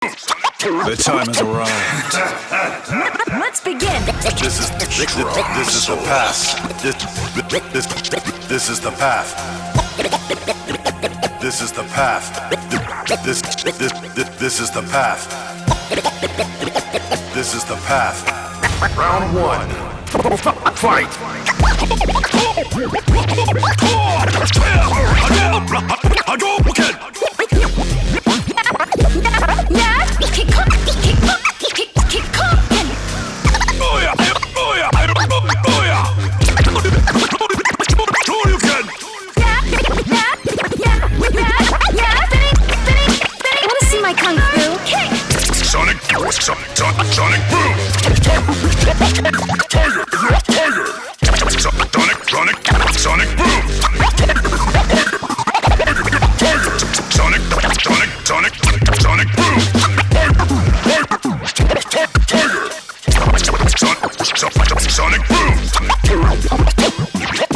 The time has arrived. Let's begin. This is the path. This is the path. This is the path. This is the path. This is the path. Round one. Fight. Sonic boom! Tiger! Tiger! Sonic boom! Tiger! Sonic boom! Tiger! Sonic boom!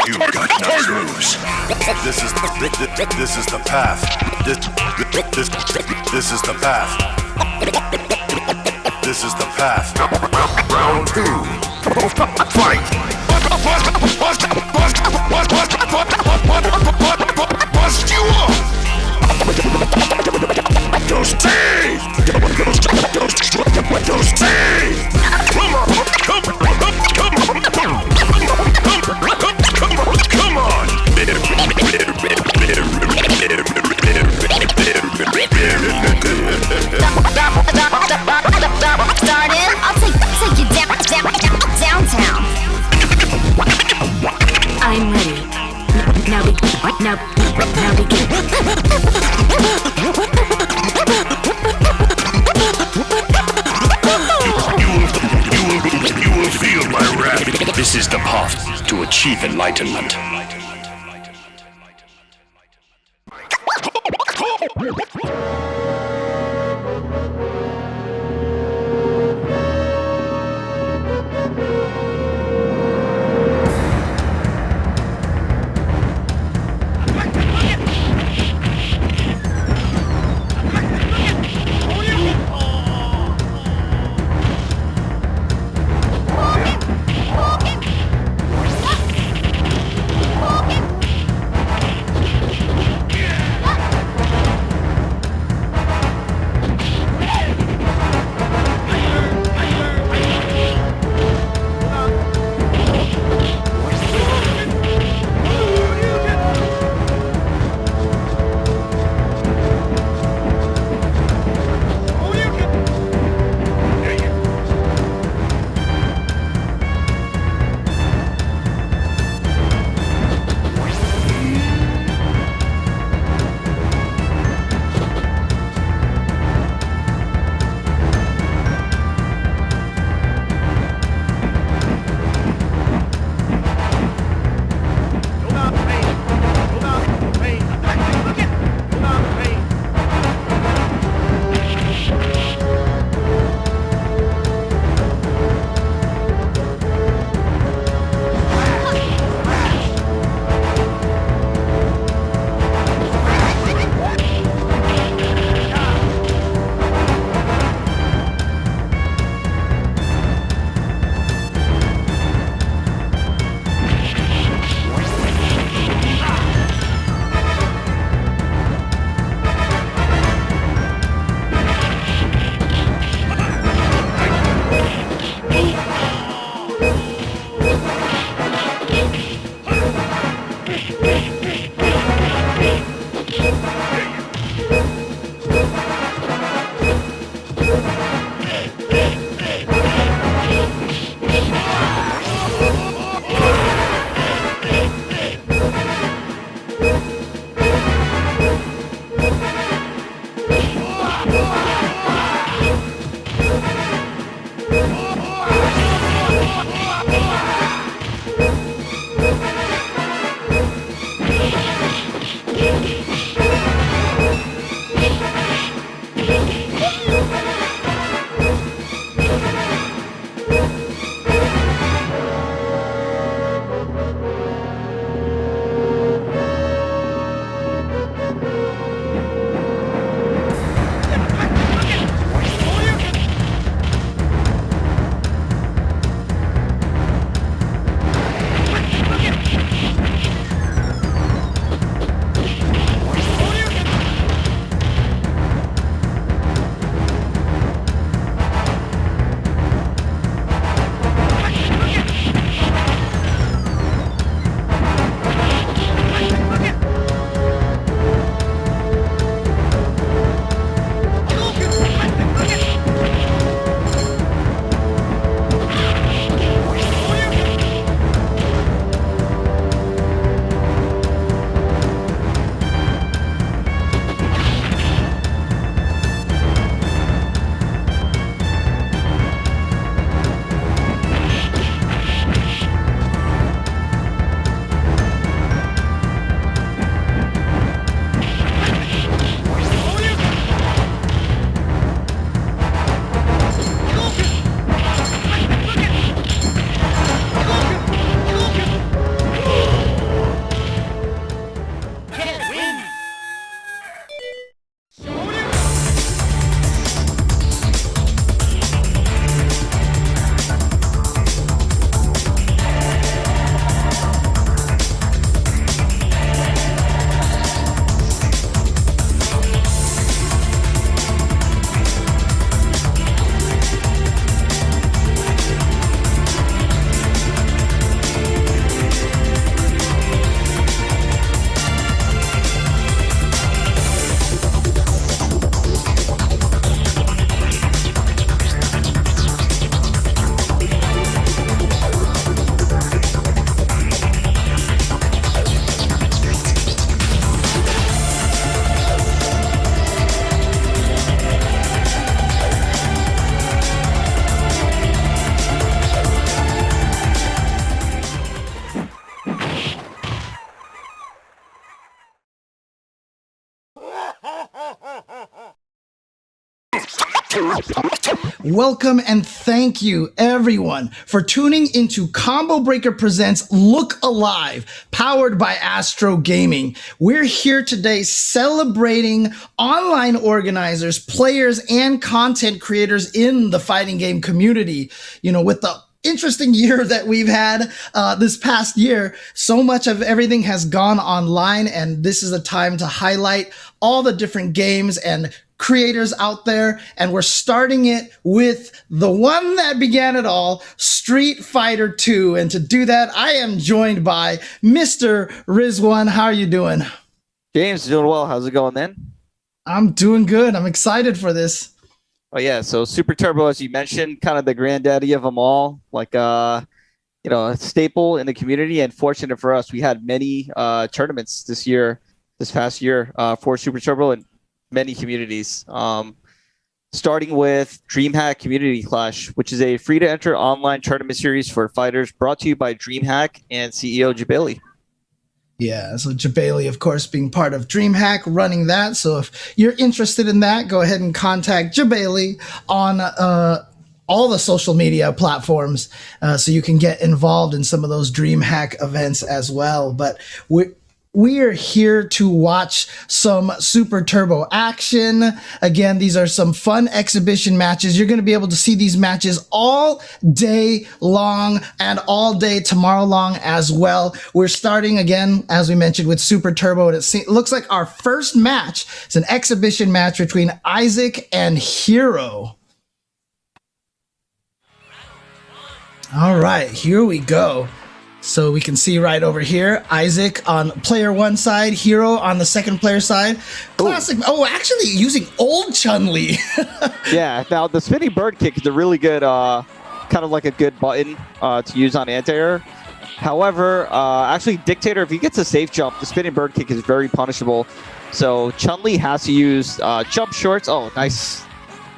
You got no moves. This is the path. This is the path. This is the path. Round two. Fight. Bust you up. Don't stay. Don't stay. Come on. Come on. Started? I'll take you downtown. I'm ready. Now begin. You will feel my wrath. This is the path to achieve enlightenment. Welcome and thank you, everyone, for tuning into Combo Breaker Presents Look Alive, powered by Astro Gaming. We're here today celebrating online organizers, players, and content creators in the fighting game community. You know, with the interesting year that we've had this past year, so much of everything has gone online, and this is a time to highlight all the different games and creators out there, and we're starting it with the one that began it all, Street Fighter 2. And to do that, I am joined by Mr. Rizwan. How are you doing? James, doing well. How's it going, man? I'm doing good. I'm excited for this. Oh yeah, so Super Turbo, as you mentioned, kind of the granddaddy of them all, like a staple in the community. And fortunate for us, we had many tournaments this past year for Super Turbo and many communities. Starting with DreamHack Community Clash, which is a free-to-enter online tournament series for fighters, brought to you by DreamHack and CEO Jabali. Yeah, so Jabali, of course, being part of DreamHack, running that. So if you're interested in that, go ahead and contact Jabali on all the social media platforms so you can get involved in some of those DreamHack events as well. But we are here to watch some Super Turbo action. Again, these are some fun exhibition matches. You're going to be able to see these matches all day long and all day tomorrow long as well. We're starting again, as we mentioned, with Super Turbo. And it looks like our first match is an exhibition match between Isaac and Hero. All right, here we go. So we can see right over here, Isaac on player one side, Hero on the second player side. Classic. Oh, actually using old Chun-Li. Yeah, now the spinning bird kick is a really good, kind of like a good button to use on anti-air. However, actually Dictator, if he gets a safe jump, the spinning bird kick is very punishable. So Chun-Li has to use jump shorts. Oh, nice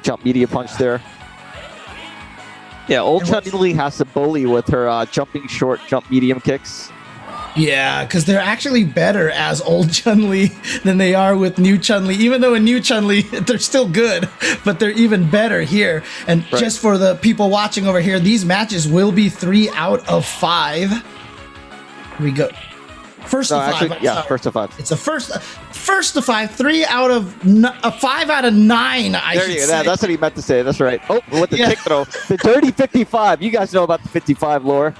jump media punch there. Yeah, old Chun-Li has to bully with her jumping short, jump medium kicks. Yeah, because they're actually better as old Chun-Li than they are with new Chun-Li. Even though in new Chun-Li, they're still good, but they're even better here. And just for the people watching over here, these matches will be 3 out of 5. Here we go. First to 5. Actually, yeah, first to 5. It's a first to 5, 5 out of 9. There you go. That's what he meant to say. That's right. Oh, with the kick throw, the dirty 55. You guys know about the 55 lore.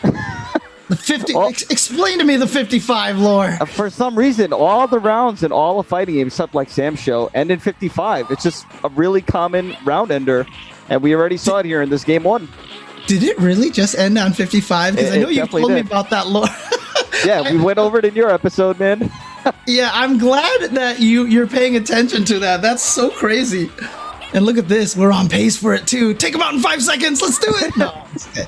The 50. Explain to me the 55 lore. For some reason, all the rounds in all of fighting games, except like Sam's show, end in 55. It's just a really common round ender, and we already saw it here in this game 1. Did it really just end on 55? Because I know you told me about that lore. Yeah, we went over it in your episode, man. Yeah, I'm glad that you're paying attention to that. That's so crazy. And look at this. We're on pace for it, too. Take him out in 5 seconds. Let's do it. No, okay.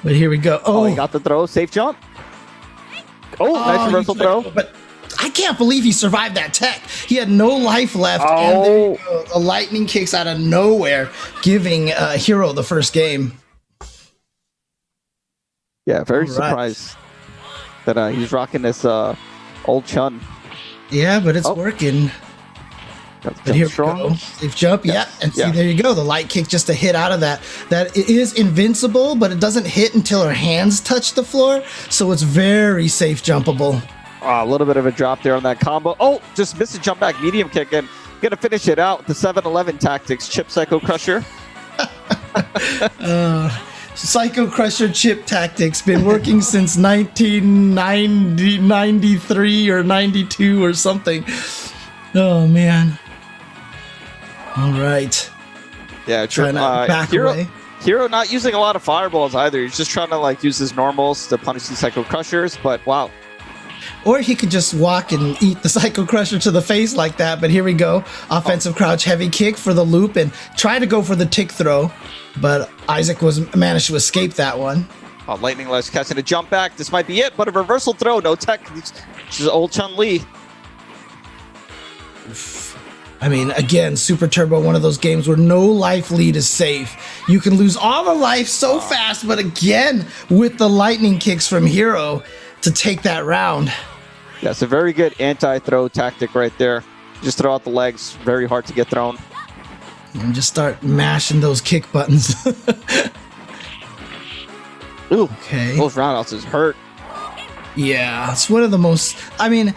But here we go. Oh, he got the throw. Safe jump. Oh, nice reversal throw. But I can't believe he survived that tech. He had no life left. Oh. And there you go. A lightning kicks out of nowhere, giving Hero the first game. Yeah, very surprised that he's rocking this old Chun. Yeah, but it's working. But here we go. Safe jump. Yeah. And see, there you go. The light kick just to hit out of that. That it is invincible, but it doesn't hit until her hands touch the floor. So it's very safe jumpable. A little bit of a drop there on that combo. Oh, just missed a jump back medium kick and gonna finish it out with the 7-11 tactics. Chip Psycho Crusher. Psycho Crusher chip tactics been working since 1993 or 92 or something. Oh man. All right. Yeah, trying to back away. Hero not using a lot of fireballs either. He's just trying to like use his normals to punish these Psycho Crushers, but wow. Or he could just walk and eat the Psycho Crusher to the face like that. But here we go. Offensive crouch heavy kick for the loop and try to go for the tick throw. But Isaac managed to escape that one. Oh, lightning lash catching a jump back. This might be it, but a reversal throw. No tech. This is old Chun-Li. I mean, again, Super Turbo, one of those games where no life lead is safe. You can lose all the life so fast, but again, with the lightning kicks from Hero to take that round. Yeah, it's a very good anti-throw tactic right there. Just throw out the legs. Very hard to get thrown. And just start mashing those kick buttons. Ooh, okay. Those roundhouses hurt. Yeah, it's one of the most. I mean,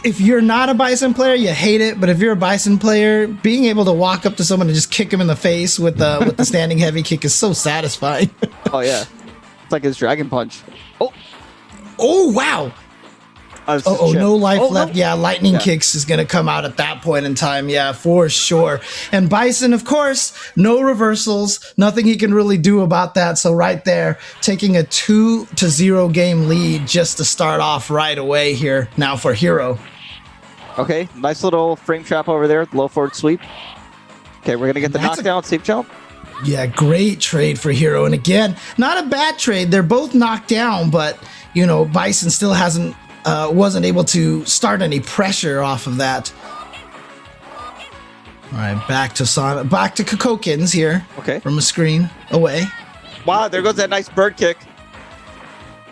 if you're not a Bison player, you hate it. But if you're a Bison player, being able to walk up to someone and just kick him in the face with the standing heavy kick is so satisfying. Oh yeah, it's like his dragon punch. Oh wow. No life left. No. Yeah, lightning kicks is going to come out at that point in time. Yeah, for sure. And Bison, of course, no reversals. Nothing he can really do about that. So right there, taking a 2-0 game lead just to start off right away here now for Hero. Okay, nice little frame trap over there. Low forward sweep. Okay, we're going to get the knockdown, safe jump. Yeah, great trade for Hero. And again, not a bad trade. They're both knocked down, but, you know, Bison still wasn't able to start any pressure off of that. All right, back to Kokokins here. Okay. From a screen away. Wow, there goes that nice bird kick.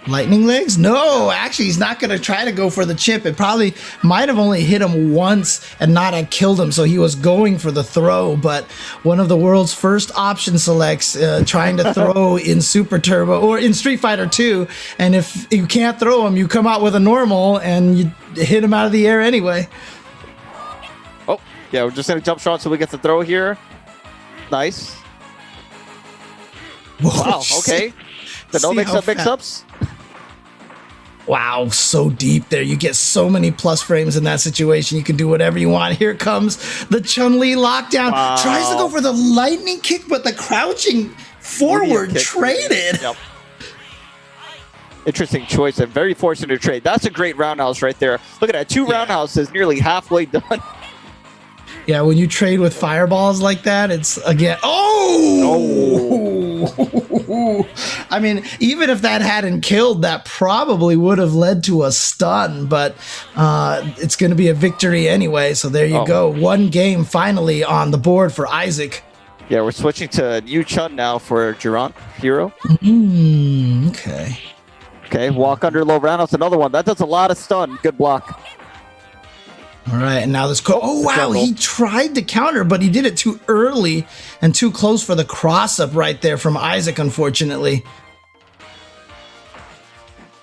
Lightning legs? No, actually, he's not going to try to go for the chip. It probably might have only hit him once and not have killed him, so he was going for the throw. But one of the world's first option selects trying to throw in Super Turbo or in Street Fighter 2, and if you can't throw him, you come out with a normal and you hit him out of the air anyway. Oh, yeah, we're just going to jump shot so we get the throw here. Nice. Wow, okay. The no mix-ups. Wow, so deep there. You get so many plus frames in that situation. You can do whatever you want. Here comes the Chun-Li lockdown. Wow. Tries to go for the lightning kick, but the crouching forward traded. Yep. Interesting choice. A very fortunate trade. That's a great roundhouse right there. Look at that. 2 roundhouses nearly halfway done. Yeah, when you trade with fireballs like that, it's again. I mean, even if that hadn't killed, that probably would have led to a stun, but it's going to be a victory anyway. So there you go. 1 game finally on the board for Isaac. Yeah, we're switching to New Chun now for Durant Hero. Okay. Okay, walk under low roundhouse. Another one. That does a lot of stun. Good block. All right, and now this. He tried to counter, but he did it too early and too close for the cross-up right there from Isaac, unfortunately.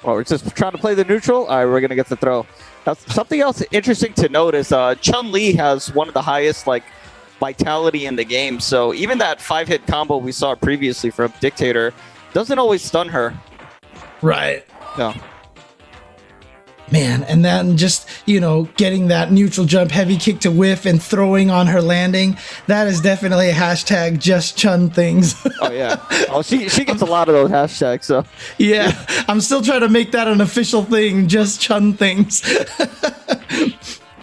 Well, we're just trying to play the neutral. All right, we're going to get the throw. Now, something else interesting to note is Chun-Li has one of the highest vitality in the game. So even that 5-hit combo we saw previously from Dictator doesn't always stun her. Right. No. Man, and then just, getting that neutral jump heavy kick to whiff and throwing on her landing, that is definitely a hashtag just Chun things. Oh, yeah. Oh, she gets a lot of those hashtags, so. Yeah, I'm still trying to make that an official thing, just Chun things.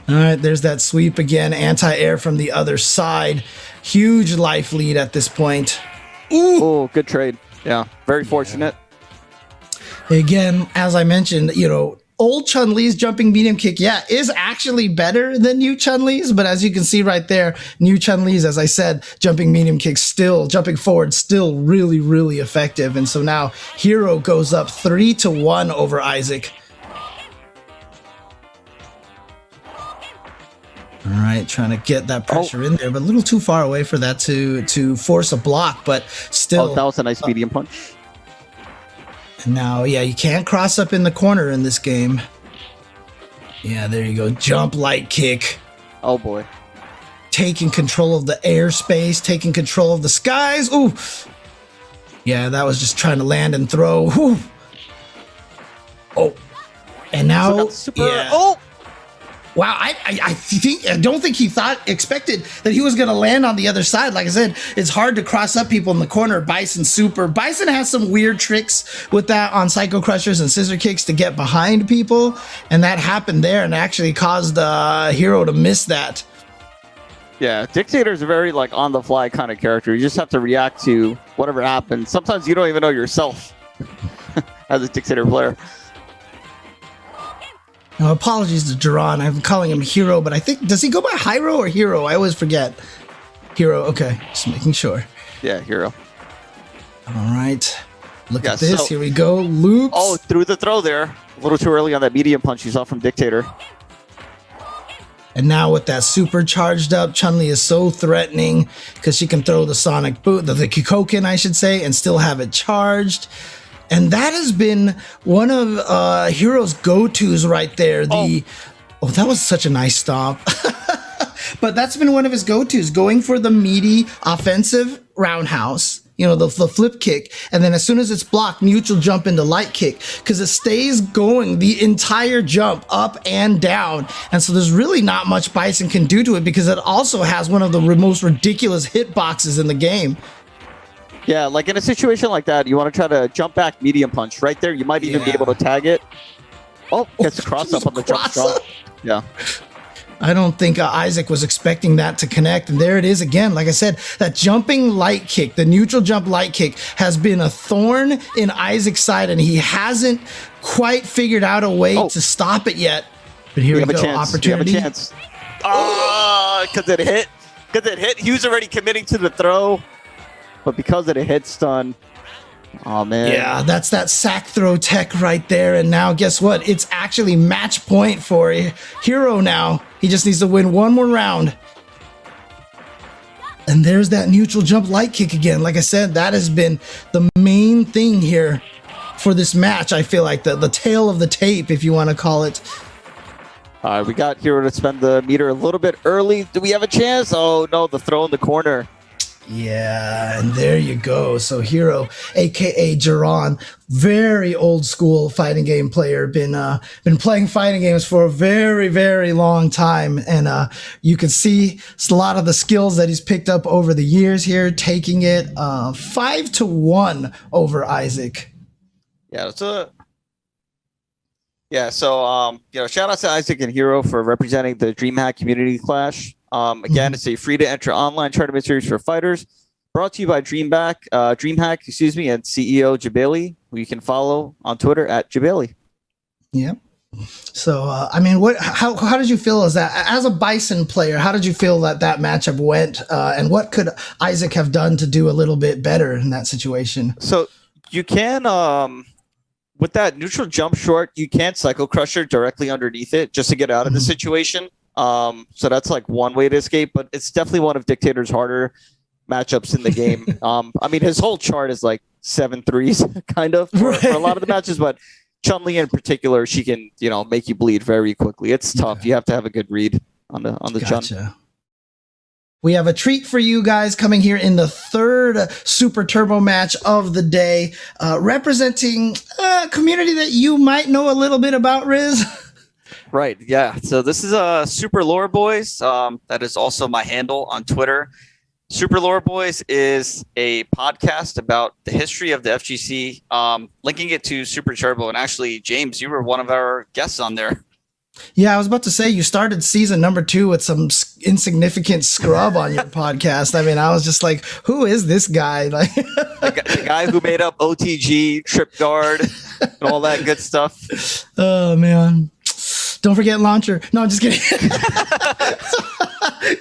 All right, there's that sweep again, anti-air from the other side. Huge life lead at this point. Ooh, oh, good trade. Yeah, very fortunate. Again, as I mentioned, old Chun-Li's jumping medium kick, is actually better than new Chun-Li's, but as you can see right there, new Chun-Li's, as I said, jumping medium kick jumping forward, still really, really effective. And so now Hero goes up 3-1 over Isaac. All right, trying to get that pressure in there, but a little too far away for that to force a block, but still. Oh, that was a nice medium punch. And now, you can't cross up in the corner in this game. Yeah, there you go. Jump light kick. Oh, boy. Taking control of the airspace, taking control of the skies. Ooh. Yeah, that was just trying to land and throw. Ooh. Oh. And now, Oh. Wow, I don't think he expected that he was going to land on the other side. Like I said, it's hard to cross up people in the corner. Bison has some weird tricks with that on Psycho Crushers and Scissor Kicks to get behind people, and that happened there and actually caused Hero to miss that. Yeah, Dictator's a very on the fly kind of character. You just have to react to whatever happens. Sometimes you don't even know yourself as a Dictator player. Now, apologies to Duran. I'm calling him Hero, but I think, does he go by Hyro or Hero? I always forget. Hero, okay. Just making sure. Yeah, Hero. All right. Look at this. Here we go. Loops. Oh, through the throw there. A little too early on that medium punch you saw from Dictator. And now with that super charged up, Chun-Li is so threatening because she can throw the sonic boot, the Kikoken, I should say, and still have it charged. And that has been one of Hero's go-tos right there. Oh, that was such a nice stomp. But that's been one of his go-tos, going for the meaty offensive roundhouse, the flip kick. And then as soon as it's blocked, neutral jump into light kick, because it stays going the entire jump up and down. And so there's really not much Bison can do to it, because it also has one of the most ridiculous hitboxes in the game. Yeah, like in a situation like that, you want to try to jump back medium punch right there. You might even be able to tag it. Oh, gets a cross up on the jump shot. Yeah. I don't think Isaac was expecting that to connect. And there it is again. Like I said, that jumping light kick, the neutral jump light kick, has been a thorn in Isaac's side, and he hasn't quite figured out a way to stop it yet. But here we go. Opportunity. You have a chance. Oh, because it hit. Because it hit. He was already committing to the throw. But because of the hit stun, oh man. Yeah, that's that sack throw tech right there. And now guess what? It's actually match point for Hero now. He just needs to win one more round. And there's that neutral jump light kick again. Like I said, that has been the main thing here for this match. I feel like the tail of the tape, if you want to call it. All right, we got Hero to spend the meter a little bit early. Do we have a chance? Oh no, the throw in the corner. Yeah, and there you go. So Hero, aka Jiran, very old school fighting game player, been playing fighting games for a very, very long time, and you can see a lot of the skills that he's picked up over the years here, taking it 5-1 over Isaac. Yeah, so shout out to Isaac and Hero for representing the DreamHack Community Clash. Again, it's a free-to-enter online tournament series for fighters, brought to you by DreamHack, and CEO Jabali, who you can follow on Twitter at Jabali. Yep. So, how did you feel as a Bison player? How did you feel that matchup went, and what could Isaac have done to do a little bit better in that situation? So you can, with that neutral jump short, you can Psycho Crusher directly underneath it just to get out of the situation. So that's like one way to escape, but it's definitely one of Dictator's harder matchups in the game. His whole chart is like 7-3s kind of for a lot of the matches, but Chun-Li in particular, she can, make you bleed very quickly. It's tough. You have to have a good read on the Chun. We have a treat for you guys coming here in the third Super Turbo match of the day, representing a community that you might know a little bit about, Riz. Right, yeah. So this is Super Lore Boys. That is also my handle on Twitter. Super Lore Boys is a podcast about the history of the FGC, linking it to Super Turbo. And actually, James, you were one of our guests on there. Yeah, I was about to say, you started season number 2 with some insignificant scrub on your podcast. I was just like, who is this guy? Like the guy who made up OTG, Trip Guard, and all that good stuff. Oh, man. Don't forget launcher. No, I'm just kidding.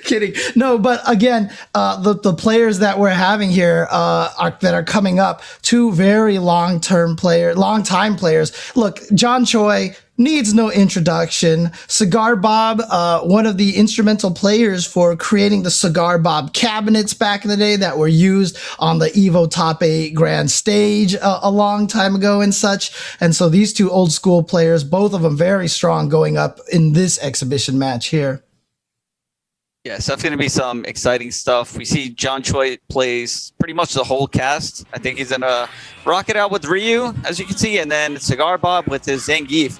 Kidding. No, but again, the players that we're having here that are coming up, 2 very long-time players. Look, John Choy needs no introduction. Cigar Bob, one of the instrumental players for creating the Cigar Bob cabinets back in the day that were used on the Evo Top 8 Grand Stage a long time ago and such. And so these 2 old school players, both of them very strong going up in this exhibition match here. Yeah, so that's going to be some exciting stuff. We see John Choy plays pretty much the whole cast. I think he's going to rock it out with Ryu, as you can see, and then Cigar Bob with his Zangief.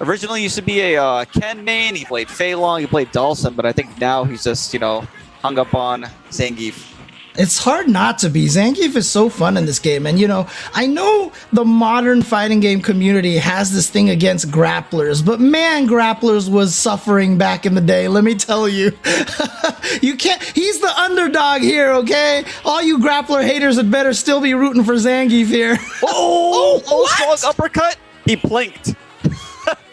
Originally used to be a Ken main. He played Fei Long, he played Dawson, but I think now he's just, hung up on Zangief. It's hard not to be. Zangief is so fun in this game. And, I know the modern fighting game community has this thing against grapplers, but man, grapplers was suffering back in the day. Let me tell you. He's the underdog here, okay? All you grappler haters had better still be rooting for Zangief here. Strong uppercut. He blinked.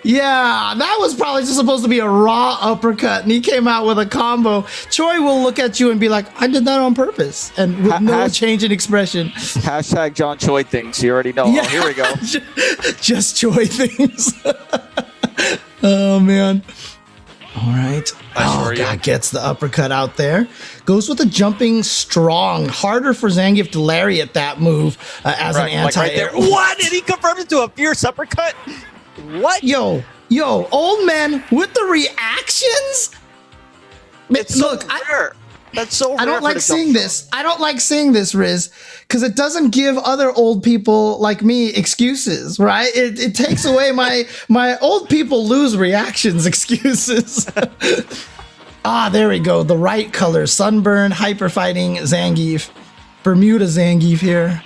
Yeah, that was probably just supposed to be a raw uppercut, and he came out with a combo. Choy will look at you and be like, I did that on purpose, and with no change in expression. Hashtag John Choy things. You already know. Yeah. Oh, here we go. Just Choy things. Oh, man. All right. Oh, for you. God, gets the uppercut out there. Goes with a jumping strong. Harder for Zangief to lariat that move as an anti-air. What? And he converted it to a fierce uppercut? What? Yo, old man with the reactions? It's Look, so rare. That's so rare. I don't for like the seeing jump this. I don't like seeing this, Riz, because it doesn't give other old people like me excuses, right? It takes away my old people lose reactions excuses. There we go. The right color. Sunburn, hyper fighting, Zangief. Bermuda Zangief here.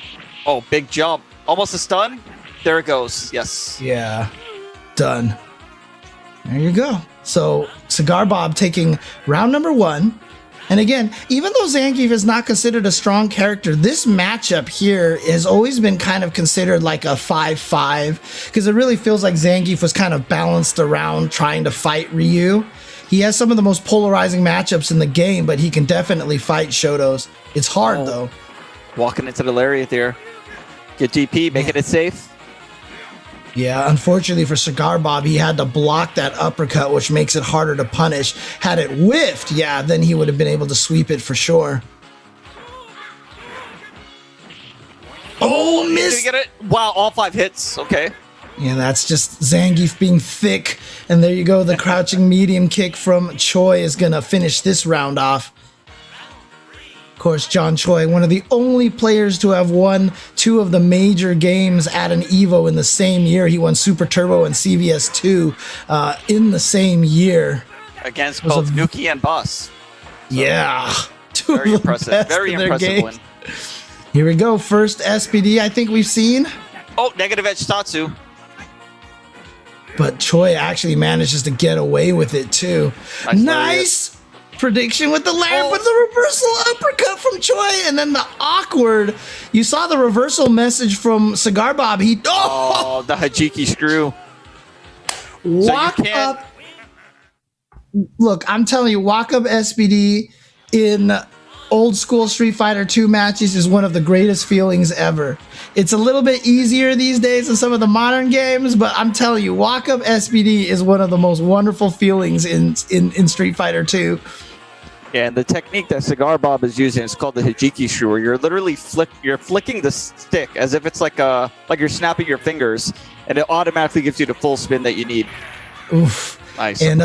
Oh, big jump. Almost a stun. There it goes. Yes. Yeah. Done. There you go. So Cigar Bob taking round number 1. And again, even though Zangief is not considered a strong character, this matchup here has always been kind of considered like a 5-5 because it really feels like Zangief was kind of balanced around trying to fight Ryu. He has some of the most polarizing matchups in the game, but he can definitely fight Shotos. It's hard though. Walking into the lariat there. Get DP, making it safe. Yeah, unfortunately for Cigar Bob, he had to block that uppercut, which makes it harder to punish. Had it whiffed, yeah, then he would have been able to sweep it for sure. Oh, missed! Did he get it? Wow, all 5 hits. Okay. Yeah, that's just Zangief being thick. And there you go, the crouching medium kick from Choy is going to finish this round off. Of course, John Choy, one of the only players to have won 2 of the major games at an EVO in the same year. He won Super Turbo and CVS 2 in the same year. Against both Nuki and Boss. Yeah. Very impressive. Very impressive win. Here we go. First SPD I think we've seen. Oh, negative edge Tatsu. But Choy actually manages to get away with it too. Nice prediction with the lamp with the reversal uppercut from Choy, and then the awkward. You saw the reversal message from Cigar Bob. The Hajiki screw. Walk up. Look, I'm telling you, walk up SPD in old school Street Fighter 2 matches is one of the greatest feelings ever. It's a little bit easier these days than some of the modern games, but I'm telling you, walk up SPD is one of the most wonderful feelings in Street Fighter 2. Yeah, and the technique that Cigar Bob is using is called the Hijiki Shrew, where you're literally flicking the stick as if it's like you're snapping your fingers, and it automatically gives you the full spin that you need. Oof. Nice. And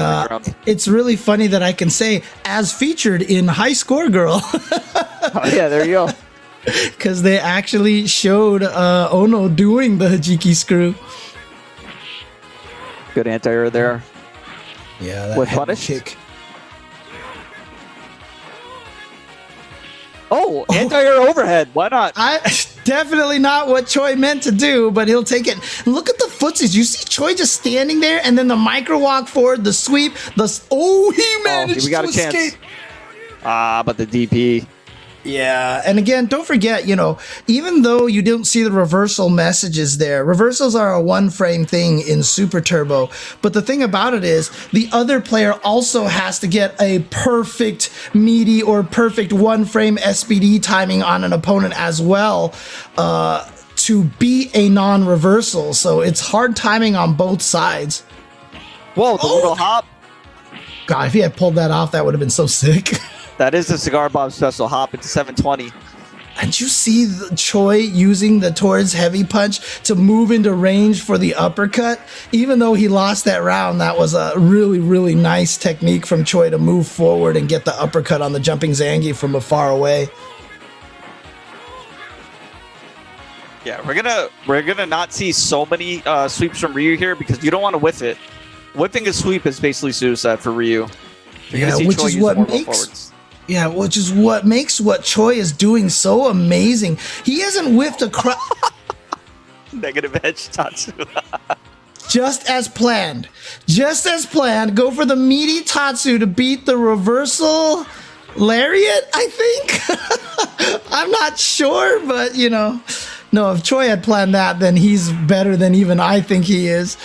it's really funny that I can say, as featured in High Score Girl. Oh, yeah, there you go. Because they actually showed Ono doing the Hijiki screw. Good anti-air there. Yeah, that with heavy punish kick. Oh, anti-air overhead. Why not? Definitely not what Choy meant to do, but he'll take it. Look at the footsies. You see Choy just standing there, and then the micro walk forward, the sweep, he managed we got to a chance. escape. But the DP. Yeah, and again, don't forget, even though you don't see the reversal messages there, reversals are a one-frame thing in Super Turbo, but the thing about it is, the other player also has to get a perfect meaty or perfect one-frame SPD timing on an opponent as well to beat a non-reversal, so it's hard timing on both sides. Whoa, the little hop. God, if he had pulled that off, that would have been so sick. That is the Cigar Bob special, hop into 720. And you see the Choy using the towards heavy punch to move into range for the uppercut? Even though he lost that round, that was a really, really nice technique from Choy to move forward and get the uppercut on the jumping Zangief from afar away. Yeah, we're gonna not see so many sweeps from Ryu here because you don't want to whiff it. Whipping a sweep is basically suicide for Ryu. Yeah, which is what makes... Yeah, which is what makes what Choy is doing so amazing. He hasn't whiffed a negative edge Tatsu. Just as planned. Just as planned. Go for the meaty Tatsu to beat the reversal lariat, I think. I'm not sure, but no, if Choy had planned that, then he's better than even I think he is.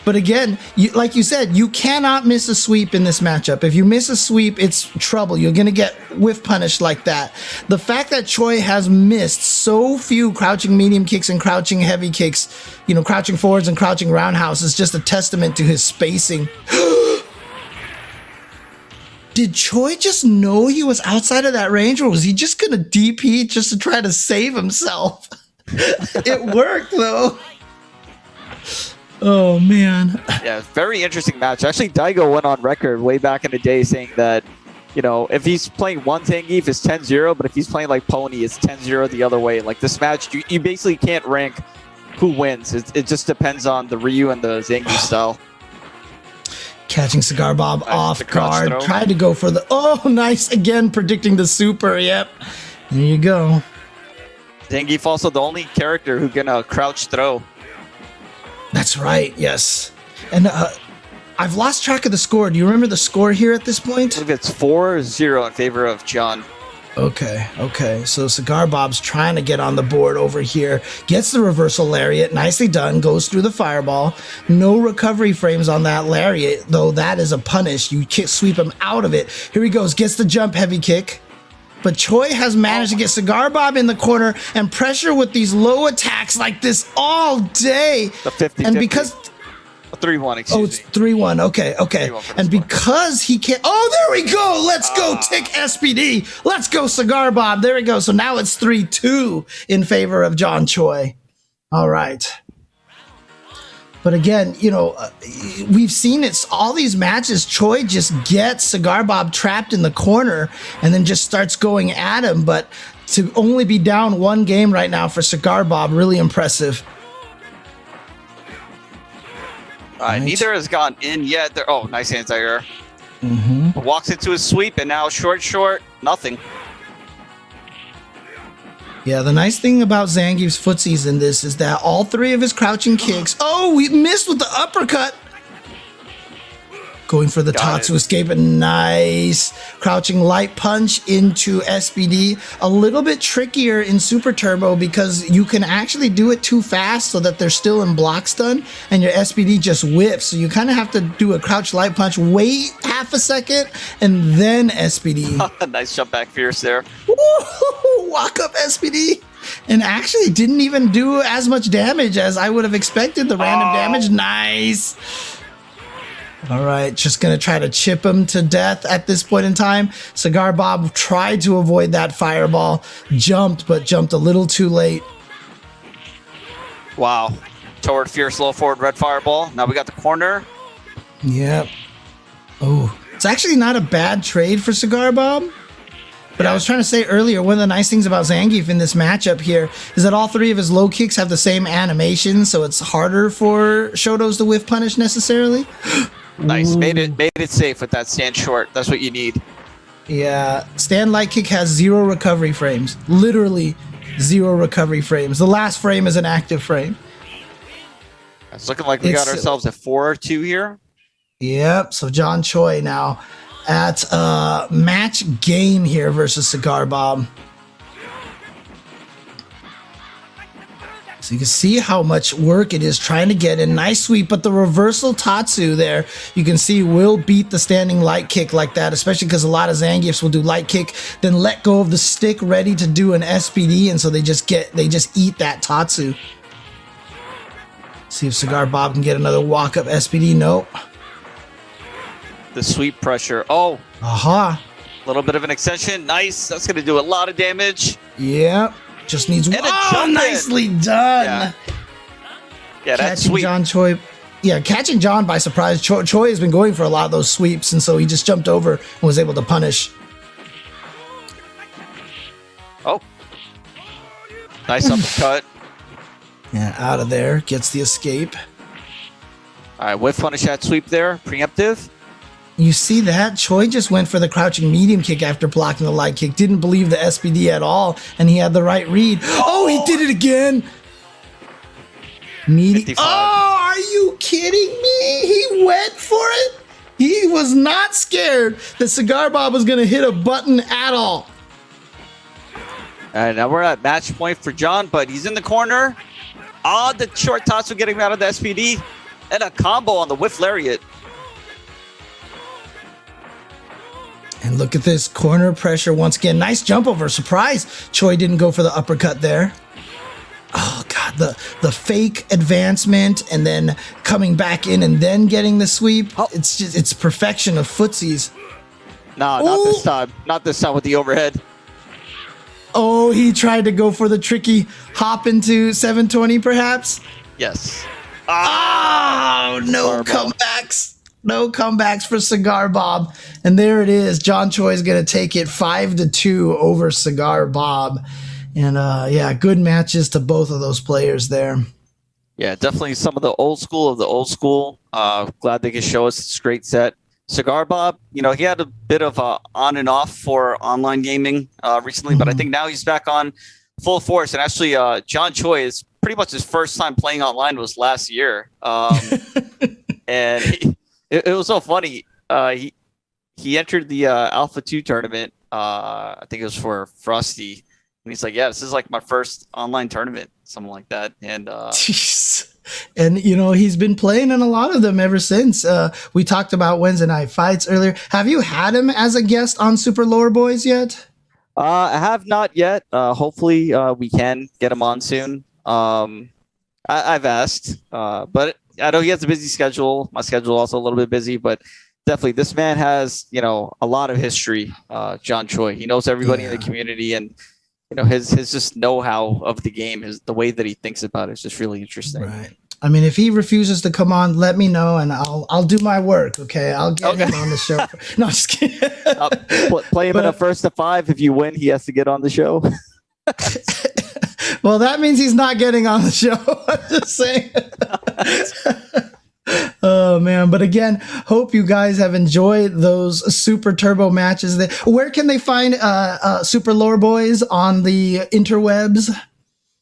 But again, like you said, you cannot miss a sweep in this matchup. If you miss a sweep, it's trouble. You're going to get whiff punished like that. The fact that Choy has missed so few crouching medium kicks and crouching heavy kicks, crouching forwards and crouching roundhouse is just a testament to his spacing. Did Choy just know he was outside of that range, or was he just going to DP just to try to save himself? It worked, though. Oh, man. Yeah, very interesting match. Actually, Daigo went on record way back in the day saying that, you know, if he's playing one Zangief, it's 10-0, but if he's playing like Pony, it's 10-0 the other way. Like this match, you basically can't rank who wins. It just depends on the Ryu and the Zangief style. Catching Cigar Bob off the crotch guard. throw. Tried to go for the... Oh, nice. Again, predicting the super. Yep. There you go. Zangief also the only character who can crouch throw. That's right. Yes. And I've lost track of the score. Do you remember the score here at this point? I think it's 4-0 in favor of John. Okay. So Cigar Bob's trying to get on the board over here. Gets the reversal lariat. Nicely done. Goes through the fireball. No recovery frames on that lariat, though that is a punish. You sweep him out of it. Here he goes. Gets the jump heavy kick. But Choy has managed to get Cigar Bob in the corner and pressure with these low attacks like this all day. The 50-50. And because... 3-1, excuse me. Oh, it's 3-1. Okay. 3-1 for And this one. because he can't... Oh, there we go. Let's go, Tick SPD. Let's go, Cigar Bob. There we go. So now it's 3-2 in favor of John Choy. All right. But again, you know, we've seen it. All these matches, Choy just gets Cigar Bob trapped in the corner and then just starts going at him. But to only be down one game right now for Cigar Bob, really impressive. Right. Neither has gone in yet. Oh, nice anti-air. Mm-hmm. Walks into his sweep, and now short, nothing. Yeah, the nice thing about Zangief's footsies in this is that all three of his crouching kicks... Oh, we missed with the uppercut! Going for the Tatsu escape, and nice crouching light punch into SPD. A little bit trickier in Super Turbo because you can actually do it too fast so that they're still in block stun and your SPD just whips. So you kind of have to do a crouch light punch, wait half a second, and then SPD. Nice jump back fierce there. Woo-hoo-hoo, walk up SPD. And actually didn't even do as much damage as I would have expected. The random damage, nice. All right, just going to try to chip him to death at this point in time. Cigar Bob tried to avoid that fireball, but jumped a little too late. Wow. Toward fierce low forward red fireball. Now we got the corner. Yep. Oh, it's actually not a bad trade for Cigar Bob. But I was trying to say earlier, one of the nice things about Zangief in this matchup here is that all three of his low kicks have the same animation, so it's harder for Shotos to whiff punish necessarily. Nice. Made it safe with that stand short. That's what you need. Yeah. Stand light kick has 0 recovery frames. Literally 0 recovery frames. The last frame is an active frame. It's looking like we got ourselves a 4-2 here. Yep. So John Choy now at match game here versus Cigar Bob. So you can see how much work it is trying to get in. Nice sweep, but the reversal Tatsu there, you can see will beat the standing light kick like that, especially because a lot of Zangiefs will do light kick, then let go of the stick ready to do an SPD, and so they just eat that Tatsu. See if Cigar Bob can get another walk-up SPD. Nope. The sweep pressure. Oh. Aha. A little bit of an extension. Nice. That's going to do a lot of damage. Yep. Just needs one. Oh, nicely done. Yeah, that's sweet. John Choy. Yeah, catching John by surprise. Choy has been going for a lot of those sweeps, and so he just jumped over and was able to punish. Oh. Nice uppercut. Yeah, out of there. Gets the escape. All right, whiff punish that sweep there. Preemptive. You see that? Choy just went for the crouching medium kick after blocking the light kick. Didn't believe the SPD at all, and he had the right read. Oh, he did it again! Oh, are you kidding me? He went for it? He was not scared that Cigar Bob was going to hit a button at all. All right, now we're at match point for John, but he's in the corner. The short Tatsu getting him out of the SPD, and a combo on the whiff lariat. And look at this corner pressure once again. Nice jump over. Surprise. Choy didn't go for the uppercut there. Oh, God. The fake advancement and then coming back in and then getting the sweep. It's perfection of footsies. No, not this time. Not this time with the overhead. Oh, he tried to go for the tricky hop into 720, perhaps. Yes. Oh, no comebacks. No comebacks for Cigar Bob. And there it is. John Choy is going to take it 5-2 over Cigar Bob. And yeah, good matches to both of those players there. Yeah, definitely some of the old school of the old school. Glad they could show us this great set. Cigar Bob, you know, he had a bit of on and off for online gaming recently, but I think now he's back on full force. And actually, John Choy is pretty much his first time playing online was last year. And it was so funny. He entered the Alpha 2 tournament. I think it was for Frosty. And he's like, yeah, this is like my first online tournament, something like that. And Jeez. And, you know, he's been playing in a lot of them ever since. We talked about Wednesday Night Fights earlier. Have you had him as a guest on Super Lore Boys yet? I have not yet. Hopefully we can get him on soon. I've asked, but I know he has a busy schedule. My schedule also a little bit busy, but definitely this man has, you know, a lot of history. John Choy, he knows everybody in the community, and you know his just know-how of the game, is the way that he thinks about it is just really interesting. Right. I mean, if he refuses to come on, let me know, and I'll do my work. Okay, I'll get him on the show. No, I'm just kidding. Play him in a 1st to 5. If you win, he has to get on the show. Well, that means he's not getting on the show. I'm just saying. Oh man, but again, hope you guys have enjoyed those Super Turbo matches. Where can they find Super Lore Boys on the interwebs?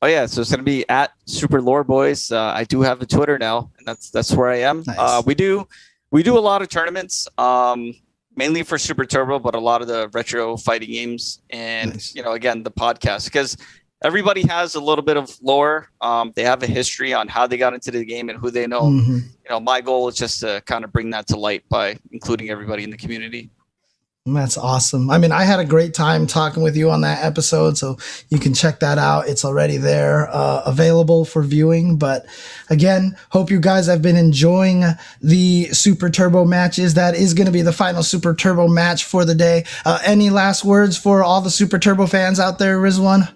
Oh yeah, so it's gonna be at Super Lore Boys. I do have a Twitter now, and that's where I am. Nice. We do a lot of tournaments, mainly for Super Turbo, but a lot of the retro fighting games, and Nice. you know, again, the podcast, because everybody has a little bit of lore. They have a history on how they got into the game and who they know. You know, my goal is just to kind of bring that to light by including everybody in the community. That's awesome. I mean, I had a great time talking with you on that episode, so you can check that out. It's already there, available for viewing. But again, hope you guys have been enjoying the Super Turbo matches. That is going to be the final Super Turbo match for the day. Any last words for all the Super Turbo fans out there, Rizwan?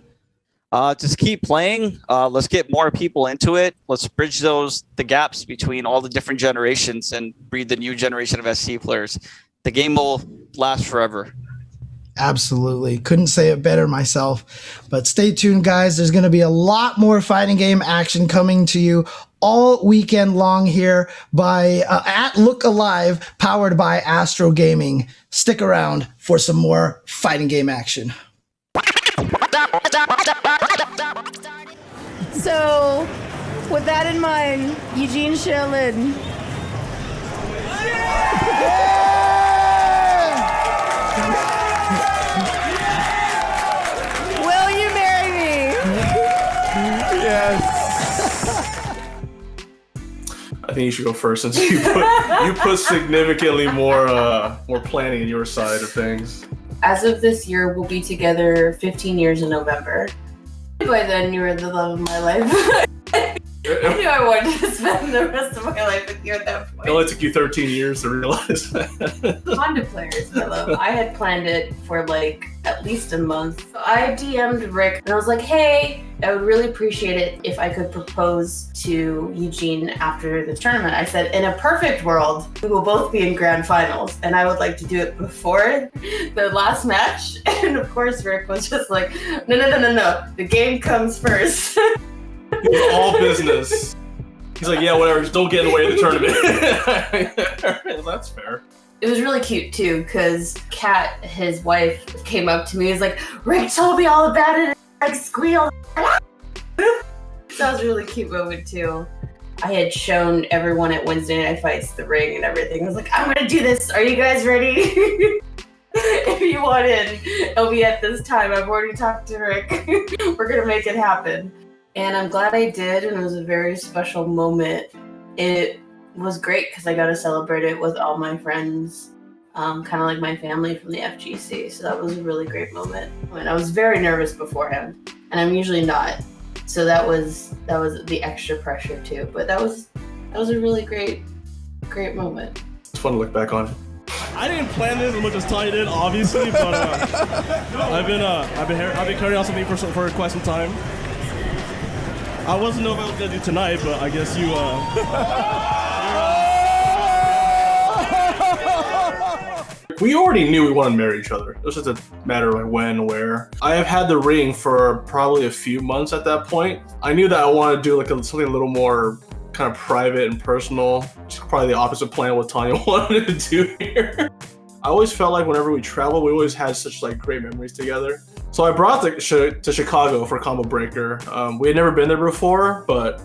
Just keep playing. Let's get more people into it. Let's bridge the gaps between all the different generations and breed the new generation of SC players. The game will last forever. Absolutely. Couldn't say it better myself. But stay tuned, guys. There's going to be a lot more fighting game action coming to you all weekend long here by at Look Alive, powered by Astro Gaming. Stick around for some more fighting game action. So, with that in mind, Eugene Sherlin. Will you marry me? Yes. I think you should go first, since you put significantly more planning in your side of things. As of this year, we'll be together 15 years in November. By then, you were the love of my life. I knew I wanted to spend the rest of my life with you at that point. It only took you 13 years to realize that. Honda players, my love. I had planned it for like at least a month. So I DM'd Rick and I was like, hey, I would really appreciate it if I could propose to Eugene after the tournament. I said, in a perfect world, we will both be in grand finals and I would like to do it before the last match. And of course, Rick was just like, no. The game comes first. It was all business. He's like, yeah, whatever, just don't get in the way of the tournament. That's fair. It was really cute too, because Kat, his wife, came up to me and was like, Rick told me all about it, and like squealed. That was a really cute moment too. I had shown everyone at Wednesday Night Fights the ring and everything. I was like, I'm gonna do this. Are you guys ready? If you want in, it'll be at this time. I've already talked to Rick. We're gonna make it happen. And I'm glad I did, and it was a very special moment. It was great because I got to celebrate it with all my friends, kind of like my family from the FGC. So that was a really great moment. And I was very nervous beforehand, and I'm usually not. So that was the extra pressure too. But that was a really great moment. It's fun to look back on. I didn't plan this as much as Ty did, obviously, but I've been carrying on something for quite some time. I wasn't know if I was gonna do tonight, but I guess you. We already knew we wanted to marry each other. It was just a matter of like when, where. I have had the ring for probably a few months at that point. I knew that I wanted to do like something a little more kind of private and personal, which is probably the opposite plan of what Tanya wanted to do here. I always felt like whenever we traveled, we always had such like great memories together. So I brought to Chicago for Combo Breaker. We had never been there before, but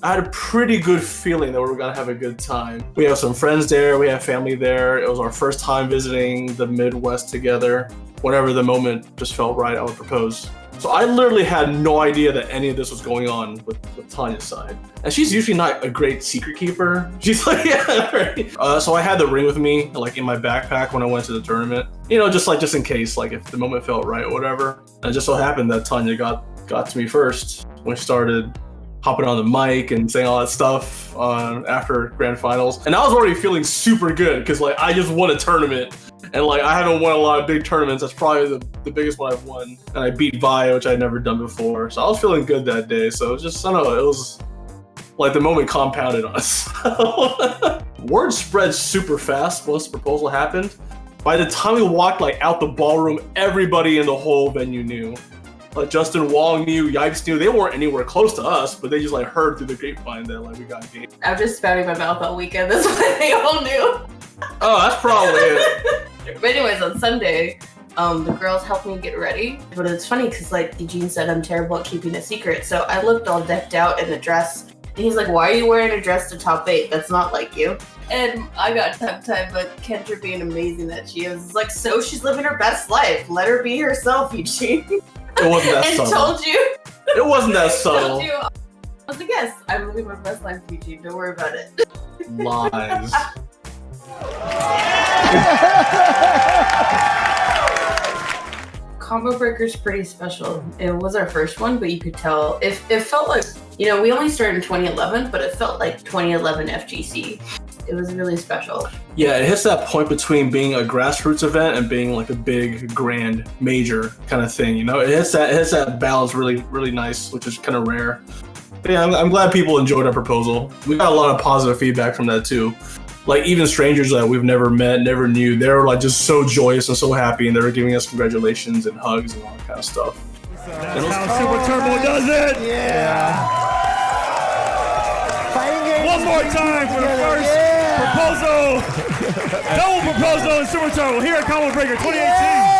I had a pretty good feeling that we were gonna have a good time. We have some friends there, we have family there. It was our first time visiting the Midwest together. Whenever the moment just felt right, I would propose. So I literally had no idea that any of this was going on with Tanya's side. And she's usually not a great secret keeper. She's like, yeah, right. So I had the ring with me, like in my backpack when I went to the tournament. You know, just in case, like if the moment felt right or whatever. And it just so happened that Tanya got to me first when she started hopping on the mic and saying all that stuff after grand finals. And I was already feeling super good because like I just won a tournament. And like I haven't won a lot of big tournaments. That's probably the biggest one I've won. And I beat Vi, which I'd never done before. So I was feeling good that day. So it was just, I don't know, it was like the moment compounded on us. Word spread super fast once the proposal happened. By the time we walked like out the ballroom, everybody in the whole venue knew. Like Justin Wong knew, Yipes knew. They weren't anywhere close to us, but they just like heard through the grapevine that like we got engaged. I'm just spouting my mouth all weekend. That's why they all knew. Oh, that's probably it. But anyways, on Sunday, the girls helped me get ready. But it's funny because like Eugene said, I'm terrible at keeping a secret. So I looked all decked out in a dress. And he's like, why are you wearing a dress to top 8? That's not like you. And I got tongue-tied, but Kendra being amazing that she is like, so she's living her best life. Let her be herself, Eugene. It wasn't that and subtle. Told you. It wasn't that subtle. I was like, yes, I'm living my best life, Eugene. Don't worry about it. Lies. Combo Breaker's pretty special. It was our first one, but you could tell it felt like, you know, we only started in 2011, but it felt like 2011 FGC. It was really special. Yeah, it hits that point between being a grassroots event and being like a big, grand, major kind of thing. You know, it hits that balance really, really nice, which is kind of rare. But yeah, I'm glad people enjoyed our proposal. We got a lot of positive feedback from that too. Like even strangers that we've never met, never knew, they were like just so joyous and so happy, and they were giving us congratulations and hugs and all that kind of stuff. That's how Super Turbo does it. Yeah. One more time for the first proposal. Double proposal in Super Turbo here at Combo Breaker 2018.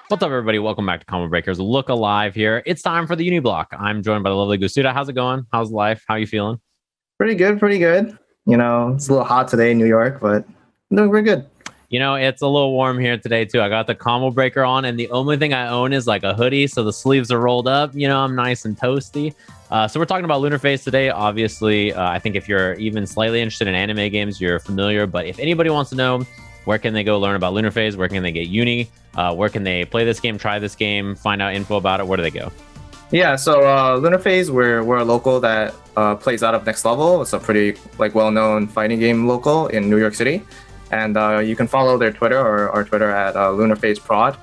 What's up, everybody? Welcome back to Combo Breakers Look Alive here. It's time for the Uniblock. I'm joined by the lovely Gusuda. How's it going? How's life? How are you feeling? Pretty good, pretty good. You know, it's a little hot today in New York, but I'm doing pretty good. You know, it's a little warm here today, too. I got the Combo Breaker on, and the only thing I own is like a hoodie, so the sleeves are rolled up. You know, I'm nice and toasty. So we're talking about Lunar Phase today. Obviously, I think if you're even slightly interested in anime games, you're familiar. But if anybody wants to know, where can they go learn about Lunar Phase? Where can they get Uni? Where can they play this game, try this game, find out info about it? Where do they go? Yeah, so Lunar Phase, we're a local that plays out of Next Level. It's a pretty like well-known fighting game local in New York City, and you can follow their Twitter or our Twitter at Lunar Phase Prod.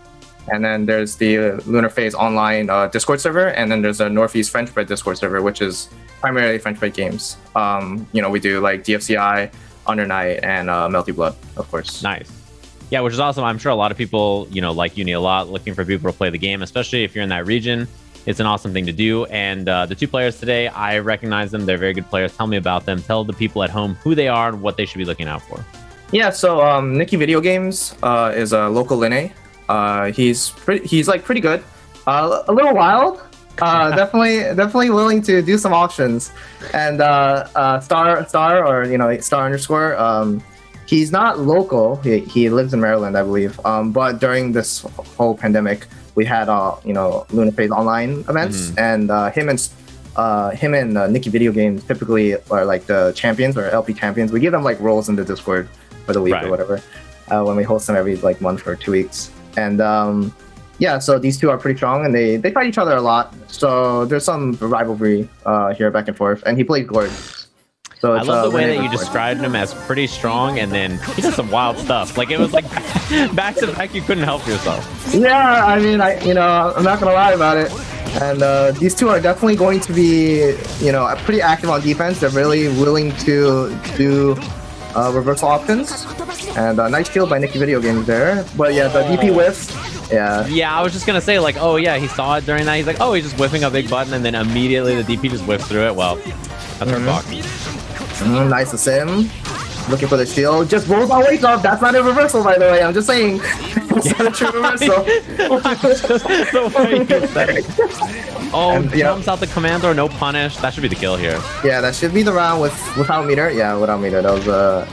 And then there's the Lunar Phase online Discord server, and then there's a Northeast French Bread Discord server, which is primarily French Bread games. We do like DFCI, Under Night, and Melty Blood, of course. Nice. Yeah, which is awesome. I'm sure a lot of people, like Uni a lot, looking for people to play the game, especially if you're in that region. It's an awesome thing to do. And the two players today, I recognize them. They're very good players. Tell me about them. Tell the people at home who they are and what they should be looking out for. Yeah, so Nicky Video Games is a local Linne. He's pretty good. A little wild. Definitely willing to do some options. And Star _. He's not local. He lives in Maryland, I believe. But during this whole pandemic, we had Lunar Phase online events, and him and Nicky Video Games typically are like the champions or LP champions. We give them like roles in the Discord for the week or whatever when we host them every like month or 2 weeks. And so these two are pretty strong, and they fight each other a lot. So there's some rivalry here back and forth. And he played Gord. So I love the way that you described him as pretty strong, and then he does some wild stuff. Like it was like back to back, you couldn't help yourself. Yeah, I mean, I'm not gonna lie about it. And these two are definitely going to be, pretty active on defense. They're really willing to do reversal options. And nice shield by Nicky Video Games there. But yeah, the DP whiffs. Yeah. Yeah, I was just gonna say like, oh yeah, he saw it during that. He's like, oh, he's just whiffing a big button, and then immediately the DP just whiffs through it. Well, that's our talk. Nice to sim. Looking for the shield. Just rolls my weight up. That's not a reversal, by the way. I'm just saying. It's not a true reversal. Just the way you said it. Oh, jumps out the command throw, no punish. That should be the kill here. Yeah, that should be the round without meter. Yeah, without meter. That was a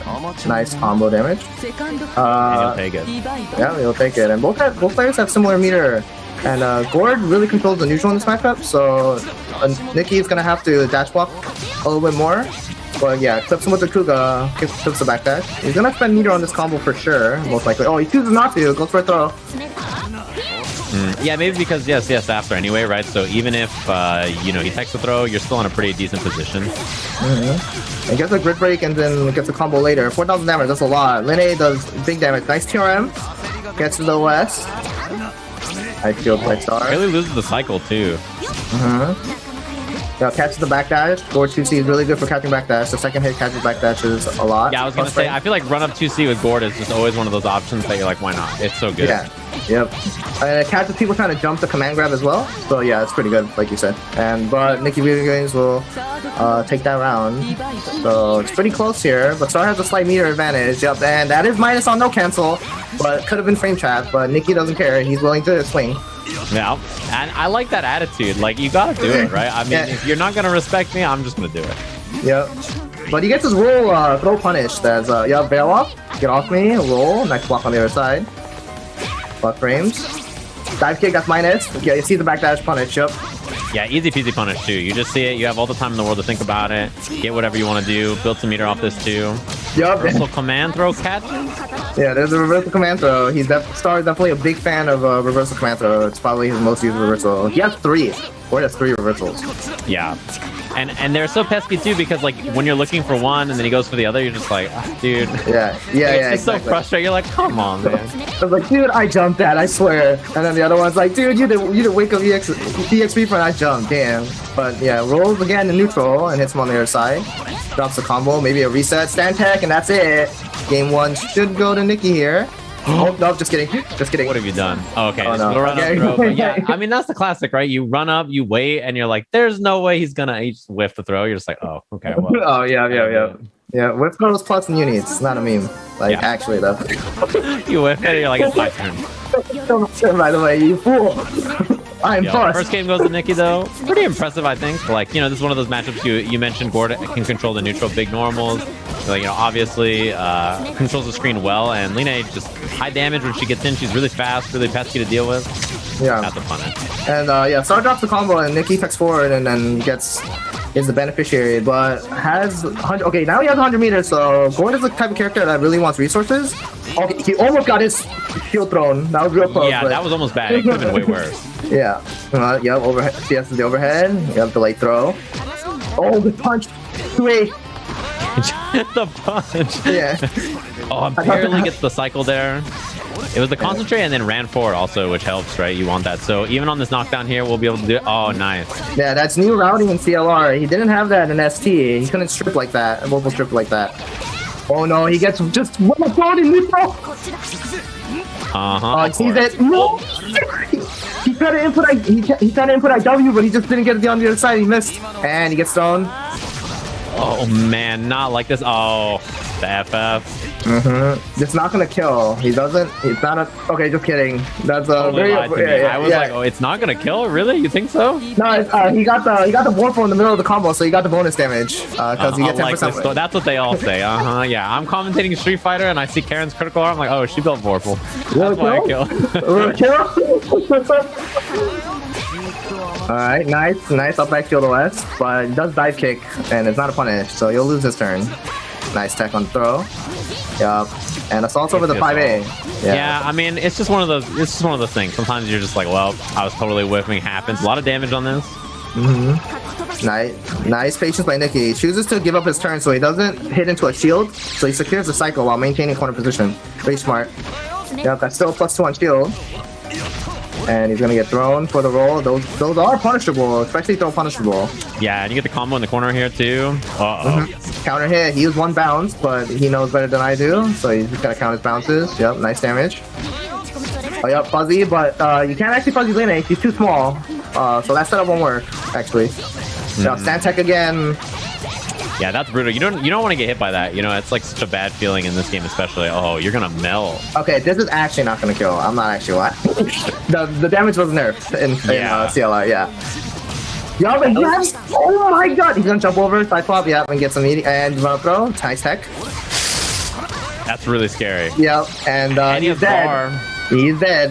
nice combo damage. And he'll take it. Yeah, he'll take it. And both players have similar meter. And Gord really controls the neutral in this matchup, so Nicky is gonna have to dash block a little bit more. But yeah, clips him with the Kuga, clips the backdash. He's gonna spend meter on this combo for sure, most likely. Oh, he chooses not to, goes for a throw. Yeah, maybe because yes after anyway, right? So even if he takes the throw, you're still in a pretty decent position. And gets a grid break and then gets a combo later. 4,000 damage, that's a lot. Linne does big damage. Nice TRM. Gets to the west. I feel by Star. Really loses the cycle too. Yeah, catches the backdash. Gord 2C is really good for catching backdash. The second hit catches backdashes a lot. Yeah, I was gonna say, I feel like run up 2C with Gord is just always one of those options that you're like, why not? It's so good. Yeah. Yep. And it catches people trying to jump the command grab as well. So yeah, it's pretty good, like you said. But Nicky Video Games will take that round. So it's pretty close here. But Star has a slight meter advantage. Yep, and that is minus on no cancel. But could have been frame trap. But Nicky doesn't care. He's willing to swing. Yeah, and I like that attitude. Like, you gotta do it, right? I mean, if you're not gonna respect me, I'm just gonna do it. Yep. But he gets his roll throw punish. That's bail off. Get off me. Roll. Nice block on the other side. Butt frames. Dive kick, that's minus. Yeah, you see the backdash punish, yep. Yeah, easy peasy punish too. You just see it, you have all the time in the world to think about it. Get whatever you want to do. Build some meter off this too. Yep. Reversal command throw catches. Yeah, there's a reversal command throw. Star is definitely a big fan of reversal command throw. It's probably his most used reversal. He has 3. Gord has 3 reversals. Yeah. And they're so pesky too, because like when you're looking for one and then he goes for the other, you're just like, oh, dude. Yeah. It's just exactly. So frustrating. You're like, come on, man. I was like, dude, I jumped that, I swear. And then the other one's like, dude, you didn't wake up EXP for I jumped, damn. But yeah, rolls again in neutral and hits him on the other side. Drops the combo, maybe a reset, stand tech, and that's it. Game 1 should go to Nicky here. Oh, no, just kidding. What have you done? Oh, okay, oh, no. Run up throw. But yeah, I mean, that's the classic, right? You run up, you wait, and you're like, there's no way he's gonna whiff the throw. You're just like, oh, okay. Well, oh, yeah. Yeah, whiff throws plus and uni. It's not a meme. Like, actually, though. You whiff it, and you're like, it's my turn. By the way, you fool. I'm plus. First game goes to Nicky, though. Pretty impressive, I think. Like, this is one of those matchups you mentioned. Gord can control the neutral big normals. Like, obviously controls the screen well, and Linne just high damage when she gets in. She's really fast, really pesky to deal with. Yeah. Not the punish. And Star drops the combo, and Nicky effects forward, and then is the beneficiary, but has 100. Okay, now he has 100 meters. So Gord is the type of character that really wants resources. Okay, he almost got his shield thrown. That was real close. Yeah, but... that was almost bad. It could have been way worse. Yeah. Yep, overhead. CS is the overhead. Yep, the late throw. Oh, the punch. 2-8. The punch. Yeah. Oh, barely gets the cycle there. It was the concentrate and then ran forward also, which helps, right? You want that. So even on this knockdown here, we'll be able to do it. Oh, nice. Yeah, that's new routing in CLR. He didn't have that in ST. He couldn't strip like that. Mobile strip like that. Oh no, he gets just one throw in neutral. Uh-huh. Sees it. No. He tried to input he tried to input IW, but he just didn't get it on the other side. He missed. And he gets thrown. Oh man, not like this. Oh, the FF. It's not gonna kill. He doesn't. It's not a. Okay, just kidding. That's a Totally very. lied to me. I was like, oh, it's not gonna kill. Really? You think so? No, he got the Warful in the middle of the combo, so he got the bonus damage because you get 10%. Like that's what they all say. Yeah, I'm commentating Street Fighter and I see Karen's critical arm. I'm like, oh, she built Vorpal. That's why I kill. Alright, nice up back shield OS, but it does dive kick, and it's not a punish, so you'll lose this turn. Nice tech on throw. Yup. And assaults over the 5A. Yeah, I mean, it's just one of those things. Sometimes you're just like, well, I was totally whiffing. It happens. A lot of damage on this. Nice patience by Nikki. He chooses to give up his turn so he doesn't hit into a shield, so he secures the cycle while maintaining corner position. Very smart. Yep, that's still a +2 on shield. And he's gonna get thrown for the roll. Those are punishable, especially throw punishable. Yeah, and you get the combo in the corner here too. Counter hit. He used one bounce, but he knows better than I do, so he's just gotta count his bounces. Yep, nice damage. Oh, yep, fuzzy, but you can't actually fuzzy Lene. He's too small. So that setup won't work, actually. Yep, stand tech again. Yeah, that's brutal. You don't want to get hit by that. You know, it's like such a bad feeling in this game, especially. Oh, you're gonna melt. Okay, this is actually not gonna kill. I'm not actually lying. the damage was nerfed in CLR. Yeah. Yo, but yes! Oh my god! He's gonna jump over, side flop, yeah, and get some and run up throw. Nice tech. That's really scary. Yep, and he's dead. He's dead.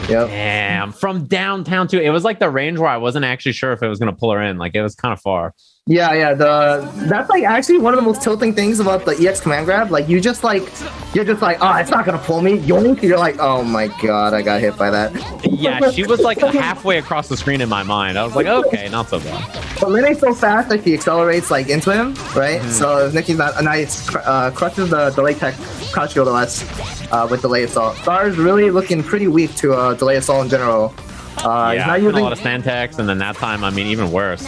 Yep. Damn. From downtown too. It was like the range where I wasn't actually sure if it was gonna pull her in. Like it was kind of far. Yeah. That's like actually one of the most tilting things about the EX command grab. Like you're just like, oh, it's not gonna pull me. Yoink. You're like, oh my god, I got hit by that. Yeah, she was like halfway across the screen in my mind. I was like, okay, not so bad. But Lene's so fast that she accelerates like into him, right? So Nikki's not a nice crushes the delay tech crouch shield OS with delay assault. Star's really looking pretty weak to delay assault in general. He's not using a lot of stand techs, and then that time, I mean, even worse.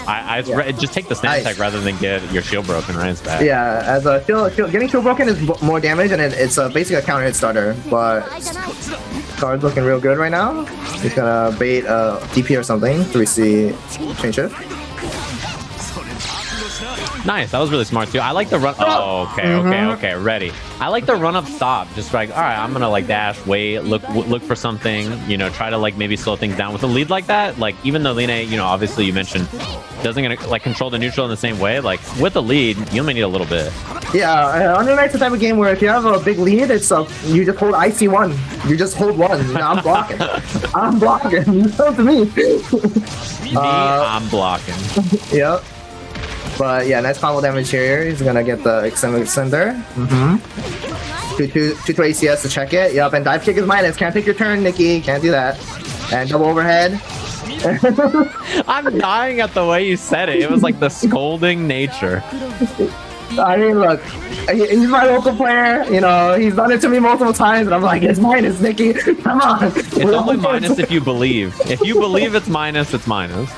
Just take the stand tech rather than get your shield broken, right? It's bad. Yeah, as a getting shield broken is more damage, and it's basically a counter hit starter. But Star's looking real good right now. He's gonna bait DP or something to receive chain shift. Nice, that was really smart too. I like the run. Oh, okay, ready. I like the run up stop. Just like, all right, I'm gonna like dash, wait, look for something. You know, try to like maybe slow things down with a lead like that. Like even though Lene, you know, obviously you mentioned doesn't gonna like control the neutral in the same way. Like with a lead, you only need a little bit. Yeah, Under Night's the type of game where if you have a big lead, it's you just hold IC1. You just hold one. You know, I'm blocking. I'm blocking. You know to me. I'm blocking. Yep. But yeah, nice combo damage here. He's gonna get the extender. 2 ACS to check it. Yep, and dive kick is minus. Can't take your turn, Nikki. Can't do that. And double overhead. I'm dying at the way you said it. It was like the scolding nature. I mean, look, he's my local player. You know, he's done it to me multiple times, and I'm like, it's minus, Nikki. Come on. It's only minus if you believe. If you believe it's minus, it's minus.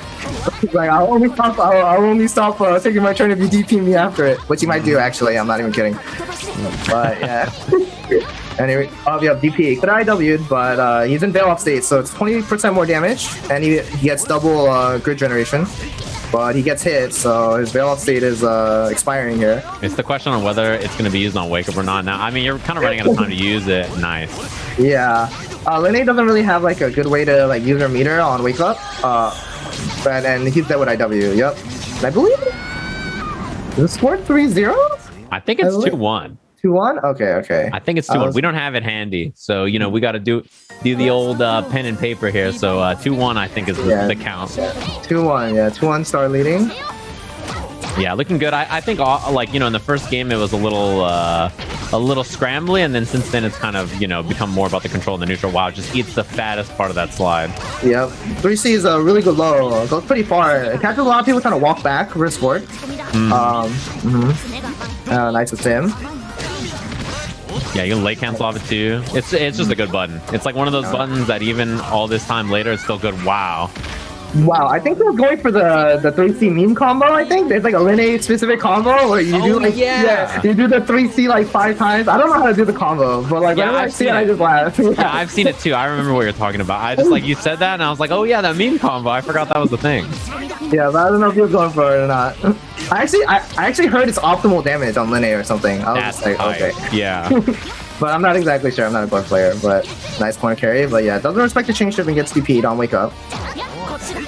Like I'll only stop taking my turn if you DP me after it, which you might do actually. I'm not even kidding. But yeah. Anyway, yeah, DP could I W'd, but he's in veil off state, so it's 20% more damage, and he gets double grid generation. But he gets hit, so his veil off state is expiring here. It's the question on whether it's going to be used on wake up or not. Now, I mean, you're kind of running out of time to use it. Nice. Yeah, Lene doesn't really have like a good way to like use her meter on wake up. And he's dead with IW. Yep. And I believe the score 3-0. I think it's 2-1. 2-1. Okay. I think it's 2-1. We don't have it handy, so you know we got to do the old pen and paper here. So 2-1, I think is the count. 2-1. Yeah, 2-1. Star leading. Yeah, looking good. I think like, in the first game it was a little scrambly, and then since then it's kind of, become more about the control and the neutral. Wow, just eats the fattest part of that slide. Yep. 3C is a really good low. Goes pretty far. It catches a lot of people trying to walk back, risk forward. Nice with Themb. Yeah, you can late cancel off it too. It's just a good button. It's like one of those buttons that even all this time later, it's still good. Wow. Wow, I think they're going for the 3C meme combo. I think there's like a lineage specific combo where you do you do the 3C like 5 times. I don't know how to do the combo, but like whenever I see it, I just laugh. Yeah, I've seen it too. I remember what you're talking about. I just you said that, and I was like, oh yeah, that meme combo. I forgot that was the thing. Yeah, but I don't know if you're going for it or not. I actually heard it's optimal damage on lineage or something. I was just like, okay. Yeah. But I'm not exactly sure. I'm not a board player, but nice corner carry. But yeah, doesn't respect the change shift and gets DP'd on wake up.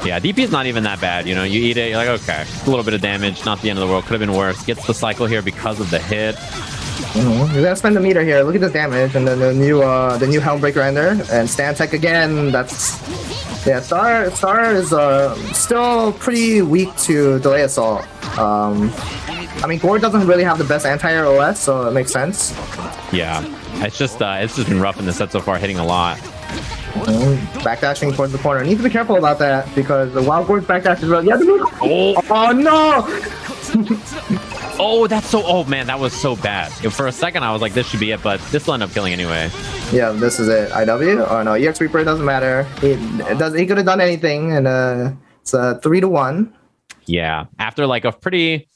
Yeah, DP is not even that bad. You eat it, you're like, okay, a little bit of damage, not the end of the world. Could have been worse. Gets the cycle here because of the hit. You're gonna spend the meter here. Look at this damage, and then the new Helmbreaker ender and stand tech again. That's Star is still pretty weak to delay assault. I mean, Gore doesn't really have the best anti-air OS, so it makes sense. Yeah, it's just been rough in the set so far, hitting a lot. Backdashing towards the corner. Need to be careful about that because the wild Gore's backdash is really. Yeah, oh no! Oh, that's so. Oh man, that was so bad. For a second, I was like, this should be it, but this will end up killing anyway. Yeah, this is it. IW? Oh no, EX Reaper doesn't matter. He could have done anything, and it's a 3-1. Yeah, after like a pretty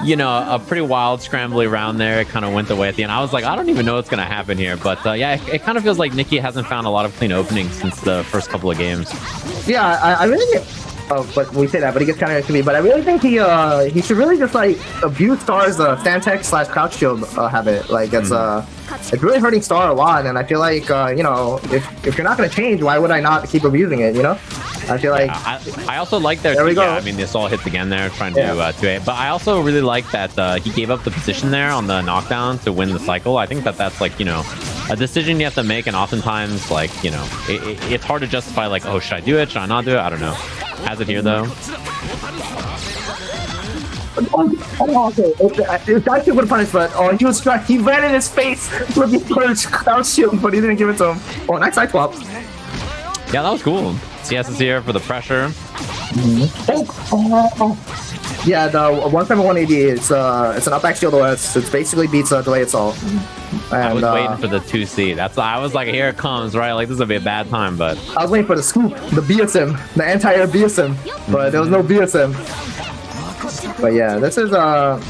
wild scrambly round there, it kind of went away at the end. I was like, I don't even know what's gonna happen here, but yeah, it kind of feels like Nikki hasn't found a lot of clean openings since the first couple of games. Yeah, I really. Oh, but we say that, but he gets counter to me. But I really think he should really just like abuse Star's stand tech / crouch shield habit. Like it's really hurting Star a lot, and I feel like if you're not gonna change, why would I not keep abusing it? I feel like I also like there we go. Yeah, I mean, this all hits again there, trying to do 2A. But I also really like that he gave up the position there on the knockdown to win the cycle. I think that's like a decision you have to make, and oftentimes like it's hard to justify like, oh, should I do it? Should I not do it? I don't know. Has it here though. Okay. It's actually would have punished, but he was struck. He ran in his face with the crouch shield, but he didn't give it to him. Oh, nice side swap. Yeah, that was cool. CS is here for the pressure. Yeah, the 17180 it's an up back shield OS. It basically beats delay assault. And, I was waiting for the 2C. I was like, here it comes, right? Like this is gonna be a bad time, but I was waiting for the scoop, the BSM, the anti-air BSM, but there was no BSM. But yeah, this is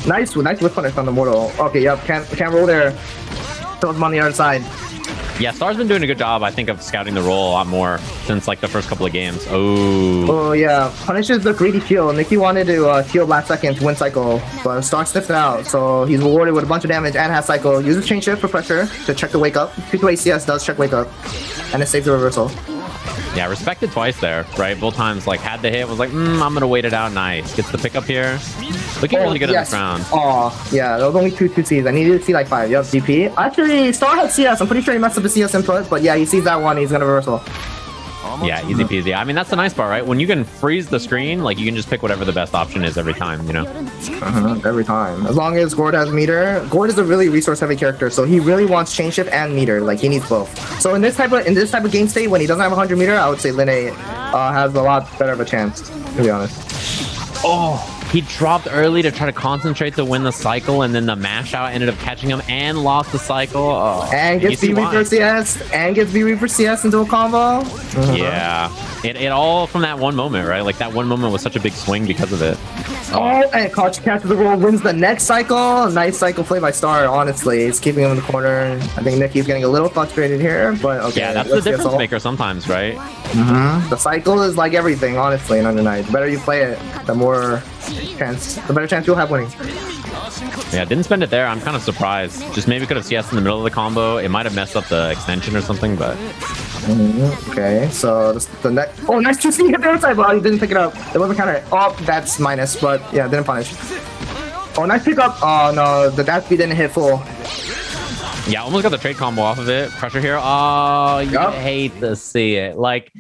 nice whip punish on the mortal. Okay, yep, can't roll there. Throws him on the other side. Yeah, Star's been doing a good job, I think, of scouting the roll a lot more since like the first couple of games. Oh yeah, punishes the greedy shield. Nikki wanted to shield last second to win cycle, but Star sniffed it out, so he's rewarded with a bunch of damage and has cycle. Uses chain shift for pressure to check the wake up. 2-2 CS does check wake up, and it saves the reversal. Yeah, respected twice there, right? Both times, like, had the hit, was like, I'm gonna wait it out. Nice. Gets the pickup here. Looking really good in this round. Oh, yeah, there was only two Cs. I needed to see like 5. Yep, DP. Actually, Star had CS. I'm pretty sure he messed up the CS input, but yeah, he sees that one. He's gonna reversal. Yeah, easy peasy. I mean, that's the nice part, right? When you can freeze the screen, like, you can just pick whatever the best option is every time, Every time. As long as Gord has meter. Gord is a really resource-heavy character, so he really wants chain shift and meter. Like, he needs both. So in this type of game state, when he doesn't have 100 meter, I would say Linne has a lot better of a chance, to be honest. Oh, he dropped early to try to concentrate to win the cycle, and then the mash out ended up catching him and lost the cycle. Oh, and gets B Reaper CS into a combo. Yeah, it all from that one moment, right? Like that one moment was such a big swing because of it. And catches the roll, wins the next cycle. Nice cycle play by Star, honestly. He's keeping him in the corner. I think Nicky's getting a little frustrated here, but okay. Yeah, that's the difference maker sometimes, right? The cycle is like everything, honestly, in Under Night. The better you play it, the better chance you'll have winning. Yeah, didn't spend it there. I'm kind of surprised. Just maybe could have CS in the middle of the combo. It might have messed up the extension or something, but... Okay, so the next... Oh, nice 2C hit the outside, but he didn't pick it up. It wasn't counter. Oh, that's minus, but yeah, didn't punish. Oh, nice pickup. Oh, no, the dash speed didn't hit full. Yeah, almost got the trade combo off of it. Pressure here. Oh, you hate to see it. Like...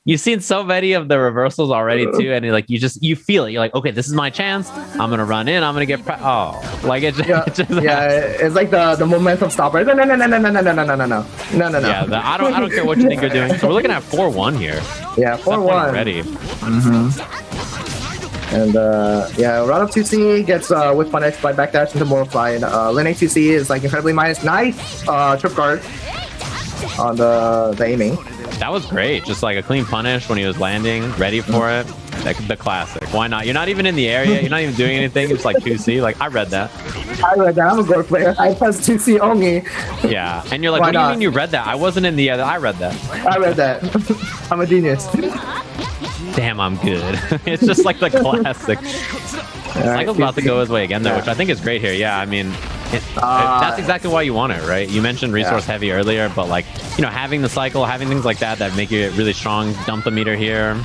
You've seen so many of the reversals already too, and like you feel it. You're like, okay, this is my chance. I'm gonna run in. I'm gonna get it's like the momentum stopper. No. Yeah, I don't care what you think you're doing. So we're looking at 4-1 here. Yeah, 4-1. Ready. And run up 2C gets with punish by backdash into more slide. Lane 2C is like incredibly nice trip guard on the aiming. That was great. Just like a clean punish when he was landing, ready for it. The classic. Why not? You're not even in the area. You're not even doing anything. It's like 2C. Like, I read that. I'm a Gore player. I press 2C only. Yeah. And you're like, what do you mean you read that? I wasn't in the area. I read that. I'm a genius. Damn, I'm good. It's just like the classic. Cycle's about to go his way again, though, which I think is great here. Yeah, I mean, that's exactly why you want it, right? You mentioned resource heavy earlier, but like, having the cycle, having things like that make you really strong. Dump the meter here.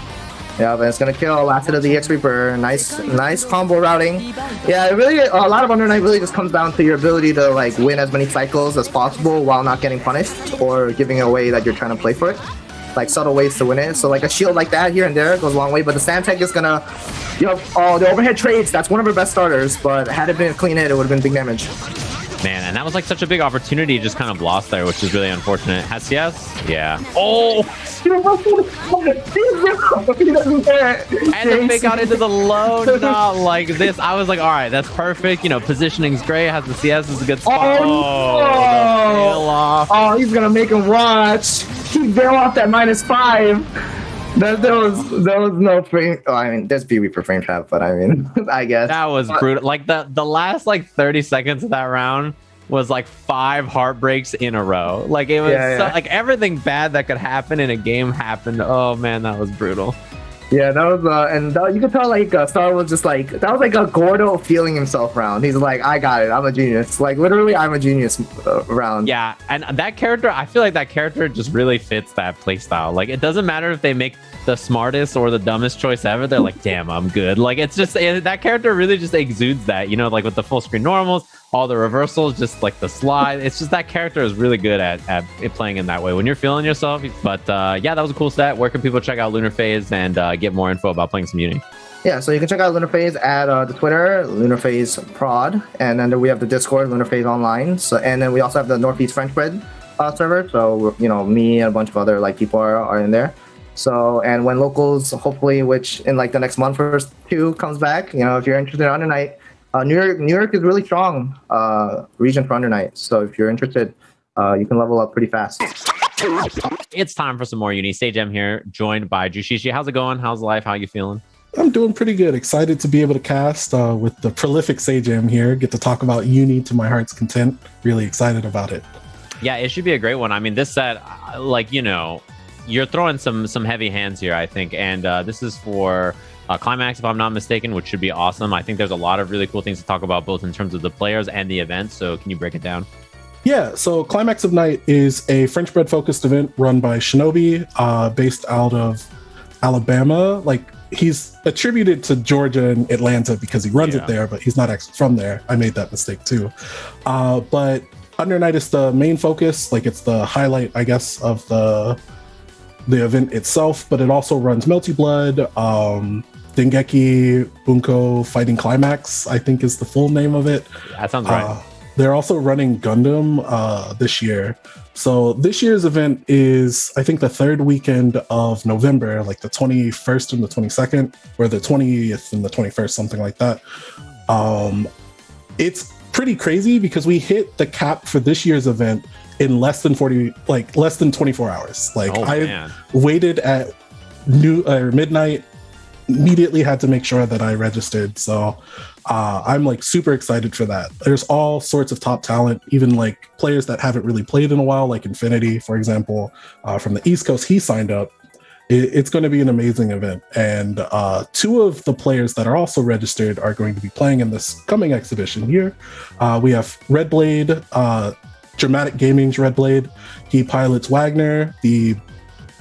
Yeah, but it's gonna kill last hit of the EX Reaper. Nice combo routing. Yeah, it really a lot of Under Night really just comes down to your ability to like win as many cycles as possible while not getting punished or giving away that you're trying to play for it. Like subtle ways to win it. So like a shield like that here and there goes a long way. But the Sand Tech is gonna, the overhead trades. That's one of her best starters. But had it been a clean hit, it would have been big damage. Man, and that was like such a big opportunity, just kind of lost there, which is really unfortunate. Has CS? Yeah. Oh! And the fake out into the low, not like this. I was like, all right, that's perfect. Positioning's great. Has the CS is a good spot. Oh, he's gonna make him watch. He bail off that -5. There was no frame. Oh, I mean, there's BB for frame trap, but I mean, I guess that was brutal. Like the last like 30 seconds of that round was like 5 heartbreaks in a row. Like it was like everything bad that could happen in a game happened. Oh man, that was brutal. Yeah, that was you could tell like Star was just like that was like a Gordo feeling himself round. He's like, I got it. I'm a genius. Like literally, I'm a genius round. Yeah, and that character, I feel like that character just really fits that playstyle. Like it doesn't matter if they make the smartest or the dumbest choice ever. They're like, damn, I'm good. Like it's just that character really just exudes that. Like with the full screen normals, all the reversals, just like the slide. It's just that character is really good at playing in that way when you're feeling yourself. But yeah, that was a cool set. Where can people check out Lunar Phase and get more info about playing some Uni? Yeah, so you can check out Lunar Phase at the Twitter, Lunar Phase Prod, and then we have the Discord, Lunar Phase Online. So, and then we also have the Northeast French Bread server. So me and a bunch of other like people are in there. So, and when locals, hopefully, which in like the next month or two comes back, if you're interested in Under Night, New York is really strong region for Under Night. So if you're interested, you can level up pretty fast. It's time for some more Uni. Sage M here, joined by Jushishi. How's it going? How's life? How you feeling? I'm doing pretty good. Excited to be able to cast with the prolific Sage M here. Get to talk about Uni to my heart's content. Really excited about it. Yeah, it should be a great one. I mean, this set, you're throwing some heavy hands here, I think. And this is for Climax, if I'm not mistaken, which should be awesome. I think there's a lot of really cool things to talk about, both in terms of the players and the event. So can you break it down? Yeah, so Climax of Night is a French bread focused event run by Shinobi, based out of Alabama. Like he's attributed to Georgia and Atlanta because he runs it there, but he's not actually from there. I made that mistake too. But Under Night is the main focus. Like it's the highlight, I guess, of the event itself, but it also runs Melty Blood, Dengeki Bunko Fighting Climax, I think is the full name of it. That sounds right. They're also running Gundam this year. So this year's event is, I think, the third weekend of November, like the 21st and the 22nd, or the 20th and the 21st, something like that. It's pretty crazy because we hit the cap for this year's event in less than 24 hours. Like I waited at midnight, immediately had to make sure that I registered. So I'm like super excited for that. There's all sorts of top talent, even like players that haven't really played in a while, like Infinity, for example, from the East Coast. He signed up. It's going to be an amazing event. And 2 of the players that are also registered are going to be playing in this coming exhibition here. We have Red Blade, Dramatic Gaming's Red Blade. He pilots Wagner, the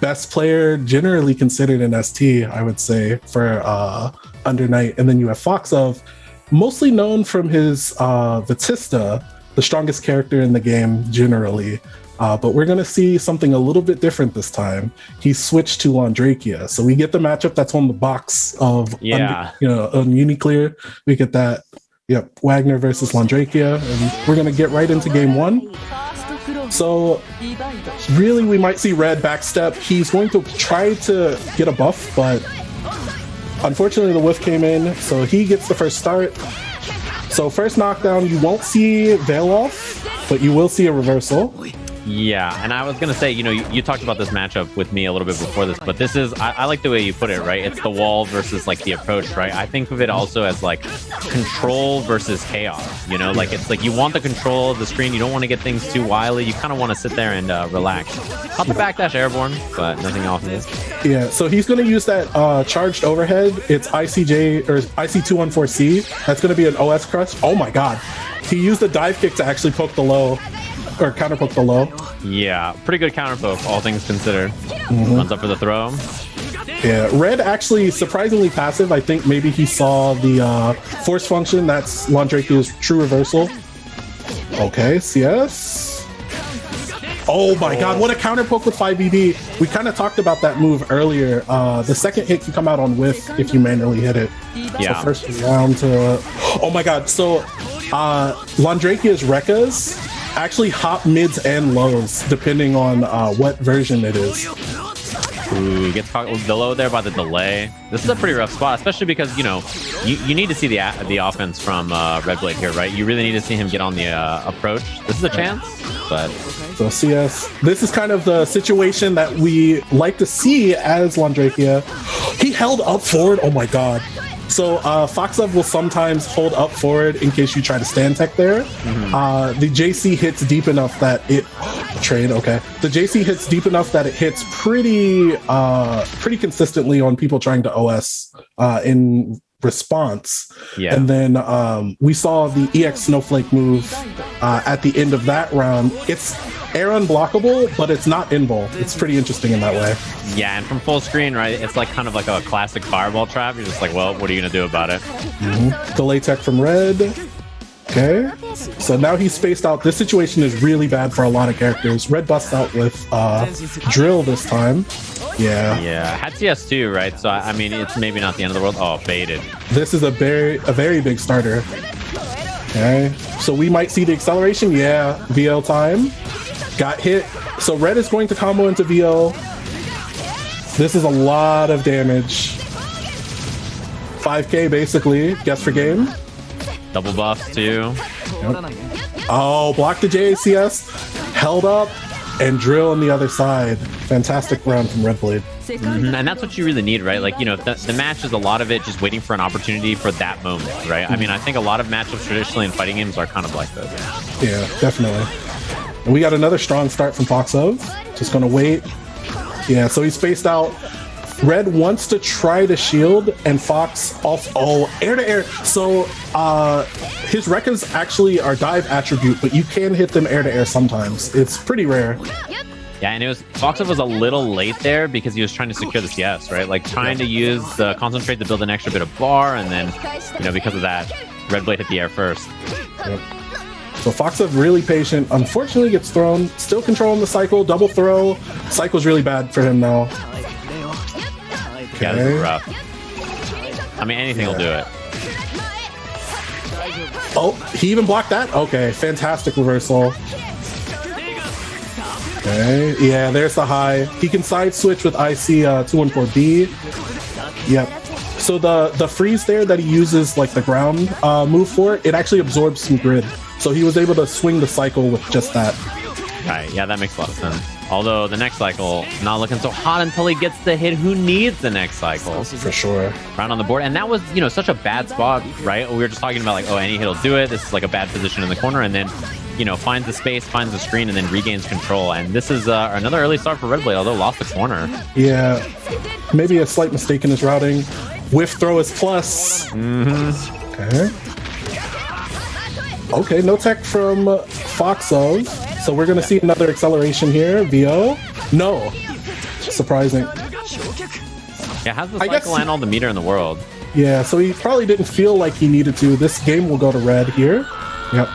best player generally considered in ST, I would say, for Under Night. And then you have Foxov, mostly known from his Vatista, the strongest character in the game generally. But we're going to see something a little bit different this time. He switched to Landrakia. So we get the matchup that's on the box of, on Uniclear. We get that, Wagner versus Landrakia. And we're going to get right into game one. So really, we might see Red backstep. He's going to try to get a buff, but unfortunately the whiff came in. So he gets the first start. So first knockdown, you won't see Veil off, but you will see a reversal. Yeah, and I was going to say, you talked about this matchup with me a little bit before this, but this is, I like the way you put it, right? It's the wall versus like the approach, right? I think of it also as like control versus chaos, like it's like you want the control of the screen. You don't want to get things too wily. You kind of want to sit there and relax. Not the backdash airborne, but nothing else in this. Yeah, so he's going to use that charged overhead. It's ICJ or IC214C. That's going to be an OS crush. Oh my God. He used the dive kick to actually poke the low. Or counter poke the low. Yeah, pretty good counter poke, all things considered. Runs up for the throw. Yeah, Red actually surprisingly passive. I think maybe he saw the force function. That's Landrakia's true reversal. Okay, CS. Oh my God, what a counter poke with 5BB. We kind of talked about that move earlier. The second hit can come out on whiff if you manually hit it. Yeah. So first round to... Oh my God, so Landrakia's Rekkas actually hop mids and lows depending on what version it is. Ooh, gets caught the low there by the delay. This is a pretty rough spot, especially because you need to see the offense from Red Blade here, right? You really need to see him get on the approach. This is a chance, but so CS. This is kind of the situation that we like to see as Landrakia. He held up forward. Oh my God. So Foxov will sometimes hold up forward in case you try to stand tech there. The JC hits deep enough that it The JC hits deep enough that it hits pretty consistently on people trying to OS in response. Yeah. And then we saw the EX Snowflake move at the end of that round. It's air unblockable, but it's not invul. It's pretty interesting in that way. Yeah, and from full screen, right, it's like kind of like a classic fireball trap. You're just like, well, what are you going to do about it? Delay tech from Red. Okay. So now he's spaced out. This situation is really bad for a lot of characters. Red busts out with Drill this time. Yeah. Yeah, had CS2, right? So, I mean, it's maybe not the end of the world. Oh, baited. This is a very big starter. Okay. So we might see the acceleration. Yeah. VL time. Got hit. So Red is going to combo into VL. This is a lot of damage. 5k basically. Guess for game. Double buffs too. Yep. Oh, blocked the JACS. Held up. And Drill on the other side. Fantastic round from Red Blade. And that's what you really need, right? Like, the match is a lot of it just waiting for an opportunity for that moment, right? I mean, I think a lot of matchups traditionally in fighting games are kind of like this. Yeah, definitely. And we got another strong start from Foxov. Just gonna wait. Yeah, so he's spaced out. Red wants to try to shield, and Fox also... Oh, air to air. So his Rekkas actually are dive attribute, but you can hit them air to air sometimes. It's pretty rare. Yeah, and Foxov was a little late there because he was trying to secure the CS, right? Like trying to use the concentrate to build an extra bit of bar, and then, because of that, Red Blade hit the air first. Yep. So Foxov really patient. Unfortunately gets thrown. Still controlling the cycle. Double throw. Cycle's really bad for him now. Okay. Yeah, this is rough. I mean, anything will do it. Oh, he even blocked that? Okay, fantastic reversal. Okay, yeah, there's the high. He can side switch with IC 214B. Yep. So the freeze there that he uses like the ground move for, it actually absorbs some grid. So he was able to swing the cycle with just that. Right, yeah, that makes a lot of sense. Although the next cycle, not looking so hot until he gets the hit. Who needs the next cycle? For sure. Round on the board. And that was, such a bad spot, right? We were just talking about like, oh, any hit will do it. This is like a bad position in the corner. And then, finds the space, finds the screen, and then regains control. And this is another early start for Red Blade, although lost the corner. Yeah, maybe a slight mistake in his routing. Whiff throw is plus. Okay. Okay, no tech from Foxov. So we're going to see another acceleration here. VO. No. Surprising. Yeah, has the cycle and all the meter in the world. Yeah, so he probably didn't feel like he needed to. This game will go to Red here. Yep.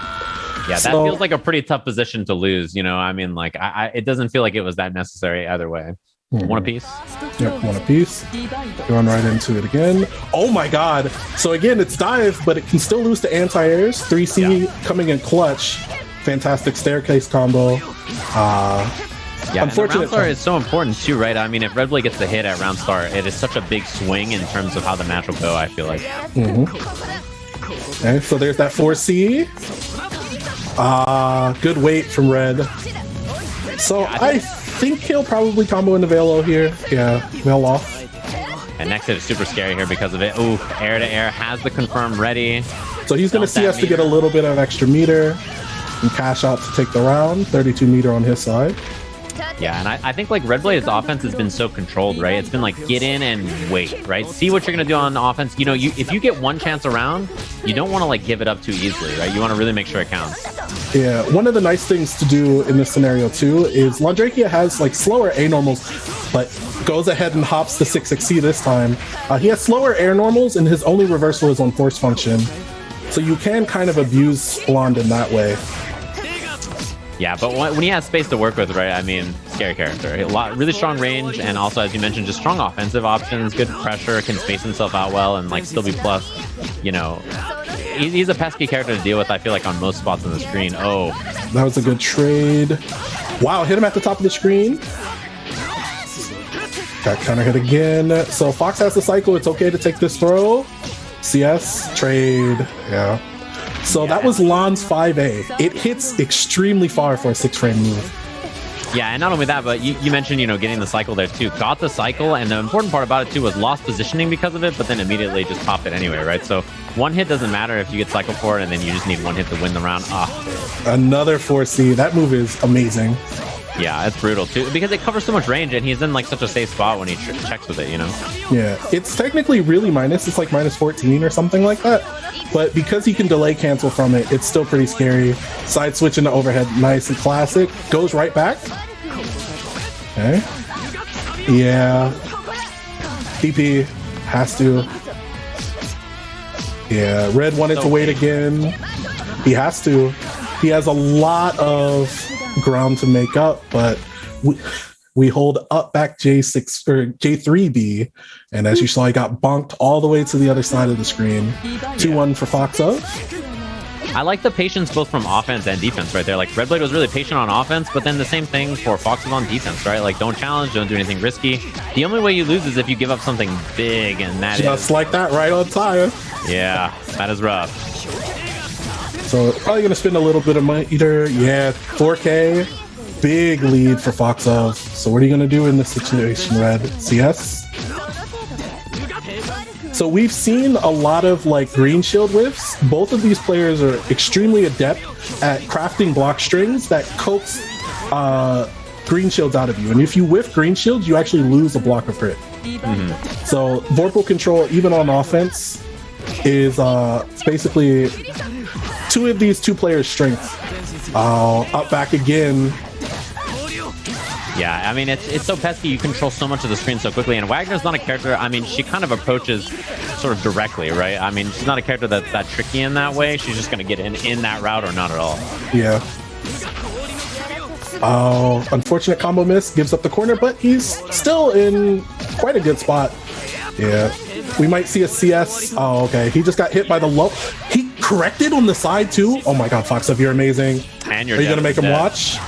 Yeah, that feels like a pretty tough position to lose. You know, I mean, like, it doesn't feel like it was that necessary either way. One apiece. Yep, one apiece. Going right into it again. Oh my god. So again, it's dive, but it can still lose to anti-airs. 3C coming in clutch. Fantastic staircase combo. Yeah, unfortunately, round start is so important too, right? I mean, if Red Blade gets the hit at round start, it is such a big swing in terms of how the match will go, I feel like. Okay, so there's that 4C. Good weight from Red. So I think he'll probably combo into Velo here. Yeah, Veil off. And next hit is super scary here because of it. Ooh, air to air, has the confirm ready. So he's going to see us to get a little bit of extra meter and cash out to take the round. 32 meter on his side. Yeah, and I think like Red Blade's offense has been so controlled, right? It's been like get in and wait, right? See what you're gonna do on offense. You know, if you get one chance around, you don't want to like give it up too easily, right? You want to really make sure it counts. Yeah, one of the nice things to do in this scenario too is Londrakia has like slower A normals, but goes ahead and hops the 6XC this time. He has slower air normals, and his only reversal is on force function, so you can kind of abuse Lond in that way. Yeah, but when he has space to work with, right? I mean, scary character. Really strong range, and also, as you mentioned, just strong offensive options, good pressure, can space himself out well, and like still be plus. You know, he's a pesky character to deal with, I feel like, on most spots on the screen. Oh. That was a good trade. Wow, hit him at the top of the screen. Got counter hit again. So Fox has the cycle. It's okay to take this throw. CS, trade. Yeah. So that was Lon's 5A. It hits extremely far for a 6-frame move. Yeah, and not only that, but you mentioned, you know, getting the cycle there too. Got the cycle, and the important part about it too was lost positioning because of it, but then immediately just popped it anyway, right? So one hit doesn't matter if you get cycle for it, and then you just need one hit to win the round. Another 4C. That move is amazing. Yeah, it's brutal too, because it covers so much range, and he's in like such a safe spot when he checks with it, you know? Yeah, it's technically really minus. It's like minus 14 or something like that. But because he can delay cancel from it, it's still pretty scary. Side switch into overhead, nice and classic. Goes right back. Okay. Yeah. TP has to. Yeah, Red wanted to wait again. He has to. He has a lot of ground to make up, but we hold up back J6 or J3B, and as you saw, he got bonked all the way to the other side of the screen. 2-1 for Fox Up. I like the patience both from offense and defense right there. Like Red Blade was really patient on offense, but then the same thing for Fox was on defense, right? Like don't challenge, don't do anything risky. The only way you lose is if you give up something big, and that just like that right on time. Yeah, that is rough. So probably gonna spend a little bit of money either. Yeah, 4K. Big lead for Fox of. So what are you gonna do in this situation, Red? CS? So we've seen a lot of like green shield whiffs. Both of these players are extremely adept at crafting block strings that coax green shields out of you. And if you whiff green shields, you actually lose a block of crit. So Vorpal control, even on offense, is basically two of these two players' strengths. Up back again. Yeah, I mean, it's so pesky. You control so much of the screen so quickly. And Wagner's not a character, I mean, she kind of approaches sort of directly, right? I mean, she's not a character that's that tricky in that way. She's just going to get in that route or not at all. Yeah. Oh, unfortunate combo miss. Gives up the corner, but he's still in quite a good spot. Yeah. We might see a CS. Oh, okay. He just got hit by the low. He corrected on the side, too. Oh my god, Fox, you're amazing. And are you going to make him watch?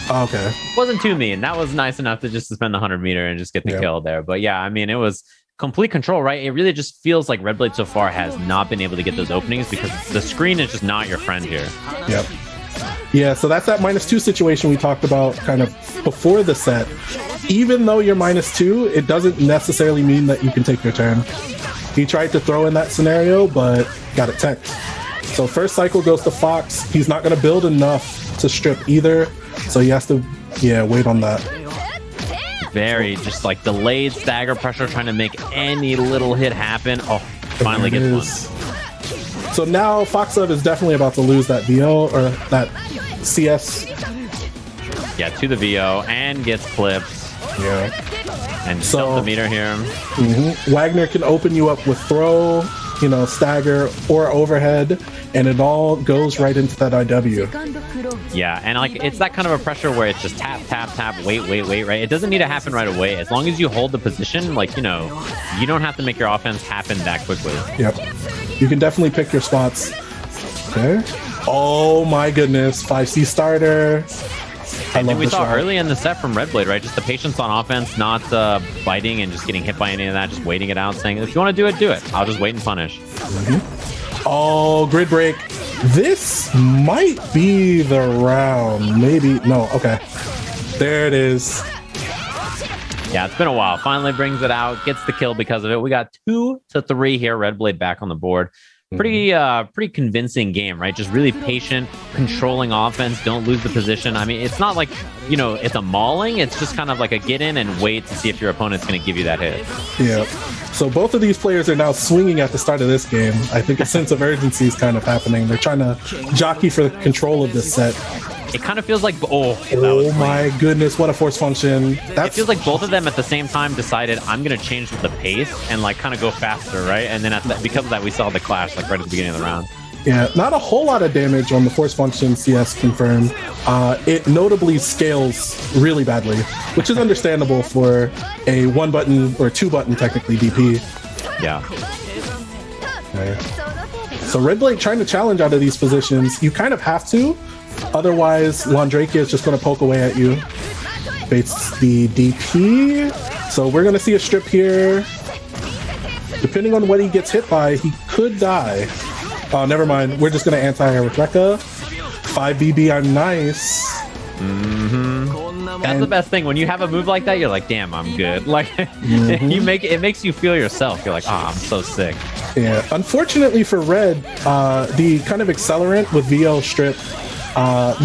Okay. Wasn't too mean. That was nice enough to just suspend the 100 meter and just get the kill there. But yeah, I mean, it was complete control, right? It really just feels like Red Blade so far has not been able to get those openings because the screen is just not your friend here. Yep. Yeah, so that's that -2 situation we talked about kind of before the set. Even though you're -2, it doesn't necessarily mean that you can take your turn. He tried to throw in that scenario, but got it teched. So first cycle goes to Fox. He's not going to build enough to strip either. So he has to, wait on that. Very just like delayed stagger pressure, trying to make any little hit happen. Oh, finally gets one. So now Foxub is definitely about to lose that VO or that CS. Yeah, to the VO and gets clipped. Yeah. And so the meter here. Wagner can open you up with throw, stagger or overhead. and it all goes right into that IW. Yeah, and like it's that kind of a pressure where it's just tap, tap, tap, wait, right? It doesn't need to happen right away. As long as you hold the position, like, you know, you don't have to make your offense happen that quickly. Yep. You can definitely pick your spots. Okay. Oh my goodness, 5C starter. I think we saw early in the set from Red Blade, right? Just the patience on offense, not biting and just getting hit by any of that, just waiting it out, saying, if you want to do it, do it. I'll just wait and punish. Oh, grid break. This might be the round. Maybe. No, okay. There it is. Yeah, it's been a while. Finally brings it out, gets the kill because of it. We got 2-3 here. Red Blade back on the board. Pretty convincing game, right? Just really patient, controlling offense. Don't lose the position. I mean, it's not like, you know, it's a mauling. It's just kind of like a get in and wait to see if your opponent's going to give you that hit. Yeah. So both of these players are now swinging at the start of this game. I think a sense of urgency is kind of happening. They're trying to jockey for the control of this set. It kind of feels like, oh my goodness, what a force function. It feels like both of them at the same time decided, I'm going to change the pace and like kind of go faster, right? And then because of that, we saw the clash like right at the beginning of the round. Yeah, not a whole lot of damage on the force function CS confirmed. It notably scales really badly, which is understandable for a 1-button or 2-button technically DP. Yeah. Okay. So Red Blade trying to challenge out of these positions. You kind of have to. Otherwise, Landrakia is just going to poke away at you. Baits the DP. So we're going to see a strip here. Depending on what he gets hit by, he could die. Oh, never mind. We're just going to anti-air with Rekka. 5BB, I'm nice. That's the best thing. When you have a move like that, you're like, damn, I'm good. Like, it makes you feel yourself. You're like, oh, I'm so sick. Yeah. Unfortunately for Red, the kind of accelerant with VL strip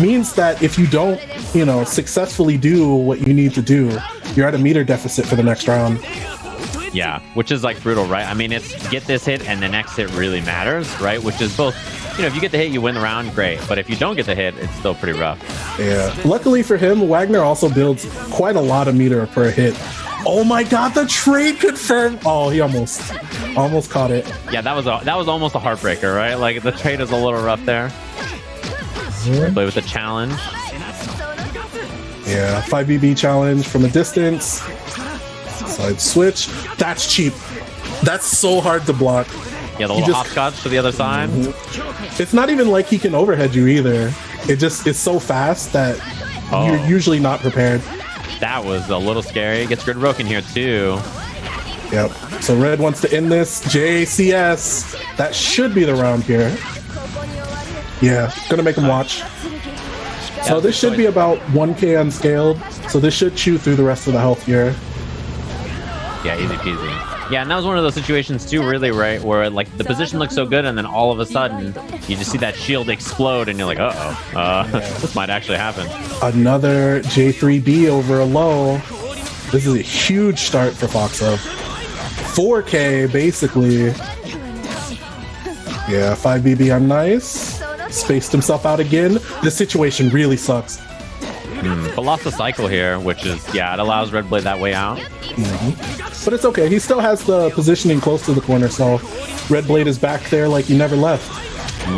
means that if you don't, you know, successfully do what you need to do, you're at a meter deficit for the next round. Yeah, which is like brutal, right? I mean, it's get this hit and the next hit really matters, right? Which is both, you know, if you get the hit, you win the round, great. But if you don't get the hit, it's still pretty rough. Yeah. Luckily for him, Wagner also builds quite a lot of meter per hit. Oh my god, the trade confirmed. Oh, he almost caught it. Yeah, that was almost a heartbreaker, right? Like the trade is a little rough there. Play with the challenge. Yeah, 5BB challenge from a distance. Side switch. That's cheap. That's so hard to block. Yeah, the little hopscotch to the other side. It's not even like he can overhead you either. It just is so fast that you're usually not prepared. That was a little scary. Gets grid broken here too. Yep. So Red wants to end this. JCS. That should be the round here. Yeah, gonna make him watch. So this should be about 1k unscaled. So this should chew through the rest of the health here. Yeah, easy peasy. Yeah, and that was one of those situations too, really, right? Where like the position looks so good and then all of a sudden you just see that shield explode and you're like, this might actually happen. Another J3B over a low. This is a huge start for Foxa. 4k basically. Yeah, 5BB, I'm nice. Spaced himself out again. This situation really sucks. But lost the cycle here, which is, yeah, it allows Red Blade that way out. But it's okay. He still has the positioning close to the corner, so Red Blade is back there like he never left.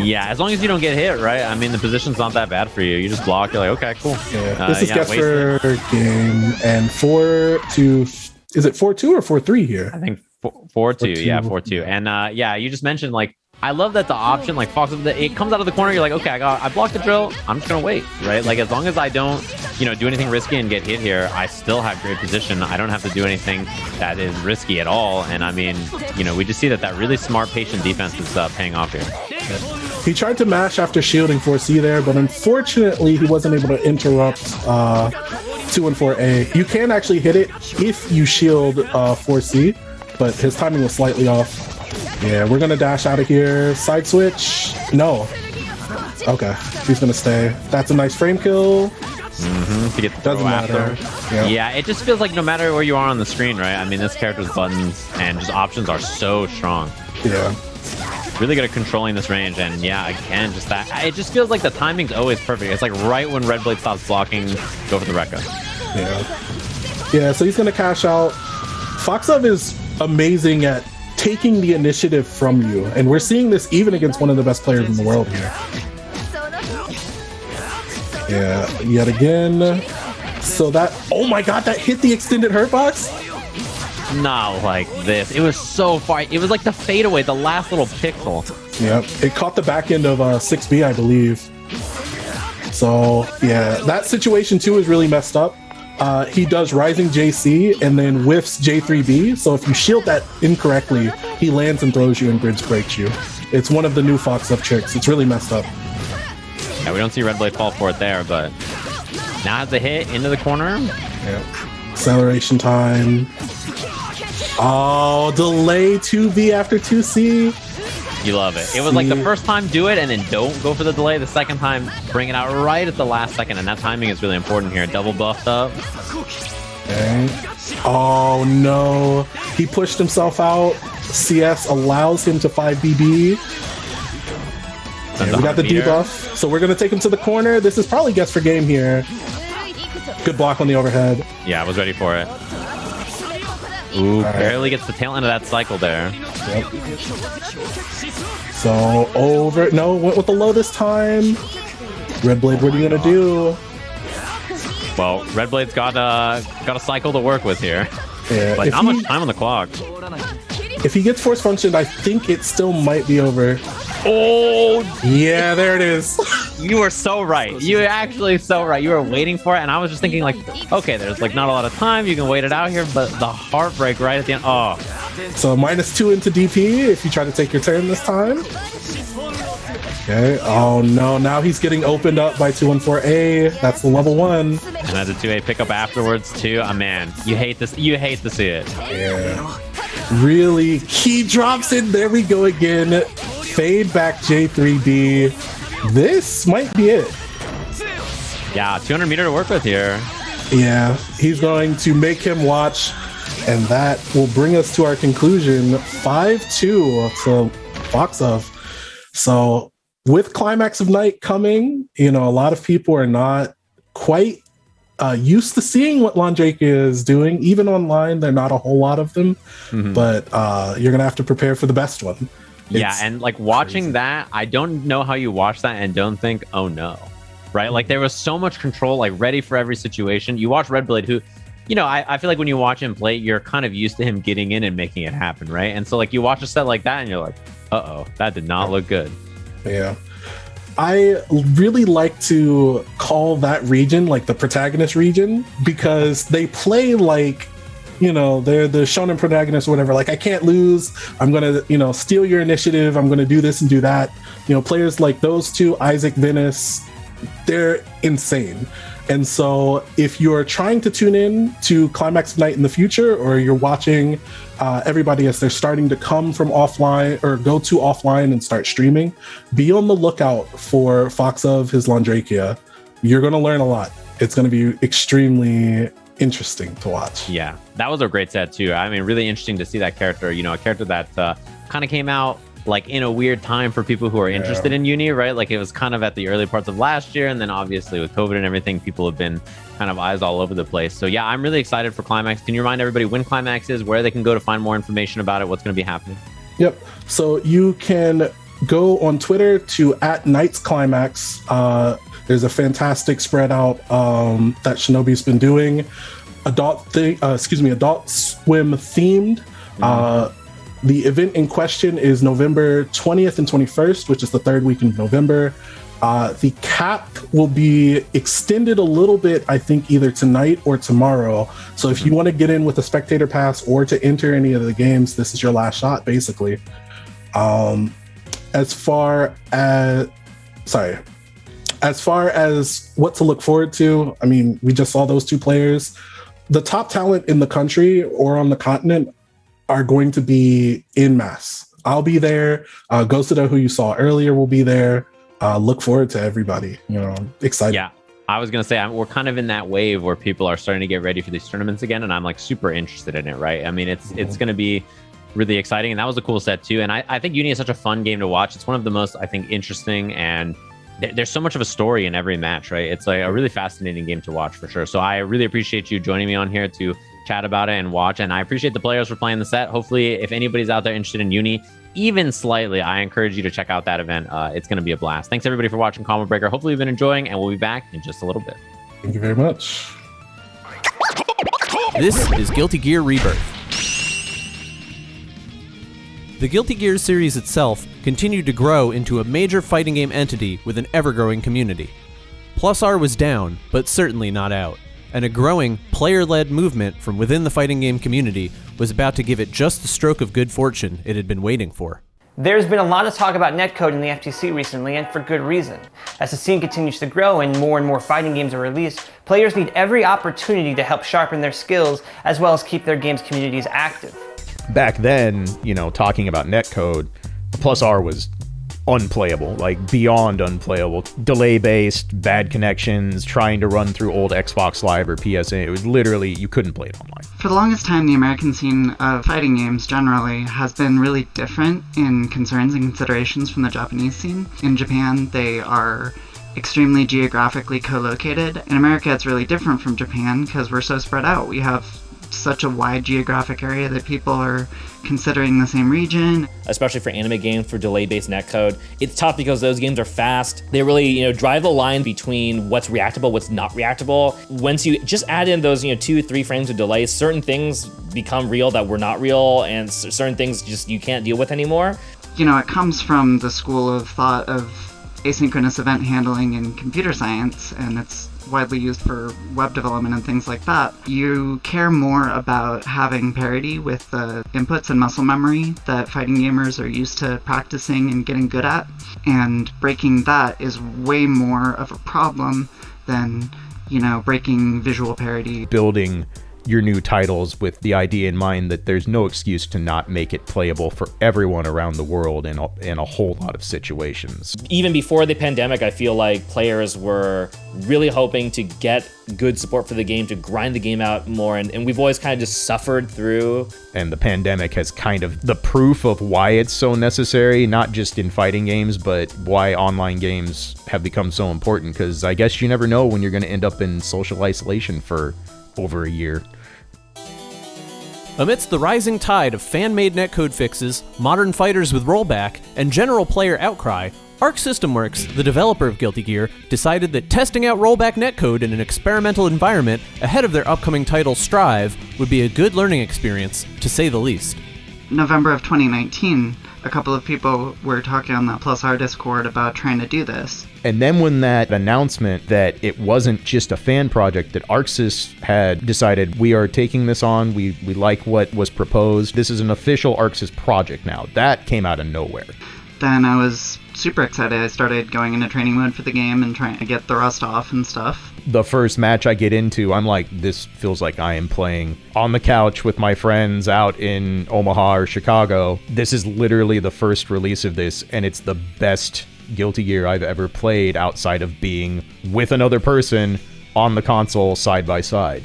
Yeah, as long as you don't get hit, right? I mean, the position's not that bad for you. You just block, you're like, okay, cool. Yeah. This is guess for game, and 4-2. Is it 4-2 or 4-3 here? I think 4-2. Yeah, 4-2. And yeah, you just mentioned, like, I love that the option, like Fox, it comes out of the corner. You're like, okay, I blocked the drill. I'm just gonna wait, right? Like as long as I don't, you know, do anything risky and get hit here, I still have great position. I don't have to do anything that is risky at all. And I mean, you know, we just see that really smart, patient defense is paying off here. He tried to mash after shielding 4C there, but unfortunately, he wasn't able to interrupt 2 and 4A. You can actually hit it if you shield 4C, but his timing was slightly off. Yeah, we're gonna dash out of here. Side switch. No. Okay, he's gonna stay. That's a nice frame kill. To get the Doesn't matter. Yeah, it just feels like no matter where you are on the screen, right? I mean, this character's buttons and just options are so strong. Yeah. Really good at controlling this range, and yeah, again, just that. It just feels like the timing's always perfect. It's like right when Red Blade stops blocking, go for the Rekka. Yeah. Yeah, so he's gonna cash out. Foxov is amazing at taking the initiative from you. And we're seeing this even against one of the best players in the world here. Yeah, yet again. So that, oh my god, that hit the extended hurt box? Not like this. It was so far. It was like the fadeaway, the last little pixel. Yep, it caught the back end of 6B, I believe. So, yeah, that situation too is really messed up. He does Rising JC and then whiffs J3B. So if you shield that incorrectly, he lands and throws you and bridge breaks you. It's one of the new Fox Up tricks. It's really messed up. Yeah, we don't see Red Blade fall for it there, but now has the hit into the corner. Yep. Acceleration time. Oh, delay 2B after 2C. You love it. It was like the first time do it and then don't go for the delay. The second time bring it out right at the last second, and that timing is really important here. Double buffed up. Okay. Oh no. He pushed himself out. CS allows him to 5BB. Yeah, we got the debuff. So we're going to take him to the corner. This is probably guess for game here. Good block on the overhead. Yeah, I was ready for it. Ooh, barely gets the tail end of that cycle there. Yep. So over. No, went with the low this time. Red Blade, what are you going to do? Well, Red Blade's got a cycle to work with here. Yeah, but not much time on the clock. If he gets force functioned, I think it still might be over. Oh, yeah, there it is. You were so right. You were actually so right. You were waiting for it, and I was just thinking, like, okay, there's like not a lot of time. You can wait it out here, but the heartbreak right at the end. Oh. So -2 into DP if you try to take your turn this time. Okay. Oh no, now he's getting opened up by 214A. That's the level 1. And that's a 2A pickup afterwards too. Oh man, you hate this. You hate to see it. Yeah. Really, he drops it. There we go again. Fade back J3B. This might be it. Yeah, 200 meter to work with here. Yeah, he's going to make him watch, and that will bring us to our conclusion. 5-2 to Fox of. So with Climax of Night coming, you know, a lot of people are not quite used to seeing what Landrakia is doing. Even online, there are not a whole lot of them, but you're going to have to prepare for the best one. Yeah, and like watching that, I don't know how you watch that and don't think, oh no, right? Like there was so much control, like ready for every situation. You watch Red Blade, who, you know, I feel like when you watch him play, you're kind of used to him getting in and making it happen, right? And so like you watch a set like that and you're like, uh-oh, that did not look good. Yeah. I really like to call that region like the protagonist region, because they play like, you know, they're the shonen protagonist or whatever. Like, I can't lose. I'm going to, you know, steal your initiative. I'm going to do this and do that. You know, players like those two, Isaac, Venice, they're insane. And so if you're trying to tune in to Climax of Night in the future, or you're watching everybody as they're starting to come from offline or go to offline and start streaming, be on the lookout for Fox of his Landrakia. You're going to learn a lot. It's going to be extremely interesting to watch. Yeah, that was a great set too. I mean, really interesting to see that character, you know, a character that kind of came out like in a weird time for people who are interested in Uni, right? Like it was kind of at the early parts of last year, and then obviously with COVID and everything, people have been kind of eyes all over the place. So yeah, I'm really excited for Climax. Can you remind everybody when Climax is, where they can go to find more information about it, what's going to be happening? Yep. So you can go on Twitter to @NightsClimax. There's a fantastic spread out that Shinobi's been doing, Adult Swim themed. The event in question is November 20th and 21st, which is the third week in November. The cap will be extended a little bit, I think, either tonight or tomorrow. So if you want to get in with a spectator pass or to enter any of the games, this is your last shot, basically. As far as what to look forward to, I mean, we just saw those two players. The top talent in the country or on the continent are going to be en masse. I'll be there. Ghostada, who you saw earlier, will be there. Look forward to everybody. You know, excited. Yeah, I was gonna say we're kind of in that wave where people are starting to get ready for these tournaments again, and I'm like super interested in it. Right? I mean, it's gonna be really exciting, and that was a cool set too. And I think Uni is such a fun game to watch. It's one of the most, I think, interesting, and there's so much of a story in every match. Right? It's like a really fascinating game to watch for sure. So I really appreciate you joining me on here to chat about it and watch. And I appreciate the players for playing the set. Hopefully, if anybody's out there interested in Uni, even slightly, I encourage you to check out that event. It's going to be a blast. Thanks everybody for watching Combo Breaker. Hopefully you've been enjoying, and we'll be back in just a little bit. Thank you very much. This is Guilty Gear Rebirth. The Guilty Gear series itself continued to grow into a major fighting game entity with an ever-growing community. Plus R was down, but certainly not out, and a growing, player-led movement from within the fighting game community was about to give it just the stroke of good fortune it had been waiting for. There's been a lot of talk about netcode in the FTC recently, and for good reason. As the scene continues to grow and more fighting games are released, players need every opportunity to help sharpen their skills, as well as keep their games communities active. Back then, talking about netcode, Plus R was unplayable, like beyond unplayable. Delay-based, bad connections, trying to run through old Xbox Live or PSN. It was literally, you couldn't play it online. For the longest time, the American scene of fighting games generally has been really different in concerns and considerations from the Japanese scene. In Japan, they are extremely geographically co-located. In America, it's really different from Japan because we're so spread out. We have such a wide geographic area that people are considering the same region. Especially for anime games, for delay-based netcode, it's tough because those games are fast. They really, drive the line between what's reactable, what's not reactable. Once you just add in those, 2-3 frames of delay, certain things become real that were not real, and certain things just you can't deal with anymore. It comes from the school of thought of asynchronous event handling in computer science, and it's widely used for web development and things like that. You care more about having parity with the inputs and muscle memory that fighting gamers are used to practicing and getting good at, and breaking that is way more of a problem than, breaking visual parity. Building your new titles with the idea in mind that there's no excuse to not make it playable for everyone around the world in a whole lot of situations. Even before the pandemic, I feel like players were really hoping to get good support for the game, to grind the game out more, and we've always kind of just suffered through. And the pandemic has kind of the proof of why it's so necessary, not just in fighting games, but why online games have become so important, because I guess you never know when you're going to end up in social isolation for over a year. Amidst the rising tide of fan-made netcode fixes, modern fighters with rollback, and general player outcry, Arc System Works, the developer of Guilty Gear, decided that testing out rollback netcode in an experimental environment ahead of their upcoming title Strive would be a good learning experience, to say the least. November of 2019, a couple of people were talking on the Plus R Discord about trying to do this. And then when that announcement that it wasn't just a fan project, that ArcSys had decided, we are taking this on, we like what was proposed, this is an official ArcSys project now, that came out of nowhere. Then I was super excited. I started going into training mode for the game and trying to get the rust off and stuff. The first match I get into, I'm like, this feels like I am playing on the couch with my friends out in Omaha or Chicago. This is literally the first release of this, and it's the best Guilty Gear I've ever played outside of being with another person on the console side by side.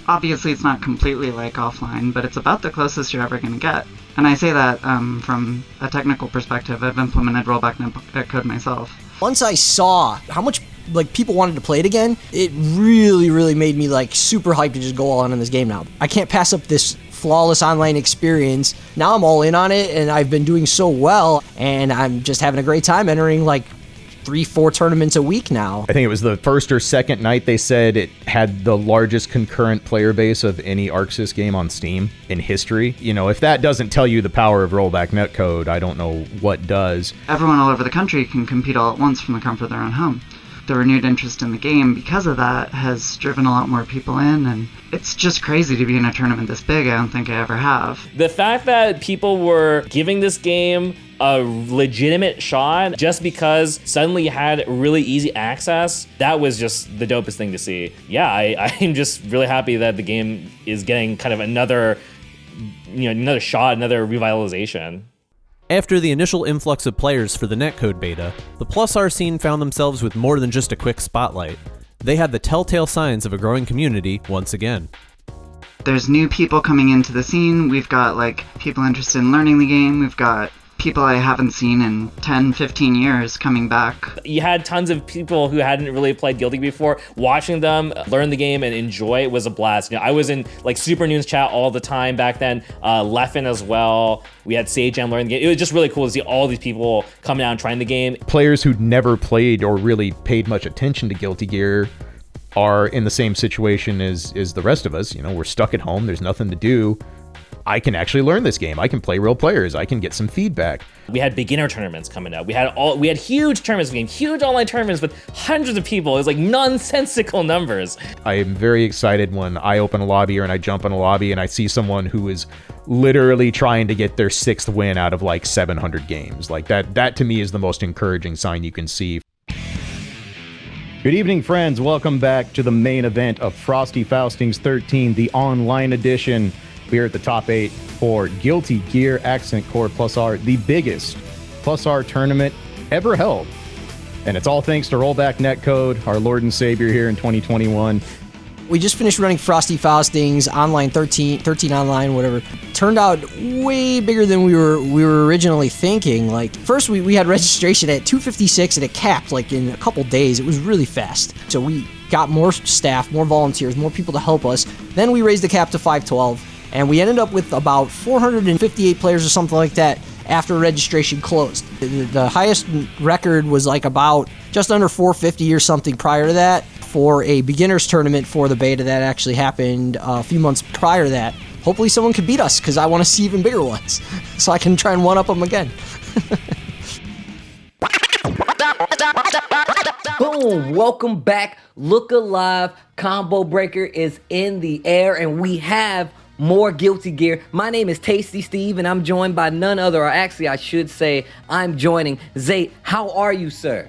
Obviously, it's not completely like offline, but it's about the closest you're ever going to get. And I say that from a technical perspective. I've implemented rollback netcode myself. Once I saw how much people wanted to play it again, it really made me super hyped to just go all in on this game now. I can't pass up this flawless online experience. Now I'm all in on it, and I've been doing so well, and I'm just having a great time entering 3-4 tournaments a week now. I think it was the first or second night they said it had the largest concurrent player base of any ArcSys game on Steam in history. If that doesn't tell you the power of rollback netcode, I don't know what does. Everyone all over the country can compete all at once from the comfort of their own home. The renewed interest in the game because of that has driven a lot more people in, and it's just crazy to be in a tournament this big. I don't think I ever have. The fact that people were giving this game a legitimate shot just because suddenly you had really easy access, that was just the dopest thing to see. Yeah, I'm just really happy that the game is getting kind of another shot, another revitalization. After the initial influx of players for the netcode beta, the Plus R scene found themselves with more than just a quick spotlight. They had the telltale signs of a growing community once again. There's new people coming into the scene. We've got people interested in learning the game. We've got people I haven't seen in 10, 15 years coming back. You had tons of people who hadn't really played Guilty before. Watching them learn the game and enjoy it was a blast. You know, I was in like Super Noon's chat all the time back then. Leffen as well. We had Sage Jam learn the game. It was just really cool to see all these people coming out and trying the game. Players who'd never played or really paid much attention to Guilty Gear are in the same situation as the rest of us. You know, we're stuck at home. There's nothing to do. I can actually learn this game. I can play real players. I can get some feedback. We had beginner tournaments coming up. We had huge tournaments, huge online tournaments with hundreds of people. It was like nonsensical numbers. I am very excited when I open a lobby or and I jump in a lobby and I see someone who is literally trying to get their 6th win out of like 700 games. Like that to me is the most encouraging sign you can see. Good evening, friends. Welcome back to the main event of Frosty Faustings 13, the online edition. We are at the top 8 for Guilty Gear Accent Core Plus R, the biggest Plus R tournament ever held. And it's all thanks to Rollback Netcode, our Lord and Savior here in 2021. We just finished running Frosty Faustings online 13 online, whatever. Turned out way bigger than we were originally thinking. Like first we had registration at 256 and it capped like in a couple days. It was really fast. So we got more staff, more volunteers, more people to help us. Then we raised the cap to 512 and we ended up with about 458 players or something like that after registration closed. The highest record was like about just under 450 or something prior to that for a beginners tournament for the beta that actually happened a few months prior to that. Hopefully someone can beat us because I want to see even bigger ones so I can try and one-up them again. Boom! Welcome back. Look Alive Combo Breaker is in the air and we have more Guilty Gear. My name is Tasty Steve and I'm joined by none other, or actually I should say I'm joining Zay. How are you, sir?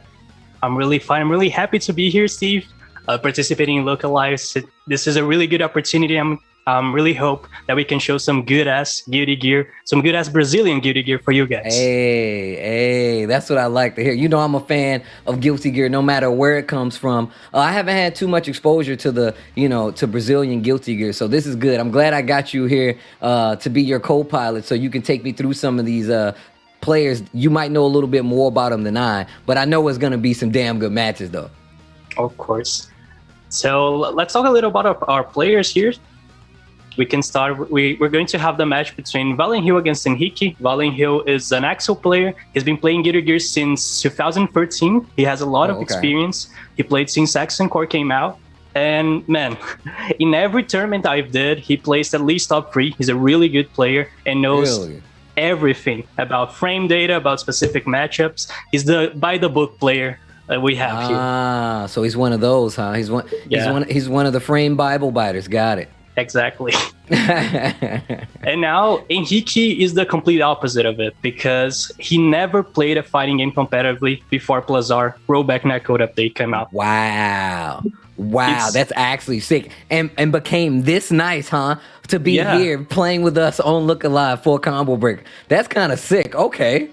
I'm really fine. I'm really happy to be here, Steve, participating in Local Lives. This is a really good opportunity. I'm really hope that we can show some good-ass Guilty Gear, some good-ass Brazilian Guilty Gear for you guys. Hey, that's what I like to hear. You know I'm a fan of Guilty Gear no matter where it comes from. I haven't had too much exposure to to Brazilian Guilty Gear, so this is good. I'm glad I got you here to be your co-pilot so you can take me through some of these players. You might know a little bit more about them than I, but I know it's going to be some damn good matches though. Of course. So let's talk a little about our players here. We can start. We're going to have the match between Valenhill against Henrique. Valenhill is an Axel player. He's been playing Guilty Gear since 2013. He has a lot of experience. He played since Accent Core came out. And man, in every tournament I've did, he placed at least top 3. He's a really good player and knows everything about frame data, about specific matchups. He's the by-the-book player that we have here. Ah, so he's one of those, huh? He's one of the frame Bible biters. Got it. Exactly. And now Henrique is the complete opposite of it because he never played a fighting game competitively before Plazar rollback netcode update came out. Wow, that's actually sick. And became this nice, huh? To be here playing with us on Look Alive for Combo Breaker. That's kind of sick. Okay.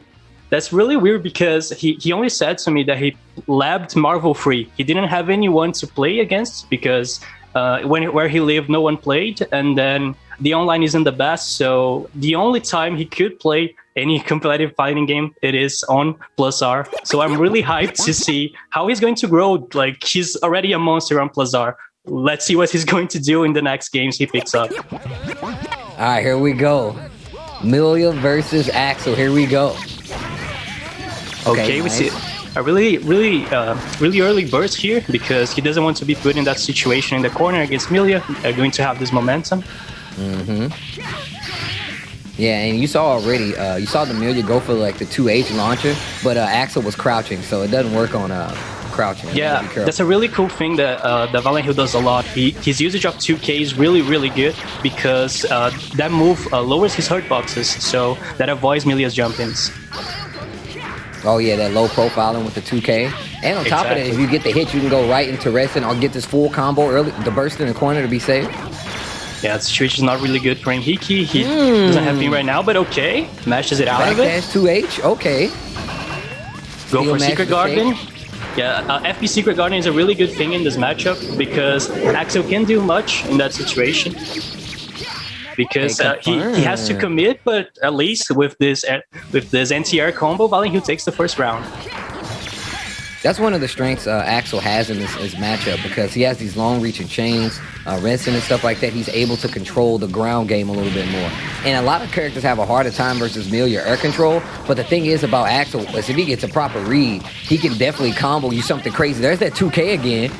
That's really weird because he only said to me that he labbed Marvel free. He didn't have anyone to play against because where he lived, no one played, and then the online isn't the best. So the only time he could play any competitive fighting game, it is on Plus R. So I'm really hyped to see how he's going to grow. Like he's already a monster on Plus R. Let's see what he's going to do in the next games he picks up. All right, here we go. Milia versus Axel. Here we go. Okay, nice. We see a really early burst here because he doesn't want to be put in that situation in the corner against Milia. They're going to have this momentum. Yeah, and you saw already, you saw the Milia go for like the 2H launcher, but Axel was crouching, so it doesn't work on crouching. Yeah, that's a really cool thing that Valenhill does a lot. His usage of 2K is really good because that move lowers his hurt boxes, so that avoids Milia's jump-ins. Oh yeah, that low profiling with the 2K. And on top of that, if you get the hit, you can go right into Reston or get this full combo early, the burst in the corner to be safe. Yeah, the situation is not really good for Henrique. He doesn't have me right now, but okay. Mashes it out of it. Backdash 2H, okay. Go for Secret Garden. Yeah, FP Secret Garden is a really good thing in this matchup because Axel can do much in that situation. because he has to commit, but at least with this NTR combo, Valiant Hill takes the first round. That's one of the strengths Axel has in this matchup, because he has these long-reaching chains, rinsing and stuff like that. He's able to control the ground game a little bit more. And a lot of characters have a harder time versus Milia air control, but the thing is about Axel is if he gets a proper read, he can definitely combo you something crazy. There's that 2K again.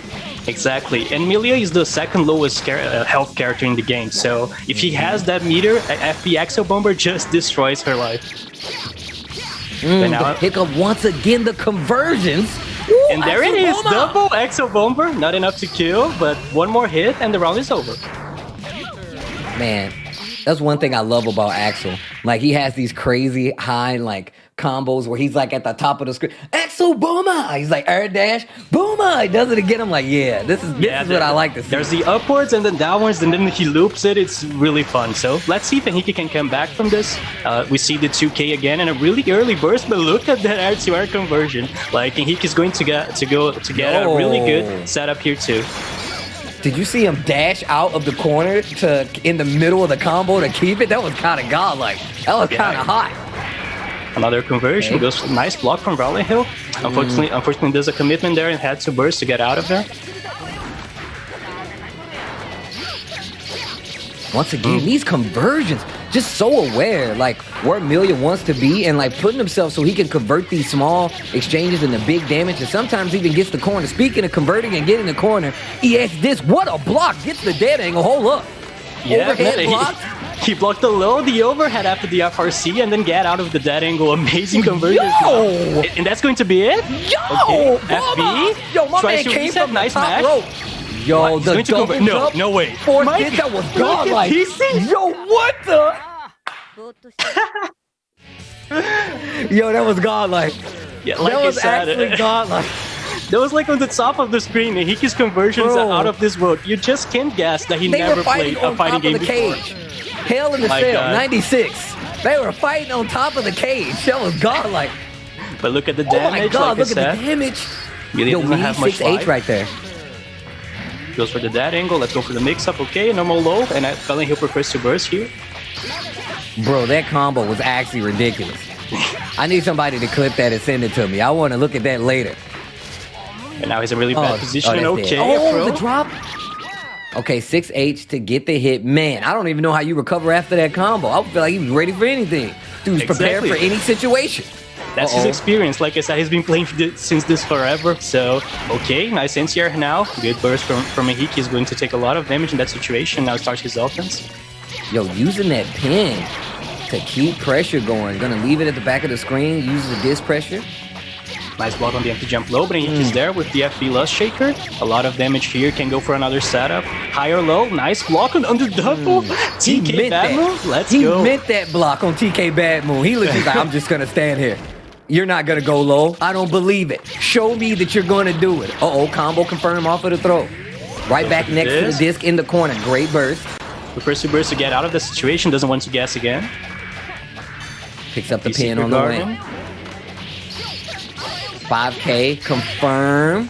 Exactly, and Milia is the second lowest health character in the game, so if he has that meter, FB Axel Bomber just destroys her life. The hiccup once again, the conversions. Ooh, and there it is, double Axel Bomber, not enough to kill, but one more hit and the round is over. Man, that's one thing I love about Axel. Like, he has these crazy high, like, combos where he's like at the top of the screen, Axel Boomer! He's like air dash, Boomer! He does it again. I'm like, yeah, this is what I like to see. There's the upwards and then downwards, and then he loops it. It's really fun. So let's see if Hiki can come back from this. We see the 2K again and a really early burst, but look at that air to air conversion. Like, Hiki's going to get a really good setup here too. Did you see him dash out of the corner to in the middle of the combo to keep it? That was kind of godlike. That was kind of hot. Another conversion, goes nice block from Valiant Hill. Unfortunately, there's a commitment there and had to burst to get out of there. Once again, these conversions, just so aware, like where Milia wants to be and like putting himself so he can convert these small exchanges into big damage, and sometimes even gets the corner. Speaking of converting and getting the corner, he has this, what a block, gets the dead angle, hold up. Yeah, overhead block. He blocked the low, the overhead after the FRC, and then get out of the dead angle. Amazing conversion. Yo! And that's going to be it? Yo! Okay. FB. Yo, my man came from nice the top match. rope. Yo, the double jump. No way. Fourth hit, that was godlike. Yo, what the? Yo, that was godlike. Yeah, like that was said, actually godlike. That was like on the top of the screen. Hiki's conversions are out of this world. You just can't guess that he never played a fighting game before. Hell in the Cell, 96. They were fighting on top of the cage. That was godlike. But look at the damage. Oh my God, like look I said. at the damage. Really doesn't have much 6H life. right there. Goes for the dead angle. Let's go for the mix-up. Okay, normal low. And Valiant Hill prefers to burst here. Bro, that combo was actually ridiculous. I need somebody to clip that and send it to me. I want to look at that later. And now he's in a really bad position. Okay, the drop. Okay, 6H to get the hit. Man, I don't even know how you recover after that combo. I feel like he was ready for anything. Dude was prepared for any situation. That's his experience. Like I said, he's been playing since this forever. So, okay, nice NCR now. Good burst from Hiki. Is going to take a lot of damage in that situation. Now starts his offense. Yo, using that pin to keep pressure going. Gonna leave it at the back of the screen. Uses the disc pressure. Nice block on the empty jump low, but Hiki's there with the FB Lust Shaker. A lot of damage here. Can go for another setup. High or low. Nice block on under double. TK Bad Move. Let's go. He meant that block on TK Bad Move. He literally like, I'm just gonna stand here. You're not gonna go low. I don't believe it. Show me that you're gonna do it. Combo confirm off of the throw. Right back next to the disc in the corner. Great burst. Prefers to burst to get out of the situation. Doesn't want to guess again. Picks up the pin on the way. 5K confirm.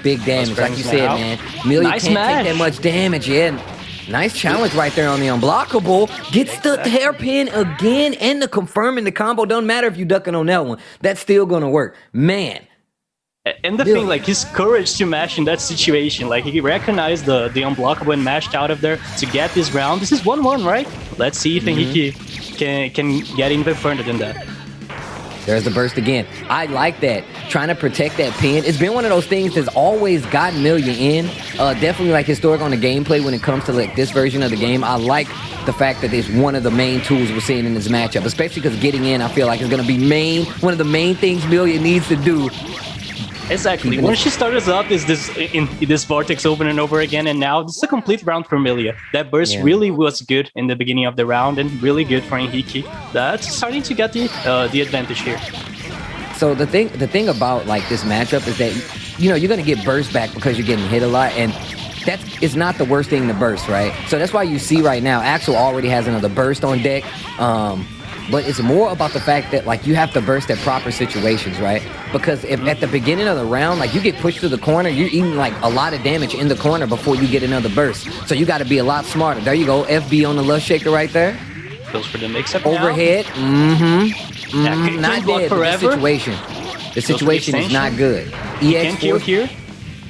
Big damage, like you said, man. Milia can't take that much damage. Yeah. Nice challenge right there on the unblockable. Gets the hairpin again and the confirm in the combo. Don't matter if you ducking on that one. That's still gonna work. Man. And the thing, like his courage to mash in that situation, like he recognized the unblockable and mashed out of there to get this round. This is 1-1, right? Let's see if Hiki can get even further than that. There's the burst again. I like that. Trying to protect that pin. It's been one of those things that's always gotten Milia in. Definitely like historic on the gameplay when it comes to like this version of the game. I like the fact that it's one of the main tools we're seeing in this matchup, especially because getting in, I feel like is going to be one of the main things Milia needs to do. Exactly. When she started up, is this vortex over and over again, and now this is a complete round for Milia. That burst really was good in the beginning of the round, and really good for Hiki. That's starting to get the advantage here. So the thing about like this matchup is that you're gonna get burst back because you're getting hit a lot, and it's not the worst thing to burst, right? So that's why you see right now Axel already has another burst on deck. but it's more about the fact that like you have to burst at proper situations, right? Because if at the beginning of the round, like you get pushed to the corner, you're eating like a lot of damage in the corner before you get another burst. So you got to be a lot smarter. There you go, FB on the left shaker right there. Goes for the mix-up overhead. Yeah, Not dead, but the situation. The situation is not good. He can kill here.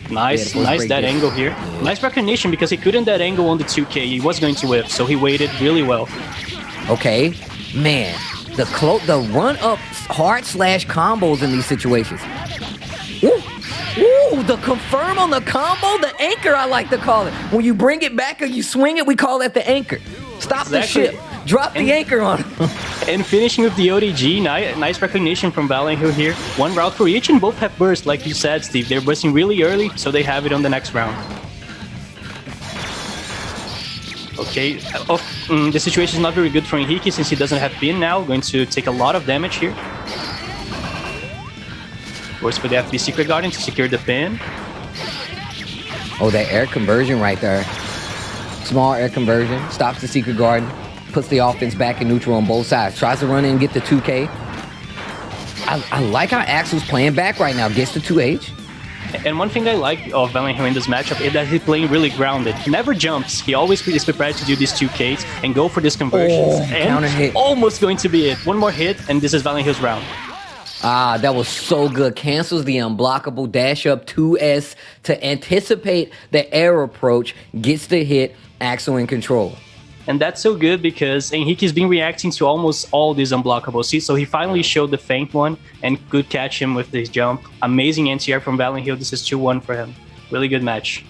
Nice that angle here. Nice recognition because he couldn't that angle on the 2K. He was going to whip, so he waited really well. Okay, man, the run up hard slash combos in these situations. Ooh, the confirm on the combo, the anchor I like to call it. When you bring it back or you swing it, we call that the anchor. Stop the ship. Drop the anchor on him. And finishing with the ODG, nice recognition from Valiant Hill here. One route for each and both have burst, like you said, Steve. They're bursting really early, so they have it on the next round. Okay, the situation is not very good for Inhiki since he doesn't have pin now. Going to take a lot of damage here. Goes for the FB Secret Guardian to secure the pin. Oh, that air conversion right there. Small air conversion. Stops the Secret Guardian. Puts the offense back in neutral on both sides. Tries to run in and get the 2K. I like how Axel's playing back right now. Gets the 2H. And one thing I like of Valiant Hill in this matchup is that he's playing really grounded. He never jumps. He always is prepared to do these 2Ks and go for these conversions. Counter hit. Almost going to be it. One more hit, and this is Valiant Hill's round. Ah, that was so good. Cancels the unblockable dash up 2S to anticipate the air approach. Gets the hit. Axel in control. And that's so good because Enrique's been reacting to almost all these unblockables. So he finally showed the feint one and could catch him with this jump. Amazing NTR from Valiant Hill. This is 2-1 for him. Really good match.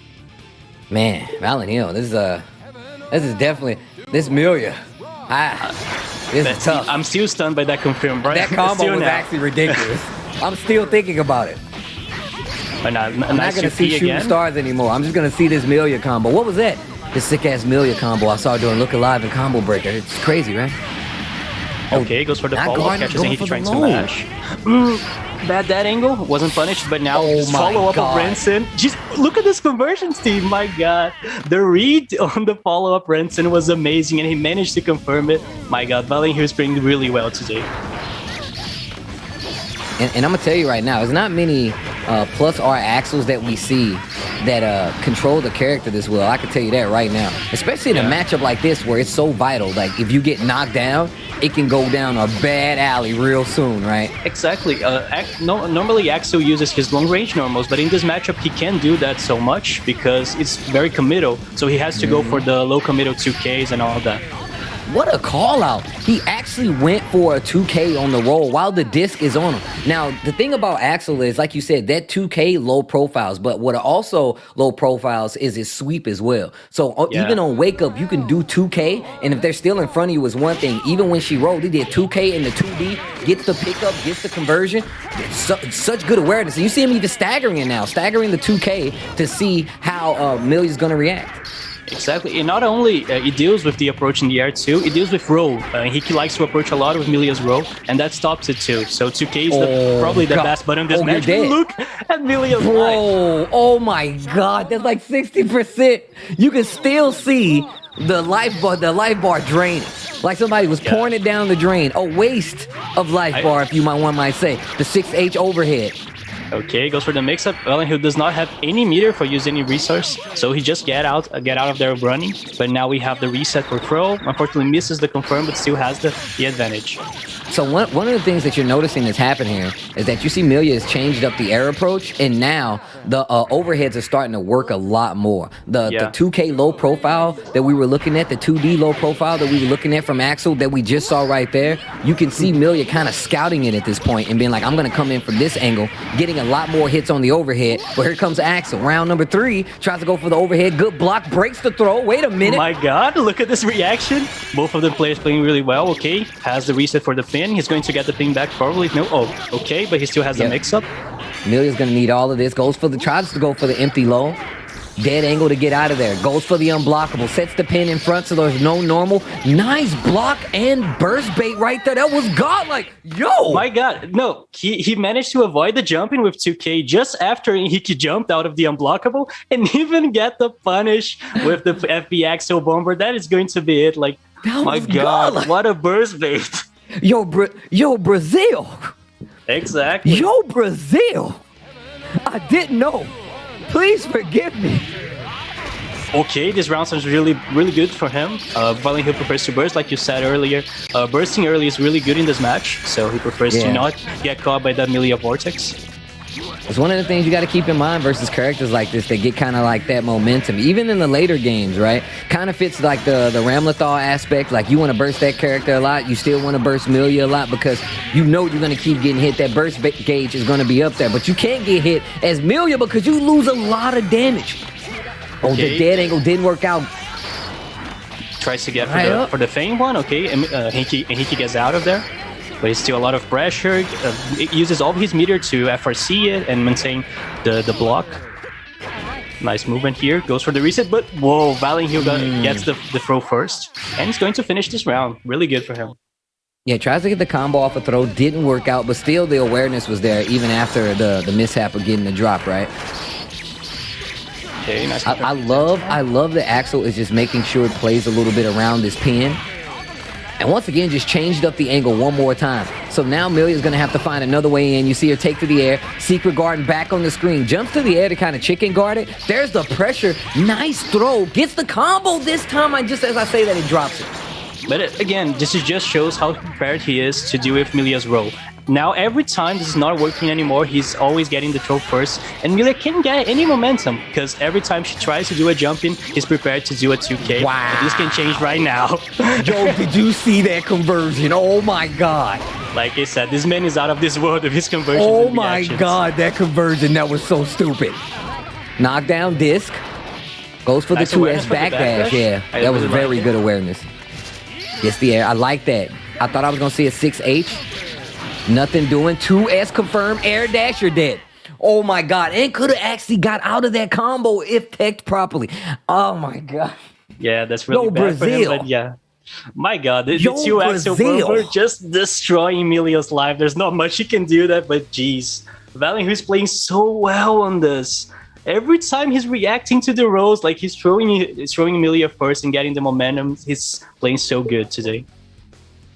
Man, Valiant Hill. This is definitely this Milia. This is tough. I'm still stunned by that confirm, right? That combo was actually ridiculous. I'm still thinking about it. I'm not gonna see shooting stars anymore. I'm just gonna see this Milia combo. What was that? This sick-ass Milia combo I saw doing Look Alive and Combo Breaker. It's crazy, right? Okay, goes for the follow-up, catches Enrique trying to mash. Bad that angle, wasn't punished, but now just follow-up of Rensen. Just look at this conversion, Steve, my god. The read on the follow-up Rensen was amazing, and he managed to confirm it. My god, Valiant Hill is playing really well today. And I'm gonna tell you right now, there's not many plus R Axels that we see that control the character this well. I can tell you that right now. Especially in a matchup like this where it's so vital. Like if you get knocked down, it can go down a bad alley real soon, right? Exactly. Normally Axel uses his long range normals, but in this matchup he can't do that so much because it's very committal. So he has to go for the low committal 2Ks and all that. What a call out. He actually went for a 2K on the roll while the disc is on him. Now, the thing about Axel is, like you said, that 2K low profiles, but what are also low profiles is his sweep as well. So even on wake up, you can do 2K, and if they're still in front of you is one thing. Even when she rolled, he did 2K in the 2D, gets the pickup, gets the conversion. Such good awareness. And you see him even staggering it now, staggering the 2K to see how Milia's going to react. Exactly, and not only it deals with the approach in the air too, it deals with roll. He likes to approach a lot with Milia's roll, and that stops it too. So 2K is probably the best button in this match. Look at Milia's life. Oh my god, that's like 60%. You can still see the life bar draining. Like somebody was pouring it down the drain. A waste of life bar, if you one might say. The 6H overhead. Okay, goes for the mix-up. Valiant Hill does not have any meter for use any resource, so he just get out of there running. But now we have the reset for throw. Unfortunately, misses the confirm, but still has the advantage. So one of the things that you're noticing that's happened here is that you see Milia has changed up the air approach, and now the overheads are starting to work a lot more. The 2K low profile that we were looking at, the 2D low profile that we were looking at from Axel that we just saw right there, you can see Milia kind of scouting it at this point and being like, I'm going to come in from this angle, getting a lot more hits on the overhead. But here comes Axel. Round number 3, tries to go for the overhead. Good block, breaks the throw. Wait a minute. My god, look at this reaction. Both of the players playing really well. Okay, has the reset for the pin. He's going to get the pin back probably. No, okay, but he still has the mix-up. Milia's going to need all of this. Tries to go for the empty low. Dead angle to get out of there. Goes for the unblockable. Sets the pin in front so there's no normal. Nice block and burst bait right there. That was godlike. Yo! My god. No, he managed to avoid the jumping with 2K just after he jumped out of the unblockable and even get the punish with the FB Axel bomber. That is going to be it. Like, my god, what a burst bait. Yo, Brazil. Exactly. Yo, Brazil. I didn't know. Please forgive me. Okay, this round sounds really good for him. Violent Hill prefers to burst, like you said earlier. Bursting early is really good in this match, so he prefers to not get caught by that Milia vortex. It's one of the things you got to keep in mind versus characters like this that get kind of like that momentum, even in the later games, right? Kind of fits like the Ramlethal aspect. Like you want to burst that character a lot. You still want to burst Milia a lot because you know you're going to keep getting hit. That burst gauge is going to be up there, but you can't get hit as Milia because you lose a lot of damage. Oh, the dead angle didn't work out. Tries to get for the Themb one, okay, and Hinky gets out of there. But it's still a lot of pressure. It uses all of his meter to FRC it and maintain the block. Nice movement here. Goes for the reset, but whoa, Violent Hill gets the throw first. And he's going to finish this round. Really good for him. Yeah, tries to get the combo off a throw. Didn't work out, but still the awareness was there even after the mishap of getting the drop, right? Okay, nice. I love that Axel is just making sure it plays a little bit around this pin. And once again, just changed up the angle one more time. So now Milia's going to have to find another way in. You see her take to the air. Secret Garden back on the screen. Jumps to the air to kind of chicken guard it. There's the pressure. Nice throw. Gets the combo this time. Just as I say that, it drops it. But again, this just shows how prepared he is to deal with Milia's roll. Now, every time this is not working anymore, he's always getting the throw first. And Milia can't get any momentum because every time she tries to do a jump in, he's prepared to do a 2K. Wow. And this can change right now. Yo, did you see that conversion? Oh my God. Like I said, this man is out of this world of his conversions. Oh my God, that conversion, that was so stupid. Knockdown disc. Goes for Nice the 2S backdash. backdash. Yeah, that was very good awareness. Gets the air. I like that. I thought I was going to see a 6H. Nothing doing. 2S confirmed. Air dash, you're dead. Oh my God. And could have actually got out of that combo if teched properly. Oh my God. Yeah, that's really bad for him, but yeah. My God, the two Axel were just destroying Milia's life. There's not much he can do that, but geez. Valiant, who's playing so well on this. Every time he's reacting to the rolls, like he's throwing Milia first and getting the momentum, he's playing so good today.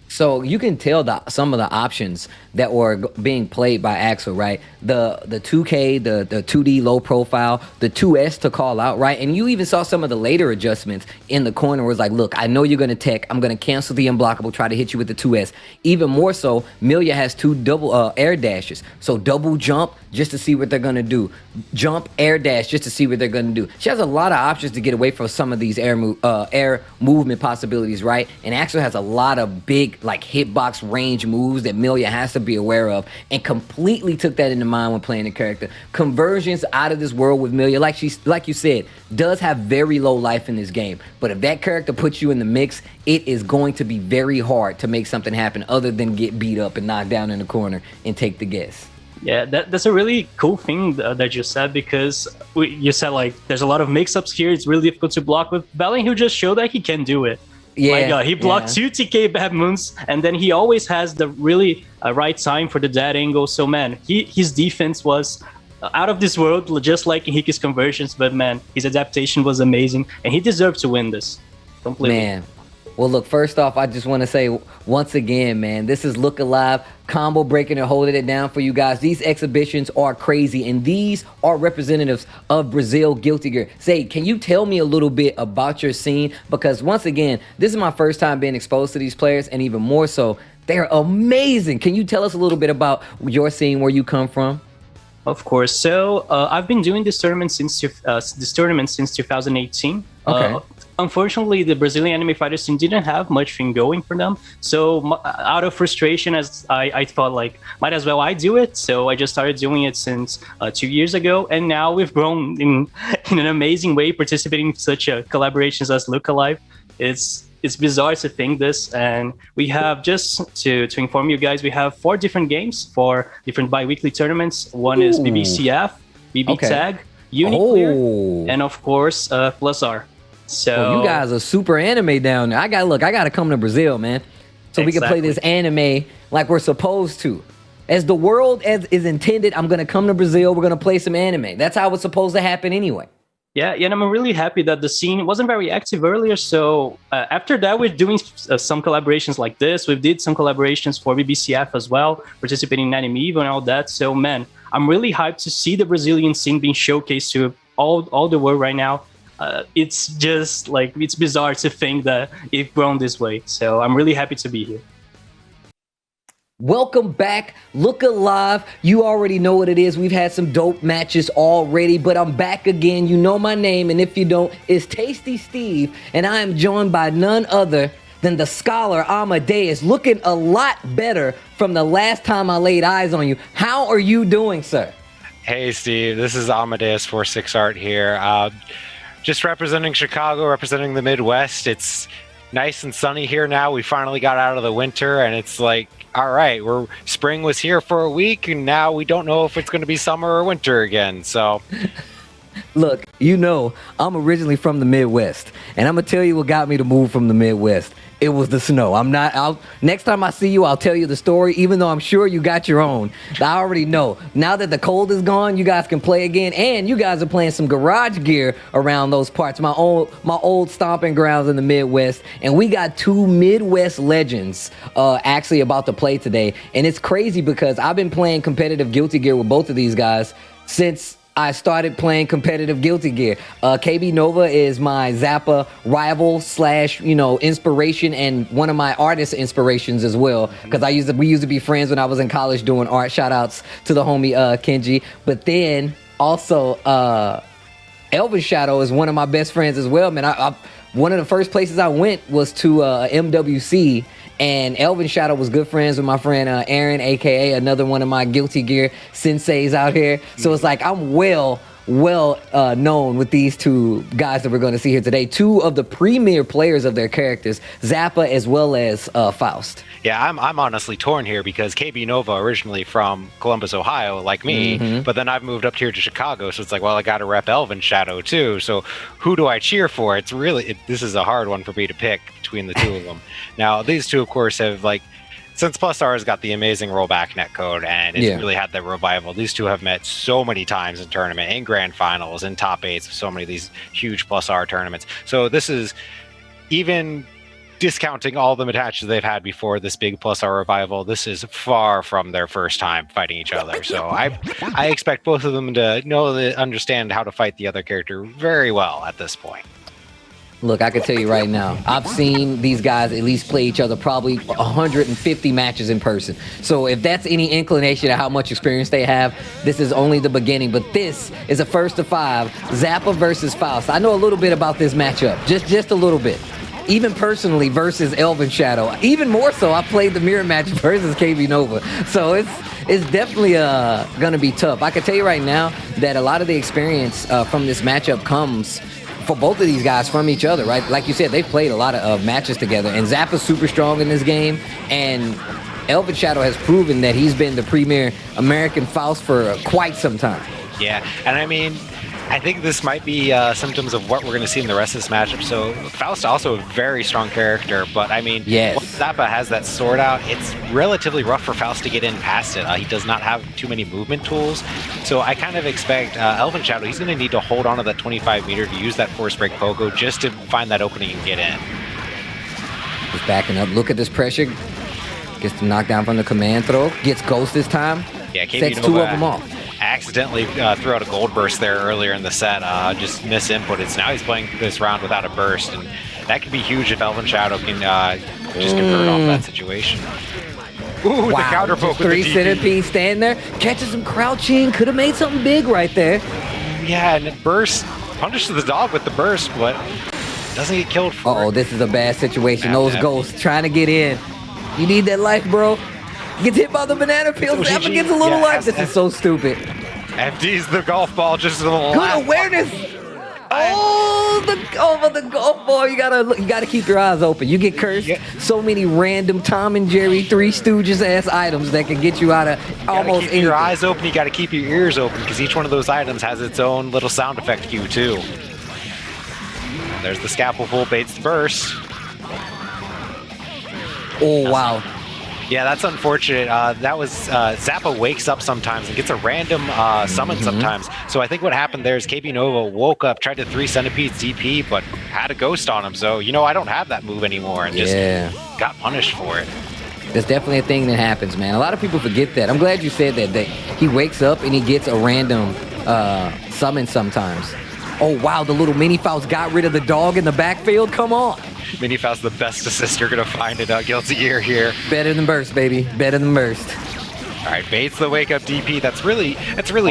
So you can tell some of the options that were being played by Axel, right? The 2K, the 2D low profile, the 2S to call out, right? And you even saw some of the later adjustments in the corner where it's like, look, I know you're going to tech. I'm going to cancel the unblockable, try to hit you with the 2S. Even more so, Milia has two double air dashes. So double jump just to see what they're going to do. Jump, air dash just to see what they're going to do. She has a lot of options to get away from some of these air movement possibilities, right? And Axel has a lot of big like hitbox range moves that Milia has to be aware of, and completely took that into mind when playing the character. Conversions out of this world with Milia, like you said, does have very low life in this game. But if that character puts you in the mix, it is going to be very hard to make something happen other than get beat up and knocked down in the corner and take the guess. Yeah, that's a really cool thing that you said, because you said like there's a lot of mix-ups here. It's really difficult to block with Valiant, who just showed that he can do it. Yeah, my God, he blocked 2 TK bad moons, and then he always has the really right time for the dead angle. So man, his defense was out of this world, just like in Hiki's conversions. But man, his adaptation was amazing, and he deserved to win this completely. Man. Well, look, first off, I just want to say once again, man, this is Look Alive, combo breaking and holding it down for you guys. These exhibitions are crazy, and these are representatives of Brazil Guilty Gear. Say, can you tell me a little bit about your scene? Because once again, this is my first time being exposed to these players, and even more so, they're amazing. Can you tell us a little bit about your scene, where you come from? Of course. So I've been doing this tournament since 2018. Okay. Unfortunately, the Brazilian anime fighters scene didn't have much thing going for them. So out of frustration, as I thought, like, might as well I do it. So I just started doing it since 2 years ago. And now we've grown in an amazing way, participating in such collaborations as Look Alive. It's bizarre to think this. And we have, just to inform you guys, we have 4 different games for different bi-weekly tournaments. One is BBCF, BB Tag, Uniclear, and of course, Plus R. So you guys are super anime down there. I gotta come to Brazil, man, so we can play this anime like we're supposed to. As the world is intended, I'm gonna come to Brazil. We're gonna play some anime. That's how it's supposed to happen anyway. Yeah, and I'm really happy that the scene wasn't very active earlier. So after that, we're doing some collaborations like this. We did some collaborations for BBCF as well, participating in Anime Eve and all that. So man, I'm really hyped to see the Brazilian scene being showcased to all the world right now. It's just like, it's bizarre to think that it's grown this way. So I'm really happy to be here. Welcome back. Look Alive. You already know what it is. We've had some dope matches already, but I'm back again. You know my name, and if you don't, it's Tasty Steve, and I am joined by none other than the scholar Amadeus, looking a lot better from the last time I laid eyes on you. How are you doing, sir? Hey, Steve. This is Amadeus 46 Art here. Just representing Chicago, representing the Midwest. It's nice and sunny here now. We finally got out of the winter, and it's like, all right, spring was here for a week, and now we don't know if it's going to be summer or winter again. So, look, you know, I'm originally from the Midwest, and I'm gonna tell you what got me to move from the Midwest. It was the snow. Next time I see you, I'll tell you the story, even though I'm sure you got your own. I already know. Now that the cold is gone, you guys can play again, and you guys are playing some garage gear around those parts. My old stomping grounds in the Midwest, and we got two Midwest legends actually about to play today. And it's crazy because I've been playing competitive Guilty Gear with both of these guys since I started playing competitive Guilty Gear. KB Nova is my Zappa rival / inspiration, and one of my artist inspirations as well. Because we used to be friends when I was in college doing art. Shout outs to the homie Kenji. But then also Elvin Shadow is one of my best friends as well, man. One of the first places I went was to MWC. And Elvin Shadow was good friends with my friend Aaron, aka another one of my Guilty Gear senseis out here. So it's like I'm well known with these two guys that we're going to see here today. Two of the premier players of their characters, Zappa as well as Faust. Yeah, I'm honestly torn here because KB Nova originally from Columbus, Ohio, like me, but then I've moved up here to Chicago, so it's like, well, I got to rep Elvin Shadow too. So who do I cheer for? It's really this is a hard one for me to pick between the two of them. Now, these two, of course, have since Plus R has got the amazing rollback netcode and it's really had that revival, these two have met so many times in tournament, in grand finals, in top eights of so many of these huge Plus R tournaments. So this is even discounting all the matches they've had before this big Plus R revival. This is far from their first time fighting each other. So I expect both of them to understand how to fight the other character very well at this point. Look, I can tell you right now, I've seen these guys at least play each other probably 150 matches in person. So if that's any inclination of how much experience they have, this is only the beginning. But this is a first of 5, Zappa versus Faust. I know a little bit about this matchup, just a little bit. Even personally versus Elvin Shadow. Even more so, I played the mirror match versus KB Nova. So it's definitely gonna be tough. I can tell you right now that a lot of the experience from this matchup comes for both of these guys from each other, right? Like you said, they've played a lot of matches together, and Zappa's super strong in this game, and Elvin Shadow has proven that he's been the premier American Faust for quite some time. Yeah, and I mean, I think this might be symptoms of what we're going to see in the rest of this matchup. So Faust also a very strong character, but I mean, once Zappa has that sword out, it's relatively rough for Faust to get in past it. He does not have too many movement tools. So I kind of expect Elvin Shadow, he's going to need to hold on to that 25 meter to use that force break pogo just to find that opening and get in. Just backing up. Look at this pressure. Gets the knockdown from the command throw. Gets ghost this time. Yeah, KB Sets Nova 2 of them off. Accidentally threw out a gold burst there earlier in the set, just misinputted. So now he's playing this round without a burst, and that could be huge if Elvin Shadow can just convert off that situation. Ooh, wow, the counter poke with 3 the DP. centipede stand there, catches him crouching, could have made something big right there. Yeah, and it burst, punishes the dog with the burst, but doesn't get killed for it. This is a bad situation. Those ghosts trying to get in. You need that life, bro. Gets hit by the banana peel. Zappa gets a little life. This is so stupid. FD's the golf ball just a little. Good awareness. The golf ball. You gotta keep your eyes open. You get cursed. So many random Tom and Jerry, Three Stooges ass items that can get you out of almost anything. Your eyes open. You gotta keep your ears open because each one of those items has its own little sound effect cue too. And there's the scalpel pull baits the burst. Oh wow. Yeah, that's unfortunate. That was Zappa wakes up sometimes and gets a random summon sometimes. So I think what happened there is KB Nova woke up, tried to 3 centipedes DP, but had a ghost on him. So, I don't have that move anymore and just got punished for it. That's definitely a thing that happens, man. A lot of people forget that. I'm glad you said that he wakes up and he gets a random summon sometimes. Oh, wow, the little Mini Faust got rid of the dog in the backfield. Come on. Mini Faust, the best assist you're going to find in Guilty Gear here. Better than burst, baby. Better than burst. All right, baits the wake up DP. That's really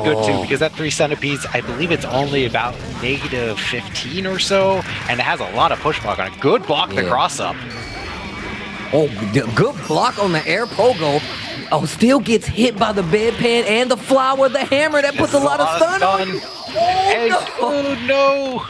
good too, because that 3 centipedes, I believe it's only about negative 15 or so, and it has a lot of push block on it. Good block the cross up. Oh, good block on the air pogo. Oh, still gets hit by the bedpan and the flower, the hammer. That puts a lot of stun on you. Oh, no.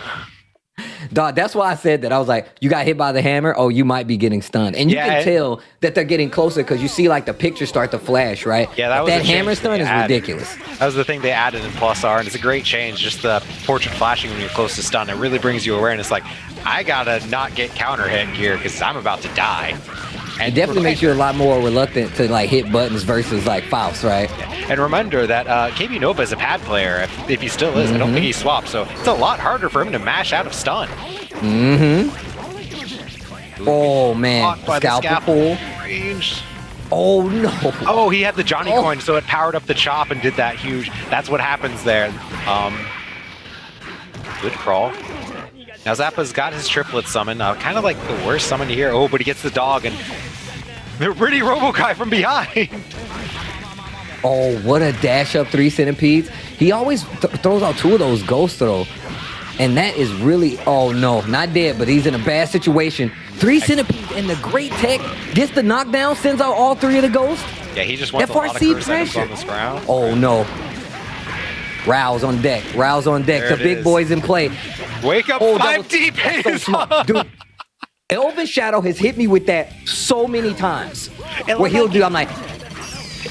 Dog, that's why I said that. I was like, you got hit by the hammer? Oh, you might be getting stunned. And you can tell that they're getting closer because you see like the picture start to flash, right? Yeah, that hammer stun is ridiculous. That was the thing they added in Plus R, and it's a great change. Just the portrait flashing when you're close to stun. It really brings you awareness. Like, I gotta not get counter hit here because I'm about to die. And it definitely makes you a lot more reluctant to like hit buttons versus like Faust, right? And remember that KB Nova is a pad player. If he still is, I don't think he swapped. So it's a lot harder for him to mash out of stun. Oh man, scalpel pull. Range. Oh no. Oh, he had the Johnny coin, so it powered up the chop and did that huge. That's what happens there. Good crawl. Now Zappa's got his triplet summon, kind of like the worst summon here. Oh, but he gets the dog and the pretty Robo-Kai from behind. Oh, what a dash up 3 centipedes. He always throws out 2 of those ghosts though. And that is really, oh no, not dead, but he's in a bad situation. 3 centipedes and the great tech gets the knockdown, sends out all 3 of the ghosts. Yeah, he just wants FRC a lot of pressure on this ground. Oh no. Rouse on deck, Rouse on deck. The big boys in play. Wake up, 5 deep. So smart. Dude, Elven Shadow has hit me with that so many times. What he'll do, I'm like,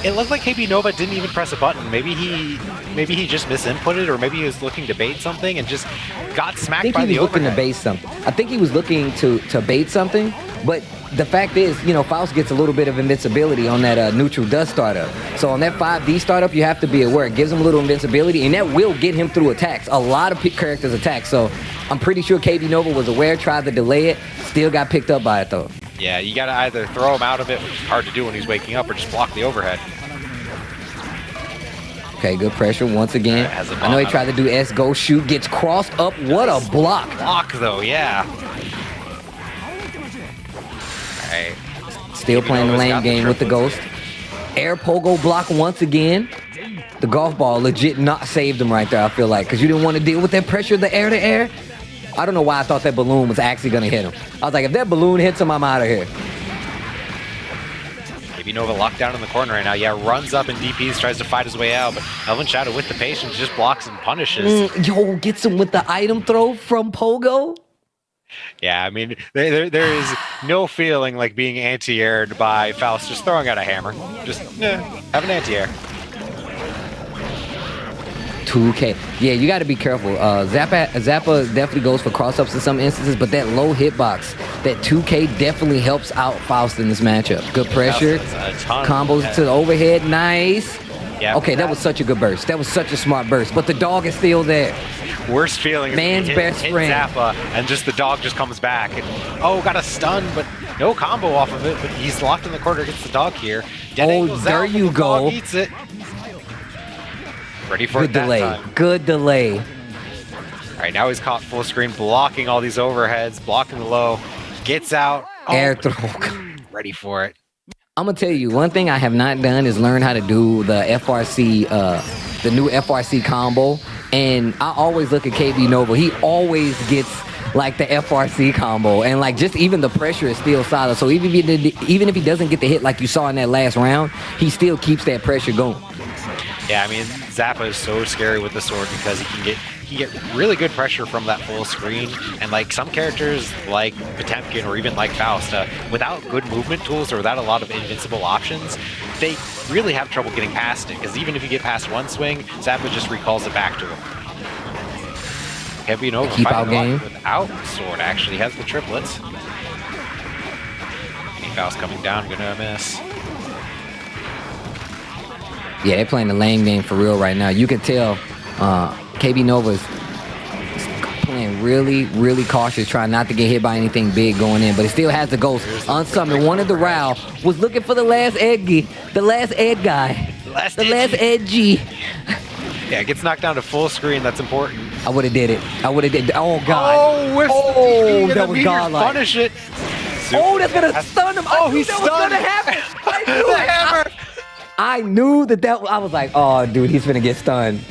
it looked like KB Nova didn't even press a button. Maybe he just misinputted, or maybe he was looking to bait something and just got smacked by the overhead. I think he was looking to bait something. I think he was looking to bait something, but the fact is, Faust gets a little bit of invincibility on that neutral dust startup. So on that 5D startup, you have to be aware. It gives him a little invincibility, and that will get him through attacks. A lot of characters attack, so I'm pretty sure KB Nova was aware, tried to delay it, still got picked up by it though. Yeah, you gotta either throw him out of it, which is hard to do when he's waking up, or just block the overhead. Okay, good pressure once again. I know he tried to do S go shoot, gets crossed up. What a block. Block though, yeah. Alright. Still playing the lane game with the ghost. Air pogo block once again. The golf ball legit not saved him right there, I feel like, because you didn't want to deal with that pressure, the air to air. I don't know why I thought that balloon was actually going to hit him. I was like, if that balloon hits him, I'm out of here. KB Nova locked down in the corner right now. Yeah, runs up and DPs, tries to fight his way out, but Elven Shadow with the patience just blocks and punishes. Yo, gets him with the item throw from Pogo. Yeah, I mean, there is no feeling like being anti-aired by Faust just throwing out a hammer. Just have an anti-air. 2K. Yeah, you got to be careful. Zappa definitely goes for cross-ups in some instances, but that low hitbox, that 2K definitely helps out Faust in this matchup. Good pressure. Combos to the overhead. Nice. Yeah, okay, that was such a good burst. That was such a smart burst, but the dog is still there. Worst feeling. Man's best friend. Zappa, and just the dog just comes back. And, got a stun, but no combo off of it. But he's locked in the corner against the dog here. There you go. Eats it. Ready for good it that delay. Time. Good delay. All right, now he's caught full screen, blocking all these overheads, blocking the low. Gets out. Air throw. Ready for it. I'm gonna tell you, one thing I have not done is learn how to do the FRC, the new FRC combo. And I always look at KB Nova. He always gets like the FRC combo, and like just even the pressure is still solid. So even if he doesn't get the hit like you saw in that last round, he still keeps that pressure going. Yeah, I mean, Zappa is so scary with the sword because he can get really good pressure from that full screen. And like some characters like Potemkin or even like Faust, without good movement tools or without a lot of invincible options, they really have trouble getting past it. Because even if you get past one swing, Zappa just recalls it back to him. KB Nova keep out game without sword actually has the triplets. Faust coming down, gonna miss. Yeah, they're playing the lane game for real right now. You can tell KB Nova's playing really, really cautious, trying not to get hit by anything big going in, but he still has the ghost. Unsummoned, wanted the Rao, was looking for the last Edgy, the last Ed guy, last Edgy. Yeah, it gets knocked down to full screen. That's important. I would have did it. Oh, God. Oh, with oh, the that was godlike. Punish it. Oh, that's going to stun him. Oh, he's that stunned. was going to happen. I knew that I was like, oh, dude, he's going to get stunned.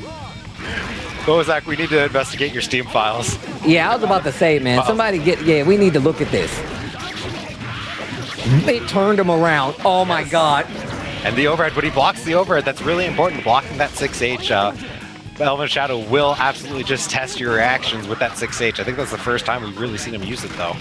Go, Zach, we need to investigate your Steam files. Yeah, I was about to say, man, we need to look at this. They turned him around. Oh, my God. And the overhead, when he blocks the overhead, that's really important. Blocking that 6H, Elven Shadow will absolutely just test your reactions with that 6H. I think that's the first time we've really seen him use it, though.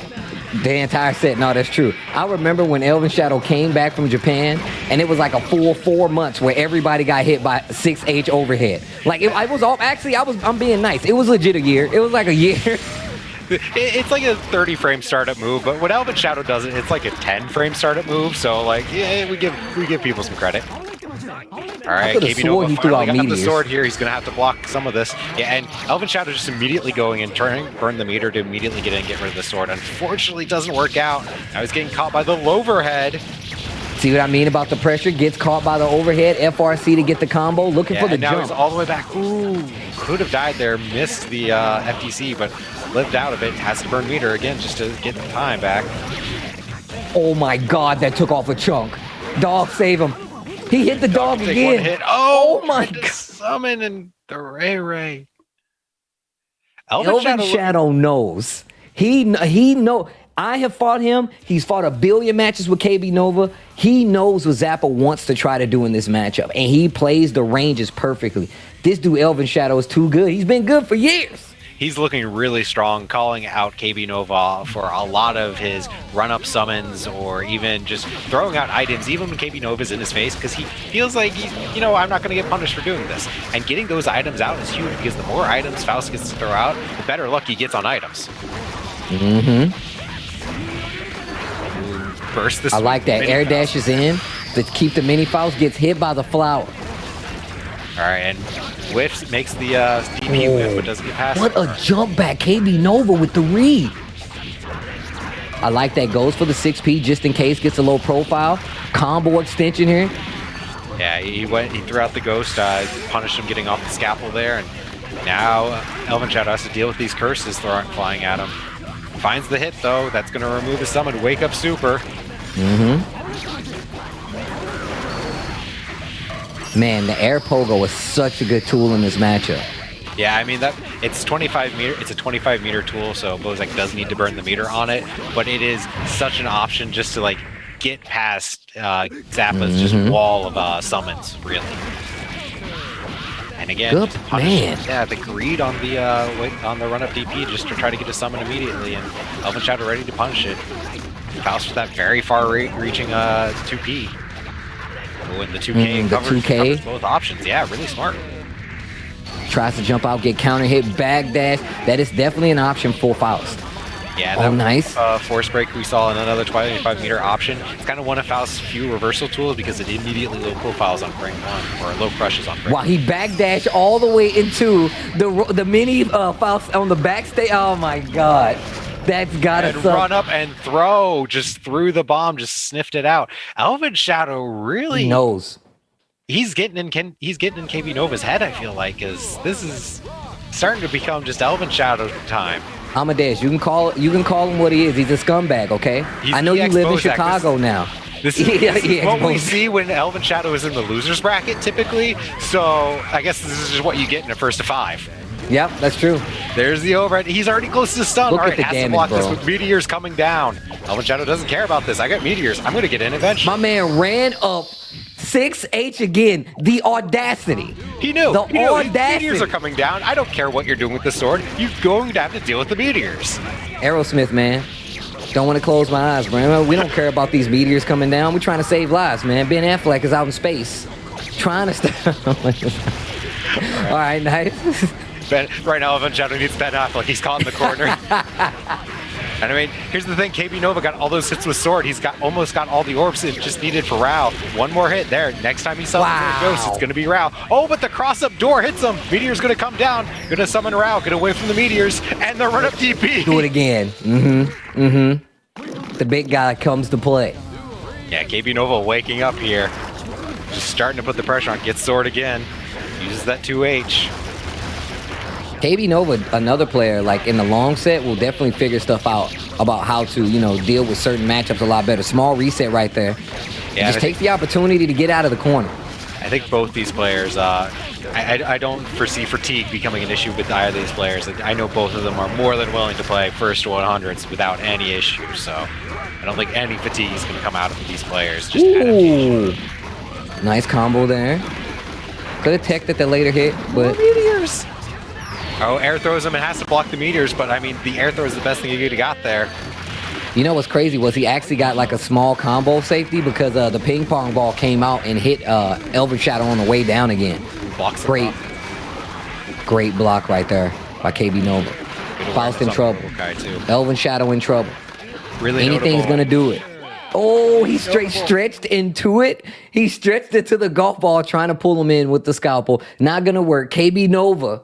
The entire set. No, that's true. I remember when Elven Shadow came back from Japan, and it was like a full 4 months where everybody got hit by 6H overhead. Like, I was all, actually, I'm being nice. It was legit a year. It was like a year. It's like a 30-frame startup move, but when Elven Shadow does it, it's like a 10-frame startup move. So, like, yeah, we give people some credit. All right, KB Nova finally got the sword here. He's gonna have to block some of this. Yeah, and Elven Shadow just immediately going and burn the meter to immediately get in and get rid of the sword. Unfortunately, doesn't work out. Now he's getting caught by the overhead. See what I mean about the pressure? Gets caught by the overhead. FRC to get the combo. Looking for the now jump. He's all the way back. Ooh, could have died there. Missed the FTC, but lived out of it. Has to burn meter again just to get the time back. Oh my God, that took off a chunk. Dog save him. He hit the dog again. One hit. Oh my God. Summon and the Ray. Elven Shadow knows. He know. I have fought him. He's fought a billion matches with KB Nova. He knows what Zappa wants to try to do in this matchup, and he plays the ranges perfectly. This dude, Elven Shadow, is too good. He's been good for years. He's looking really strong, calling out KB Nova for a lot of his run-up summons or even just throwing out items, even when KB Nova's in his face, because he feels like, I'm not going to get punished for doing this. And getting those items out is huge, because the more items Faust gets to throw out, the better luck he gets on items. Burst this. I like that. Air dashes in to keep the mini Faust, gets hit by the flower. All right, and whiffs, makes the DP whiff, but doesn't get past. What a jump back, KB Nova with the read. I like that. Goes for the 6P just in case, gets a low profile. Combo extension here. Yeah, he threw out the ghost, punished him getting off the scalpel there, and now Elven Shadow has to deal with these curses flying at him. Finds the hit though, that's going to remove his summon. Wake up super. Man, the air pogo is such a good tool in this matchup. Yeah, I mean it's 25 meter. It's a 25 meter tool, so Bozak does need to burn the meter on it, but it is such an option just to like get past Zappa's just wall of summons, really. And again, good man. Yeah, the greed on the run up DP just to try to get a summon immediately, and Elven Shadow ready to punish it. Faust with that very far reaching 2P. Oh, and the 2K covers both options. Yeah, really smart. Tries to jump out, get counter hit, bag dash. That is definitely an option for Faust. Yeah, that nice. Force break we saw in another 25 meter option. It's kind of one of Faust's few reversal tools because it immediately low profiles on frame 1 or low crushes on frame 1. Wow, he back dash all the way into the mini Faust on the backstage. Oh my God. That's gotta suck. Run up and throw just through the bomb, just sniffed it out. Elven Shadow really knows. He's getting in KB Nova's head, I feel like, because this is starting to become just Elven Shadow time. Amadeus, you can call him what he is. He's a scumbag, okay? I know you live in Chicago now. This is what we see when Elven Shadow is in the loser's bracket, typically. So I guess this is just what you get in a first to 5. Yep, that's true. There's the overhead. He's already close to stun. Look All right, at the has damage, to block bro. this with meteors coming down. Elven Shadow doesn't care about this. I got meteors. I'm going to get in eventually. My man ran up 6H again. The audacity. He knew. The audacity. Meteors are coming down. I don't care what you're doing with the sword. You're going to have to deal with the meteors. Aerosmith, man. Don't want to close my eyes, bro. We don't care about these meteors coming down. We're trying to save lives, man. Ben Affleck is out in space. Trying to stop. All right, nice. Right now, Elven Shadow needs Ben Affleck. He's caught in the corner. And I mean, here's the thing, KB Nova got all those hits with sword. He's almost got all the orbs it just needed for Rao. One more hit there. Next time he summons a ghost, it's gonna be Rao. Oh, but the cross-up door hits him. Meteor's gonna come down, gonna summon Rao, get away from the meteors, and the run-up DP. Do it again. The big guy comes to play. Yeah, KB Nova waking up here. Just starting to put the pressure on. Gets sword again. Uses that 2H. KB Nova, another player, like in the long set, will definitely figure stuff out about how to, deal with certain matchups a lot better. Small reset right there. Yeah, just take the opportunity to get out of the corner. I think both these players, I don't foresee fatigue becoming an issue with either of these players. I know both of them are more than willing to play first 100s without any issue, so I don't think any fatigue is going to come out of these players. Just adaptation. Nice combo there. Could have teched at the later hit, but... Meteors! Oh, air throws him and has to block the meteors, but I mean, the air throw is the best thing you could have got there. You know what's crazy was he actually got like a small combo safety because the ping pong ball came out and hit Elven Shadow on the way down again. Great block right there by KB Nova. Faust in trouble. Elven Shadow in trouble. Really anything's gonna do it. Oh, he straight stretched into it. He stretched it to the golf ball trying to pull him in with the scalpel. Not gonna work. KB Nova,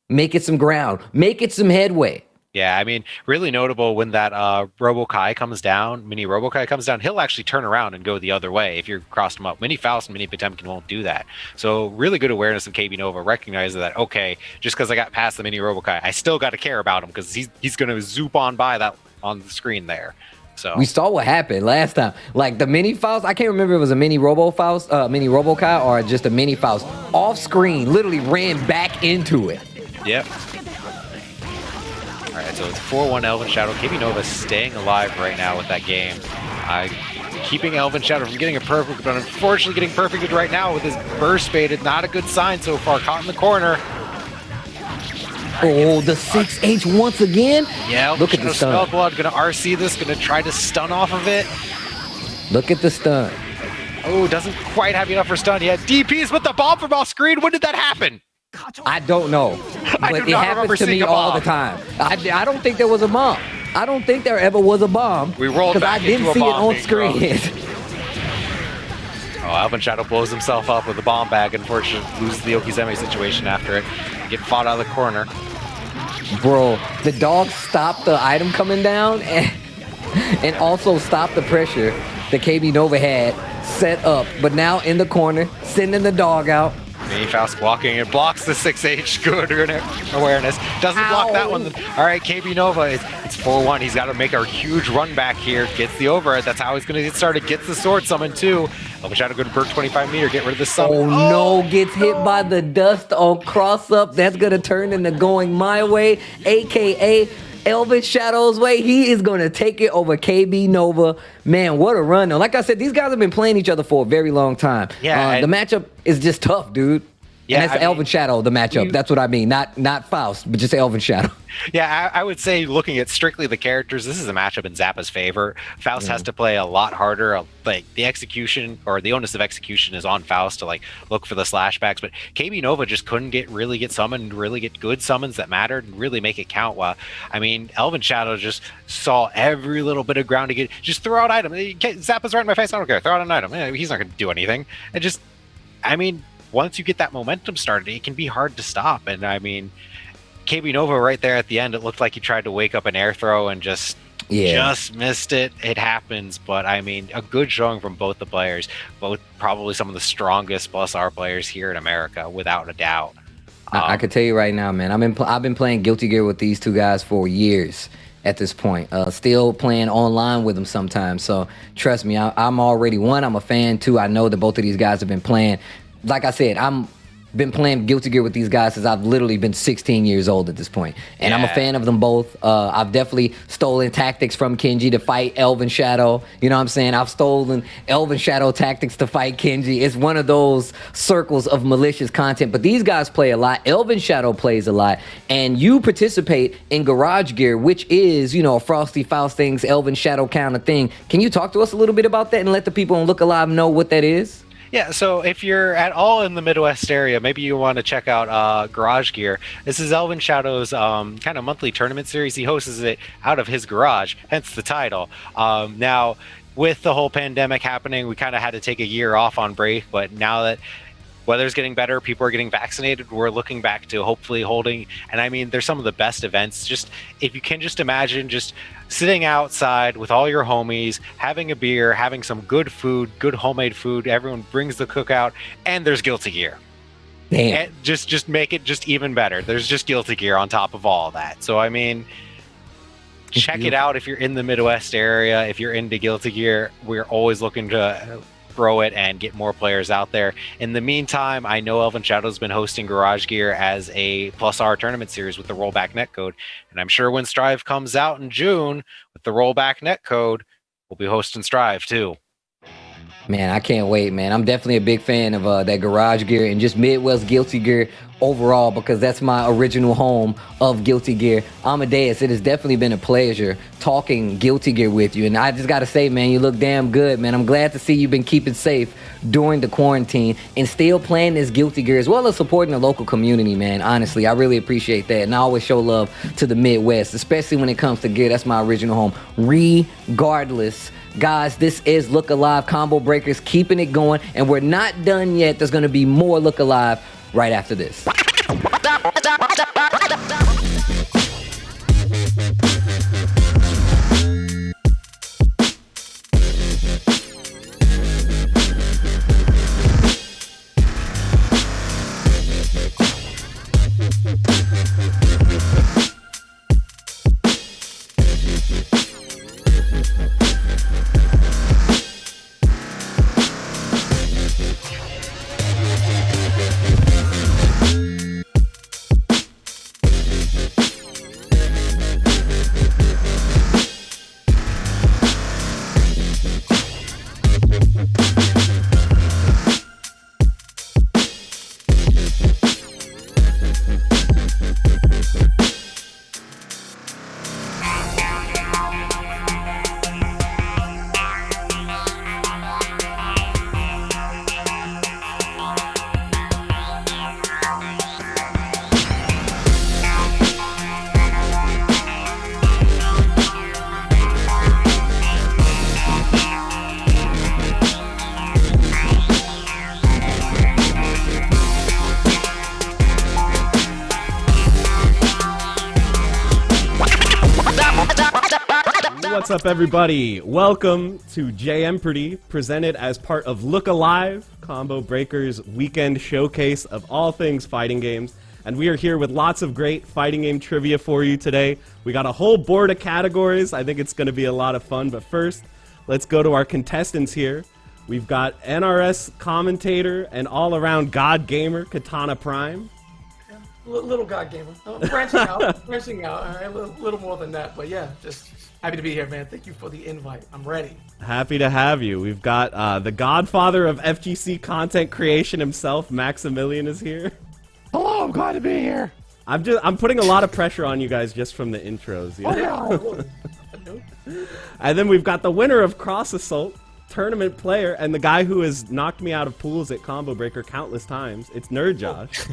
make it some ground. Make it some headway. Yeah, I mean, really notable when that Robo-Kai comes down, Mini Robo-Kai comes down, he'll actually turn around and go the other way if you're crossed him up. Mini Faust and Mini Potemkin won't do that. So really good awareness of KB Nova, recognizing that, okay, just because I got past the Mini Robo-Kai, I still got to care about him because he's going to zoop on by that on the screen there. So we saw what happened last time. Like the Mini Faust, I can't remember if it was a Mini Mini Robo-Kai or just a Mini Faust. Off screen, literally ran back into it. Yep. All right, so it's 4-1 Elven Shadow. KB Nova staying alive right now with that game. Keeping Elven Shadow from getting a perfect, but unfortunately getting perfected right now with his burst baited. Not a good sign so far. Caught in the corner. Oh, the 6H once again? Yeah, look at the stun. Blood, gonna RC this, gonna try to stun off of it. Look at the stun. Oh, doesn't quite have enough for stun yet. DPs with the bomb from off screen. When did that happen? I don't know, but it happens to me all the time. I don't think there was a bomb. I don't think there ever was a bomb. We rolled back I didn't see it on screen. Oh, Elven Shadow blows himself up with a bomb bag. Unfortunately, loses the Okizeme situation after it. Get fought out of the corner. Bro, the dog stopped the item coming down and also stopped the pressure that KB Nova had set up. But now in the corner, sending the dog out. Mini Faust blocking it, blocks the 6H, good awareness. Doesn't block that one. All right, KB Nova, it's 4-1. He's got to make a huge run back here. Gets the overhead. That's how he's going to get started. Gets the sword summon too. Elven Shadow go to burn 25 meter, get rid of the summon. Oh no, gets hit by the dust on cross up. That's going to turn into going my way, aka Elven Shadow's way. He is going to take it over KB Nova. Man, what a run though. Like I said, these guys have been playing each other for a very long time. Yeah, the matchup is just tough, dude. Yeah, and that's Elven Shadow, the matchup. That's what I mean. Not Faust, but just Elven Shadow. Yeah, I would say looking at strictly the characters, this is a matchup in Zappa's favor. Faust has to play a lot harder. Like the execution or the onus of execution is on Faust to like look for the slashbacks. But KB Nova just couldn't really get summoned, really get good summons that mattered, and really make it count. Well, I mean, Elven Shadow just saw every little bit of ground to get. Just throw out item. Zappa's right in my face. I don't care. Throw out an item. He's not going to do anything. And just, I mean, once you get that momentum started, it can be hard to stop. And I mean, KB Nova right there at the end, it looked like he tried to wake up an air throw and just missed it. It happens, but I mean, a good showing from both the players, both probably some of the strongest plus R players here in America, without a doubt. I can tell you right now, man, I've been playing Guilty Gear with these two guys for years at this point. Still playing online with them sometimes. So trust me, I'm already I'm a fan too. I know that both of these guys have been playing. Like I said, I'm been playing Guilty Gear with these guys since I've literally been 16 years old at this point. And I'm a fan of them both. I've definitely stolen tactics from Kenji to fight Elven Shadow. You know what I'm saying? I've stolen Elven Shadow tactics to fight Kenji. It's one of those circles of malicious content. But these guys play a lot. Elven Shadow plays a lot. And you participate in Garage Gear, which is, a Frosty Faust things, Elven Shadow kind of thing. Can you talk to us a little bit about that and let the people on Look Alive know what that is? Yeah, so if you're at all in the Midwest area, maybe you want to check out Garage Gear. This is Elvin Shadow's kind of monthly tournament series. He hosts it out of his garage, hence the title. Now, with the whole pandemic happening, we kind of had to take a year off on break, but now that weather's getting better, people are getting vaccinated, we're looking back to hopefully holding, and I mean, there's some of the best events. Just, if you can just imagine just sitting outside with all your homies, having a beer, having some good food, good homemade food, everyone brings the cookout, and there's Guilty Gear. Damn. And just make it just even better. There's just Guilty Gear on top of all that. So, I mean, check it out if you're in the Midwest area. If you're into Guilty Gear, we're always looking to grow it and get more players out there. In the meantime, I know Elvin Shadow's been hosting Garage Gear as a +R tournament series with the rollback netcode, and I'm sure when Strive comes out in June with the rollback netcode, we'll be hosting Strive too. Man, I can't wait, man. I'm definitely a big fan of that Garage Gear and just Midwest Guilty Gear overall, because that's my original home of Guilty Gear. Amadeus, it has definitely been a pleasure talking Guilty Gear with you. And I just got to say, man, you look damn good, man. I'm glad to see you've been keeping safe during the quarantine and still playing this Guilty Gear as well as supporting the local community, man. Honestly, I really appreciate that. And I always show love to the Midwest, especially when it comes to gear. That's my original home. Regardless, guys, this is Look Alive Combo Breakers, keeping it going. And we're not done yet. There's going to be more Look Alive right after this. What's up, everybody? Welcome to JM presented as part of Look Alive, Combo Breakers weekend showcase of all things fighting games. And we are here with lots of great fighting game trivia for you today. We got a whole board of categories. I think it's going to be a lot of fun. But first, let's go to our contestants here. We've got NRS commentator and all-around god gamer, Katana Prime. Little god gamer. Branching out. All right, a little more than that. But yeah, just happy to be here, man. Thank you for the invite. I'm ready. Happy to have you. We've got the godfather of FGC content creation himself, Maximilian, is here. Hello, I'm glad to be here. I'm putting a lot of pressure on you guys just from the intros. You know? And then we've got the winner of Cross Assault, tournament player, and the guy who has knocked me out of pools at Combo Breaker countless times. It's Nerd Josh.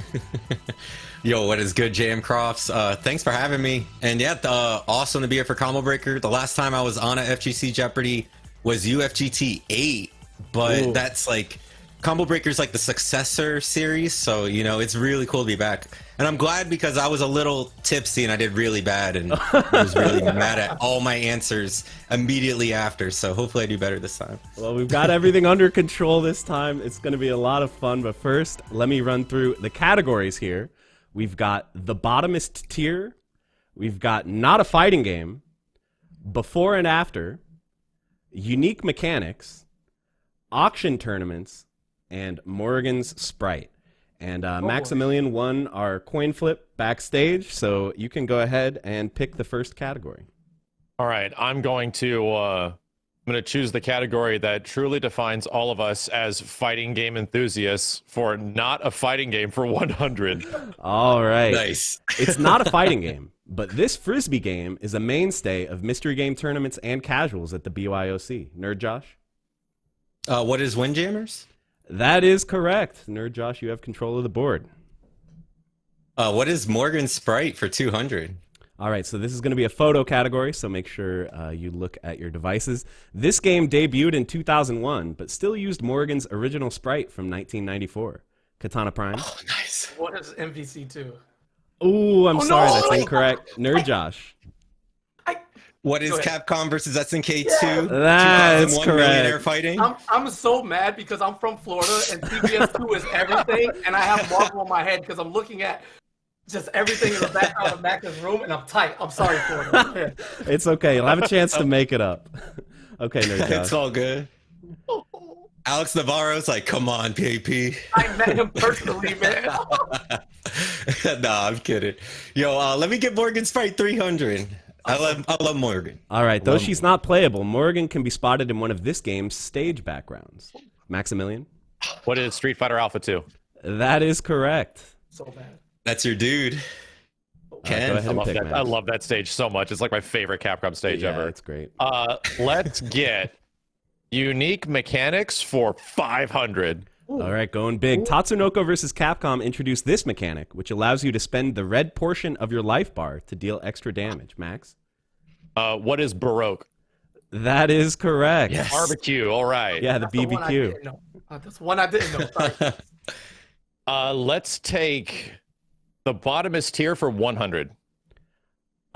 Yo, what is good, JM Crofts? Thanks for having me. And yeah, awesome to be here for Combo Breaker. The last time I was on a FGC Jeopardy was UFGT 8, but that's like, Combo Breaker's like the successor series, so, you know, it's really cool to be back. And I'm glad because I was a little tipsy and I did really bad and I was really mad at all my answers immediately after, so hopefully I do better this time. Well, we've got everything under control this time. It's going to be a lot of fun, but first, let me run through the categories here. We've got the bottomest tier, we've got not a fighting game, before and after, unique mechanics, auction tournaments, and Morgan's Sprite. And Maximilian won our coin flip backstage, so you can go ahead and pick the first category. All right, I'm going to choose the category that truly defines all of us as fighting game enthusiasts for not a fighting game for 100. All right. Nice. It's not a fighting game, but this Frisbee game is a mainstay of mystery game tournaments and casuals at the BYOC. Nerd Josh? What is Windjammers? That is correct. Nerd Josh, you have control of the board. What is Morgan Sprite for 200? All right, so this is going to be a photo category, so make sure you look at your devices. This game debuted in 2001, but still used Morgan's original sprite from 1994. Katana Prime. Oh, nice. What is MVC2? Ooh, I'm sorry, no! that's incorrect. Nerd Josh. What is Capcom versus SNK2? That's 2001 correct. Millionaire Fighting? I'm so mad because I'm from Florida and CBS2 is everything, and I have Marvel in my head because I'm looking at just everything in the background of Mac's room, and I'm tight. I'm sorry, Florida. It's okay. You'll have a chance to make it up. Okay, Nerd Josh. It's all good. Alex Navarro's like, come on, PAP. I met him personally, man. Nah, I'm kidding. Yo, let me get Morgan Sprite 300. I love Morgan. All right, though she's not playable, Morgan can be spotted in one of this game's stage backgrounds. Maximilian? What is Street Fighter Alpha 2? That is correct. So bad. That's your dude. Ken? I love that stage so much. It's like my favorite Capcom stage ever. It's great. Let's get unique mechanics for 500. All right, going big. Tatsunoko versus Capcom introduced this mechanic, which allows you to spend the red portion of your life bar to deal extra damage. Max? What is Baroque? That is correct. Yes. Barbecue, all right. Yeah, the BBQ. That's one I didn't know. Sorry. Let's take the bottomest tier for 100.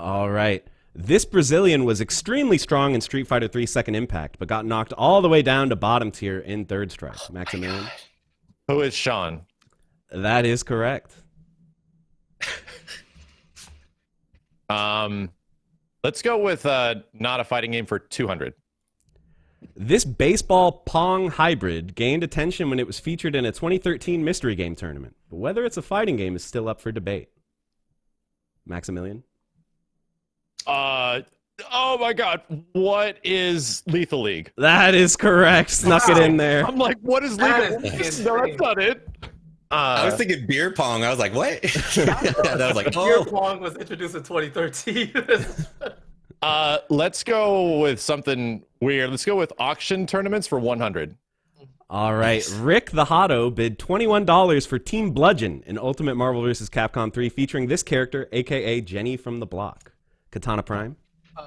All right. This Brazilian was extremely strong in Street Fighter 3 Second Impact, but got knocked all the way down to bottom tier in Third Strike. Maximilian? Who is Sean? That is correct. Let's go with not a fighting game for 200. This baseball Pong hybrid gained attention when it was featured in a 2013 mystery game tournament, but whether it's a fighting game is still up for debate. Maximilian? Oh my god, what is Lethal League? That is correct. Snuck it in there. I'm like, what is Lethal League? No, that's not it. I was thinking beer pong. I was like, what? I was like, Beer pong was introduced in 2013. Let's go with something weird. Let's go with auction tournaments for 100. All right. Rick the Hotto bid $21 for Team Bludgeon in Ultimate Marvel vs. Capcom 3 featuring this character, a.k.a. Jenny from the Block. Katana Prime?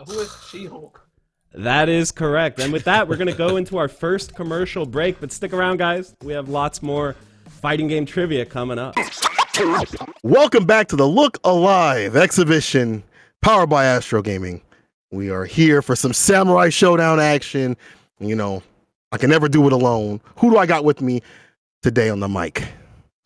Who is She-Hulk? That is correct. And with that, we're going to go into our first commercial break. But stick around, guys. We have lots more fighting game trivia coming up. Welcome back to the Look Alive exhibition powered by Astro Gaming. We are here for some Samurai Showdown action. You know, I can never do it alone. Who do I got with me today on the mic?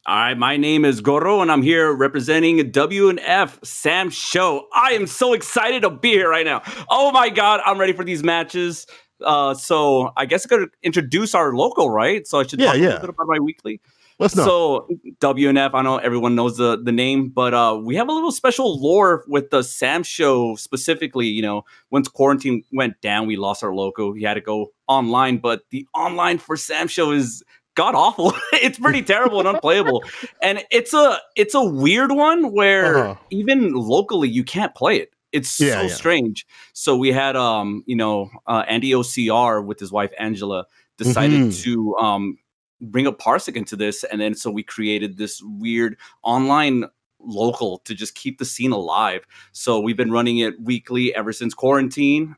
All right, my name is Goro, and I'm here representing W&F Sam Show. I am so excited to be here right now. Oh my God, I'm ready for these matches. So I guess I could introduce our logo, right? So I should talk a little bit about my weekly. Let's know. So W&F, I know everyone knows the name, but we have a little special lore with the Sam Show specifically. You know, once quarantine went down, we lost our logo. We had to go online, but the online for Sam Show is god awful. It's pretty terrible and unplayable, and it's a weird one where even locally you can't play it. It's so strange. So we had Andy OCR with his wife Angela decided to bring a parsec into this, and then so we created this weird online local to just keep the scene alive. So we've been running it weekly ever since quarantine.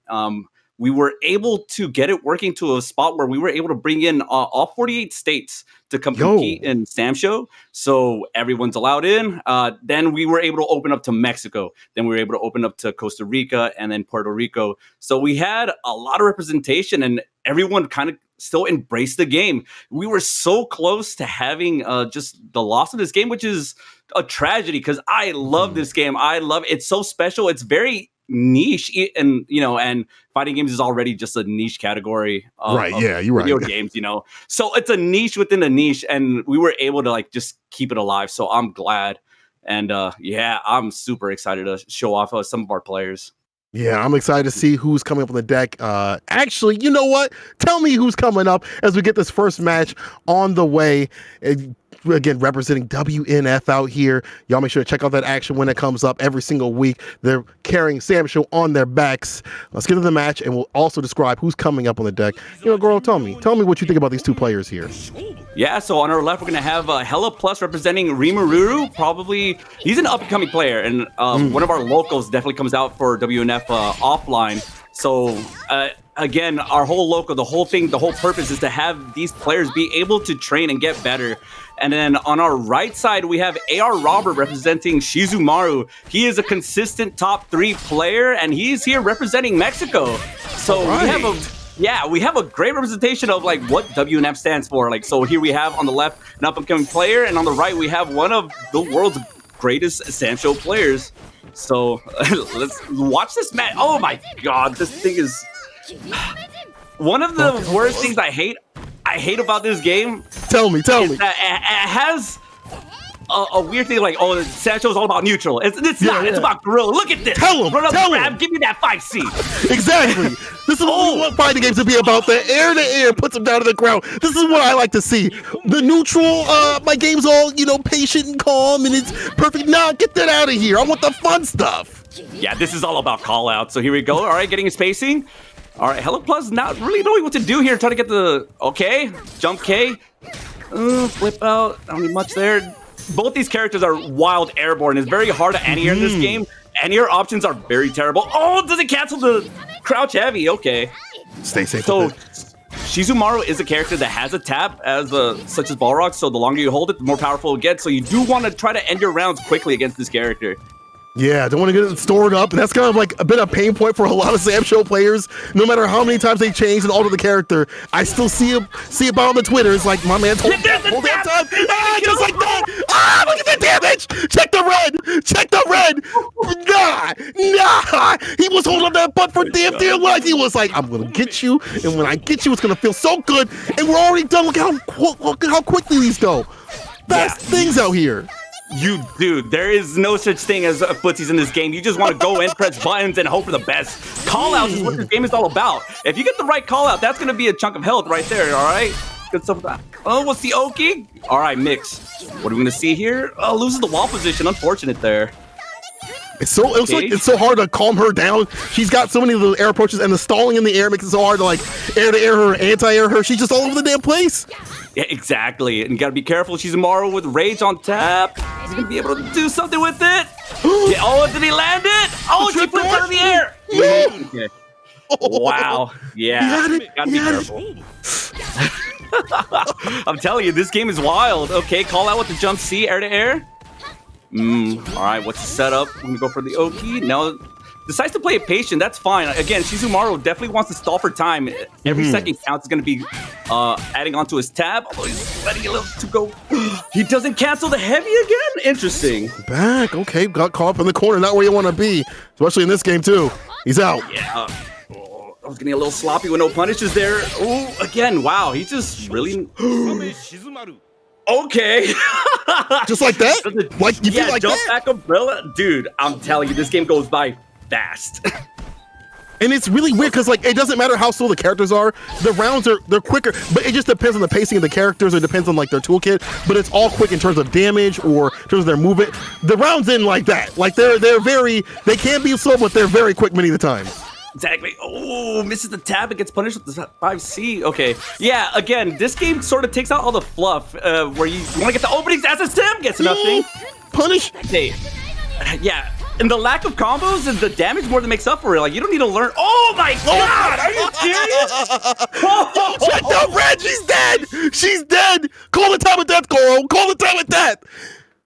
We were able to get it working to a spot where we were able to bring in all 48 states to come compete in Sam Show. So everyone's allowed in. Then we were able to open up to Mexico. Then we were able to open up to Costa Rica and then Puerto Rico. So we had a lot of representation and everyone kind of still embraced the game. We were so close to having just the loss of this game, which is a tragedy because I love this game. I love it. It's so special. It's very niche, and and fighting games is already just a niche category of video games, so it's a niche within a niche, and we were able to just keep it alive. So I'm glad, and I'm super excited to show off some of our players. Yeah, I'm excited to see who's coming up on the deck. Actually, you know what? Tell me who's coming up as we get this first match on the way. again, representing WNF out here. Y'all make sure to check out that action when it comes up every single week. They're carrying Sam Show on their backs. Let's get to the match, and we'll also describe who's coming up on the deck. Girl, tell me what you think about these two players here. Yeah, so on our left, we're going to have Hella Plus representing Rimururu. Probably, he's an up-and-coming player, and one of our locals definitely comes out for WNF offline. So, again, our whole local, the whole purpose is to have these players be able to train and get better. And then on our right side, we have AR Robert representing Shizumaru. He is a consistent top 3 player, and he's here representing Mexico. So we have a great representation of like what WNF stands for. Like, so here we have on the left an up-and-coming player, and on the right we have one of the world's greatest Sam Show players. So let's watch this match. Oh my God, this thing is one of the worst things I hate about this game. Tell me. That it has a weird thing like, oh, Sam Show is all about neutral. It's not. Yeah. It's about gorilla. Look at this. Tell him. Give me that 5C. Exactly. This is what we want fighting games to be about. The air to air puts them down to the ground. This is what I like to see. The neutral, my game's all, patient and calm and it's perfect. Nah, get that out of here. I want the fun stuff. Yeah, this is all about call out. So here we go. All right, getting his spacing. All right, Hella Plus not really knowing what to do here. Trying to get the, jump K. Flip out. Not really much there. Both these characters are wild airborne. It's very hard to anti-air in this game. Anti-air options are very terrible. Oh, does it cancel the crouch heavy? Okay. Stay safe. So Shizumaru is a character that has a tap as such as Balrog. So the longer you hold it, the more powerful it gets. So you do want to try to end your rounds quickly against this character. Yeah, don't want to get it stored up. And that's kind of like a bit of a pain point for a lot of Sam Show players. No matter how many times they change and alter the character, I still see it on the Twitter. It's like, my man told me the whole damn time. Just like that. Look at the damage. Check the red. Nah. He was holding that butt for damn dear life. He was like, I'm going to get you. And when I get you, it's going to feel so good. And we're already done. Look how quickly these go. Fast things out here. Dude, there is no such thing as footsies in this game. You just want to go in, press buttons, and hope for the best. Call-outs is what this game is all about. If you get the right call-out, that's going to be a chunk of health right there, all right? Good stuff. Oh, what's the Oki? All right, mix. What are we going to see here? Oh, loses the wall position. Unfortunate there. It's so hard to calm her down. She's got so many little air approaches, and the stalling in the air makes it so hard to like air to air her, anti-air her. She's just all over the damn place. Yeah, exactly. And you gotta be careful. Shizumaru with rage on tap. He's gonna be able to do something with it. Yeah, oh, did he land it? Oh, she flipped out of the air. Okay. Wow. Yeah. Gotta be careful. I'm telling you, this game is wild. Okay, call out with the jump C, air to air. All right, what's the setup? I'm gonna go for the Oki. Now, decides to play it patient. That's fine. Again, Shizumaru definitely wants to stall for time. Every second counts. Is gonna be adding onto his tab. Although he's letting it a little to go. He doesn't cancel the heavy again. Interesting. Back. Okay, got caught up in the corner. Not where you want to be, especially in this game too. He's out. Yeah. I was getting a little sloppy with no punishes there. Oh, again. Wow. He's just really. Okay. Just like that? Like you feel like jump that? Back umbrella? Dude, I'm telling you, this game goes by fast. And it's really weird because like it doesn't matter how slow the characters are, the rounds they're quicker, but it just depends on the pacing of the characters, or it depends on like their toolkit, but it's all quick in terms of damage or in terms of their movement. The rounds in like that. Like they can be slow, but they're very quick many of the time. Exactly. Oh, misses the tab and gets punished with the 5C. Okay. Yeah, again, this game sort of takes out all the fluff where you want to get the openings as a sim gets nothing. Punish. Hey. Yeah. And the lack of combos and the damage more than makes up for it. Like, you don't need to learn. Oh my God! Are you serious? Check the red! She's dead! She's dead! Call the time with death, Goro! Call the time with death!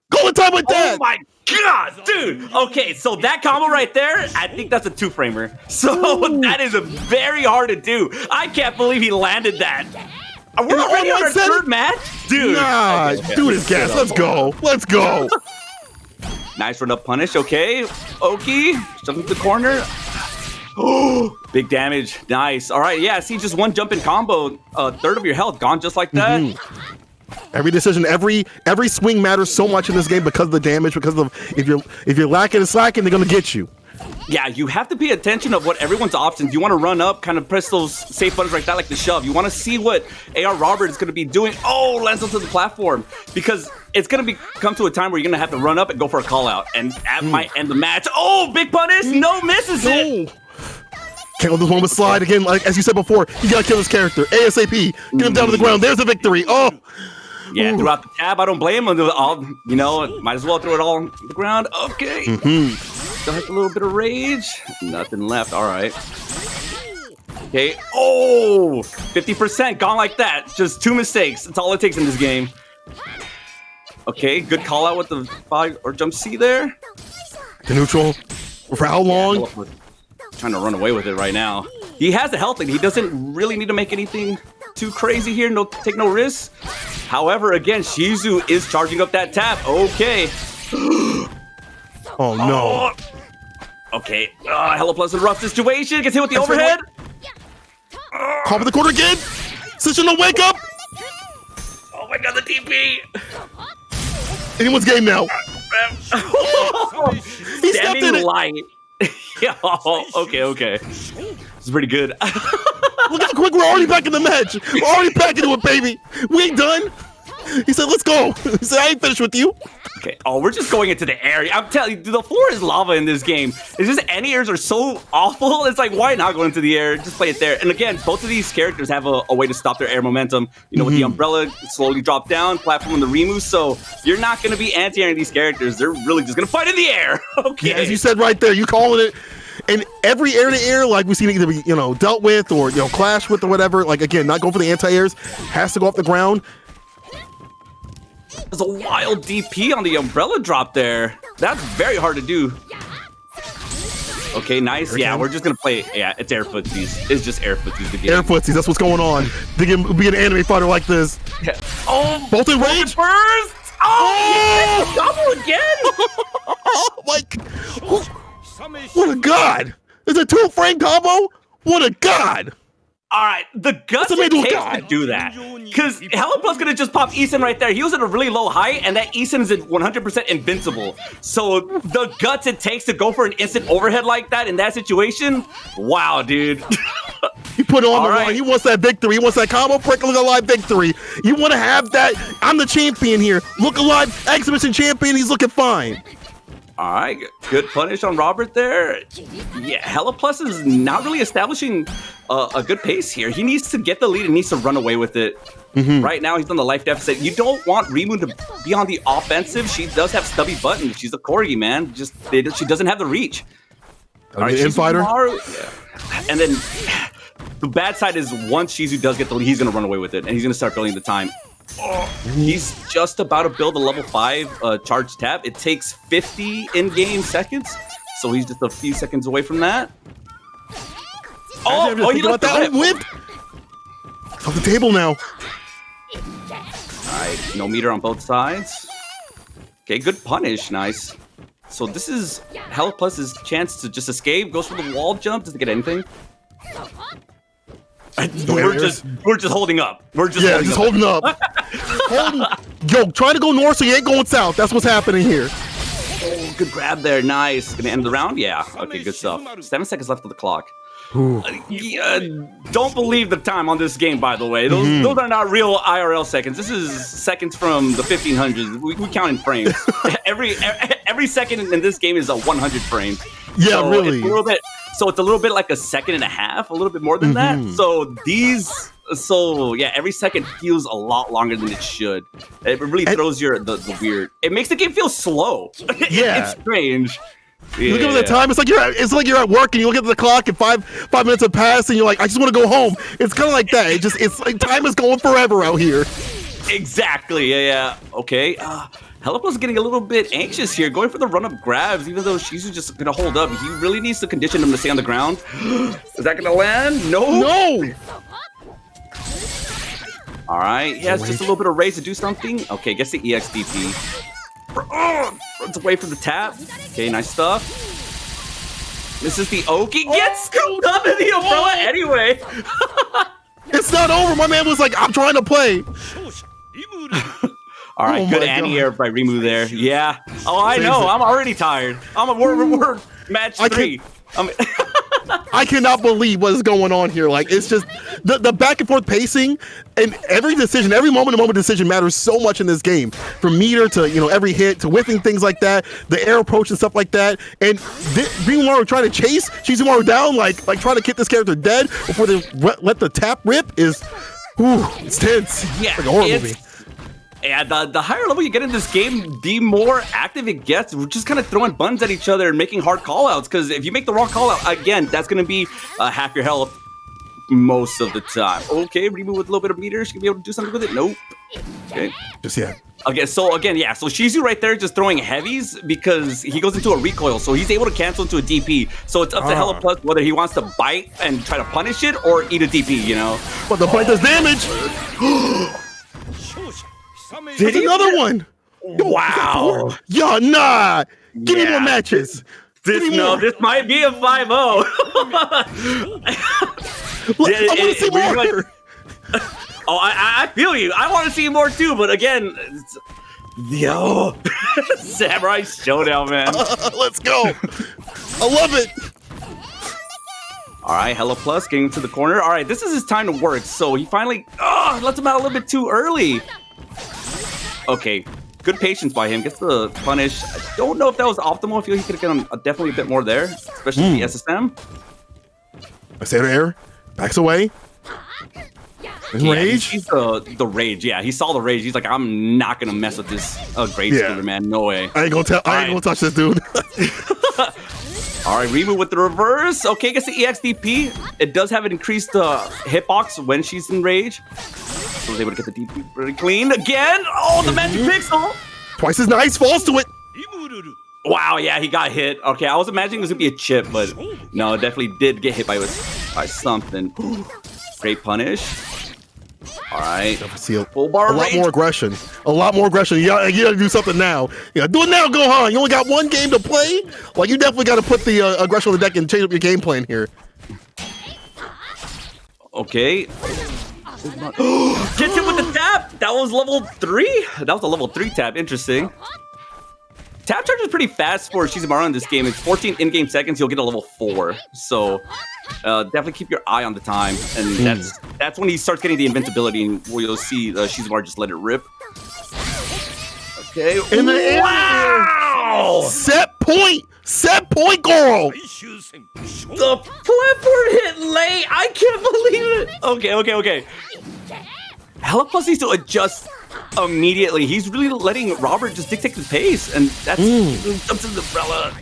Call the time with death! Oh my God, dude! Okay, so that combo right there, I think that's a 2-framer. So that is very hard to do. I can't believe he landed that. We're already on our third match? Dude. Nah, dude is gas. Let's go. Let's go. Nice run up punish, okay. Oki, jumping to the corner. Oh, big damage. Nice. All right, yeah, see, just one jump in combo, third of your health gone just like that. Every decision, every swing matters so much in this game because of the damage, because of if you're lacking and slacking, they're gonna get you. Yeah, you have to pay attention of what everyone's options. You want to run up, kind of press those safe buttons like that, like the shove. You want to see what AR Robert is going to be doing. Oh, lands onto the platform. Because it's going to come to a time where you're going to have to run up and go for a call out. And that might end the match. Oh, big punish. No, misses it. Can't let this one with slide again. Like as you said before, you got to kill this character. ASAP. Get him down to the ground. There's a victory. Oh. Yeah, throughout the tab, I don't blame him. You know, might as well throw it all on the ground. Okay. Still has a little bit of rage. Nothing left. All right. Okay. Oh, 50% gone like that. Just 2 mistakes. That's all it takes in this game. Okay, good call out with the 5 or jump C there. The neutral. For how long? Yeah, trying to run away with it right now. He has the health lead. He doesn't really need to make anything too crazy here. Take no risks. However, again, Shizu is charging up that tap. Okay. Oh no. Okay. Hello Plus in a rough situation. Gets hit with the overhead. Call for the corner again. Session no wake up. Oh my god, the TP. Anyone's game now. He stepped in it. Light. Yeah. Okay. This is pretty good. Look how quick we're already back in the match. We're already back into it, baby. We ain't done. He said, let's go. He said, I ain't finished with you. Okay. Oh, we're just going into the area. I'm telling you, the floor is lava in this game. It's just anti-airs are so awful. It's like, why not go into the air? Just play it there. And again, both of these characters have a way to stop their air momentum. You know, with the umbrella, slowly drop down, platform and the remove. So you're not going to be anti-airing these characters. They're really just going to fight in the air. Okay. Yeah, as you said right there, you calling it. And every air-to-air, like we've seen it either be, dealt with or, clash with or whatever, like, again, not going for the anti-airs, has to go off the ground. There's a wild DP on the umbrella drop there. That's very hard to do. Okay, nice. Yeah, we're just going to play. Yeah, it's air footsies. It's just air footsies. The game. Air footsies, that's what's going on. They can be an anime fighter like this. Yeah. Oh, both in rage. Burst. Oh, double again. Oh, my. What a god! Is it 2-frame combo? What a god! All right, the guts it takes to do that. Because Hello Plus could have just popped Eason right there. He was at a really low height, and that Eason is 100% invincible. So the guts it takes to go for an instant overhead like that in that situation, wow, dude. He put it on the line. He wants that victory. He wants that combo break look alive victory. You want to have that? I'm the champion here. Look alive exhibition champion. He's looking fine. All right, good punish on Robert there. Yeah, Hello Plus is not really establishing a good pace here. He needs to get the lead and needs to run away with it. Right now, he's on the life deficit. You don't want Rimu to be on the offensive. She does have stubby buttons. She's a corgi, man. She doesn't have the reach. All right, infighter. Yeah. And then the bad side is once Shizu does get the lead, he's going to run away with it, and he's going to start building the time. Oh, he's just about to build a level 5 charge tap. It takes 50 in-game seconds, so he's just a few seconds away from that. You left that whipped off the table now. All right, no meter on both sides. Okay, good punish, nice. So this is Hello Plus's chance to just escape. Goes for the wall jump. Does it get anything? We're just holding up. We're just holding up. Yo, try to go north so you ain't going south. That's what's happening here. Oh, good grab there. Nice. Gonna end the round? Yeah. Okay, good stuff. 7 seconds left of the clock. Don't believe the time on this game, by the way. Those are not real IRL seconds. This is seconds from the 1500s. We count in frames. every second in this game is 100 frames. Yeah, so really. It's a little bit like a second and a half, a little bit more than that. So every second feels a lot longer than it should. It really throws the weird. It makes the game feel slow. Yeah, it's strange. You look at the time. It's like you're at work and you look at the clock and five minutes have passed and you're like, I just want to go home. It's kind of like that. It's like time is going forever out here. Exactly. Yeah. Okay. Hello Plus is getting a little bit anxious here, going for the run-up grabs, even though she's just gonna hold up. He really needs to condition him to stay on the ground. Is that gonna land? No. All right. He has just a little bit of raise to do something. Okay, gets the EXDP. Runs away from the tap. Okay, nice stuff. This is the Oki. Gets screwed up in the umbrella anyway. It's not over. My man was like, I'm trying to play. All right, good anti-air by Rimu there. Yeah. Oh, I know. I'm already tired. We're match 3. I cannot believe what is going on here. Like, it's just the back and forth pacing, and every decision, every moment-to-moment decision matters so much in this game. From meter to every hit to whiffing, things like that, the air approach and stuff like that. And Rimu trying to chase Shizumaru down, like trying to get this character dead before they let the tap rip is, it's tense. Yeah, it's like a horror movie. Yeah, the higher level you get in this game, the more active it gets. We're just kind of throwing buttons at each other and making hard call-outs, because if you make the wrong call-out, again, that's going to be half your health most of the time. Okay, Rimu with a little bit of meter. She can be able to do something with it. Nope. Okay. Just, yeah. Okay, so Shizu right there just throwing heavies because he goes into a recoil, so he's able to cancel into a DP. So it's up to Hella Plus whether he wants to bite and try to punish it or eat a DP, But the bite does damage! That's another one! Wow! Yo, nah! Give me more matches! This might be a 5-0. I want to see more! Oh, I feel you. I want to see more too, but again, Samurai Showdown, man. Let's go! I love it! All right, Hella Plus getting to the corner. All right, this is his time to work, so he finally lets him out a little bit too early. Okay, good patience by him. Gets the punish. I don't know if that was optimal. I feel he could have gotten definitely a bit more there, especially the SSM. I say to air, backs away. Rage? He's the rage. Yeah, he saw the rage. He's like, I'm not gonna mess with this grade schooler, man. No way. I ain't gonna touch this dude. All right, Rimu with the reverse. Okay, gets the EXDP. It does have an increased hitbox when she's in rage. So was able to get the DP pretty clean again. Oh, the magic pixel. Twice as nice. Falls to it. Wow, yeah, he got hit. Okay, I was imagining it was gonna be a chip, but no, it definitely did get hit by something. Great punish. All right. Full bar a lot more aggression. A lot more aggression. You gotta do something now. Yeah, do it now, Gohan. You only got one game to play. Like, you definitely got to put the aggression on the deck and change up your game plan here. Okay. Gets him with the tap. That was level 3. That was a level 3 tap. Interesting. Tap charge is pretty fast for Shizumaru in this game. It's 14 in-game seconds. You'll get a level 4. So definitely keep your eye on the time. And that's when he starts getting the invincibility, and where you'll see Shizumaru just let it rip. Okay. In the air. Wow! Set point, Goro. The platform hit late. I can't believe it. Okay. Hella Plus needs to adjust immediately. He's really letting Robert just dictate the pace, and that's jumps in the umbrella.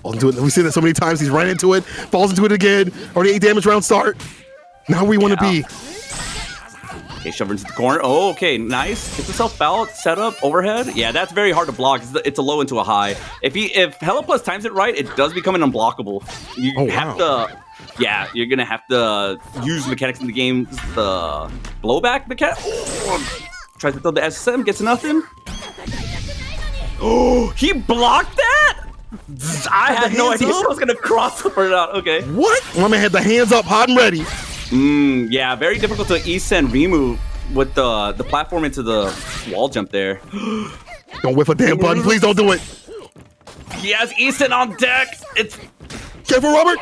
We've seen that so many times. He's right into it, falls into it again. Already 8 damage round start. Now we want to be. Okay, shove into the corner. Oh, okay, nice. Gets himself out, set up, overhead. Yeah, that's very hard to block. It's a low into a high. If Hella Plus times it right, it does become an unblockable. You have to. Yeah, you're gonna have to use mechanics in the game. The blowback mechanic. Tries to throw the SSM, gets nothing. Oh, he blocked that? I had no idea I was gonna cross over or not. Okay. What? My man had the hands up, hot and ready. Yeah, very difficult to E-send Rimu with the platform into the wall jump there. Don't whiff a damn button, please don't do it. He has E-send on deck. It's careful, Robert.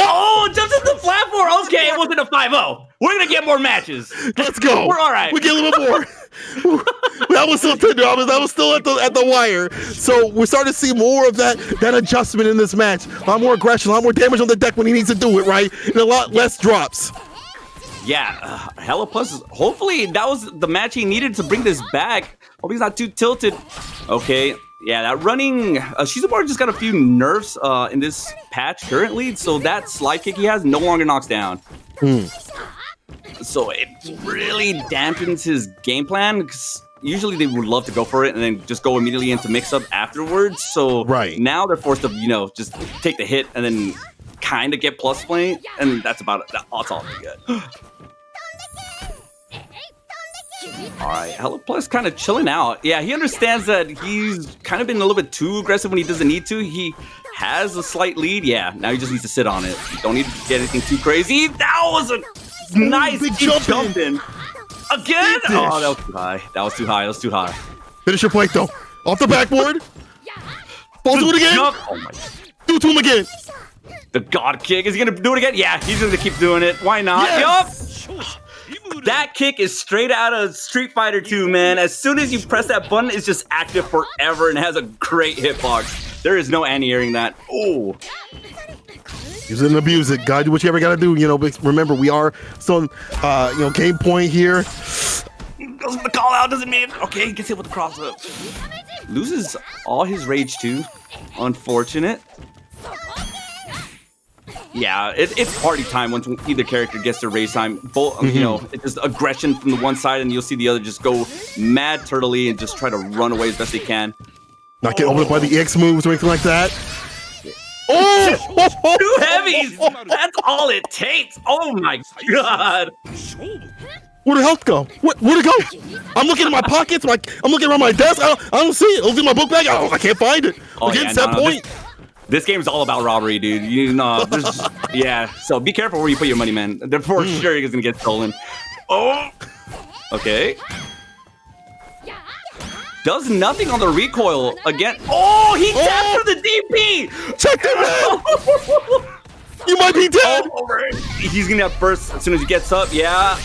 Oh, jumps into the platform. Okay, it wasn't a 5-0. We're gonna get more matches. Let's go. We're all right. We get a little bit more. That was still tender. That was still at the wire. So we're starting to see more of that adjustment in this match. A lot more aggression, a lot more damage on the deck when he needs to do it, right? And a lot less drops. Yeah, Hella Plus. Hopefully that was the match he needed to bring this back. Hope he's not too tilted. Okay. Yeah, that running, Shizumaru just got a few nerfs in this patch currently, so that slide kick he has no longer knocks down. So it really dampens his game plan, because usually they would love to go for it and then just go immediately into mix-up afterwards. So now they're forced to, just take the hit and then kind of get plus play, and that's about it. That's all they get. All right, Hella Plus kind of chilling out. Yeah, he understands that he's kind of been a little bit too aggressive when he doesn't need to. He has a slight lead. Yeah, now he just needs to sit on it. You don't need to get anything too crazy. That was a nice big jump in. Again? Oh, that was too high. That was too high. That was too high. Finish your plate though. Off the backboard. Ball do it again. Oh my. Do it to him again. The God kick. Is he gonna do it again? Yeah, he's gonna keep doing it. Why not? Yes. Yup. That kick is straight out of Street Fighter 2, man. As soon as you press that button, it's just active forever and has a great hitbox. There is no anti-airing that. Oh. Use it and abuse it. Gotta do what you ever gotta do. You know, but remember, we are still, game point here. Goes for the call out, doesn't mean it. Okay, he gets hit with the cross up. Loses all his rage too. Unfortunate. Yeah, it's party time once either character gets their rage time. Both, it's just aggression from the one side, and you'll see the other just go mad turtley and just try to run away as best they can. Not get overlooked by the EX moves or anything like that. Oh! 2 heavies! That's all it takes! Oh my god! Where'd the health go? Where'd it go? I'm looking in my pockets. I'm looking around my desk. I don't see it. Look in my book bag. I can't find it. We're getting set point. This game's all about robbery, dude. You know, yeah. So be careful where you put your money, man. They're for sure it's gonna get stolen. Oh, okay. Does nothing on the recoil again. Oh, he tapped for the DP. Check it out. You might be dead. He's gonna have burst as soon as he gets up. Yeah.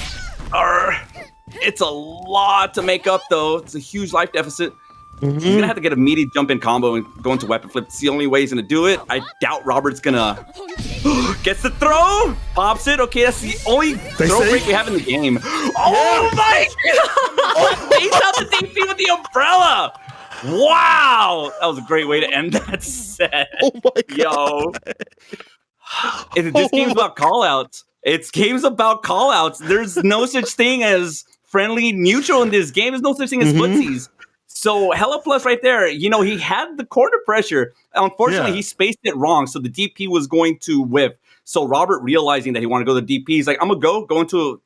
It's a lot to make up, though. It's a huge life deficit. He's gonna have to get a meaty jump in combo and go into weapon flip. It's the only way he's gonna do it. I doubt Robert's gonna gets the throw, pops it. Okay, that's the only throw break we have in the game. Oh my god! Face out the DP with the umbrella. Wow, that was a great way to end that set. Oh my god! Yo, this game's about callouts. It's games about callouts. There's no such thing as friendly neutral in this game. There's no such thing as footsies. So hella plus right there. You know, he had the corner pressure. Unfortunately, he spaced it wrong. So the DP was going to whip. So Robert, realizing that he wanted to go to the DP, he's like, I'm going to go into,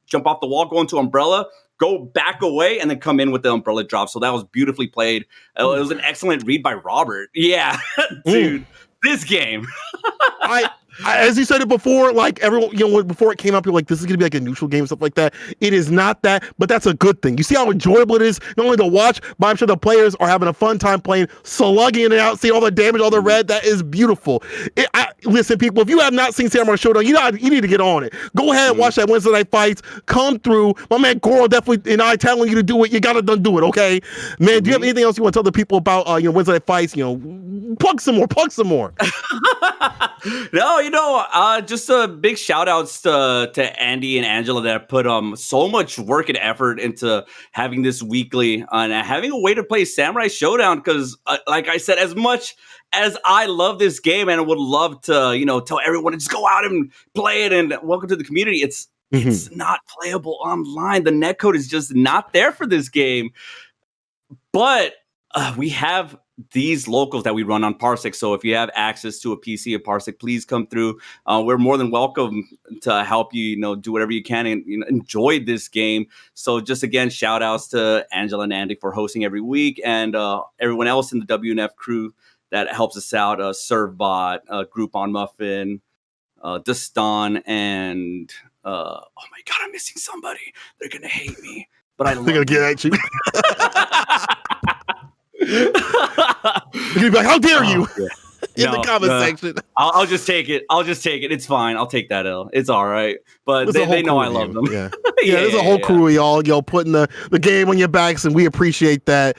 jump off the wall, go into umbrella, go back away, and then come in with the umbrella drop. So that was beautifully played. It was an excellent read by Robert. Yeah, dude, this game. As you said it before, like everyone, before it came up, you're like, this is gonna be like a neutral game, stuff like that. It is not that, but that's a good thing. You see how enjoyable it is, not only to watch, but I'm sure the players are having a fun time playing, slugging it out, seeing all the damage, all the red. That is beautiful. Listen, people, if you have not seen Samurai Showdown, you need to get on it. Go ahead and watch that Wednesday Night Fights. Come through. My man Goro definitely and I telling you to do it. You gotta do it, okay? Man, do you have anything else you want to tell the people about Wednesday Night Fights? Plug some more. No, just a big shout outs to Andy and Angela that put so much work and effort into having this weekly and having a way to play Samurai Showdown. Because, like I said, as much as I love this game and would love to, tell everyone to just go out and play it and welcome to the community, it's not playable online. The netcode is just not there for this game. But we have these locals that we run on Parsec. So if you have access to a PC of Parsec, please come through. We're more than welcome to help you, do whatever you can and enjoy this game. So just again, shout outs to Angela and Andy for hosting every week and everyone else in the WNF crew that helps us out. Servbot, Groupon Muffin, Destan, and oh my God, I'm missing somebody. They're going to hate me, but I love They're going to get at you. You're gonna be like, how dare you? In the comment section. I'll just take it. It's fine. I'll take that L. It's all right. But they know I love them. Yeah, there's a whole crew of y'all putting the game on your backs, and we appreciate that.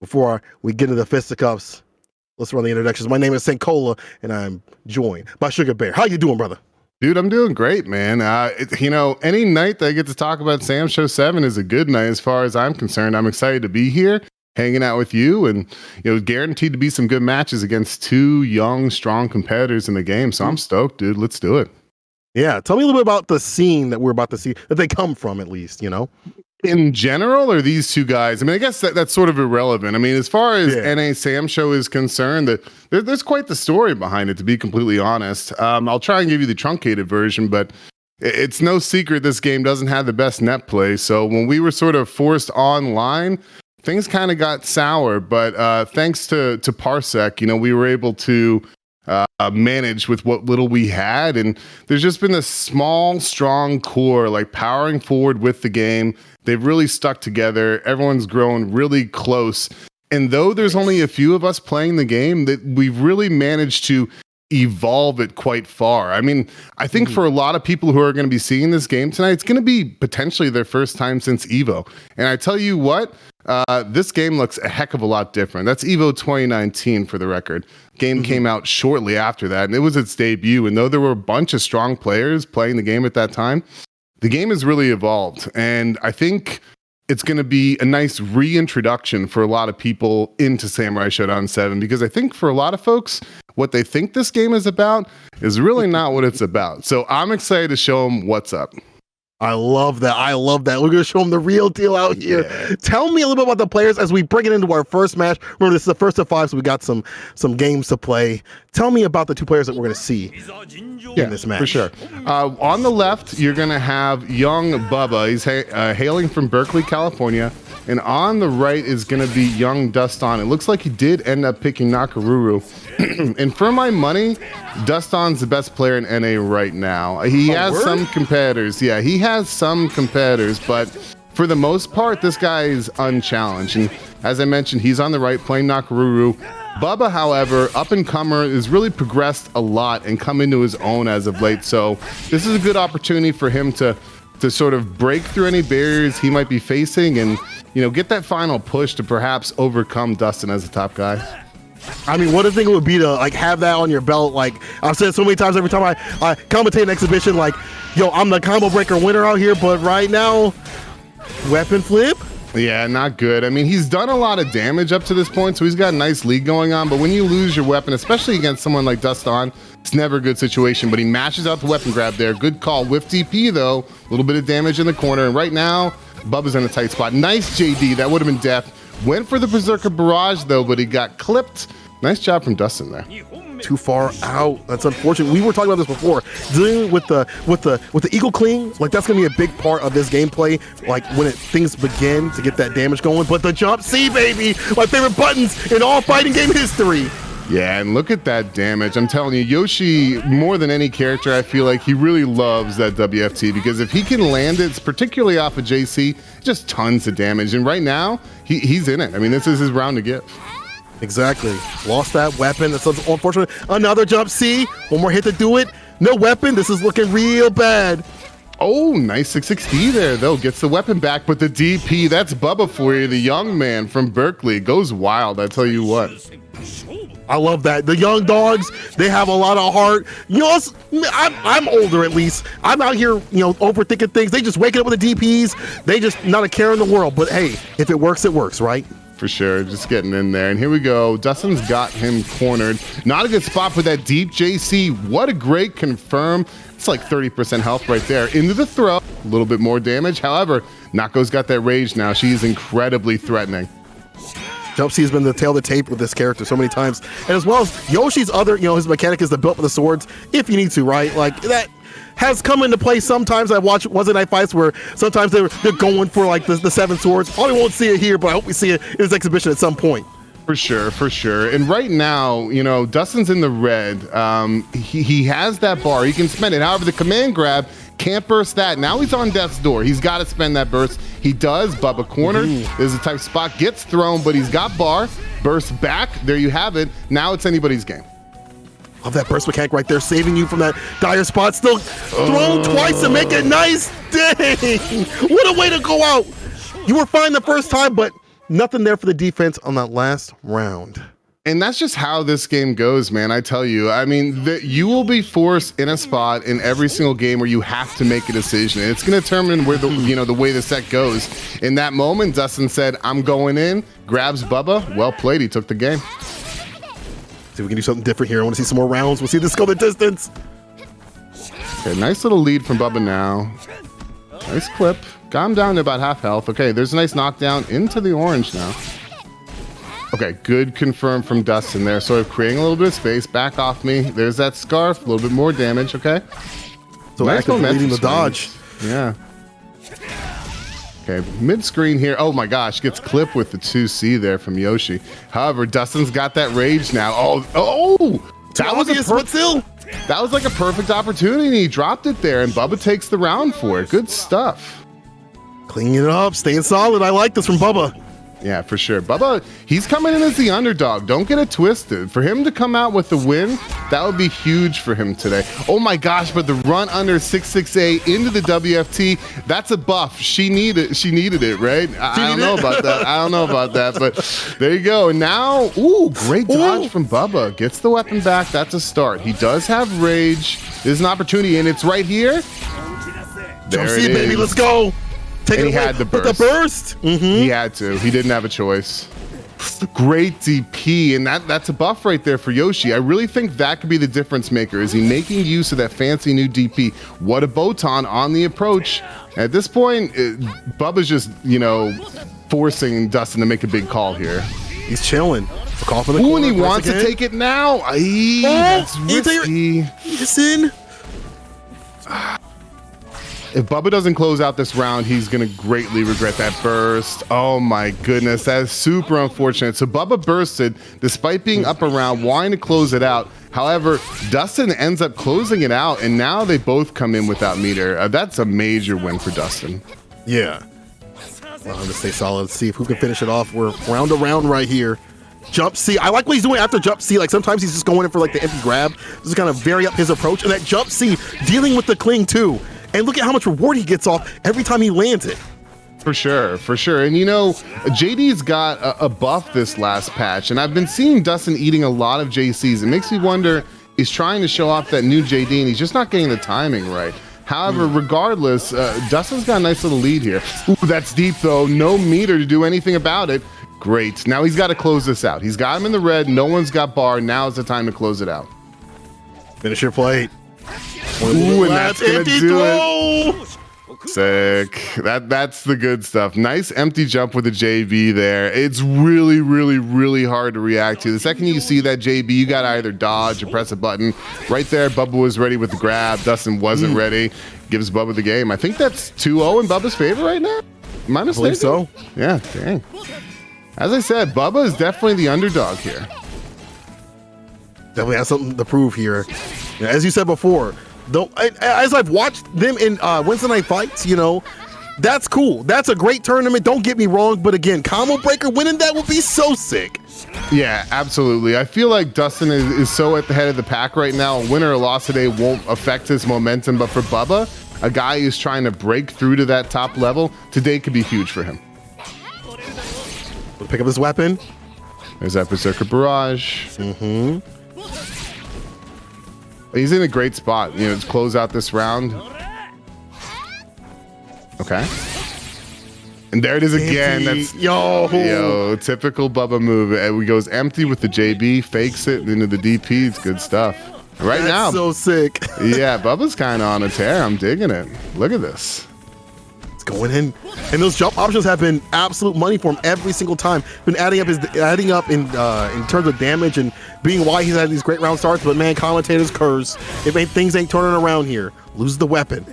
Before we get into the fisticuffs, let's run the introductions. My name is St. Cola, and I'm joined by Sugar Bear. How you doing, brother? Dude, I'm doing great, man. Any night that I get to talk about Sam Show 7 is a good night as far as I'm concerned. I'm excited to be here, hanging out with you, and guaranteed to be some good matches against two young, strong competitors in the game. So I'm stoked, dude. Let's do it. Yeah, tell me a little bit about the scene that we're about to see, that they come from, at least, In general, or these two guys? I mean, I guess that's sort of irrelevant. I mean, as far as NA Sam Show is concerned, there's quite the story behind it, to be completely honest. I'll try and give you the truncated version, but it's no secret this game doesn't have the best net play. So when we were sort of forced online, things kind of got sour. But thanks to Parsec, we were able to manage with what little we had. And there's just been a small, strong core, like powering forward with the game. They've really stuck together. Everyone's grown really close. And though there's only a few of us playing the game, that we've really managed to evolve it quite far. I mean, I think for a lot of people who are going to be seeing this game tonight, it's going to be potentially their first time since Evo. And I tell you what, this game looks a heck of a lot different. That's Evo 2019 for the record. Game came out shortly after that, and it was its debut. And though there were a bunch of strong players playing the game at that time, the game has really evolved. And I think it's going to be a nice reintroduction for a lot of people into Samurai Showdown 7, because I think for a lot of folks, what they think this game is about is really not what it's about. So I'm excited to show them what's up. I love that. I love that. We're going to show them the real deal out here. Yeah. Tell me a little bit about the players as we bring it into our first match. Remember, this is the first of 5, so we got some games to play. Tell me about the 2 players that we're going to see in this match. For sure. On the left, you're going to have young Bubba. He's hailing from Berkeley, California. And on the right is going to be young Duston. It looks like he did end up picking Nakaruru. And for my money, Duston's the best player in NA right now. He has some competitors. Yeah, he has some competitors, but for the most part, this guy is unchallenged. And as I mentioned, he's on the right playing Nakaruru. Bubba, however, up-and-comer, has really progressed a lot and come into his own as of late. So this is a good opportunity for him to sort of break through any barriers he might be facing and, you know, get that final push to perhaps overcome Dustin as a top guy. I mean, what a thing it would be to like have that on your belt. Like I've said so many times, every time I commentate an exhibition, like, yo, I'm the combo breaker winner out here, but right now, weapon flip. Yeah, not good. I mean, he's done a lot of damage up to this point, so he's got a nice lead going on. But when you lose your weapon, especially against someone like Duston, it's never a good situation. But he mashes out the weapon grab there. Good call. With DP, though, a little bit of damage in the corner. And right now, Bubba's in a tight spot. Nice JD. That would have been death. Went for the Berserker Barrage, though, but he got clipped. Nice job from Dustin there. Too far out. That's unfortunate. We were talking about this before. Dealing with the Eagle Clean, like that's gonna be a big part of this gameplay. Like when things begin to get that damage going. But the jump C, baby, my favorite buttons in all fighting game history. Yeah, and look at that damage. I'm telling you, Yoshi, more than any character, I feel like he really loves that WFT, because if he can land it, particularly off of JC, just tons of damage. And right now, he's in it. I mean, this is his round to give. Exactly. Lost that weapon. That's unfortunate. Another jump C. One more hit to do it. No weapon. This is looking real bad. Oh, nice 660 there, though. Gets the weapon back, but the DP, that's Bubba for you, the young man from Berkeley. Goes wild, I tell you what. I love that. The young dogs, they have a lot of heart. You know, I'm older at least. I'm out here, you know, overthinking things. They just waking up with the DPs. They just not a care in the world. But hey, if it works, right? For sure, just getting in there. And here we go. Dustin's got him cornered. Not a good spot for that deep JC. What a great confirm. It's like 30% health right there. Into the throw. A little bit more damage. However, Nako's got that rage now. She's incredibly threatening. Jump C has been the tail of the tape with this character so many times. And as well as Yoshi's other, you know, his mechanic is the build with the swords, if you need to, right? Like that has come into play sometimes. I watch Wednesday Night Fights where sometimes they're going for like the 7 swords. Probably won't see it here, but I hope we see it in this exhibition at some point. For sure, for sure. And right now, you know, Dustin's in the red. He has that bar. He can spend it. However, the command grab can't burst that. Now he's on death's door. He's got to spend that burst. He does. Bubba cornered. There's a type spot. Gets thrown, but he's got bar. Burst back. There you have it. Now it's anybody's game. Love that burst mechanic right there, saving you from that dire spot. Still thrown twice to make it nice. Dang! What a way to go out. You were fine the first time, but nothing there for the defense on that last round. And that's just how this game goes, man. I tell you, I mean, you will be forced in a spot in every single game where you have to make a decision. And it's going to determine where the way the set goes. In that moment, Dustin said, "I'm going in." Grabs Bubba. Well played. He took the game. See if we can do something different here. I want to see some more rounds. We'll see this go the distance. Okay, nice little lead from Bubba now. Nice clip. Got him down to about half health. Okay, there's a nice knockdown into the orange now. Okay, good confirm from Dustin there. Sort of creating a little bit of space. Back off me. There's that scarf. A little bit more damage, okay? So nice leading the dodge. Yeah. Okay, mid-screen here. Oh my gosh, gets clipped with the 2C there from Yoshi. However, Dustin's got that rage now. Oh! That was that was like a perfect opportunity, and he dropped it there, and Bubba takes the round for it. Good stuff. Cleaning it up, staying solid. I like this from Bubba. Yeah, for sure. Bubba, he's coming in as the underdog. Don't get it twisted. For him to come out with the win, that would be huge for him today. Oh my gosh, but the run under 668 into the WFT, that's a buff. She needed it, right? I don't know about that. I don't know about that, but there you go. And now, great dodge from Bubba. Gets the weapon back. That's a start. He does have rage. There's an opportunity, and it's right here. There it is. Baby, let's go. And he had the burst. He had to. He didn't have a choice. Great DP, and that's a buff right there for Yoshi. I really think that could be the difference maker. Is he making use of that fancy new DP? What a Botan on the approach. At this point, Bubba's just, forcing Dustin to make a big call here. He's chilling. Call for the and he wants to take it now. That's risky. It's in. If Bubba doesn't close out this round, he's going to greatly regret that burst. Oh my goodness, that is super unfortunate. So Bubba bursted despite being up around, wanting to close it out. However, Dustin ends up closing it out, and now they both come in without meter. That's a major win for Dustin. Yeah. Well, I'm going to stay solid. Let's see if who can finish it off. We're round to round right here. Jump C. I like what he's doing after jump C. Like sometimes he's just going in for like the empty grab. Just kind of vary up his approach. And that jump C, dealing with the cling too. And look at how much reward he gets off every time he lands it. For sure. And JD's got a buff this last patch, and I've been seeing Dustin eating a lot of JCs. It makes me wonder, he's trying to show off that new JD, and he's just not getting the timing right. However, regardless, Dustin's got a nice little lead here. Ooh, that's deep though. No meter to do anything about it. Great. Now he's got to close this out. He's got him in the red. No one's got bar. Now's the time to close it out. Finish your plate. Ooh, and that's gonna do it. Sick. That's the good stuff. Nice empty jump with a JB there. It's really, really, really hard to react to. The second you see that JB, you gotta either dodge or press a button. Right there, Bubba was ready with the grab. Dustin wasn't ready. Gives Bubba the game. I think that's 2-0 in Bubba's favor right now. Am I mistaken? I believe so. Yeah, dang. As I said, Bubba is definitely the underdog here. Definitely has something to prove here. As you said before, though, as I've watched them in Wednesday night fights, that's cool. That's a great tournament. Don't get me wrong, but again, combo breaker winning that would be so sick. Yeah, absolutely. I feel like Dustin is so at the head of the pack right now. A win or a loss today won't affect his momentum, but for Bubba, a guy who's trying to break through to that top level, today could be huge for him. We'll pick up his weapon. There's that Berserker Barrage. He's in a great spot, to close out this round. Okay. And there it is again. That's typical Bubba move. And he goes empty with the JB, fakes it into the DP. It's good stuff. Right now. So sick. Yeah, Bubba's kind of on a tear. I'm digging it. Look at this. It's going in. And those jump options have been absolute money for him every single time. Been adding up in terms of damage and being why he's had these great round starts. But man, commentators curse. Things ain't turning around here. Lose the weapon.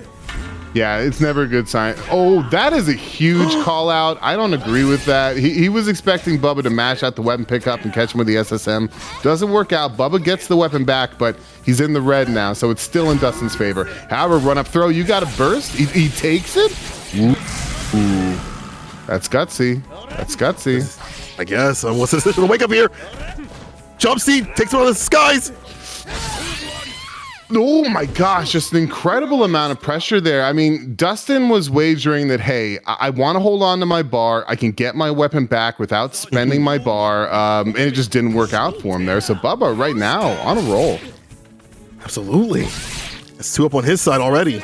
Yeah, it's never a good sign. Oh, that is a huge call out. I don't agree with that. He was expecting Bubba to mash out the weapon pickup and catch him with the SSM. Doesn't work out. Bubba gets the weapon back, but he's in the red now, so it's still in Dustin's favor. However, run up throw, you got a burst. He takes it. Ooh. That's gutsy. I guess. What's the decision to wake up here? Jump seat takes one of the skies. Oh my gosh, just an incredible amount of pressure there. I mean, Dustin was wagering that, hey, I want to hold on to my bar. I can get my weapon back without spending my bar. And it just didn't work out for him there. So Bubba right now on a roll. Absolutely. It's 2 up on his side already.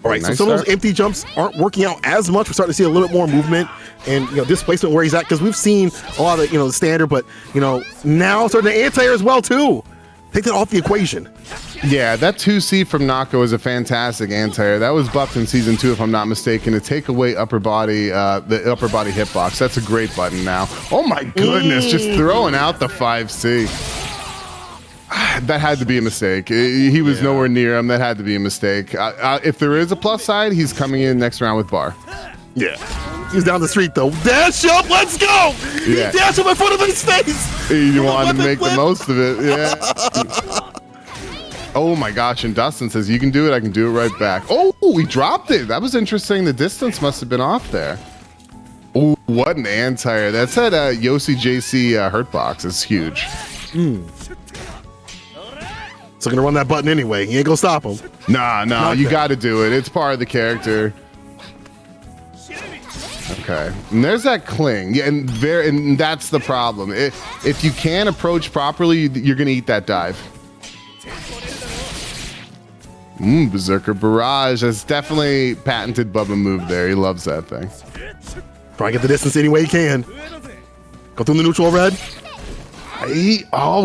All right, nice. So some of those empty jumps aren't working out as much. We're starting to see a little bit more movement and displacement where he's at, because we've seen a lot of the standard, but now starting to anti-air as well too. Take that off the equation. Yeah, that 2C from Nako is a fantastic anti-air. That was buffed in season 2, if I'm not mistaken, to take away upper body, the upper body hitbox. That's a great button now. Oh my goodness, just throwing out the 5C. That had to be a mistake. He was nowhere near him. That had to be a mistake. If there is a plus side, he's coming in next round with bar. Yeah. He's down the street though. Dash up, let's go! Yeah. He dashed up in front of his face. You wanted to make the most of it, yeah. Oh my gosh, and Dustin says, you can do it, I can do it right back. Oh, we dropped it. That was interesting. The distance must have been off there. Oh, what an anti-air. That's that Yoshi JC hurt box. It's huge. So gonna run that button anyway. He ain't gonna stop him. Nah, you gotta do it. It's part of the character. Okay, and there's that cling. Yeah, and that's the problem. If you can't approach properly, you're gonna eat that dive. Berserker Barrage. That's definitely patented Bubba move there. He loves that thing. Try and get the distance any way he can. Go through the neutral red. He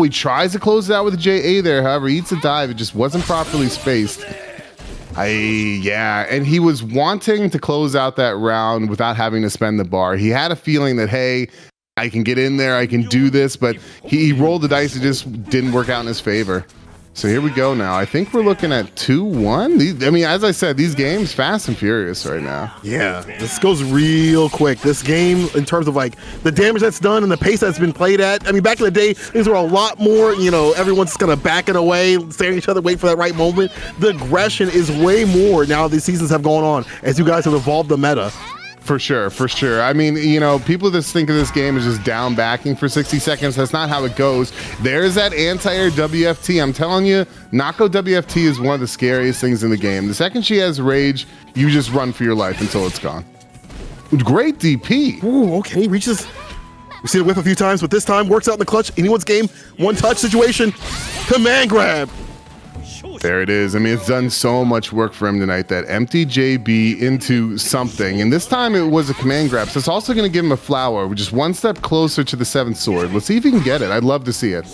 tries to close it out with a JA there. However, he eats a dive. It just wasn't properly spaced. And he was wanting to close out that round without having to spend the bar. He had a feeling that, hey, I can get in there, I can do this, but he rolled the dice. It just didn't work out in his favor. So here we go now. I think we're looking at 2-1. I mean, as I said, these games, fast and furious right now. Yeah, this goes real quick. This game, in terms of like the damage that's done and the pace that's been played at. I mean, back in the day, things were a lot more, everyone's kind of backing away, staring at each other, waiting for that right moment. The aggression is way more now these seasons have gone on as you guys have evolved the meta. For sure. I mean, people just think of this game as just down backing for 60 seconds. That's not how it goes. There's that anti-air WFT. I'm telling you, Nako WFT is one of the scariest things in the game. The second she has rage, you just run for your life until it's gone. Great DP. Ooh, okay, reaches. We've seen it whip a few times, but this time works out in the clutch. Anyone's game, one touch situation. Command grab. There it is. I mean, it's done so much work for him tonight. That empty JB into something. And this time it was a command grab. So it's also going to give him a flower. We're just one step closer to the 7th sword. Let's see if he can get it. I'd love to see it.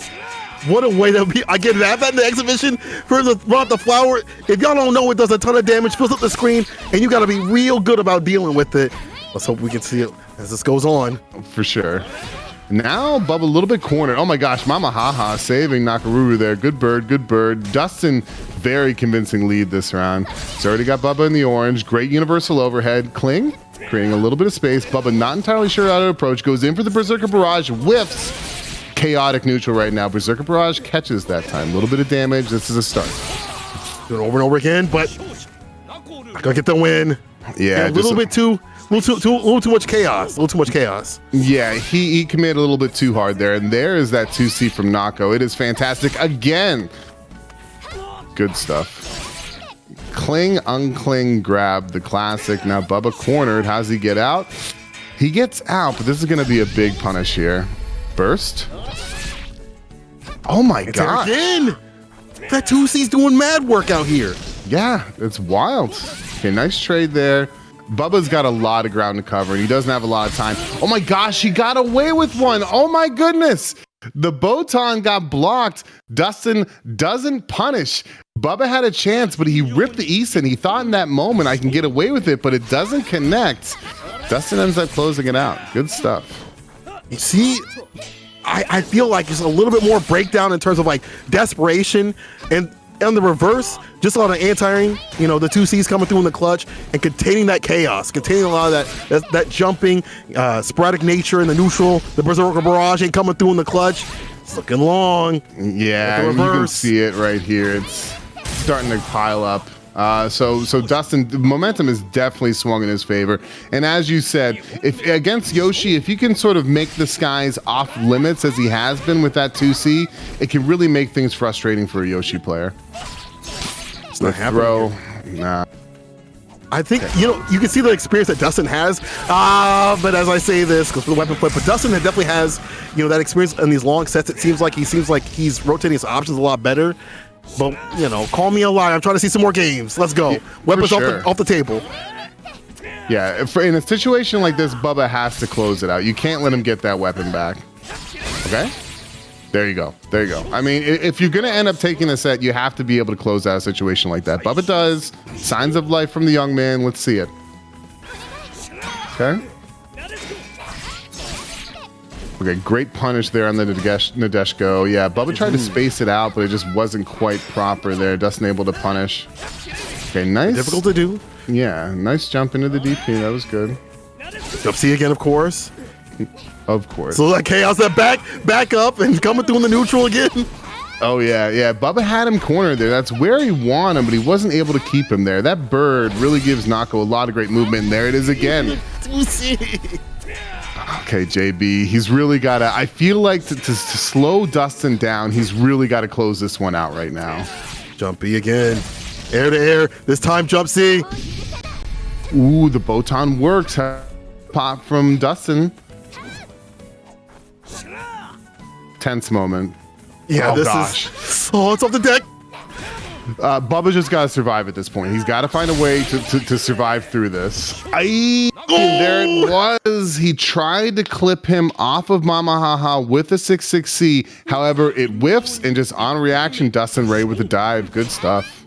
What a way to be. I get that in the exhibition. For the run the flower. If y'all don't know, it does a ton of damage, fills up the screen, and you got to be real good about dealing with it. Let's hope we can see it as this goes on. For sure. Now, Bubba a little bit cornered. Oh my gosh, Mama Haha saving Nakaruru there. Good bird. Dustin, very convincing lead this round. He's already got Bubba in the orange. Great universal overhead. Cling, creating a little bit of space. Bubba not entirely sure how to approach. Goes in for the Berserker Barrage. Whiffs. Chaotic neutral right now. Berserker Barrage catches that time. A little bit of damage. This is a start. Do it over and over again, but not gonna get the win. Yeah, a little too much chaos. Yeah, he committed a little bit too hard there. And there is that 2C from Nako. It is fantastic. Again. Good stuff. Cling, uncling, grab, the classic. Now Bubba cornered. How's he get out? He gets out, but this is going to be a big punish here. Burst. Oh my God. Again. That 2C's doing mad work out here. Yeah, it's wild. Okay, nice trade there. Bubba's got a lot of ground to cover, and he doesn't have a lot of time. Oh my gosh, he got away with one. Oh my goodness. The Botan got blocked. Dustin doesn't punish. Bubba had a chance, but he ripped the Eason. He thought in that moment, I can get away with it, but it doesn't connect. Dustin ends up closing it out. Good stuff. You see, I feel like it's a little bit more breakdown in terms of like desperation, and on the reverse, just on the anti-airing, the 2C's coming through in the clutch and containing that chaos, containing a lot of that jumping, sporadic nature in the neutral. The Berserker Barrage ain't coming through in the clutch. It's looking long. Yeah, you can see it right here. It's starting to pile up. So Dustin, the momentum is definitely swung in his favor. And as you said, if against Yoshi, if you can sort of make the skies off limits as he has been with that 2C, it can really make things frustrating for a Yoshi player. It's not happening. Nah. I think, you can see the experience that Dustin has. But as I say this, because for the weapon play, but Dustin definitely has, that experience in these long sets. It seems like he's rotating his options a lot better. But, call me a liar. I'm trying to see some more games. Let's go. Weapons sure. off the table. Yeah, in a situation like this, Bubba has to close it out. You can't let him get that weapon back. Okay? There you go. I mean, if you're going to end up taking a set, you have to be able to close out a situation like that. Bubba does. Signs of life from the young man. Let's see it. Okay? Okay, great punish there on the Nadeshko. Yeah, Bubba tried to space it out, but it just wasn't quite proper there. Dustin able to punish. Okay, nice. Difficult to do. Yeah, nice jump into the DP. That was good. Jump C again, of course. Of course. So like chaos that back up and coming through in the neutral again. Oh yeah. Bubba had him cornered there. That's where he wanted him, but he wasn't able to keep him there. That bird really gives Nako a lot of great movement. And there it is again. Okay, JB, he's really got to, I feel like to slow Dustin down, he's really got to close this one out right now. Jump B again. Air to air. This time jump C. Ooh, the Botan works. Pop from Dustin. Tense moment. Yeah, this is. Oh, it's off the deck. Bubba just got to survive at this point. He's got to find a way to survive through this. There it was. He tried to clip him off of Mama Haha with a 6-6C. However, it whiffs and just on reaction, Dustin Ray with a dive. Good stuff.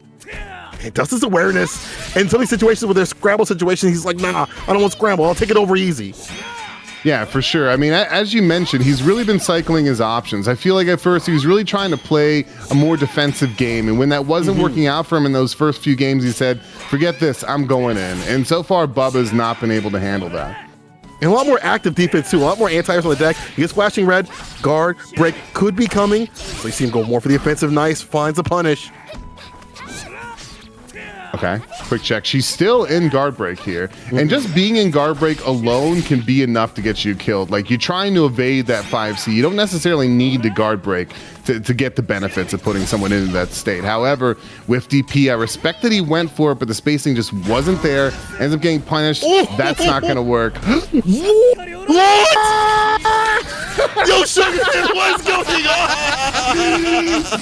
Hey, Dustin's awareness. In so many situations where there's scramble situations, he's like, nah, I don't want scramble. I'll take it over easy. Yeah, for sure. I mean, as you mentioned, he's really been cycling his options. I feel like at first he was really trying to play a more defensive game. And when that wasn't working out for him in those first few games, he said, forget this, I'm going in. And so far, Bubba's not been able to handle that. And a lot more active defense, too. A lot more anti-airs on the deck. He gets flashing red. Guard, break could be coming. So you see him go more for the offensive. Nice. Finds a punish. Okay, quick check. She's still in guard break here. And just being in guard break alone can be enough to get you killed. Like, you're trying to evade that 5C. You don't necessarily need to guard break to get the benefits of putting someone into that state. However, with DP, I respect that he went for it, but the spacing just wasn't there. Ends up getting punished. That's not going to work. What? Yo, Sugar, what's going on?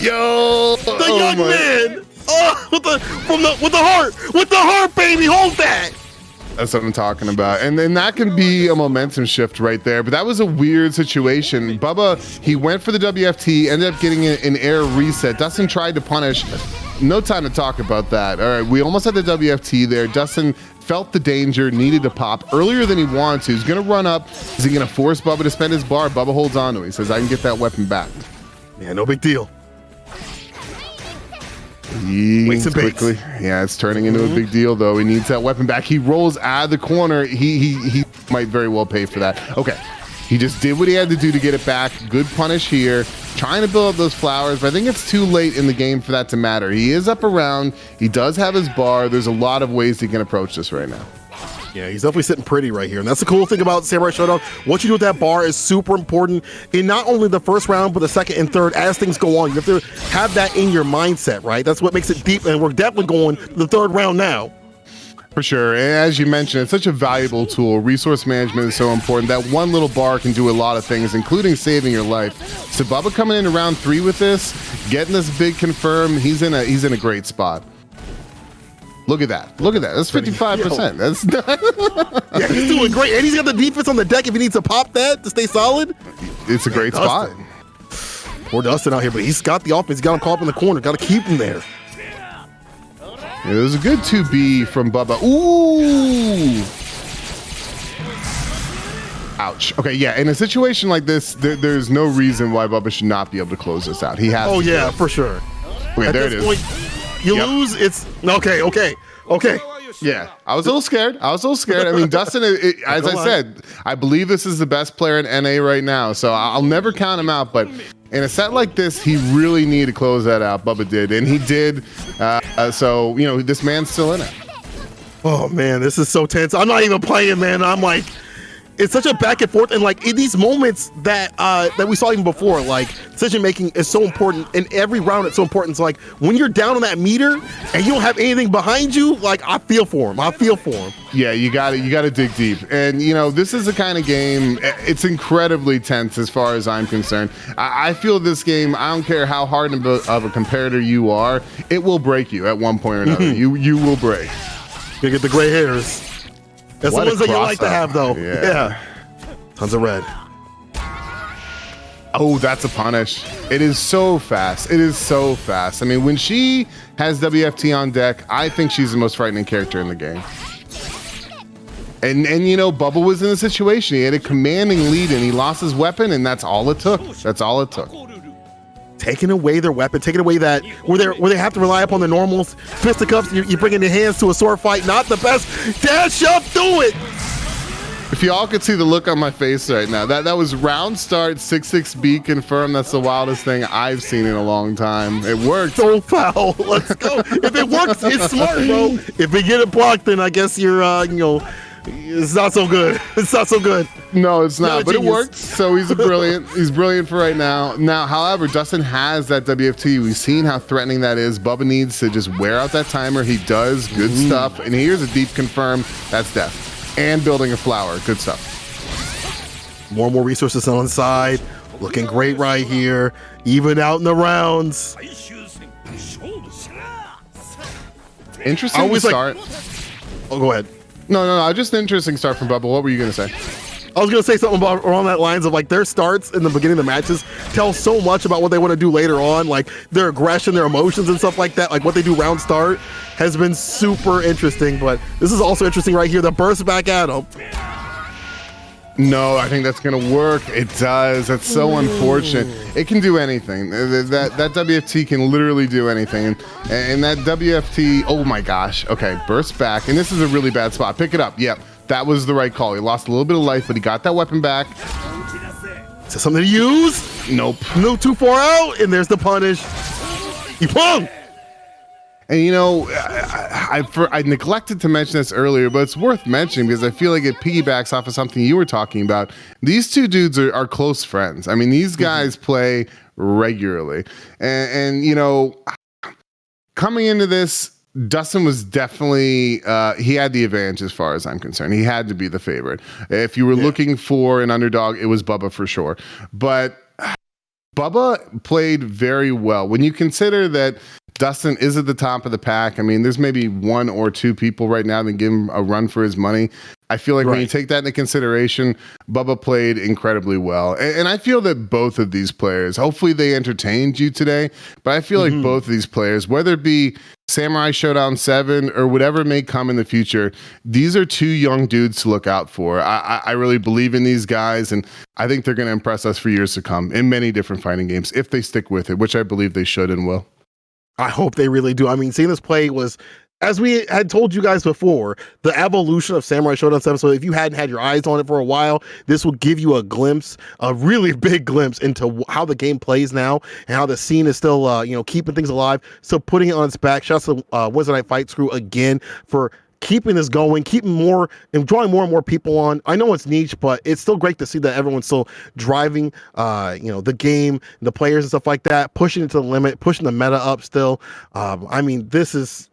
Yo, the young man. Oh, with the heart, baby, hold that. That's what I'm talking about. And then that can be a momentum shift right there. But that was a weird situation. Bubba, he went for the WFT, ended up getting an air reset. Dustin tried to punish. No time to talk about that. All right, we almost had the WFT there. Dustin felt the danger, needed to pop earlier than he wanted to. He's going to run up. Is he going to force Bubba to spend his bar? Bubba holds on to it. He says, I can get that weapon back. Yeah, no big deal. Quickly. Yeah, it's turning into a big deal, though. He needs that weapon back. He rolls out of the corner. He might very well pay for that. Okay. He just did what he had to do to get it back. Good punish here. Trying to build up those flowers, but I think it's too late in the game for that to matter. He is up around. He does have his bar. There's a lot of ways he can approach this right now. Yeah, he's definitely sitting pretty right here. And that's the cool thing about Samurai Showdown. What you do with that bar is super important in not only the first round, but the second and third as things go on. You have to have that in your mindset, right? That's what makes it deep. And we're definitely going to the third round now. For sure. And as you mentioned, it's such a valuable tool. Resource management is so important. That one little bar can do a lot of things, including saving your life. So Bubba coming into round 3 with this, getting this big confirm, he's in a great spot. Look at that. That's 55%. That's yeah, he's doing great. And he's got the defense on the deck if he needs to pop that to stay solid. It's a great spot. Poor Dustin out here, but he's got the offense. He's got him caught up in the corner. Got to keep him there. Yeah, it was a good 2B from Bubba. Ooh. Ouch. Okay, yeah, in a situation like this, there's no reason why Bubba should not be able to close this out. He has to. Oh, yeah, for sure. Okay, there it is. Point, you lose, it's... Okay. Yeah, I was a little scared. I mean, Dustin, as I said, I believe this is the best player in NA right now, so I'll never count him out, but in a set like this, he really needed to close that out. Bubba did, and he did. So, you know, this man's still in it. Oh, man, this is so tense. I'm not even playing, man. I'm like... It's such a back and forth, and like in these moments that we saw even before, like decision making is so important in every round. It's so important. So like when you're down on that meter and you don't have anything behind you, like I feel for him. Yeah, you got to dig deep, and you know this is the kind of game. It's incredibly tense as far as I'm concerned. I feel this game. I don't care how hard of a competitor you are, it will break you at one point or another. You will break. You get the gray hairs. That's the ones that you like to have, though. Yeah. Tons of red. Oh, that's a punish. It is so fast. I mean, when she has WFT on deck, I think she's the most frightening character in the game. And you know, Bubba was in a situation. He had a commanding lead, and he lost his weapon, and that's all it took. Taking away their weapon, taking away that where they have to rely upon the normals, fisticuffs. You bring in your hands to a sword fight, not the best. Dash up, do it. If y'all could see the look on my face right now, that was round start 6-6B confirmed. That's the wildest thing I've seen in a long time. It worked. So foul. Let's go. If it works, it's smart, bro. If we get it blocked, then I guess you're, it's not so good. It's not so good. No, it's not. But genius. It worked. So he's brilliant. He's brilliant for right now. Now, however, Dustin has that WFT. We've seen how threatening that is. Bubba needs to just wear out that timer. He does good stuff. And here's a deep confirm. That's death. And building a flower. Good stuff. More and more resources on the side. Looking great right here. Even out in the rounds. Interesting to start. Oh, go ahead. No. Just an interesting start from Bubba. What were you going to say? I was going to say something about around that lines of like their starts in the beginning of the matches tell so much about what they want to do later on, like their aggression, their emotions and stuff like that. Like what they do round start has been super interesting, but this is also interesting right here. The burst back at him. No, I think that's going to work. It does. That's so unfortunate. It can do anything. That WFT can literally do anything. And that WFT, oh my gosh. Okay, burst back. And this is a really bad spot. Pick it up. Yep. That was the right call. He lost a little bit of life, but he got that weapon back. Is that something to use? Nope. No, too far out, and there's the punish. You punk! And I neglected to mention this earlier, but it's worth mentioning because I feel like it piggybacks off of something you were talking about. These two dudes are close friends. I mean, these guys play regularly. And coming into this, Dustin was definitely, he had the advantage as far as I'm concerned. He had to be the favorite. If you were looking for an underdog, it was Bubba for sure. But Bubba played very well. When you consider that Dustin is at the top of the pack, I mean, there's maybe one or two people right now that give him a run for his money. I feel like when you take that into consideration, Bubba played incredibly well. And I feel that both of these players, hopefully they entertained you today, but I feel like both of these players, whether it be Samurai Showdown 7 or whatever may come in the future, these are two young dudes to look out for. I really believe in these guys, and I think they're going to impress us for years to come in many different fighting games if they stick with it, which I believe they should and will. I hope they really do. I mean, seeing this play was, as we had told you guys before, the evolution of Samurai Showdown 7. So if you hadn't had your eyes on it for a while, this will give you a glimpse, a really big glimpse into how the game plays now and how the scene is still, keeping things alive. So putting it on its back. Shouts to Wednesday Night Fights crew again for keeping this going, keeping more and drawing more and more people on. I know it's niche, but it's still great to see that everyone's still driving, the game, the players and stuff like that, pushing it to the limit, pushing the meta up still. I mean, this is,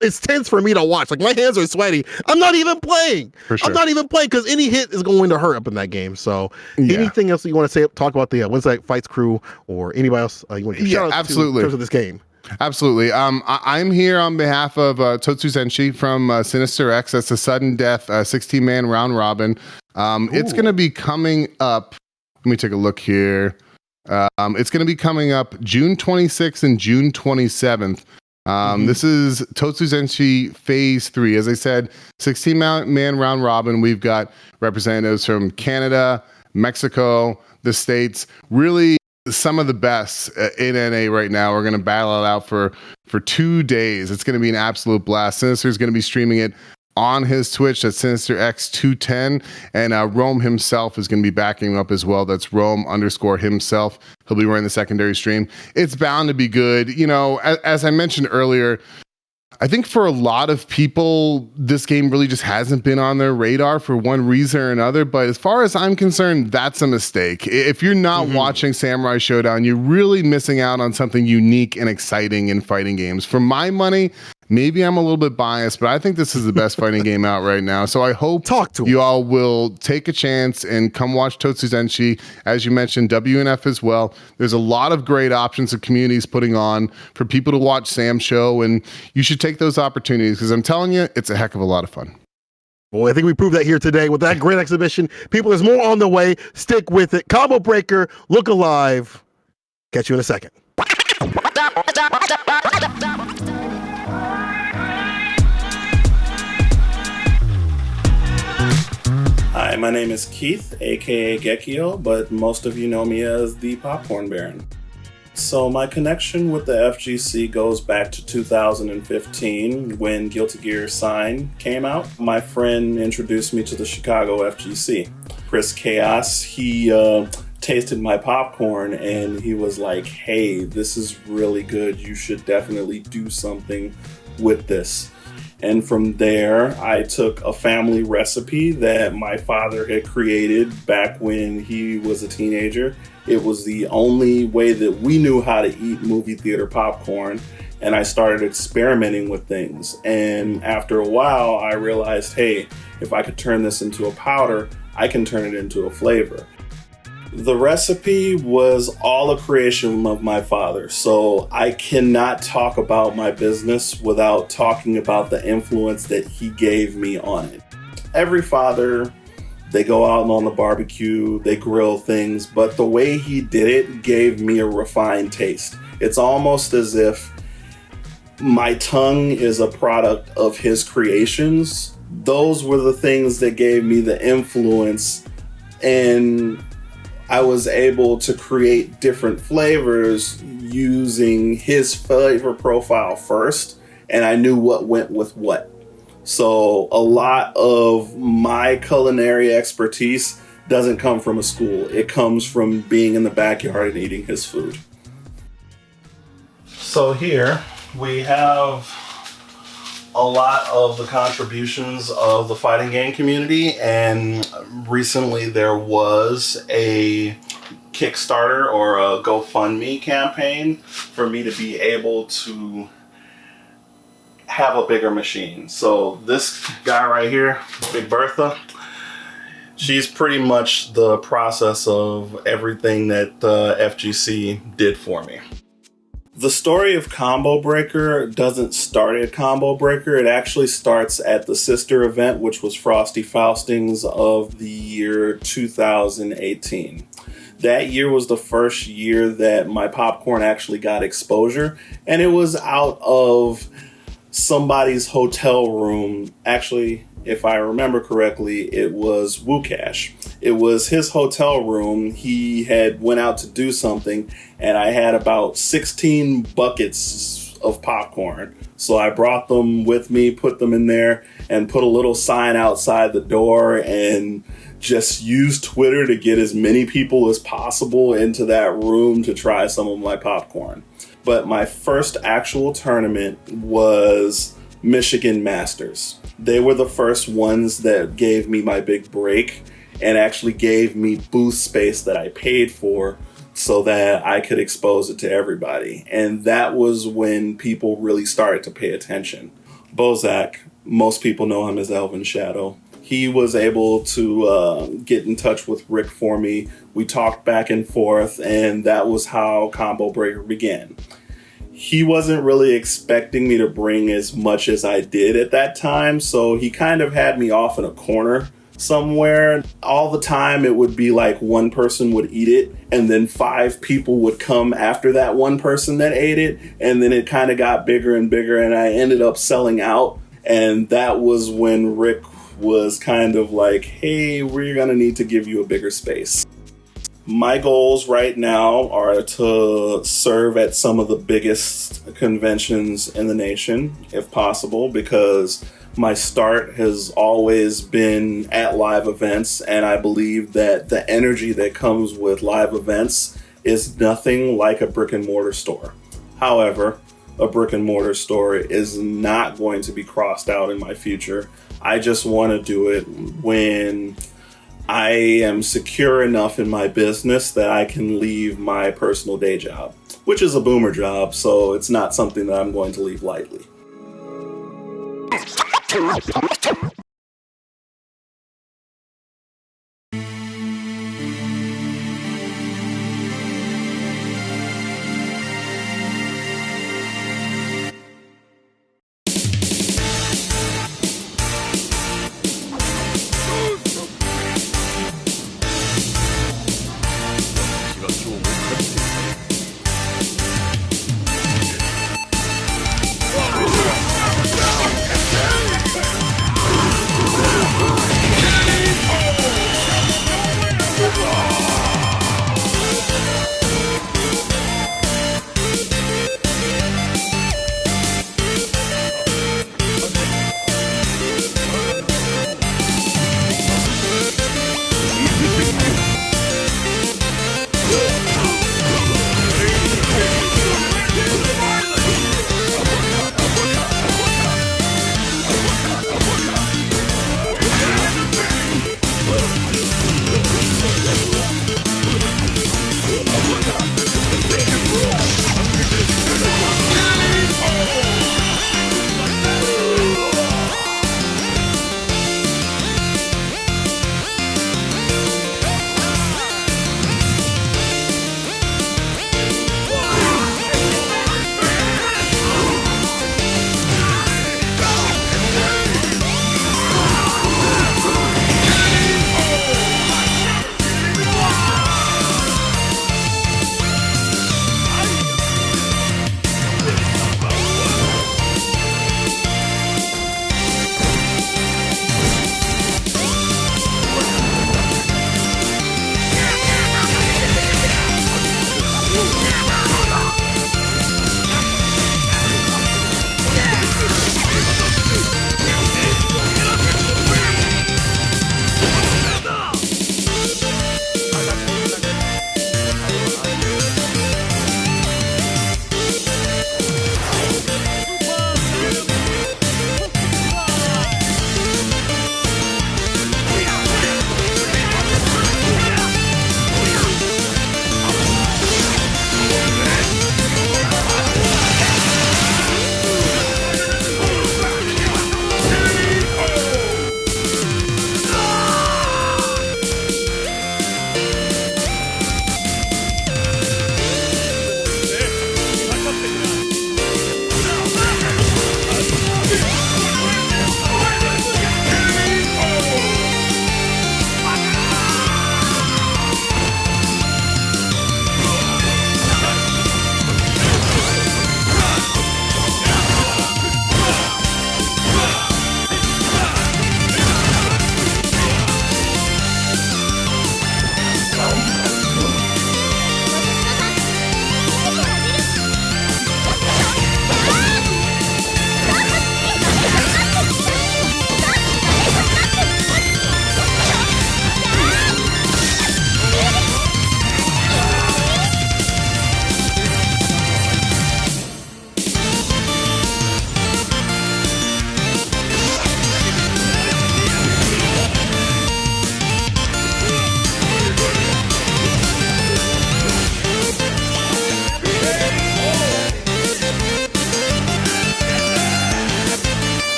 it's tense for me to watch. Like my hands are sweaty. I'm not even playing. For sure. I'm not even playing because any hit is going to hurt up in that game. So anything else you want to say, talk about the Wednesday Night Fights crew or anybody else you want to shout out absolutely. to in terms of this game? Absolutely. I'm here on behalf of Totsu Zenshi from Sinister X. That's a sudden death 16-man round robin. It's going to be coming up. Let me take a look here. It's going to be coming up June 26th and June 27th. This is Totsu Zenshi Phase 3. As I said, 16-man round robin. We've got representatives from Canada, Mexico, the States. Really, some of the best in NA right now are going to battle it out for 2 days. It's going to be an absolute blast. Sinister is going to be streaming it on his Twitch. That's Sinister X210, and Rome himself is going to be backing him up as well. That's Rome_himself. He'll be running the secondary stream. It's bound to be good. As I mentioned earlier, I think for a lot of people, this game really just hasn't been on their radar for one reason or another. But as far as I'm concerned, that's a mistake. If you're not watching Samurai Showdown, you're really missing out on something unique and exciting in fighting games. For my money, maybe I'm a little bit biased, but I think this is the best fighting game out right now. So I hope you all will take a chance and come watch Totsu Zenshi. As you mentioned, WNF as well. There's a lot of great options that communities putting on for people to watch Sam's show, and you should take those opportunities because I'm telling you, it's a heck of a lot of fun. Well, I think we proved that here today with that great exhibition. People, there's more on the way. Stick with it. Combo Breaker, look alive. Catch you in a second. Hi, my name is Keith, aka Gekio, but most of you know me as the Popcorn Baron. So my connection with the FGC goes back to 2015 when Guilty Gear Sign came out. My friend introduced me to the Chicago FGC. Chris Chaos, he tasted my popcorn and he was like, hey, this is really good. You should definitely do something with this. And from there, I took a family recipe that my father had created back when he was a teenager. It was the only way that we knew how to eat movie theater popcorn. And I started experimenting with things. And after a while, I realized, hey, if I could turn this into a powder, I can turn it into a flavor. The recipe was all a creation of my father, so I cannot talk about my business without talking about the influence that he gave me on it. Every father, they go out on the barbecue, they grill things, but the way he did it gave me a refined taste. It's almost as if my tongue is a product of his creations. Those were the things that gave me the influence, and I was able to create different flavors using his flavor profile first, and I knew what went with what. So a lot of my culinary expertise doesn't come from a school. It comes from being in the backyard and eating his food. So here we have a lot of the contributions of the fighting game community, and recently there was a Kickstarter or a GoFundMe campaign for me to be able to have a bigger machine. So this guy right here, Big Bertha, she's pretty much the process of everything that the FGC did for me. The story of Combo Breaker doesn't start at Combo Breaker. It actually starts at the sister event, which was Frosty Faustings of the year 2018. That year was the first year that my popcorn actually got exposure, and it was out of somebody's hotel room. Actually, if I remember correctly, it was Woocash. It was his hotel room. He had went out to do something, and I had about 16 buckets of popcorn. So I brought them with me, put them in there, and put a little sign outside the door, and just used Twitter to get as many people as possible into that room to try some of my popcorn. But my first actual tournament was Michigan Masters. They were the first ones that gave me my big break and actually gave me booth space that I paid for so that I could expose it to everybody. And that was when people really started to pay attention. Bozak, most people know him as Elvin Shadow. He was able to get in touch with Rick for me. We talked back and forth, and that was how Combo Breaker began. He wasn't really expecting me to bring as much as I did at that time, so he kind of had me off in a corner somewhere. All the time it would be like one person would eat it, and then 5 people would come after that one person that ate it, and then it kind of got bigger and bigger, and I ended up selling out. And that was when Rick was kind of like, hey, we're gonna need to give you a bigger space. My goals right now are to serve at some of the biggest conventions in the nation, if possible, because my start has always been at live events, and I believe that the energy that comes with live events is nothing like a brick and mortar store. However, a brick and mortar store is not going to be crossed out in my future. I just want to do it when I am secure enough in my business that I can leave my personal day job, which is a boomer job, so it's not something that I'm going to leave lightly.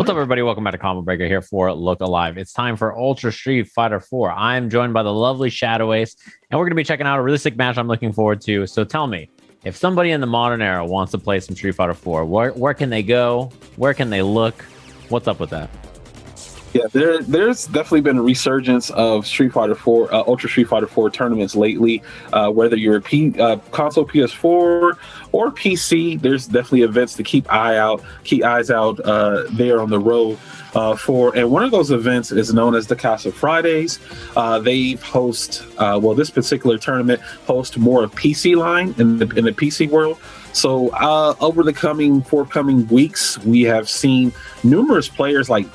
What's up, everybody? Welcome back to Combo Breaker here for Look Alive. It's time for Ultra Street Fighter 4. I'm joined by the lovely Shadow Ace, and we're going to be checking out a really sick match I'm looking forward to. So tell me, if somebody in the modern era wants to play some Street Fighter 4, where can they go? Where can they look? What's up with that? Yeah, there's definitely been a resurgence of Street Fighter 4, Ultra Street Fighter 4 tournaments lately. Whether you're a console PS4 or PC, there's definitely events to keep eyes out there on the road for. And one of those events is known as the Casa Fridays. They host, this particular tournament hosts more of PC line in the PC world. So over the forthcoming weeks, we have seen numerous players like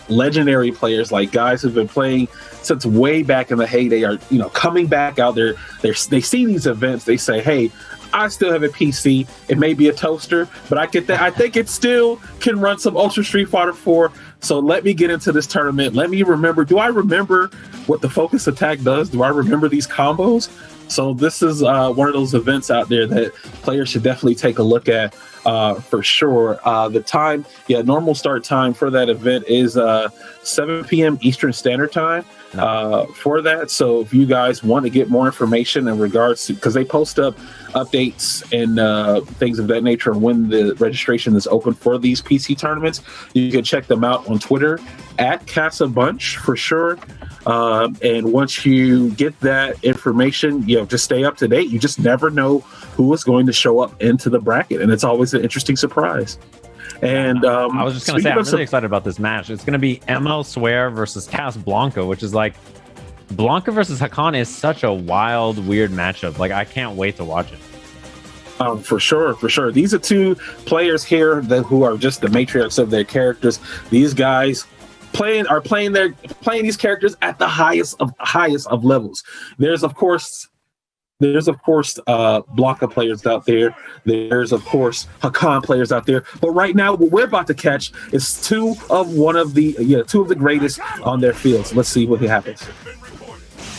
legendary players, like guys who've been playing since way back in the heyday are coming back out there. They see these events. They say, hey, I still have a PC. It may be a toaster, but I think it still can run some Ultra Street Fighter 4. So let me get into this tournament. Let me remember. Do I remember what the focus attack does? Do I remember these combos? So this is one of those events out there that players should definitely take a look at for sure. The time, normal start time for that event is 7 p.m. Eastern Standard Time for that. So if you guys want to get more information in regards to, because they post up updates and things of that nature when the registration is open for these PC tournaments, you can check them out on Twitter at Casa Bunch for sure. And once you get that information, just stay up to date. You just never know who is going to show up into the bracket, and it's always an interesting surprise. And I was just going to say, I'm really excited about this match. It's going to be ML Swear versus Casablanca, which is like Blanca versus Hakan is such a wild, weird matchup. Like, I can't wait to watch it. For sure. These are two players here who are just the matriarchs of their characters. These guys playing these characters at the highest of levels. There's of course Blanca players out there. There's of course Hakan players out there. But right now, what we're about to catch is two of the greatest on their fields. Let's see what happens.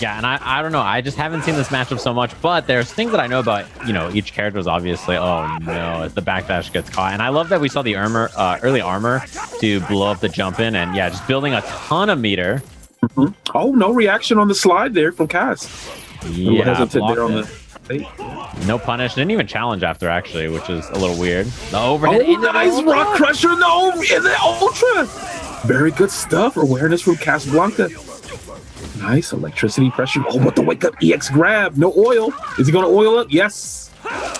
Yeah, and I don't know. I just haven't seen this matchup so much, but there's things that I know about, each character is obviously, oh no, as the backdash gets caught. And I love that we saw the early armor to blow up the jump in, and yeah, just building a ton of meter. Mm-hmm. Oh, no reaction on the slide there from Cass. Yeah, no punish. Didn't even challenge after, actually, which is a little weird. The overhead. Oh, nice rock crusher in the ultra. Very good stuff. Awareness from Casablanca. Nice electricity pressure. Oh, but the wake up EX grab. No oil. Is he going to oil up? Yes.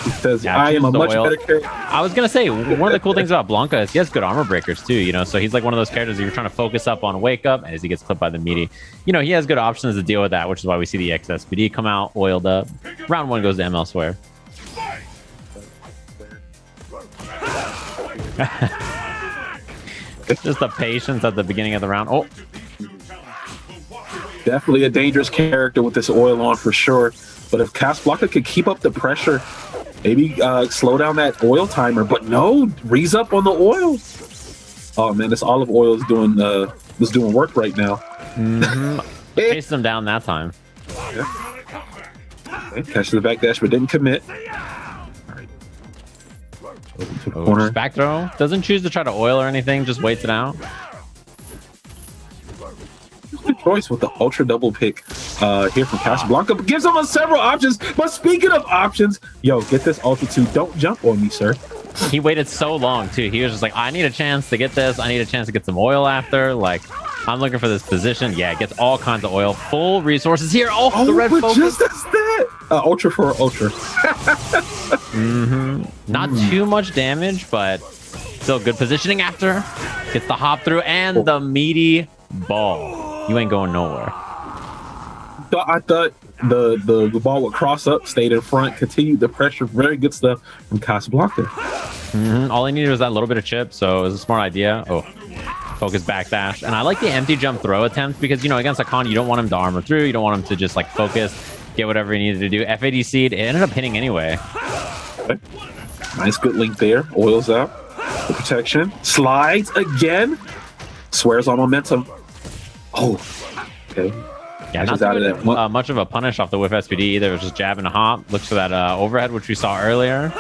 He says, I am a much better character. I was going to say, one of the cool things about Blanca is he has good armor breakers too, so he's like one of those characters that you're trying to focus up on wake up as he gets clipped by the meaty. He has good options to deal with that, which is why we see the XSPD come out oiled up. Round 1 goes to ML Swear. Just the patience at the beginning of the round. Oh. Definitely a dangerous character with this oil on for sure. But if Casablanca could keep up the pressure, maybe slow down that oil timer. But no, Reese up on the oil. Oh man, this olive oil is doing work right now. Mm-hmm. Chased him down that time. Yeah. Okay, catch the backdash, but didn't commit. Corner. Back throw. Doesn't choose to try to oil or anything. Just waits it out. Choice with the ultra double pick here from Casablanca, but gives him several options. But speaking of options, get this ultra 2. Don't jump on me, sir. He waited so long too. He was just like, I need a chance to get this. I need a chance to get some oil after. Like, I'm looking for this position. Yeah, gets all kinds of oil. Full resources here. Oh, the red focus. Just as that. Ultra for ultra. Mm-hmm. Not too much damage, but still good positioning after. Gets the hop through and the meaty ball. You ain't going nowhere. I thought the ball would cross up, stayed in front, continued the pressure. Very good stuff from Casablanca. Mm-hmm. All he needed was that little bit of chip, so it was a smart idea. Oh, focus backdash. And I like the empty jump throw attempt because, against Hakan, you don't want him to armor through. You don't want him to just, focus, get whatever he needed to do. FADC'd. It ended up hitting anyway. Okay. Nice good link there. Oils out. The protection. Slides again. Swears on momentum. Oh, okay. Yeah, not out of that. Much of a punish off the whiff SPD either. It was just jab and a hop. Looks for that overhead, which we saw earlier.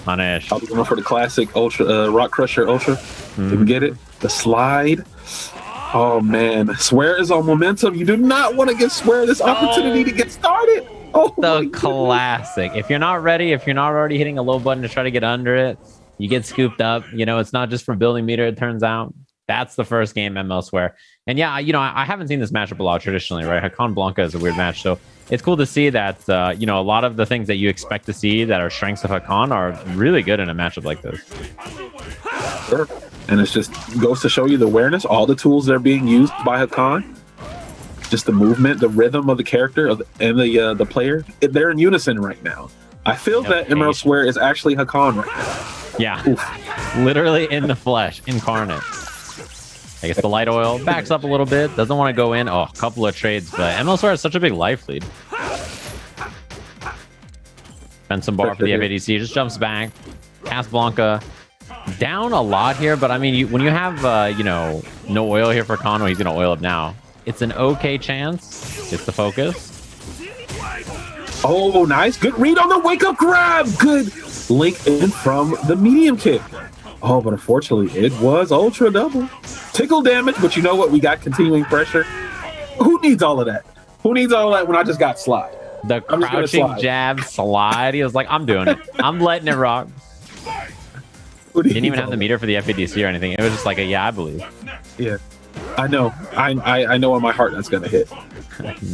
Punish. I was going for the classic ultra rock crusher ultra. Didn't get it. The slide. Oh man, Swear is on momentum. You do not want to give Swear this opportunity to get started. Oh, the classic. If you're not ready, if you're not already hitting a low button to try to get under it, you get scooped up. You know, it's not just for building meter, it turns out. That's the first game ML Swear. And yeah, you know, I haven't seen this matchup a lot traditionally, right? Hakan Blanca is a weird match. So it's cool to see that, you know, a lot of the things that you expect to see that are strengths of Hakan are really good in a matchup like this. Sure. And it's just goes to show you the awareness, all the tools that are being used by Hakan. Just the movement, the rhythm of the character and the player. They're in unison right now. I feel that ML Swear is actually Hakan right now. Yeah. Oof. Literally in the flesh, incarnate. I guess the light oil backs up a little bit, doesn't want to go in. Oh, a couple of trades, but ML Swear has such a big life lead. Spend some bar for the FADC, just jumps back. Casablanca down a lot here, but I mean, when you have, you know, no oil here for Kano, he's going to oil up now. It's an okay chance. It's the focus. Oh, nice. Good read on the wake-up grab. Good link in from the medium kick. Oh, but unfortunately, it was ultra double. Tickle damage, but you know what? We got continuing pressure. Who needs all of that? Who needs all of that when I just got slide? The crouching jab slide. He was like, I'm doing it. I'm letting it rock. Didn't even have the meter for the FADC or anything. It was just like a yeah, I believe. Yeah. I know. I know in my heart that's gonna hit.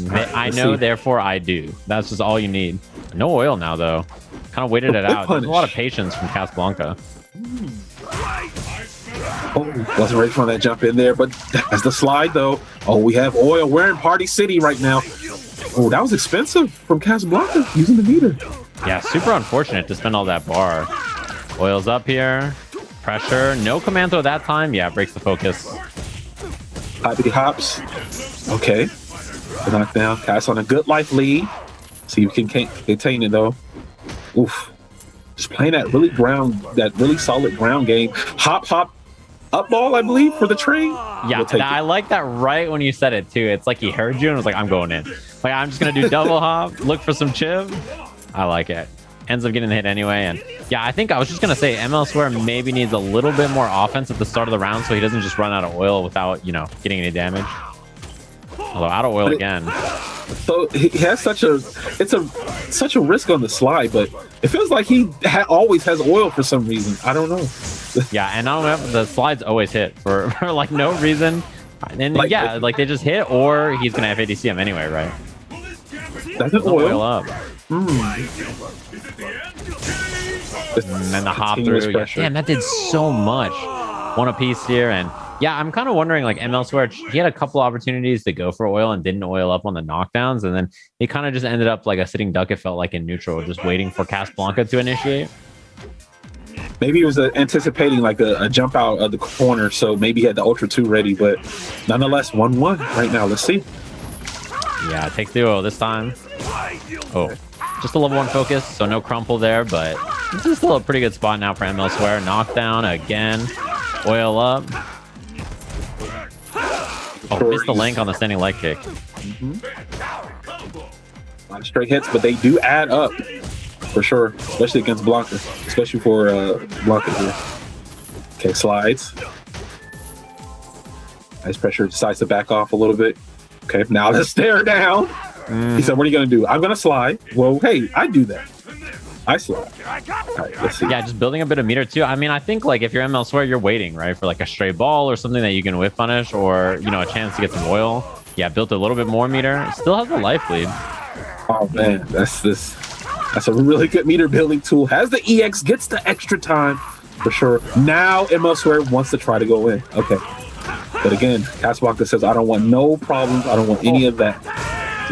I know, therefore I do. That's just all you need. No oil now though. Kind of waited it out. There's a lot of patience from Casablanca. Oh, wasn't ready for that jump in there, but that's the slide though. Oh, we have oil. We're in Party City right now. Oh, that was expensive from Casablanca using the meter. Yeah, super unfortunate to spend all that bar. Oil's up here. Pressure. No command throw that time. Yeah, breaks the focus. Hoppity hops. Okay. The knockdown. Cass on a good life lead. See if we can contain it though. Oof. Just playing that really solid ground game. Hop, up ball, I believe, for the train. Yeah, I like that right when you said it too. It's like he heard you and was like, I'm going in. Like, I'm just going to do double hop, look for some chip. I like it. Ends up getting the hit anyway. And yeah, I think I was just going to say ML Swear maybe needs a little bit more offense at the start of the round so he doesn't just run out of oil without, you know, getting any damage. Although out of oil again. So he has such a risk on the slide, but it feels like he always has oil for some reason. I don't know. Yeah, and not only that, the slides always hit for like no reason. And like they just hit, or he's gonna FADC him anyway, right? That's an oil up. And then the hop through. Yeah, damn, that did so much. One apiece here, and yeah, I'm kind of wondering, like, ML Swear, he had a couple opportunities to go for oil and didn't oil up on the knockdowns, and then he kind of just ended up like a sitting duck, it felt like, in neutral, just waiting for Casablanca to initiate. Maybe he was anticipating like a jump out of the corner, so maybe he had the Ultra 2 ready, but nonetheless, 1-1 right now. Let's see. Yeah, takes the oil this time. Oh, just a level 1 focus, so no crumple there, but this is still a pretty good spot now for ML Swear. Knockdown again. Oil up. Oh, missed the link on the standing leg kick. A lot of straight hits, but they do add up for sure, especially against Blanca, especially for Blanca here. Okay, slides. Nice pressure, decides to back off a little bit. Okay, now let's stare down. He said, what are you going to do? I'm going to slide. Well, hey, I do that. I slide. All right, let's see. Yeah, just building a bit of meter too. I mean, I think like if you're ML Swear, you're waiting, right, for like a stray ball or something that you can whip punish, or, you know, a chance to get some oil. Yeah, built a little bit more meter. Still has a life lead. Oh man, that's a really good meter building tool. Has the EX, gets the extra time for sure. Now ML Swear wants to try to go in. Okay. But again, Casablanca says, I don't want no problems. I don't want any of that.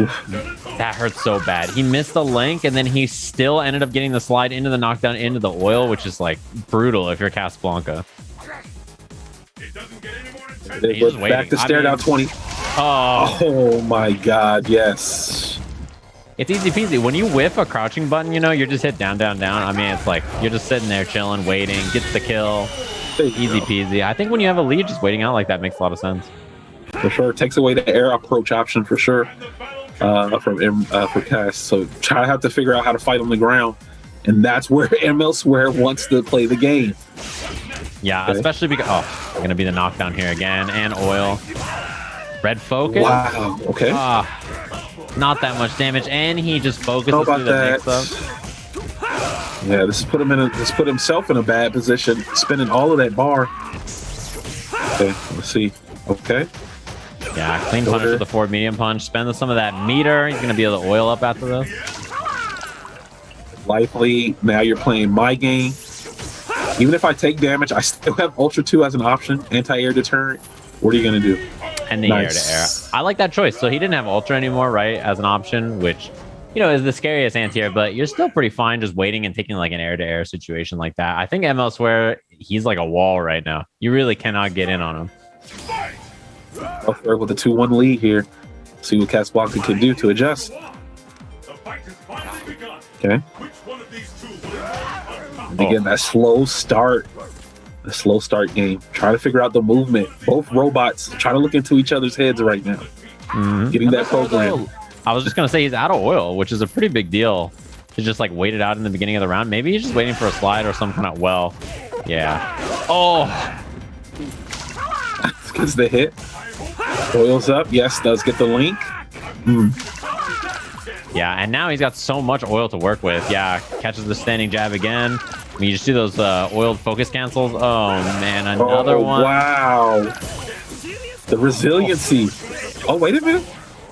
Oof. That hurts so bad. He missed the link, and then he still ended up getting the slide into the knockdown, into the oil, which is like brutal if you're Casablanca. They look back to stare down 20. Oh my god, yes. It's easy peasy. When you whiff a crouching button, you know, you're just hit down, down, down. I mean, it's like you're just sitting there chilling, waiting, gets the kill. Easy peasy. I think when you have a lead, just waiting out like that makes a lot of sense. For sure. It takes away the air approach option for sure for Cass. So I have to figure out how to fight on the ground. And that's where ML Swear wants to play the game. Yeah, okay. Especially because Gonna be the knockdown here again, and oil. Red focus. Wow. Okay. Not that much damage, and he just focuses through the mix-up. Yeah, this put himself in a bad position, spinning all of that bar. Okay, let's see. Okay. Yeah, clean punish with the forward medium punch. Spend some of that meter. He's gonna be able to oil up after this. Lively. Now you're playing my game. Even if I take damage, I still have Ultra 2 as an option, anti-air deterrent. What are you gonna do? And the air to air. I like that choice. So he didn't have Ultra anymore, right, as an option, which, you know, is the scariest anti-air, but you're still pretty fine just waiting and taking like an air to air situation like that. I think ML Swear, he's like a wall right now. You really cannot get in on him. With a 2-1 lead here. See what Casablanca can do to adjust. Okay. Again, that slow start. A slow start game. Trying to figure out the movement. Both robots trying to look into each other's heads right now. Getting that program. I was just going to say he's out of oil, which is a pretty big deal. To just like wait it out in the beginning of the round. Maybe he's just waiting for a slide or some kind of well. Yeah. Oh. Gets the hit. Oils up. Yes, does get the link. Yeah, and now he's got so much oil to work with. Yeah, catches the standing jab again. I mean, you just do those oiled focus cancels. Oh, man, another one. Wow. The resiliency. Oh, wait a minute.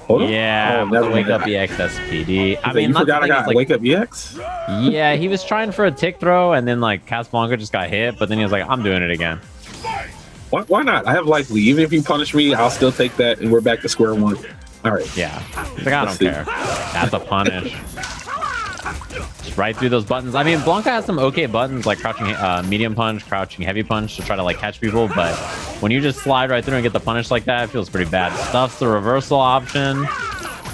Hold on. Yeah, never wake up EX SPD. I mean, you forgot I got like, wake up EX? Yeah, he was trying for a tick throw, and then like Casablanca just got hit, but then he was like, I'm doing it again. Why not? I have Lively. Even if you punish me, I'll still take that, and we're back to square one. All right. Yeah. He's like, I don't care. That's a punish. Just right through those buttons. I mean, Blanca has some okay buttons like crouching medium punch, crouching heavy punch to try to like catch people, but when you just slide right through and get the punish like that, it feels pretty bad. Stuff's the reversal option.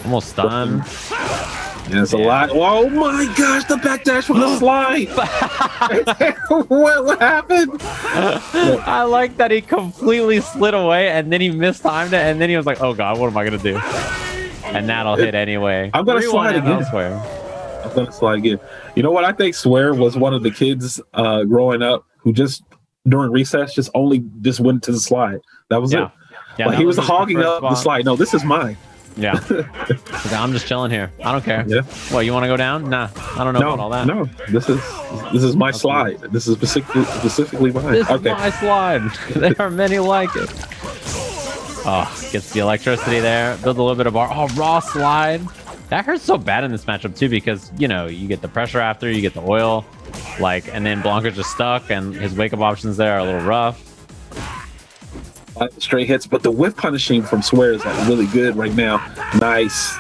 Almost stun. Yeah, it's a lot. Oh my gosh, the backdash from the slide. what happened? I like that he completely slid away and then he mistimed it and then he was like, oh god, what am I gonna do? And that'll hit anyway. I'm gonna slide again. I'm gonna slide again. You know what? I think Swear was one of the kids growing up who just during recess just went to the slide. That was it. Yeah, like he was hogging up the slide. No, this is mine. Yeah. I'm just chilling here. I don't care. Yeah. What, you want to go down? Nah, I don't know about all that. No, this is my slide. This is specifically mine. This is my slide. There are many like it. Oh, gets the electricity there. Builds a little bit of bar. Oh, raw slide. That hurts so bad in this matchup too because, you know, you get the pressure after, you get the oil, like, and then Blanca's just stuck and his wake-up options there are a little rough. Straight hits, but the whiff punishing from Swear is like really good right now. Nice.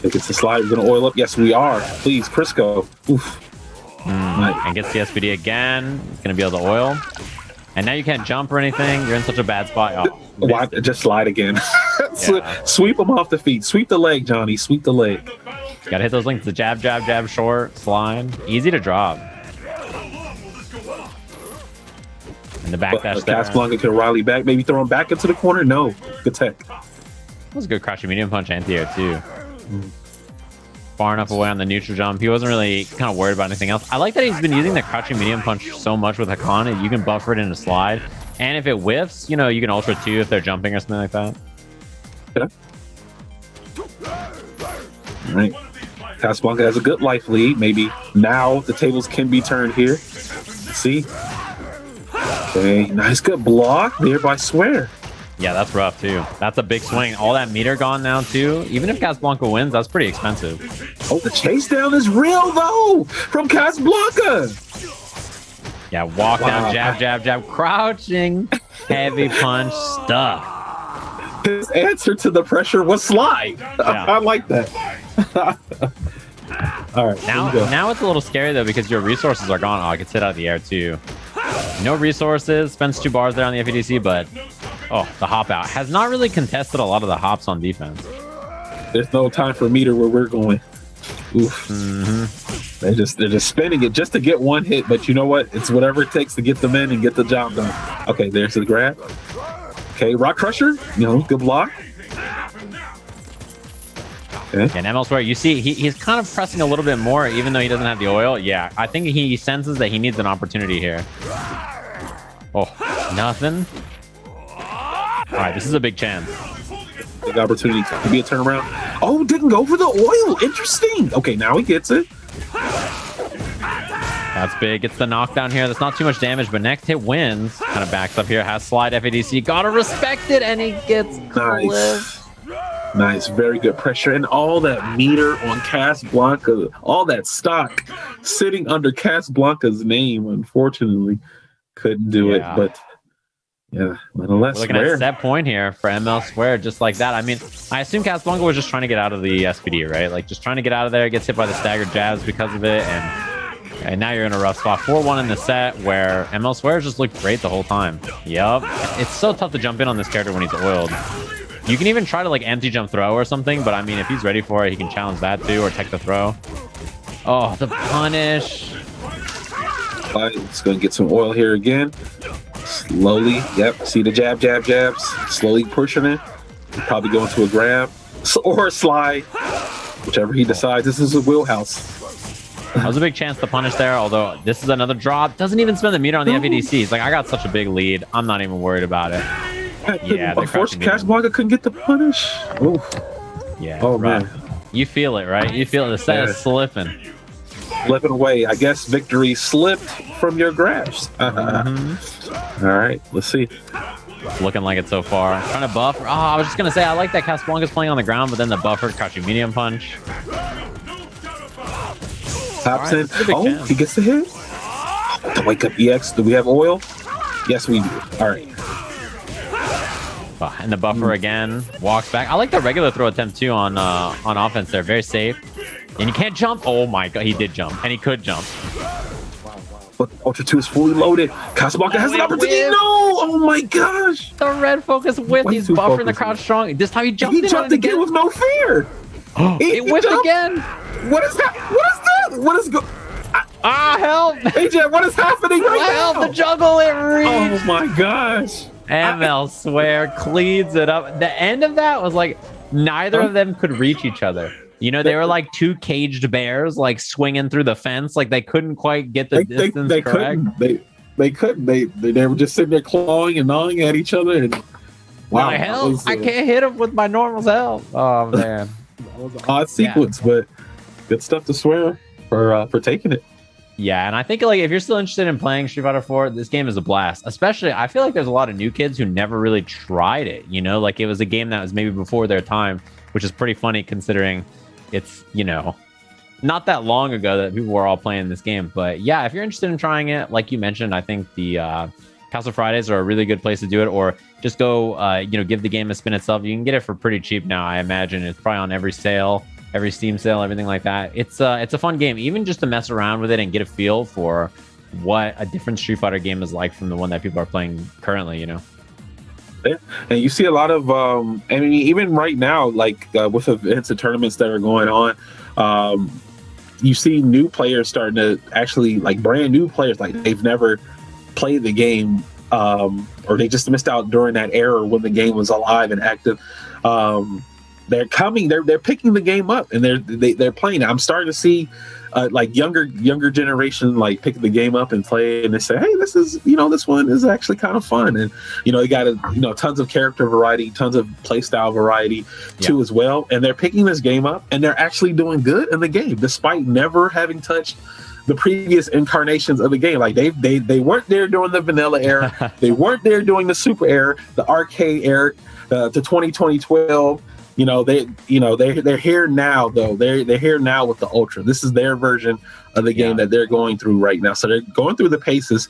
It gets the slide. We're gonna oil up. Yes, we are. Please, Crisco. Oof. Nice. And gets the SPD again. Gonna be able to oil. And now you can't jump or anything. You're in such a bad spot. Oh, why just slide again? Sweep them off the feet. Sweep the leg, Johnny. Sweep the leg. Gotta hit those links. The jab, jab, jab, short, slide. Easy to drop. And the backdash there. Casablanca can rally back. Maybe throw him back into the corner. No. Good tech. That was a good crouching medium punch anti-air too. Far enough away on the neutral jump. He wasn't really kind of worried about anything else. I like that he's been using the crouching medium punch so much with Hakan. You can buffer it in a slide. And if it whiffs, you know, you can ultra too if they're jumping or something like that. Yeah. All right. Casablanca has a good life lead. Maybe now the tables can be turned here. Let's see. Okay, nice good block there by Swear. Yeah, that's rough too. That's a big swing. All that meter gone now too. Even if Casablanca wins, that's pretty expensive. Oh, the chase down is real though from Casablanca. Yeah, walk down, jab, jab, jab, crouching, heavy punch stuff. His answer to the pressure was slide. Yeah. I like that. All right. Now it's a little scary though because your resources are gone. Oh, I could sit out of the air too. No resources. Spends 2 bars there on the FEDC, but oh, the hop out has not really contested a lot of the hops on defense. There's no time for meter where we're going. Oof. They're just spinning it just to get one hit, but you know what? It's whatever it takes to get them in and get the job done. Okay, there's the grab. Okay, Rock Crusher. You know, good block. Okay. And elsewhere, you see he's kind of pressing a little bit more, even though he doesn't have the oil. Yeah, I think he senses that he needs an opportunity here. Oh, nothing. All right, this is a big chance. Big opportunity to be a turnaround. Oh, didn't go for the oil. Interesting. Okay, now he gets it. That's big. Gets the knockdown here. That's not too much damage, but next hit wins. Kind of backs up here. Has slide FADC. Gotta respect it, and he gets clipped. Nice. Very good pressure. And all that meter on Casablanca, all that stock sitting under Casablanca's name, unfortunately, couldn't do it. But yeah, nonetheless, we're looking at set point here for ML Square, just like that. I mean, I assume Casablanca was just trying to get out of the SPD, right? Like, just trying to get out of there, gets hit by the staggered jabs because of it, and now you're in a rough spot. 4-1 in the set, where ML Square just looked great the whole time. Yup. It's so tough to jump in on this character when he's oiled. You can even try to, like, empty jump throw or something, but I mean, if he's ready for it, he can challenge that too, or tech the throw. Oh, the punish. It's going to get some oil here again. Slowly, see the jabs. Slowly pushing it. Probably going to a grab or a slide, whichever he decides. This is a wheelhouse. That was a big chance to punish there, although this is another drop. Doesn't even spend the meter on the FADC. He's like, I got such a big lead. I'm not even worried about it. Yeah, unfortunately, Casablanca couldn't get the punish. Oof. Yeah. Oh, man. You feel it, right? You feel it. The set is slipping. Slipping away. I guess victory slipped from your grasp. All right, let's see. Looking like it so far. Trying to buffer. Oh, I was just going to say, I like that Casablanca's playing on the ground, but then the buffer, crouching medium punch. Taps in. Oh, he gets the hit. The wake up EX. Do we have oil? Yes, we do. All right. And the buffer again. Walks back. I like the regular throw attempt too on offense there. Very safe. And you can't jump. Oh my god, he did jump. And he could jump. But Ultra 2 is fully loaded. Casablanca has an opportunity. No! Oh my gosh! The red focus whip. He's buffering the crowd strong. This time he jumped. He jumped again with no fear. It whipped again. What is that? What is that? What is going? Help! AJ, what is happening right now? Help! The juggle it reached. Oh my gosh! ML Square cleans it up. The end of that was like neither of them could reach each other. You know, they were like two caged bears, like swinging through the fence. Like they couldn't quite get the distance correct. They couldn't. They were just sitting there clawing and gnawing at each other. And wow, my help! I can't hit him with my normal help. Oh man, that was an odd sequence, but good stuff to swear for taking it. Yeah, and I think like if you're still interested in playing Street Fighter 4, this game is a blast. Especially, I feel like there's a lot of new kids who never really tried it. You know, like it was a game that was maybe before their time, which is pretty funny considering it's, you know, not that long ago that people were all playing this game. But yeah, if you're interested in trying it, like you mentioned, I think the Castle Fridays are a really good place to do it. Or just go, you know, give the game a spin itself. You can get it for pretty cheap now, I imagine. It's probably on every sale. Every Steam sale, everything like that. It's a fun game, even just to mess around with it and get a feel for what a different Street Fighter game is like from the one that people are playing currently, you know? Yeah. And you see a lot of, I mean, even right now, like with events and tournaments that are going on, you see new players starting to actually, like brand new players, like they've never played the game, or they just missed out during that era when the game was alive and active. They're coming. They're picking the game up and they're playing it. I'm starting to see like younger generation like pick the game up and play, and they say, hey, this is, you know, this one is actually kind of fun, and you know, you got tons of character variety, tons of play style variety too as well, and they're picking this game up and they're actually doing good in the game despite never having touched the previous incarnations of the game. Like they weren't there during the vanilla era, they weren't there during the super era, the arcade era, to 2012. You know, they're here now though. They're here now with the Ultra. This is their version of the game that they're going through right now. So they're going through the paces,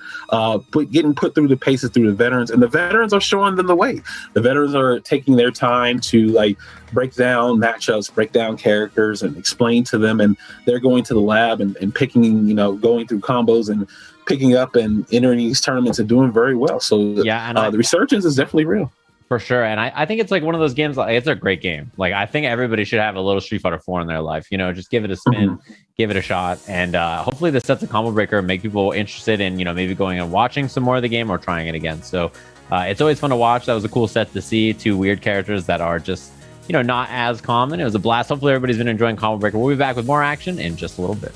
getting put through the paces through the veterans, and the veterans are showing them the way. The veterans are taking their time to like break down matchups, break down characters, and explain to them. And they're going to the lab and picking, you know, going through combos and picking up and entering these tournaments and doing very well. So the resurgence is definitely real. For sure. And I think it's like one of those games, like it's a great game. Like I think everybody should have a little Street Fighter 4 in their life, you know, just give it a spin, give it a shot. And hopefully this sets a combo breaker and make people interested in, you know, maybe going and watching some more of the game or trying it again. So it's always fun to watch. That was a cool set to see. Two weird characters that are just, you know, not as common. It was a blast. Hopefully everybody's been enjoying Combo Breaker. We'll be back with more action in just a little bit.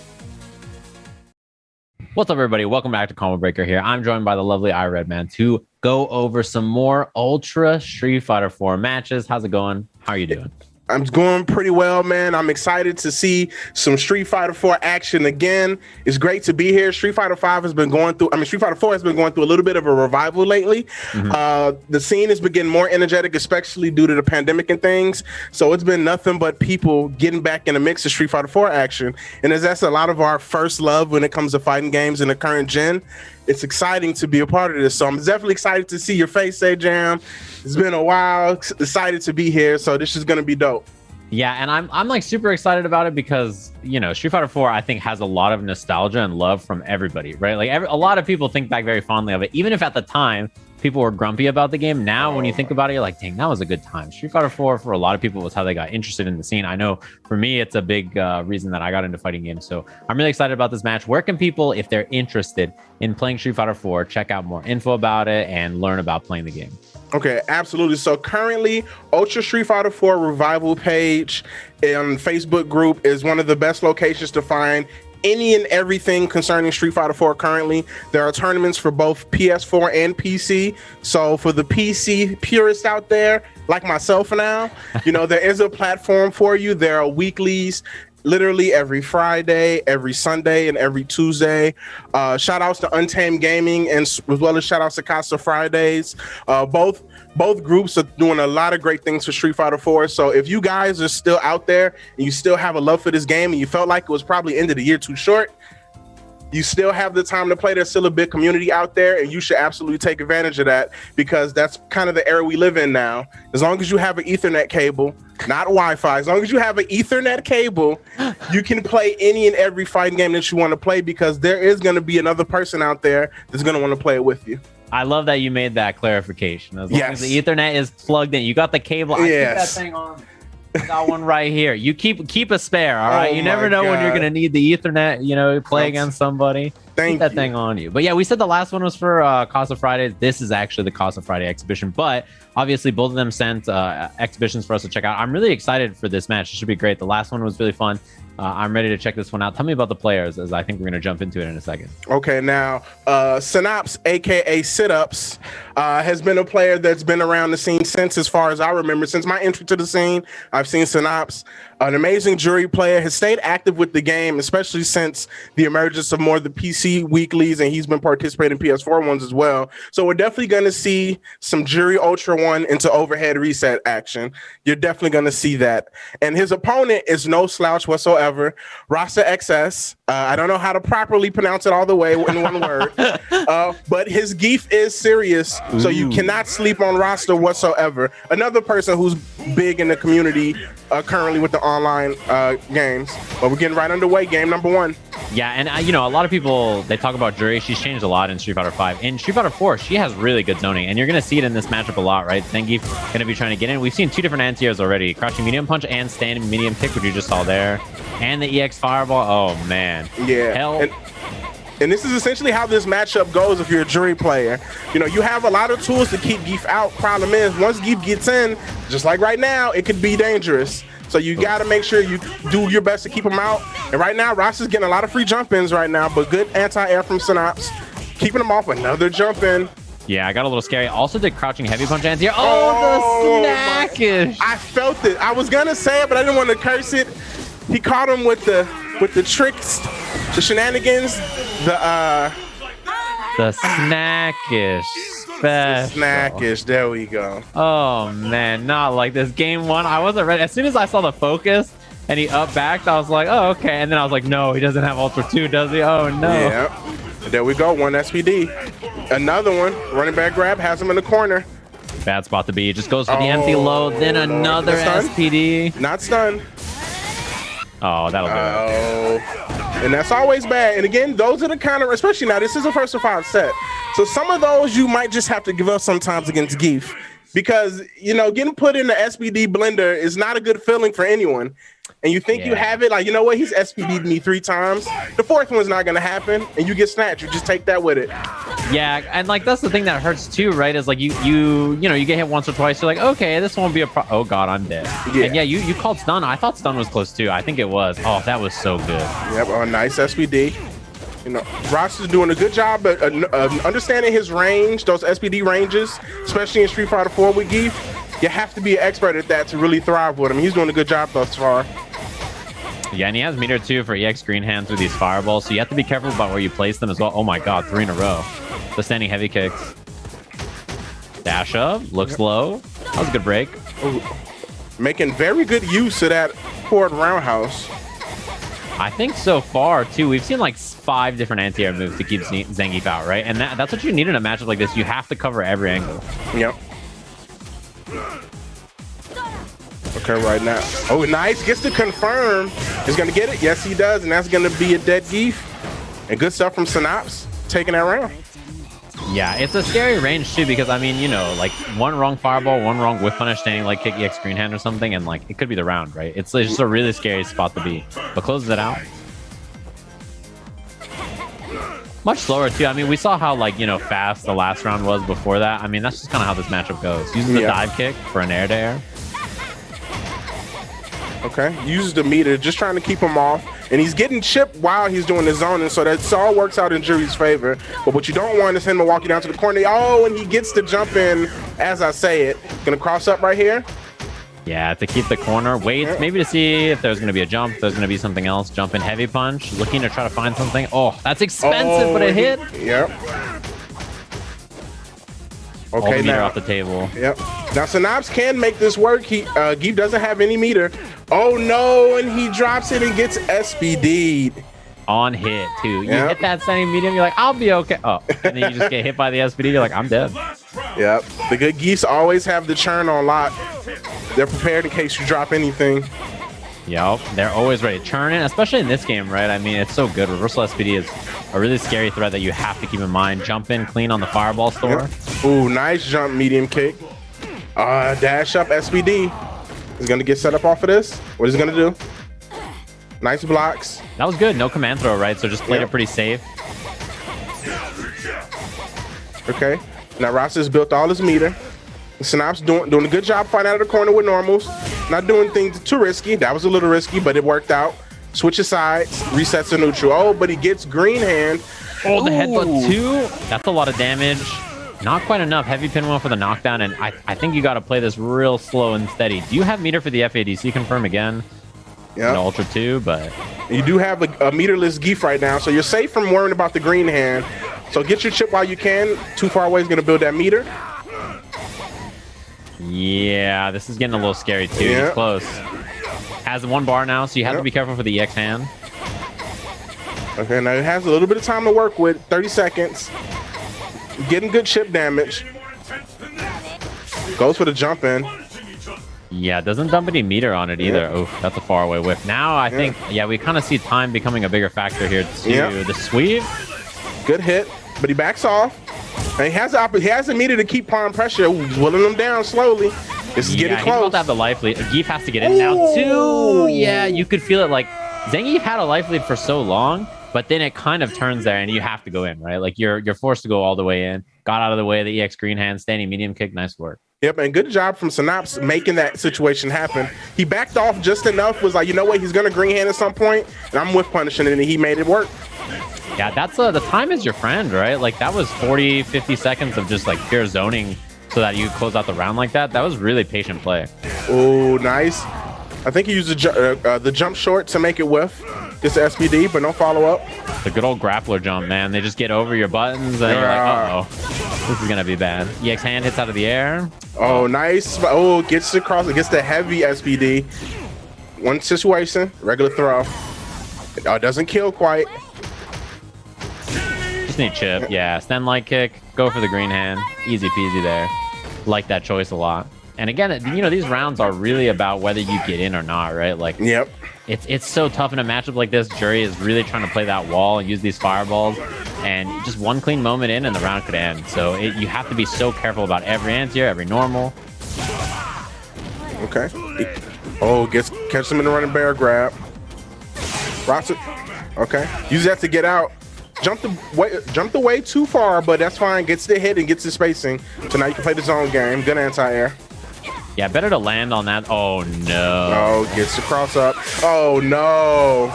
What's up, everybody? Welcome back to Combo Breaker here. I'm joined by the lovely iRedman to go over some more Ultra Street Fighter 4 matches. How's it going? How are you doing? I'm going pretty well, man. I'm excited to see some Street Fighter 4 action again. It's great to be here. Street Fighter 5 has been going through, Street Fighter 4 has been going through a little bit of a revival lately. The scene has been getting more energetic, especially due to the pandemic and things. So it's been nothing but people getting back in the mix of Street Fighter 4 action. And as that's a lot of our first love when it comes to fighting games in the current gen, it's exciting to be a part of this. So I'm definitely excited to see your face, say Jam. It's been a while. Excited to be here. So this is going to be dope. Yeah, and I'm like super excited about it because, you know, Street Fighter 4 I think has a lot of nostalgia and love from everybody, right? Like a lot of people think back very fondly of it, even if at the time people were grumpy about the game. Now, when you think about it, you're like, dang, that was a good time. Street Fighter 4 for a lot of people was how they got interested in the scene. I know for me, it's a big reason that I got into fighting games. So I'm really excited about this match. Where can people, if they're interested in playing Street Fighter 4, check out more info about it and learn about playing the game? Okay, absolutely. So currently, Ultra Street Fighter 4 Revival page and Facebook group is one of the best locations to find any and everything concerning Street Fighter 4 currently. There are tournaments for both PS4 and PC. So for the PC purists out there, like myself now, you know, there is a platform for you. There are weeklies literally every Friday, every Sunday, and every Tuesday. Shout outs to Untamed Gaming and as well as shout outs to Casa Fridays. Both groups are doing a lot of great things for Street Fighter 4. So if you guys are still out there and you still have a love for this game and you felt like it was probably end of the year too short, you still have the time to play. There's still a big community out there, and you should absolutely take advantage of that because that's kind of the era we live in now. As long as you have an Ethernet cable, not Wi-Fi, as long as you have an Ethernet cable, you can play any and every fighting game that you want to play because there is going to be another person out there that's going to want to play it with you. I love that you made that clarification. As long as the Ethernet is plugged in, you got the cable. I keep that thing on. I got one right here. You keep a spare, all right? You never know when you're going to need the Ethernet, you know, play against somebody. Keep that thing on you. But yeah, we said the last one was for Casa Fridays. This is actually the Casa Friday exhibition, but obviously both of them sent exhibitions for us to check out. I'm really excited for this match. It should be great. The last one was really fun. I'm ready to check this one out. Tell me about the players, as I think we're going to jump into it in a second. Okay, now, Synapse, aka Sit-Ups, has been a player that's been around the scene since, as far as I remember, since my entry to the scene. I've seen Synapse, an amazing jury player, has stayed active with the game, especially since the emergence of more of the PC weeklies, and he's been participating in PS4 ones as well. So we're definitely going to see some Jury Ultra 1 into overhead reset action. You're definitely going to see that. And his opponent is no slouch whatsoever. Rasa XS. I don't know how to properly pronounce it all the way in one word, but his geef is serious, so you cannot sleep on Rasta whatsoever. Another person who's big in the community currently with the online games. But we're getting right underway. Game number 1. Yeah, and you know, a lot of people, they talk about Jury. She's changed a lot in Street Fighter 5. In Street Fighter 4, she has really good zoning, and you're going to see it in this matchup a lot, right? Zangief going to be trying to get in. We've seen 2 different anti-airs already. Crouching medium punch and standing medium kick, which you just saw there. And the EX fireball. Oh, man. Yeah. And this is essentially how this matchup goes if you're a Jury player. You know, you have a lot of tools to keep Geef out. Problem is, once Geef gets in, just like right now, it could be dangerous. So you got to make sure you do your best to keep him out. And right now, Ross is getting a lot of free jump-ins right now, but good anti-air from Synapse. Keeping him off another jump-in. Yeah, I got a little scary. Also did crouching heavy punch anti-air. Oh, the snackish. I felt it. I was going to say it, but I didn't want to curse it. He caught him with the tricks, the shenanigans, the snackish special. Snackish, there we go. Oh man, not like this. Game 1, I wasn't ready. As soon as I saw the focus and he up backed, I was like, oh okay. And then I was like, no, he doesn't have Ultra 2, does he? Oh no. Yeah. There we go. 1 SPD. Another one. Running back grab has him in the corner. Bad spot to be. Just goes for the empty load. Then another SPD. Not stunned. Oh, that'll do it. And that's always bad. And again, those are the kind of, especially now, this is a first to 5 set. So some of those you might just have to give up sometimes against Geef. Because, you know, getting put in the SPD blender is not a good feeling for anyone. And you think you have it, like, you know what, he's SPD'd me 3 times. The 4th one's not going to happen, and you get snatched. You just take that with it. Yeah, and like that's the thing that hurts too, right? Is like you know, you get hit once or twice, you're like, okay, this won't be a oh god, I'm dead. Yeah. And yeah, you called stun. I thought stun was close too. I think it was. Oh, that was so good. Yep, nice SPD. You know, Ross is doing a good job at understanding his range, those SPD ranges, especially in Street Fighter 4 with Geef. You have to be an expert at that to really thrive with him. He's doing a good job thus far. Yeah, and he has meter too for EX green hand through these fireballs, so you have to be careful about where you place them as well. Oh my god, 3 in a row. The standing heavy kicks. Dash up, looks low. That was a good break. Ooh. Making very good use of that forward roundhouse. I think so far too, we've seen like 5 different anti-air moves to keep Zangief out, right? And that's what you need in a matchup like this. You have to cover every angle. Yep. Okay, right now. Oh, nice. Gets to confirm. He's going to get it. Yes, he does. And that's going to be a dead Geef. And good stuff from Synapse taking that round. Yeah, it's a scary range too because, I mean, you know, like one wrong fireball, one wrong whiff punish, standing like kick EX green hand or something, and like it could be the round, right? It's just a really scary spot to be. But closes it out. Much slower too. I mean, we saw how, like, you know, fast the last round was before that. I mean, that's just kind of how this matchup goes. Uses the dive kick for an air-to-air. Okay, uses the meter, just trying to keep him off. And he's getting chipped while he's doing the zoning, so that all works out in Jury's favor. But what you don't want is him to walk you down to the corner. Oh, and he gets to jump in as I say it. Gonna cross up right here. Yeah, to keep the corner. Waits maybe to see if there's going to be a jump, if there's going to be something else. Jump in heavy punch. Looking to try to find something. Oh, that's expensive, but it hit. Yep. Okay, all the meter off the table. Yep. Now Synapse can make this work. Geef doesn't have any meter. Oh no, and he drops it and gets SPD'd. On hit too. You hit that standing medium, you're like, I'll be okay. Oh, and then you just get hit by the SPD, you're like, I'm dead. Yep. The good Geefs always have the churn on lock. They're prepared in case you drop anything. Yep, they're always ready. Churning, especially in this game, right? I mean, it's so good. Reversal SPD is a really scary threat that you have to keep in mind. Jump in clean on the fireball store. Yep. Ooh, nice jump medium kick. Dash up SPD. He's gonna get set up off of this. What is he gonna do? Nice blocks. That was good. No command throw, right? So just played it pretty safe. Okay. Now Ross has built all his meter. Synapse doing a good job fighting out of the corner with normals. Not doing things too risky. That was a little risky, but it worked out. Switches sides, resets to neutral. Oh, but he gets green hand. Oh, the headbutt too. That's a lot of damage. Not quite enough. Heavy pinwheel for the knockdown, and I think you got to play this real slow and steady. Do you have meter for the FADC confirm again? Yeah. No Ultra 2, but you do have a meterless Geef right now, so you're safe from worrying about the green hand. So get your chip while you can. Too far away is going to build that meter. Yeah, this is getting a little scary too. He's close. Has 1 bar now, so you have to be careful for the EX hand. Okay, now it has a little bit of time to work with. 30 seconds. Getting good chip damage. Goes for the jump in. Yeah, doesn't dump any meter on it either. Oof, that's a far away whiff. Now I think, we kind of see time becoming a bigger factor here too. The sweep. Good hit, but he backs off. And he has a meter to keep palm pressure, whittling him down slowly. This is getting close. He's about to have the life lead. Geef has to get in now too. Yeah, you could feel it. Like Zangief had a life lead for so long, but then it kind of turns there, and you have to go in, right? Like you're forced to go all the way in. Got out of the way of the EX green hand, standing medium kick. Nice work. Yep, and good job from Synapse making that situation happen. He backed off just enough, was like, you know what, he's going to green hand at some point, and I'm whiff punishing it, and he made it work. Yeah, that's the time is your friend, right? Like that was 40, 50 seconds of just like pure zoning so that you close out the round like that. That was really patient play. Oh, nice. I think he used the jump short to make it whiff. Gets the SPD, but no follow-up. The good old grappler jump, man. They just get over your buttons, and you're like, uh-oh. This is going to be bad. EX hand hits out of the air. Oh, nice. Oh, gets across. It gets the heavy SPD. One situation, regular throw. It doesn't kill quite. Just need chip. Yeah, stand light kick. Go for the green hand. Easy peasy there. Like that choice a lot. And again, you know, these rounds are really about whether you get in or not, right? Like, it's so tough in a matchup like this. Jury is really trying to play that wall and use these fireballs, and just one clean moment in and the round could end. So you have to be so careful about every anti-air, every normal. Okay. Oh, catch him in the running bear grab. Ross it. Okay. Use that to get out. Jumped the way too far, but that's fine. Gets the hit and gets the spacing. So now you can play the zone game. Good anti-air. Yeah, better to land on that. Oh, no. Oh, gets the cross up. Oh, no.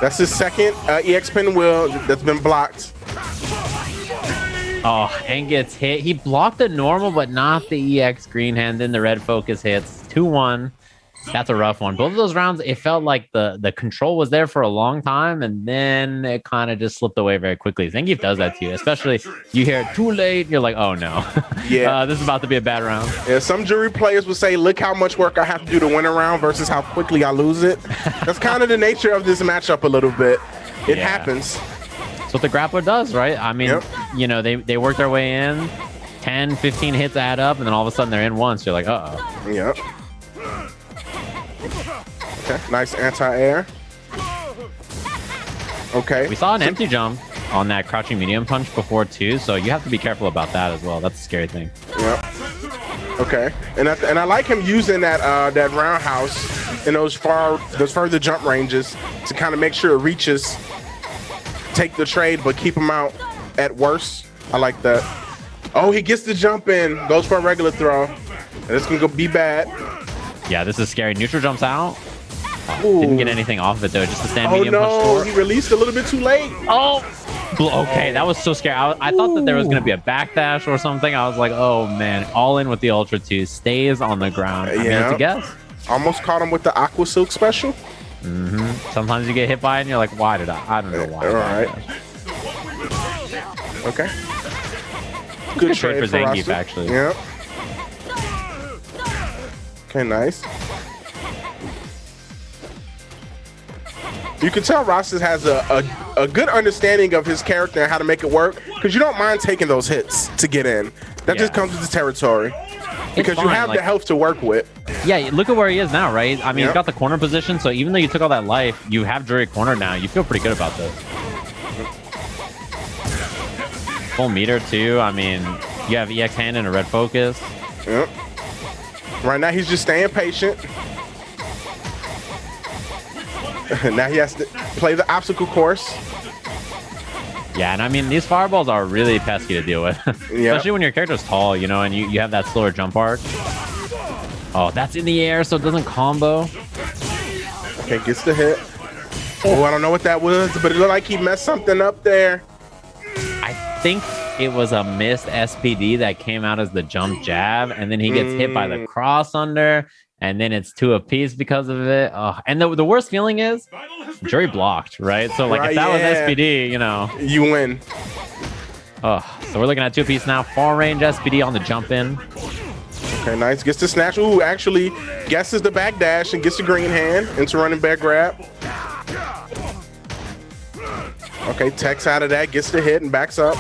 That's his second EX pinwheel that's been blocked. Oh, and gets hit. He blocked the normal, but not the EX green hand. Then the red focus hits. 2-1. That's a rough one. Both of those rounds, it felt like the control was there for a long time, and then it kind of just slipped away very quickly. Zangief does that to you, especially you hear it too late, you're like, oh no. Yeah. This is about to be a bad round. Yeah, some jury players would say, look how much work I have to do to win a round versus how quickly I lose it. That's kind of the nature of this matchup a little bit. It happens. That's what the grappler does, right? I mean, you know, they work their way in, 10, 15 hits add up, and then all of a sudden they're in once. You're like, uh-oh. Yep. Okay, nice anti-air. Okay. We saw an empty jump on that crouching medium punch before too, so you have to be careful about that as well. That's a scary thing. Yep. Okay, and I like him using that that roundhouse in those further jump ranges to kind of make sure it reaches, take the trade, but keep him out at worst. I like that. Oh, he gets the jump in, goes for a regular throw. And this can be bad. Yeah, this is scary. Neutral jumps out. Didn't get anything off of it though. Just a stand medium punch. Oh no, he released a little bit too late. Oh, okay, that was so scary. I thought that there was going to be a backdash or something. I was like, oh man, all in with the Ultra 2. Stays on the ground. I mean, it's a guess. Almost caught him with the Aqua Silk special. Sometimes you get hit by it and you're like, why did I don't know why. All right. Okay. Good trade for Zangief, actually. Yep. Okay, nice. You can tell Rosses has a good understanding of his character and how to make it work, because you don't mind taking those hits to get in. That just comes with the territory. Because you have the health to work with. Yeah, look at where he is now, right? I mean, he's got the corner position, so even though you took all that life, you have jury corner now. You feel pretty good about this. Full meter, too. I mean, you have EX hand and a red focus. Yep. Right now, he's just staying patient. Now he has to play the obstacle course. Yeah, and I mean, these fireballs are really pesky to deal with. Especially when your character's tall, you know, and you have that slower jump arc. Oh, that's in the air, so it doesn't combo. Okay, gets the hit. Oh, I don't know what that was, but it looked like he messed something up there. I think it was a missed SPD that came out as the jump jab, and then he gets hit by the cross under, and then it's 2 apiece because of it. Oh, and the worst feeling is jury blocked, right? So like if that was SPD, you know, you win. Oh, so we're looking at 2 apiece now. Far range SPD on the jump in. Okay, nice. Gets the snatch. Ooh, actually guesses the back dash and gets the green hand into running back grab. Okay, techs out of that, gets the hit and backs up.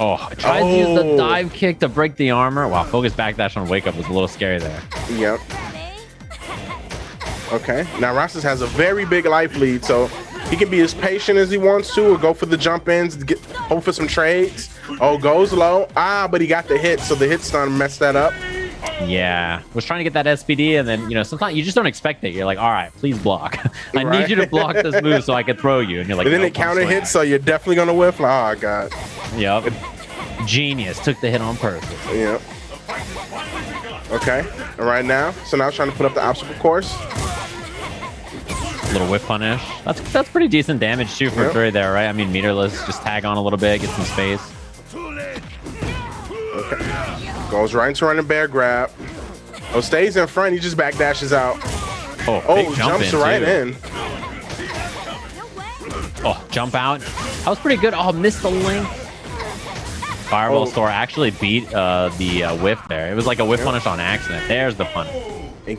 Oh, tries to use the dive kick to break the armor. Wow, focus backdash on wake up was a little scary there. Yep. Okay, now Rosses has a very big life lead, so he can be as patient as he wants to or go for the jump ins, hope for some trades. Oh, goes low. But he got the hit, so the hit stun messed that up. Yeah, was trying to get that SPD, and then, you know, sometimes you just don't expect it. You're like, all right, please block. I need you to block this move so I can throw you. And you're like, but then it counter hits, so you're definitely going to whiff. Oh, God. Yep. Genius. Took the hit on purpose. Yep. Okay. All right, now. So now trying to put up the obstacle course. Little whip punish. That's pretty decent damage, too, for Jury there, right? I mean, meterless. Just tag on a little bit, get some space. Okay. Goes right into running bear grab. Oh, stays in front. He just backdashes out. Oh, jumps right in. Oh, jump out. That was pretty good. Oh, missed the link. Fireball Store actually beat the whiff there. It was like a whiff punish on accident. There's the punish.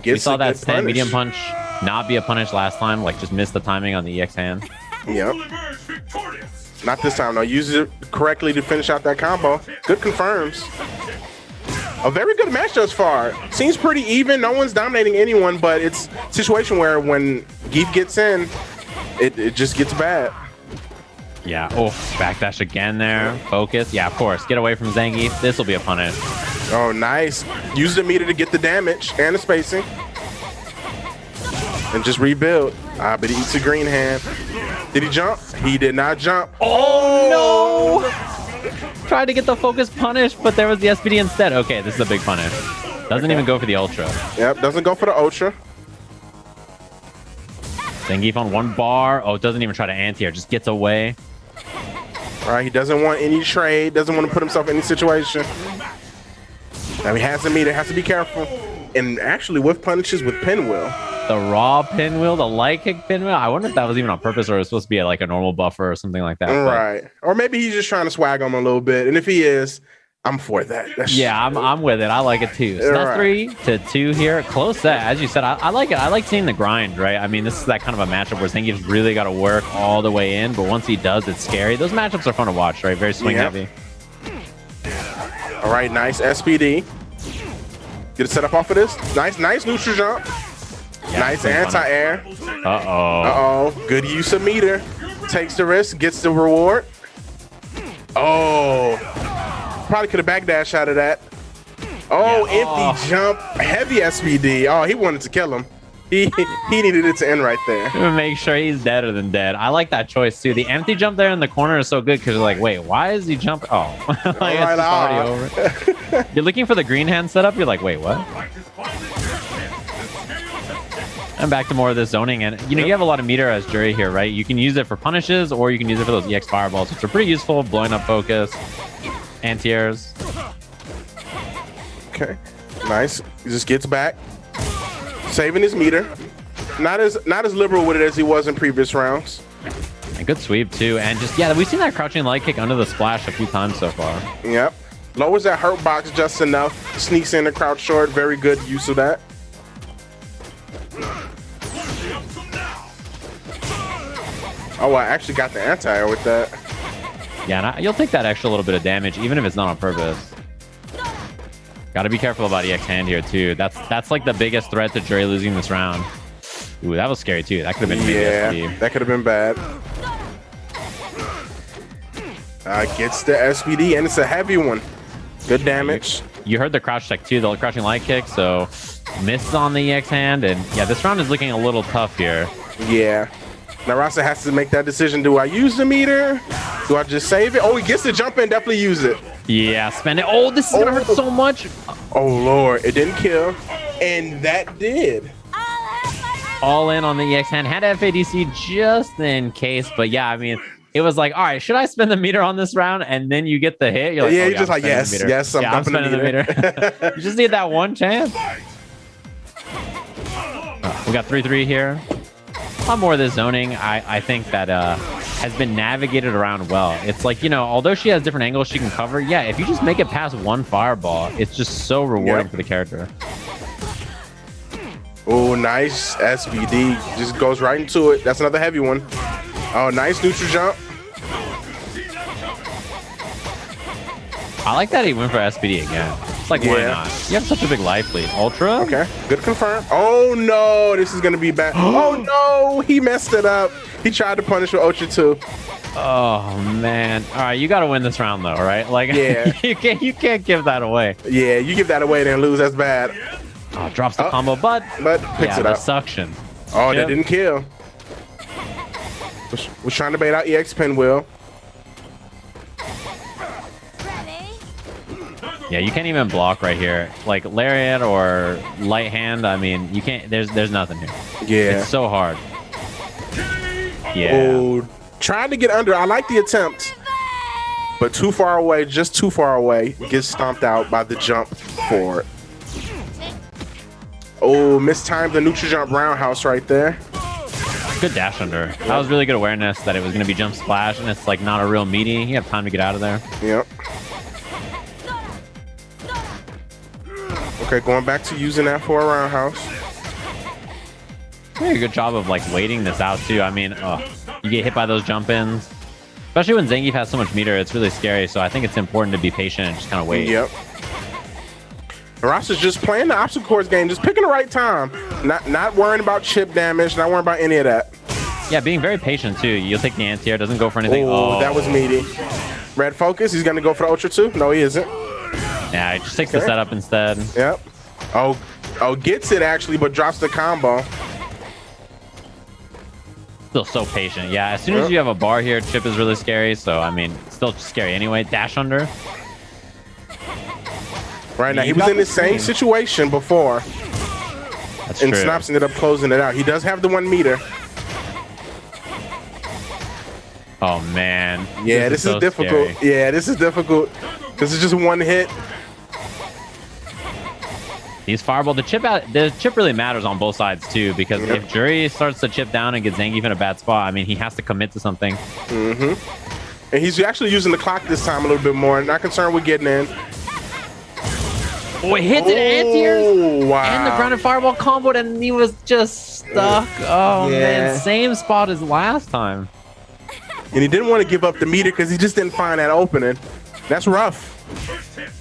We saw that stand medium punch not be a punish last time. Like, just missed the timing on the EX hand. Yep. Not this time, though. Uses it correctly to finish out that combo. Good confirms. A very good match thus far. Seems pretty even. No one's dominating anyone, but it's a situation where when Geef gets in, it just gets bad. Yeah. Oh, backdash again there. Focus. Yeah, of course. Get away from Zangief. This will be a punish. Oh, nice. Use the meter to get the damage and the spacing. And just rebuild. But he eats a green hand. Did he jump? He did not jump. Oh, no! Tried to get the focus punish, but there was the SPD instead. Okay, this is a big punish. Doesn't even go for the ultra. Yep, doesn't go for the ultra. Zangief on one bar. Oh, doesn't even try to anti-air, just gets away. All right, he doesn't want any trade, doesn't want to put himself in any situation. Now he has to meet it, has to be careful. And actually with punishes with pinwheel. The raw pinwheel, the light kick pinwheel. I wonder if that was even on purpose or it was supposed to be like a normal buffer or something like that. Right. Or maybe he's just trying to swag him a little bit. And if he is, I'm for that. Yeah, I'm with it. I like it too. So that's 3-2 here. Close set. As you said, I like it. I like seeing the grind, right? I mean, this is that kind of a matchup where Zangief's really got to work all the way in, but once he does, it's scary. Those matchups are fun to watch, right? Very swing heavy. All right, nice SPD. Get a setup off of this. Nice neutral jump. Yeah, nice anti-air. Uh-oh. Good use of meter. Takes the risk, gets the reward. Oh. Probably could have backdash out of that. Oh, yeah. Empty jump. Heavy SPD. Oh, he wanted to kill him. He needed it to end right there. Make sure he's deader than dead. I like that choice too. The empty jump there in the corner is so good because you're like, wait, why is he jumping? Oh, like it's just already over. You're looking for the green hand setup. You're like, wait, what? And back to more of this zoning. And you know, you have a lot of meter as jury here, right? You can use it for punishes or you can use it for those EX fireballs, which are pretty useful, blowing up focus, anti-airs. Okay, nice. He just gets back. Saving his meter. Not as liberal with it as he was in previous rounds. And good sweep too. And just, yeah, we've seen that crouching light kick under the splash a few times so far. Yep. Lowers that hurt box just enough. Sneaks in the crouch short. Very good use of that. Oh, I actually got the anti-air with that. Yeah, and you'll take that extra little bit of damage, even if it's not on purpose. Got to be careful about EX hand here too. That's like the biggest threat to Jury losing this round. Ooh, that was scary too. That could have been that could have been bad. Gets the SPD and it's a heavy one. Good damage. You heard the crouch tech too, the crouching light kick. So misses on the EX hand, and yeah, this round is looking a little tough here. Yeah. Now Rasa has to make that decision. Do I use the meter? Do I just save it? Oh, he gets to jump in. Definitely use it. Yeah, spend it. Oh, this is gonna hurt so much. Oh Lord, it didn't kill, and that did. All in on the EX hand. Had FADC just in case, but yeah, I mean, it was like, all right, should I spend the meter on this round? And then you get the hit. You're like, yeah, you're just like, yes, I'm spending the meter. You just need that one chance. We got 3-3 here. A lot more of this zoning, I think that has been navigated around well. It's like, you know, although she has different angles she can cover, yeah, if you just make it past one fireball, it's just so rewarding for the character. Oh, nice SVD. Just goes right into it. That's another heavy one. Oh, nice neutral jump. I like that he went for SPD again. It's like, why not? You have such a big life lead. Ultra? Okay, good confirm. Oh no, this is gonna be bad. Oh no, he messed it up. He tried to punish with Ultra too. Oh man. All right, you gotta win this round though, right? Like, yeah. you can't give that away. Yeah, you give that away then lose. That's bad. Oh, drops the combo, but picks it the up. Suction. Oh, that didn't kill. Was trying to bait out EX pinwheel. Yeah, you can't even block right here. Like lariat or light hand, I mean, you can't. There's nothing here. Yeah, it's so hard. Yeah. Oh, trying to get under. I like the attempt, but too far away. Just too far away. Gets stomped out by the jump forward. Oh, mistimed the neutral jump roundhouse right there. Good dash under. That was really good awareness that it was going to be jump splash, and it's like not a real meaty. You have time to get out of there. Yep. Okay, going back to using that for a roundhouse. Very good job of like waiting this out too. I mean, you get hit by those jump ins, especially when Zangief has so much meter. It's really scary. So I think it's important to be patient and just kind of wait. Yep. Ross is just playing the obstacle course game, just picking the right time, not worrying about chip damage, not worrying about any of that. Yeah, being very patient too. You'll take the anti-air, doesn't go for anything. Oh, that was meaty. Red focus. He's gonna go for the Ultra 2. No, he isn't. Yeah, he just takes the setup instead. Yep. Oh, gets it actually, but drops the combo. Still so patient. Yeah, as soon as you have a bar here, chip is really scary. So, I mean, still scary anyway. Dash under. Right now, he was in the same situation before. That's and true. Snops ended up closing it out. He does have the 1 meter. Oh man. Yeah, this is so difficult. scary. Yeah, this is difficult because it's just one hit. These fireball, the chip really matters on both sides too, because if Jury starts to chip down and gets Zangief in a bad spot, I mean, he has to commit to something. And he's actually using the clock this time a little bit more. Not concerned with getting in. Oh, it hit the anti-airs wow. and the grounded fireball comboed, and he was just stuck. Oh man, same spot as last time. And he didn't want to give up the meter because he just didn't find that opening. That's rough.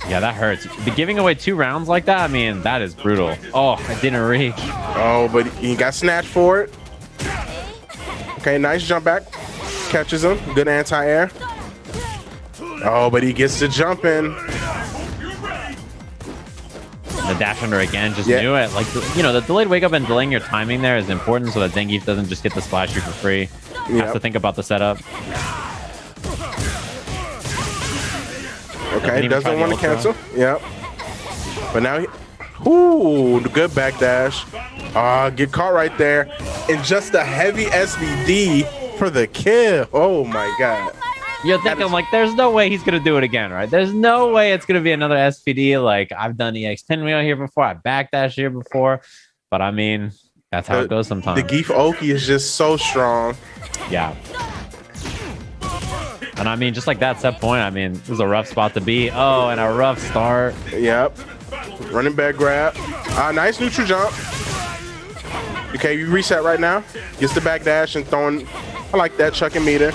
Yeah, that hurts. But giving away 2 rounds like that, I mean, that is brutal. Oh, it didn't reach. Oh, but he got snatched for it. Okay, nice jump back. Catches him. Good anti-air. Oh, but he gets to jump in. The dash under again, just knew it. Like, you know, the delayed wake up and delaying your timing there is important so that Zangief doesn't just get the splash you for free. Has to think about the setup. Okay, doesn't want to cancel. Yep. But now ooh, good back dash. Get caught right there. And just a heavy SVD for the kill. Oh my god. You're thinking, like, there's no way he's going to do it again, right? There's no way it's going to be another SPD. Like, I've done EX pinwheel here before. I backdash here before. But, I mean, that's how it goes sometimes. The Geef Oki is just so strong. Yeah. And, I mean, just like that set point, I mean, this is a rough spot to be. Oh, and a rough start. Yep. Running back grab. Nice neutral jump. Okay, you reset right now. Gets the back dash and throwing. I like that, chucking meter.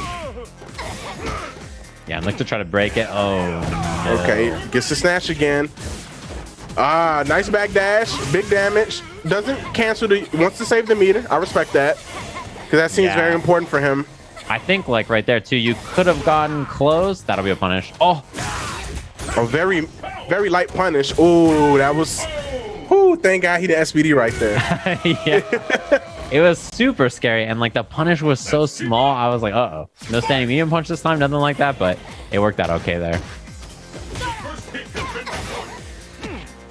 Yeah, and look to try to break it. Oh, no. Okay, gets the snatch again. Nice back dash, big damage. Doesn't cancel wants to save the meter. I respect that, because that seems very important for him. I think, like, right there, too, you could have gotten close. That'll be a punish. Oh. A very, very light punish. Oh, that was... Ooh, thank God he did SBD right there. Yeah. It was super scary, and like the punish was so small, I was like, uh-oh. No standing medium punch this time, nothing like that, but it worked out okay there.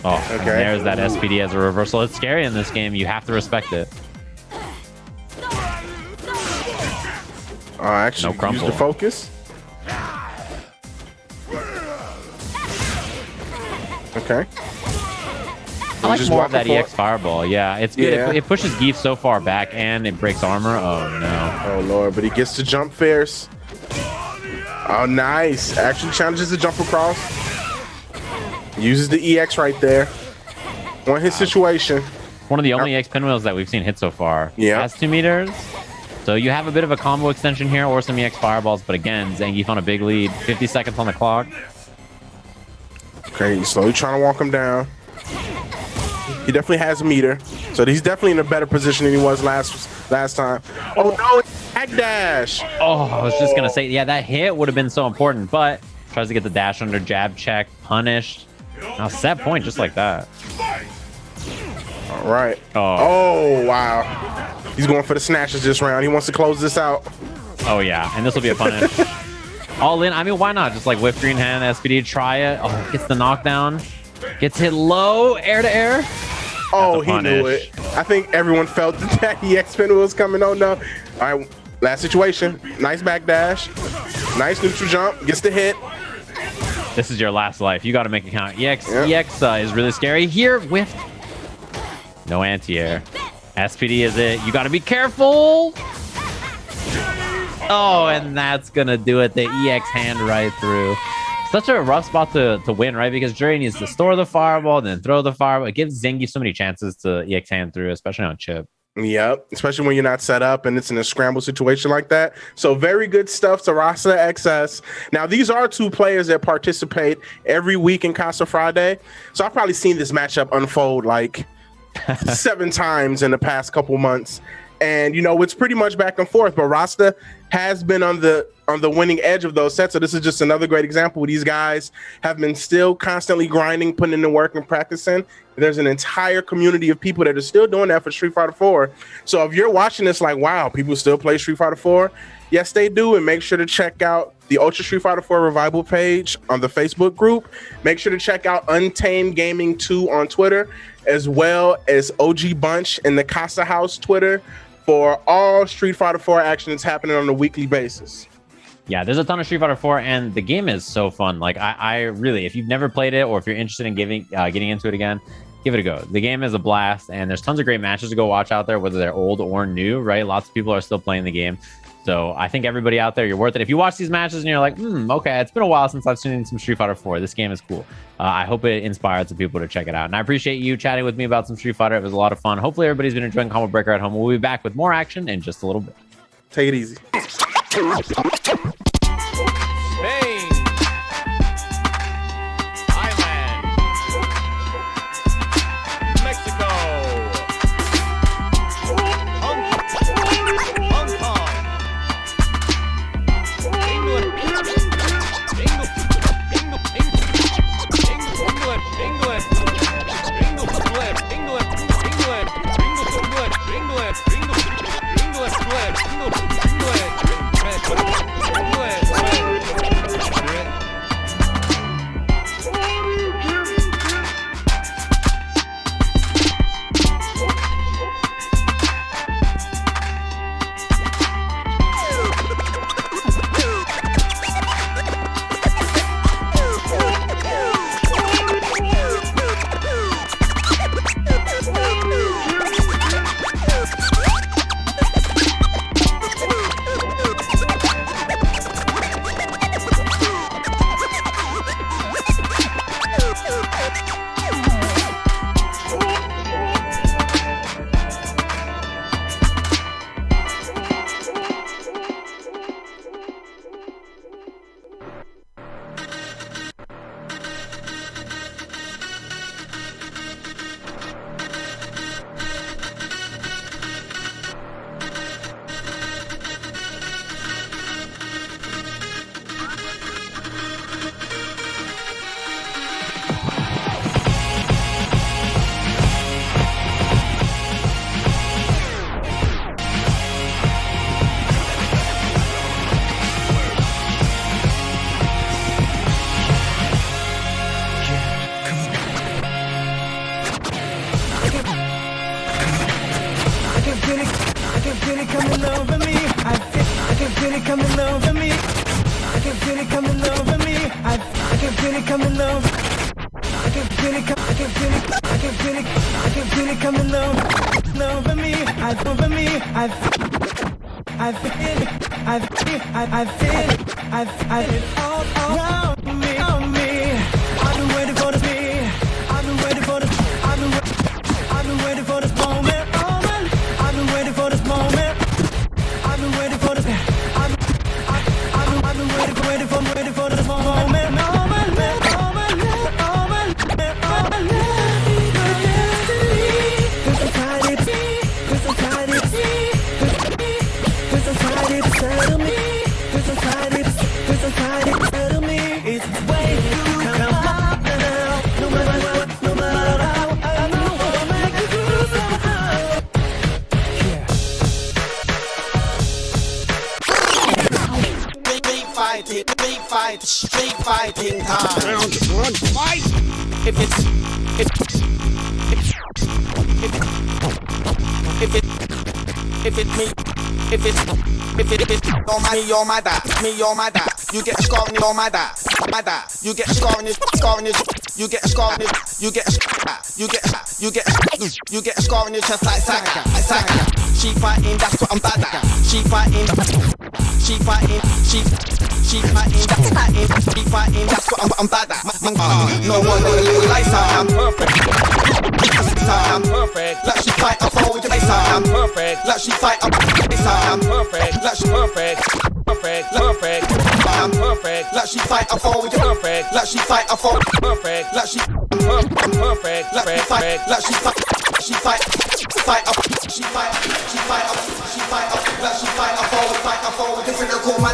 Oh, and there's that SPD as a reversal. It's scary in this game. You have to respect it. Actually, no use the focus. Okay. I like more of that EX fireball. Yeah, it's good. Yeah. It pushes Geef so far back and it breaks armor. Oh no. Oh lord, but he gets to jump fierce. Oh nice. Actually challenges the jump across. Uses the EX right there. One hit situation. One of the only EX pinwheels that we've seen hit so far. Yeah. Has 2 meters. So you have a bit of a combo extension here or some EX fireballs, but again, Zangief on a big lead. 50 seconds on the clock. Okay, he's slowly trying to walk him down. He definitely has a meter, so he's definitely in a better position than he was last time. Oh no, back dash! Oh, I was just gonna say, yeah, that hit would have been so important, but tries to get the dash under, jab check, punished. Now set point just like that. All right. Oh wow, he's going for the snatches this round. He wants to close this out. Oh yeah, and this will be a punish. All in. I mean, why not? Just like whip green hand, SPD, try it. Oh, gets the knockdown. Gets hit low, air to air. Oh, he knew it. I think everyone felt that EX spin was coming. Oh no. All right, last situation. Nice back dash. Nice neutral jump. Gets the hit. This is your last life. You got to make it count. EX is really scary. Here, whiffed. No anti-air. SPD is it. You got to be careful. Oh, and that's going to do it. The EX hand right through. Such a rough spot to win, right? Because Jury needs to store the fireball, then throw the fireball. It gives Zangief so many chances to EX hand through, especially on chip. Yep, especially when you're not set up and it's in a scramble situation like that. So very good stuff to Rasa XS. Now, these are 2 players that participate every week in Casa Friday. So I've probably seen this matchup unfold like 7 times in the past couple months. And, you know, it's pretty much back and forth. But Rasta has been on the winning edge of those sets. So this is just another great example. These guys have been still constantly grinding, putting in the work and practicing. There's an entire community of people that are still doing that for Street Fighter 4. So if you're watching this like, wow, people still play Street Fighter 4? Yes, they do. And make sure to check out the Ultra Street Fighter 4 Revival page on the Facebook group. Make sure to check out Untamed Gaming 2 on Twitter, as well as OG Bunch in the Casa House Twitter for all Street Fighter 4 action that's happening on a weekly basis. Yeah, there's a ton of Street Fighter 4, and the game is so fun. Like, I really, if you've never played it, or if you're interested in getting into it again, give it a go. The game is a blast, and there's tons of great matches to go watch out there, whether they're old or new, right? Lots of people are still playing the game. So I think everybody out there, you're worth it. If you watch these matches and you're like, okay, it's been a while since I've seen some Street Fighter 4. This game is cool. I hope it inspires some people to check it out. And I appreciate you chatting with me about some Street Fighter. It was a lot of fun. Hopefully everybody's been enjoying Combo Breaker at home. We'll be back with more action in just a little bit. Take it easy. Spain, Thailand, Mexico, Hong Kong, England, Street fighting time. Round one, fight! If it's you're my dad, you get a score on your my dad, you get a score on this, you get a score on this, you get a score on this just like Saka. She fighting, that's what I'm bad at. She fighting, that's what I'm bad at. No one know the little Eliza, I'm perfect. I'm perfect. Like she fight up all with the Eliza, I'm perfect. Like she fight up, I'm perfect. Like she perfect. I'm perfect. Like she fight up all with the perfect. Like she fight up all perfect. Like I'm perfect. Like she fight up, like she fight up, like she fight up all with different little man.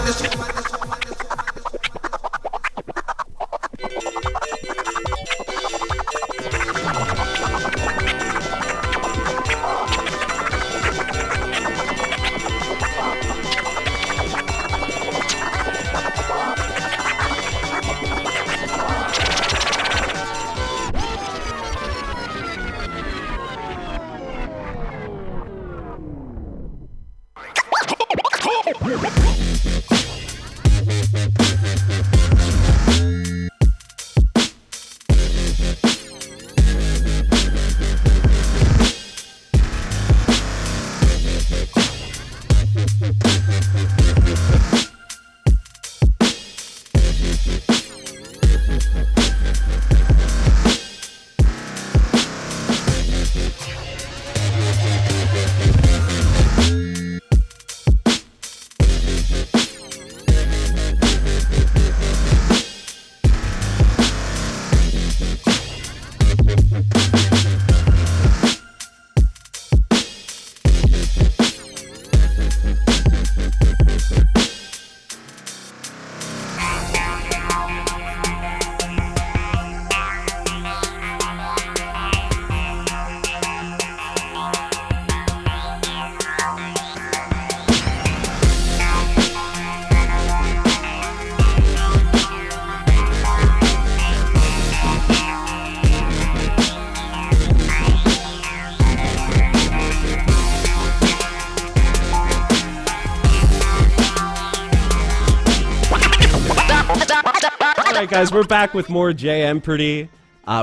right, guys, we're back with more JM Pretty.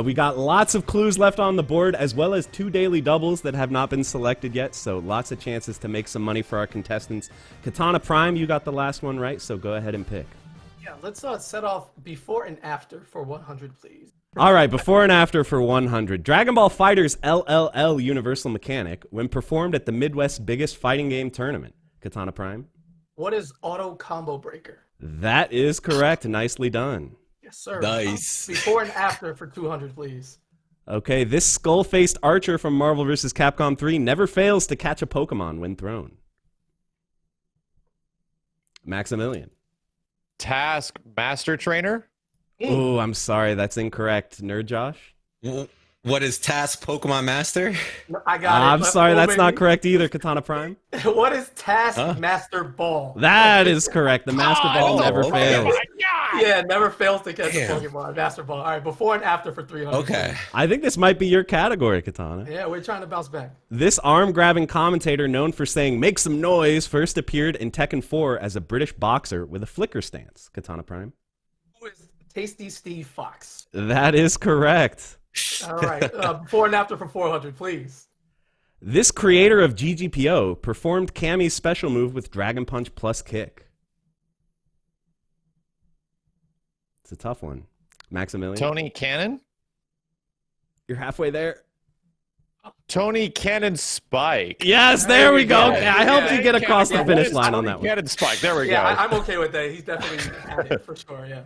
We got lots of clues left on the board, as well as 2 daily doubles that have not been selected yet, so lots of chances to make some money for our contestants. Katana Prime, you got the last one right, so go ahead and pick. Yeah, let's set off before and after for 100, please. All right, before and after for 100. Dragon Ball Fighter's LLL Universal Mechanic when performed at the Midwest's biggest fighting game tournament. Katana Prime? What is auto combo breaker? That is correct. Nicely done. Yes, sir. Nice. Before and after for 200, please. Okay, this skull-faced archer from Marvel vs. Capcom 3 never fails to catch a Pokemon when thrown. Maximilian. Task Master Trainer? Oh, I'm sorry, that's incorrect. Nerd Josh? What is Task Pokemon Master? I got it. I'm sorry, that's not correct either, Katana Prime. What is Task Master Ball? That is correct. The Master Ball never fails. Yeah, never fails to catch a Pokemon. Master Ball. All right, before and after for 300. Okay. I think this might be your category, Katana. Yeah, we're trying to bounce back. This arm-grabbing commentator known for saying "make some noise" first appeared in Tekken 4 as a British boxer with a flicker stance. Katana Prime. Who is Tasty Steve Fox? That is correct. All right, before and after for 400, please. This creator of GGPO performed Cammy's special move with Dragon Punch plus kick. It's a tough one. Maximilian? Tony Cannon? You're halfway there. Tony Cannon Spike. Yes, there we go. Okay, I helped you get across the finish line on that one. Cannon Spike. There we go. Yeah, I'm okay with that. He's definitely had it for sure. Yeah.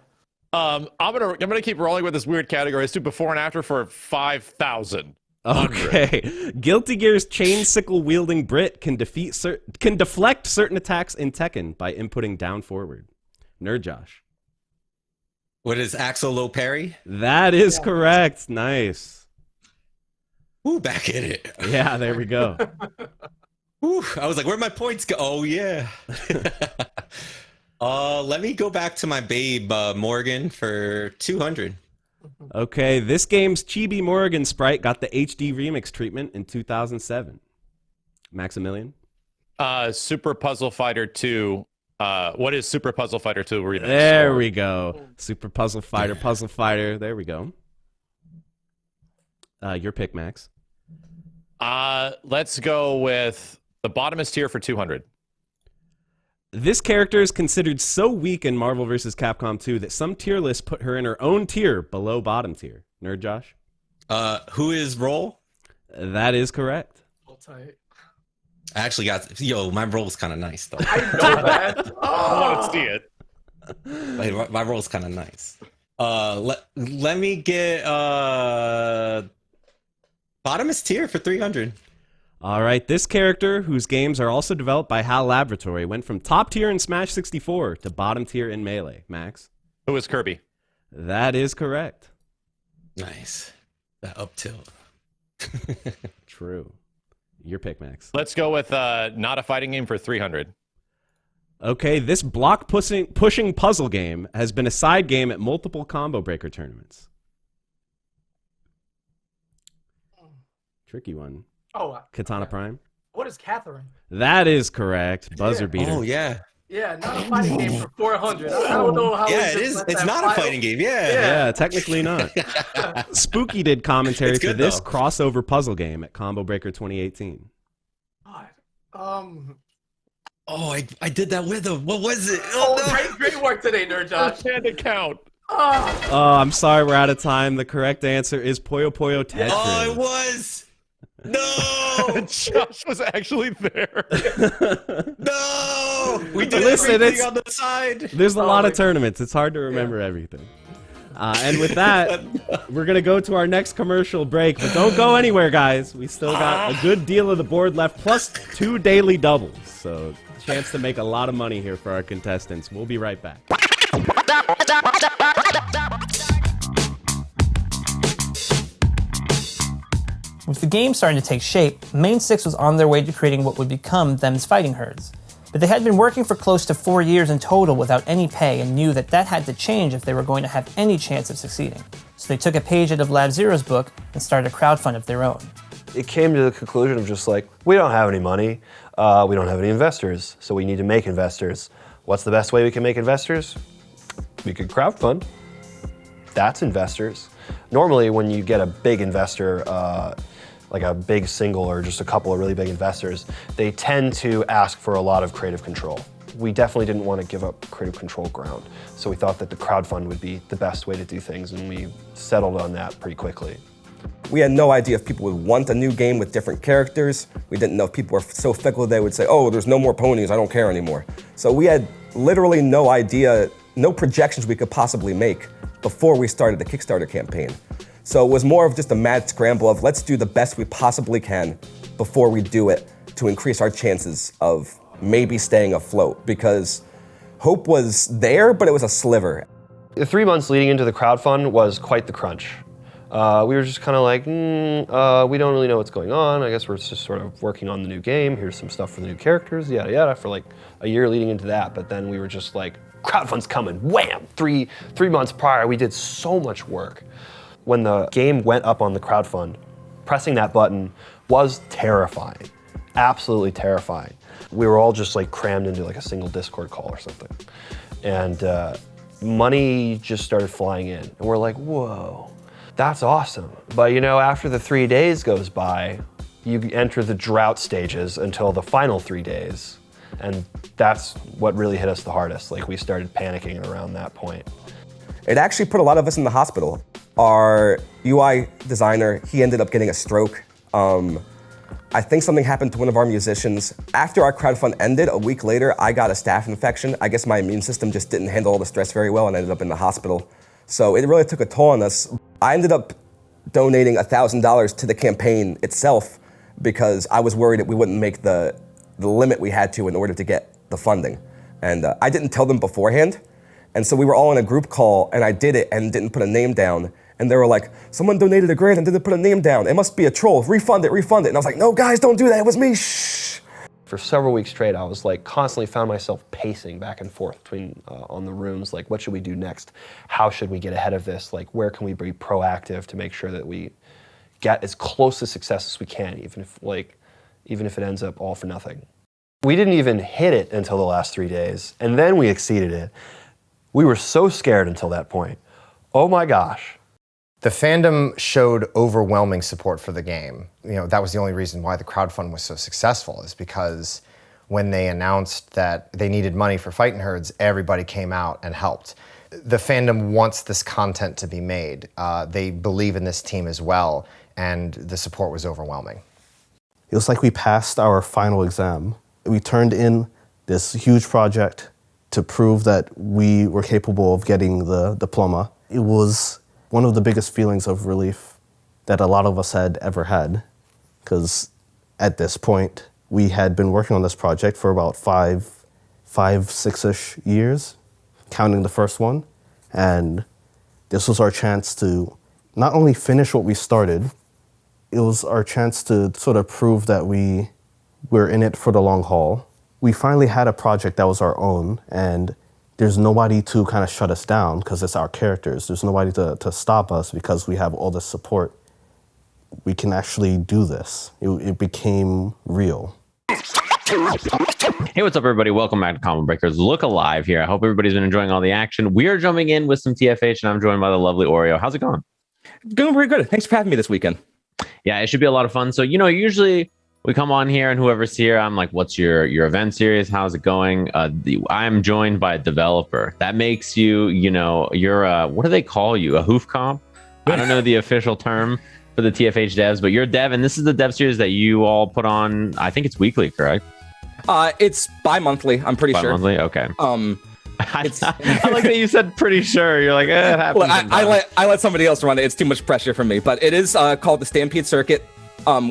I'm gonna keep rolling with this weird category. Let's do before and after for 5,000. Okay. Guilty Gear's chain sickle wielding Brit can deflect certain attacks in Tekken by inputting down forward. Nerd Josh. What is Axel low parry? That is correct. Nice. Ooh, back in it. Yeah, there we go. Ooh, I was like, where'd my points go? Oh yeah. Let me go back to my babe Morgan for 200. Okay, this game's Chibi Morgan sprite got the HD remix treatment in 2007. Maximilian? Super Puzzle Fighter 2. What is Super Puzzle Fighter 2 remix? There we go. Super Puzzle Fighter, Puzzle Fighter. There we go. Your pick, Max. Let's go with the bottomest tier for 200. This character is considered so weak in Marvel vs. Capcom 2 that some tier lists put her in her own tier below bottom tier. Nerd Josh? Who is Roll? That is correct. I actually got... Yo, my roll's kind of nice, though. I know that. I want to see it. My roll's kind of nice. Let me get bottomest tier for 300. All right, this character, whose games are also developed by HAL Laboratory, went from top tier in Smash 64 to bottom tier in Melee. Max? Who is Kirby? That is correct. Nice. That up tilt. True. Your pick, Max. Let's go with not a fighting game for 300. Okay, this block pushing puzzle game has been a side game at multiple combo breaker tournaments. Tricky one. Katana Prime? What is Catherine? That is correct. Buzzer beater. Oh, yeah. Yeah, not a fighting game for 400. I don't know how. Yeah, it is. It's not a fighting game. Yeah, technically not. Spooky did commentary for this crossover puzzle game at Combo Breaker 2018. Oh, I did that with him. What was it? Great work today, Nerd Josh. Hand count. Oh, I'm sorry, we're out of time. The correct answer is Puyo Puyo Tetris. Oh, it was. No, Josh was actually there. No, we did Listen, everything on the side. There's a lot of tournaments. It's hard to remember everything. And with that, we're going to go to our next commercial break. But don't go anywhere, guys. We still got a good deal of the board left, plus 2 daily doubles. So chance to make a lot of money here for our contestants. We'll be right back. With the game starting to take shape, Main 6 was on their way to creating what would become Themb's fighting herds. But they had been working for close to 4 years in total without any pay and knew that that had to change if they were going to have any chance of succeeding. So they took a page out of Lab Zero's book and started a crowdfund of their own. It came to the conclusion of just like, we don't have any money, we don't have any investors, so we need to make investors. What's the best way we can make investors? We could crowdfund. that's investors. Normally, when you get a big investor, like a big single or just a couple of really big investors, they tend to ask for a lot of creative control. We definitely didn't want to give up creative control ground, so we thought that the crowdfund would be the best way to do things, and we settled on that pretty quickly. We had no idea if people would want a new game with different characters. We didn't know if people were so fickle they would say, oh, there's no more ponies, I don't care anymore. So we had literally no idea, no projections we could possibly make before we started the Kickstarter campaign. So it was more of just a mad scramble of let's do the best we possibly can before we do it to increase our chances of maybe staying afloat, because hope was there, but it was a sliver. The 3 months leading into the crowdfund was quite the crunch. We were just kind of like, we don't really know what's going on. I guess we're just sort of working on the new game. Here's some stuff for the new characters, yada yada, for like a year leading into that. But then we were just like, crowdfund's coming, wham! Three months prior, we did so much work. When the game went up on the crowdfund, pressing that button was terrifying, absolutely terrifying. We were all just like crammed into like a single Discord call or something. And money just started flying in. And we're like, whoa, that's awesome. But you know, after the 3 days goes by, you enter the drought stages until the final 3 days. And that's what really hit us the hardest. Like we started panicking around that point. It actually put a lot of us in the hospital. Our UI designer, he ended up getting a stroke. I think something happened to one of our musicians. After our crowdfund ended, a week later, I got a staph infection. I guess my immune system just didn't handle all the stress very well and ended up in the hospital. So it really took a toll on us. I ended up donating $1,000 to the campaign itself because I was worried that we wouldn't make the limit we had to in order to get the funding. And I didn't tell them beforehand. And so we were all in a group call, and I did it and didn't put a name down. And they were like, someone donated $1,000 and didn't put a name down. It must be a troll, refund it, refund it. And I was like, no guys, don't do that, it was me, shh. For several weeks straight, I was like constantly found myself pacing back and forth between on the rooms, like what should we do next? How should we get ahead of this? Like where can we be proactive to make sure that we get as close to success as we can, even if it ends up all for nothing. We didn't even hit it until the last 3 days, and then we exceeded it. We were so scared until that point. Oh my gosh. The fandom showed overwhelming support for the game. You know, that was the only reason why the crowdfund was so successful, is because when they announced that they needed money for Fightin Herds, everybody came out and helped. The fandom wants this content to be made. They believe in this team as well, and the support was overwhelming. It was like we passed our final exam. We turned in this huge project to prove that we were capable of getting the diploma. It was one of the biggest feelings of relief that a lot of us had ever had, because at this point, we had been working on this project for about five, 6-ish years, counting the first one, and this was our chance to not only finish what we started, it was our chance to sort of prove that we're in it for the long haul. We finally had a project that was our own, and there's nobody to kind of shut us down because it's our characters. There's nobody to stop us because we have all the support. We can actually do this. It became real. Hey, what's up, everybody? Welcome back to Common Breakers Look Alive here. I hope everybody's been enjoying all the action. We are jumping in with some TFH, and I'm joined by the lovely Oreo. How's it going? Going pretty good. Thanks for having me this weekend. Yeah, it should be a lot of fun. So, usually we come on here and whoever's here, I'm like, what's your event series? How's it going? I'm joined by a developer. That makes you, you're what do they call you? A hoof comp? I don't know the official term for the TFH devs, but you're a dev, and this is the dev series that you all put on. I think it's weekly, correct? It's bi-monthly, I'm pretty sure. Bi-monthly, okay. I like that you said pretty sure. You're like, it happens. Well, I let somebody else run it. It's too much pressure for me. But it is called the Stampede Circuit.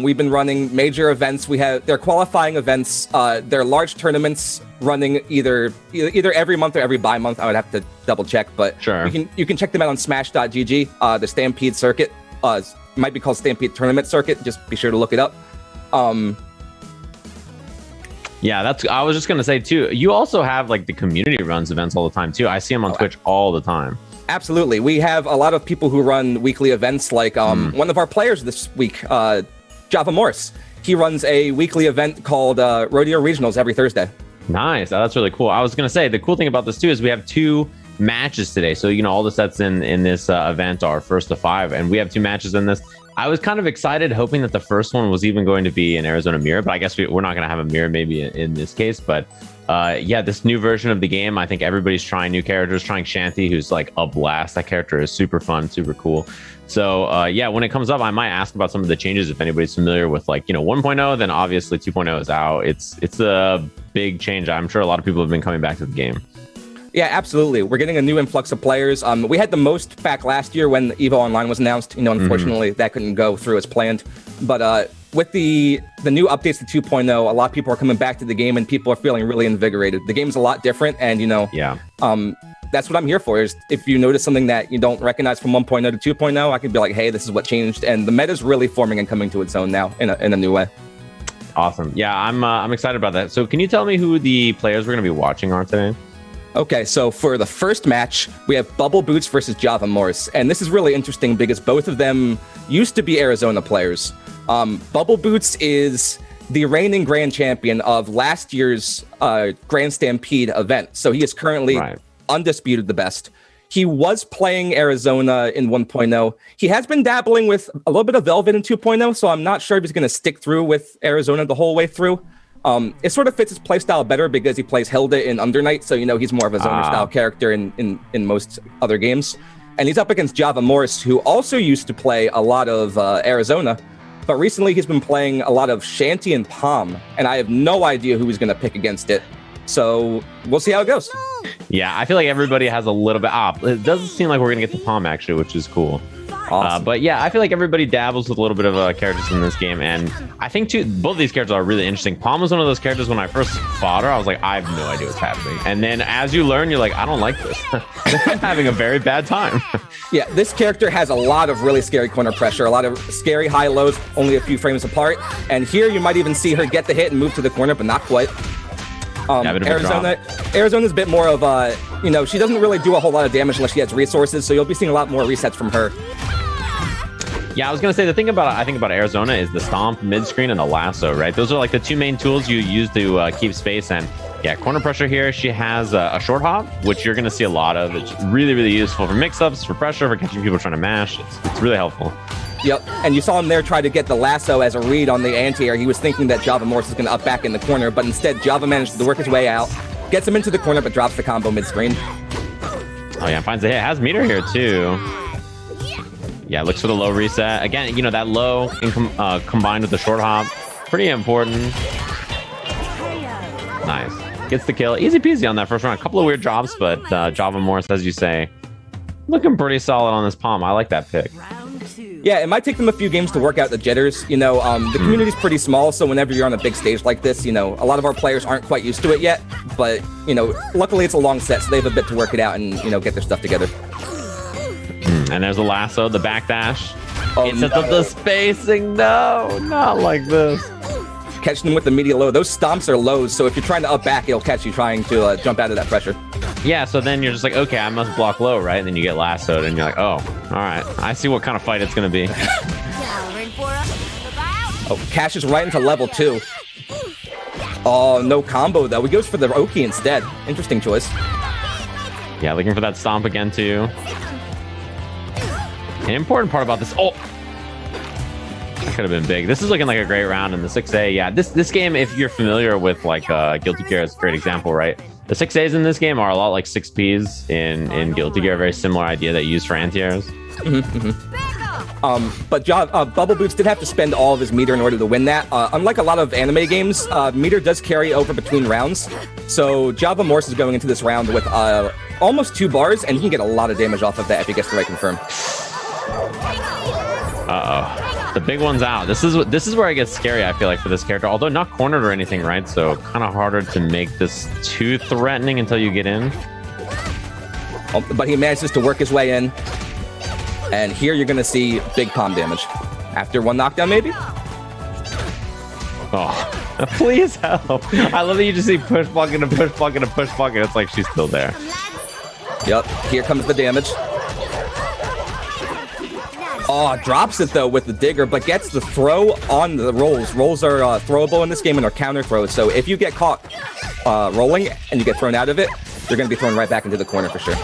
We've been running major events. They're qualifying events. They're large tournaments running either every month or every bi-month. I would have to double check, but sure. You can check them out on smash.gg. The Stampede Circuit might be called Stampede Tournament Circuit. Just be sure to look it up. Yeah, I was just gonna say too. You also have like the community runs events all the time too. I see them on Twitch all the time. Absolutely, we have a lot of people who run weekly events. Like one of our players this week, Java Morse. He runs a weekly event called Rodeo Regionals every Thursday. Nice, that's really cool. I was gonna say the cool thing about this too is we have two matches today. So, all the sets in this event are first to 5, and we have 2 matches in this. I was kind of excited, hoping that the first one was even going to be an Arizona mirror, but I guess we're not going to have a mirror maybe in this case. But this new version of the game, I think everybody's trying new characters, trying Shanty, who's like a blast. That character is super fun, super cool. So when it comes up, I might ask about some of the changes if anybody's familiar with 1.0, then obviously 2.0 is out. It's a big change. I'm sure a lot of people have been coming back to the game. Yeah, absolutely. We're getting a new influx of players. We had the most back last year when EVO Online was announced. Unfortunately, that couldn't go through as planned. But with the new updates to 2.0, a lot of people are coming back to the game, and people are feeling really invigorated. The game's a lot different, and that's what I'm here for. Is if you notice something that you don't recognize from 1.0 to 2.0, I could be like, hey, this is what changed, and the meta's really forming and coming to its own now in a new way. Awesome. Yeah, I'm excited about that. So can you tell me who the players we're going to be watching are today? Okay, so for the first match, we have Bubble Boots versus Java Morse. And this is really interesting because both of them used to be Arizona players. Bubble Boots is the reigning grand champion of last year's Grand Stampede event. So he is currently undisputed the best. He was playing Arizona in 1.0. He has been dabbling with a little bit of Velvet in 2.0, so I'm not sure if he's going to stick through with Arizona the whole way through. It sort of fits his playstyle better because he plays Hilda in Under Night, so he's more of a zoner style character in most other games. And he's up against Java Morse, who also used to play a lot of Arizona, but recently he's been playing a lot of Shanty and Palm, and I have no idea who he's going to pick against it. So we'll see how it goes. Yeah, I feel like everybody has a little bit. It doesn't seem like we're going to get the Palm actually, which is cool. Awesome. But yeah, I feel like everybody dabbles with a little bit of characters in this game, and I think both of these characters are really interesting. Palm was one of those characters when I first fought her, I was like, I have no idea what's happening. And then as you learn, you're like, I don't like this. I'm having a very bad time. Yeah, this character has a lot of really scary corner pressure, a lot of scary high lows, only a few frames apart. And here you might even see her get the hit and move to the corner, but not quite. Arizona's a bit more of she doesn't really do a whole lot of damage unless she has resources, so you'll be seeing a lot more resets from her. Yeah, I was going to say, the thing I think about Arizona is the stomp, mid-screen, and the lasso, right? Those are like the 2 main tools you use to keep space. And yeah, corner pressure here, she has a short hop, which you're going to see a lot of. It's really, really useful for mix-ups, for pressure, for catching people trying to mash. It's really helpful. Yep, and you saw him there try to get the lasso as a read on the anti-air. He was thinking that Java Morse is going to up back in the corner, but instead Java managed to work his way out, gets him into the corner, but drops the combo mid-screen. Oh yeah, finds the hit. Has meter here too. Yeah, looks for the low reset. Again, that low combined with the short hop, pretty important. Nice. Gets the kill. Easy peasy on that first round. A couple of weird drops, but Java Morse, as you say, looking pretty solid on this Palm. I like that pick. Yeah, it might take them a few games to work out the jitters. The community's pretty small, so whenever you're on a big stage like this, a lot of our players aren't quite used to it yet. But, luckily it's a long set, so they have a bit to work it out and, get their stuff together. And there's the lasso, the backdash. It sets up the spacing. No, not like this. Catching them with the media low. Those stomps are lows, so if you're trying to up back, it'll catch you trying to jump out of that pressure. Yeah, so then you're just like, okay, I must block low, right? And then you get lassoed, and you're like, oh, all right. I see what kind of fight it's going to be. Cashes right into level 2. Oh, no combo, though. He goes for the Oki instead. Interesting choice. Yeah, looking for that stomp again, too. An important part about this... Oh! Could have been big. This is looking like a great round in the 6A. Yeah, this game, if you're familiar with Guilty Gear, is a great example, right? The 6As in this game are a lot like 6Ps in Guilty Gear, a very similar idea that you use for anti-airs. But Bubble Boots did have to spend all of his meter in order to win that. Unlike a lot of anime games, meter does carry over between rounds. So Java Morse is going into this round with almost 2 bars, and he can get a lot of damage off of that if he gets the right confirm. Uh-oh. The big one's out. This is where it gets scary, I feel like, for this character. Although not cornered or anything, right? So kind of harder to make this too threatening until you get in. But he manages to work his way in. And here you're going to see big palm damage. After 1 knockdown, maybe? Oh, please help. I love that you just see push bucket and push bucket and push bucket. It's like she's still there. Yep, here comes the damage. Oh, drops it though with the digger, but gets the throw on the rolls. Rolls are throwable in this game and are counter throws. So if you get caught rolling and you get thrown out of it, they're going to be thrown right back into the corner for sure.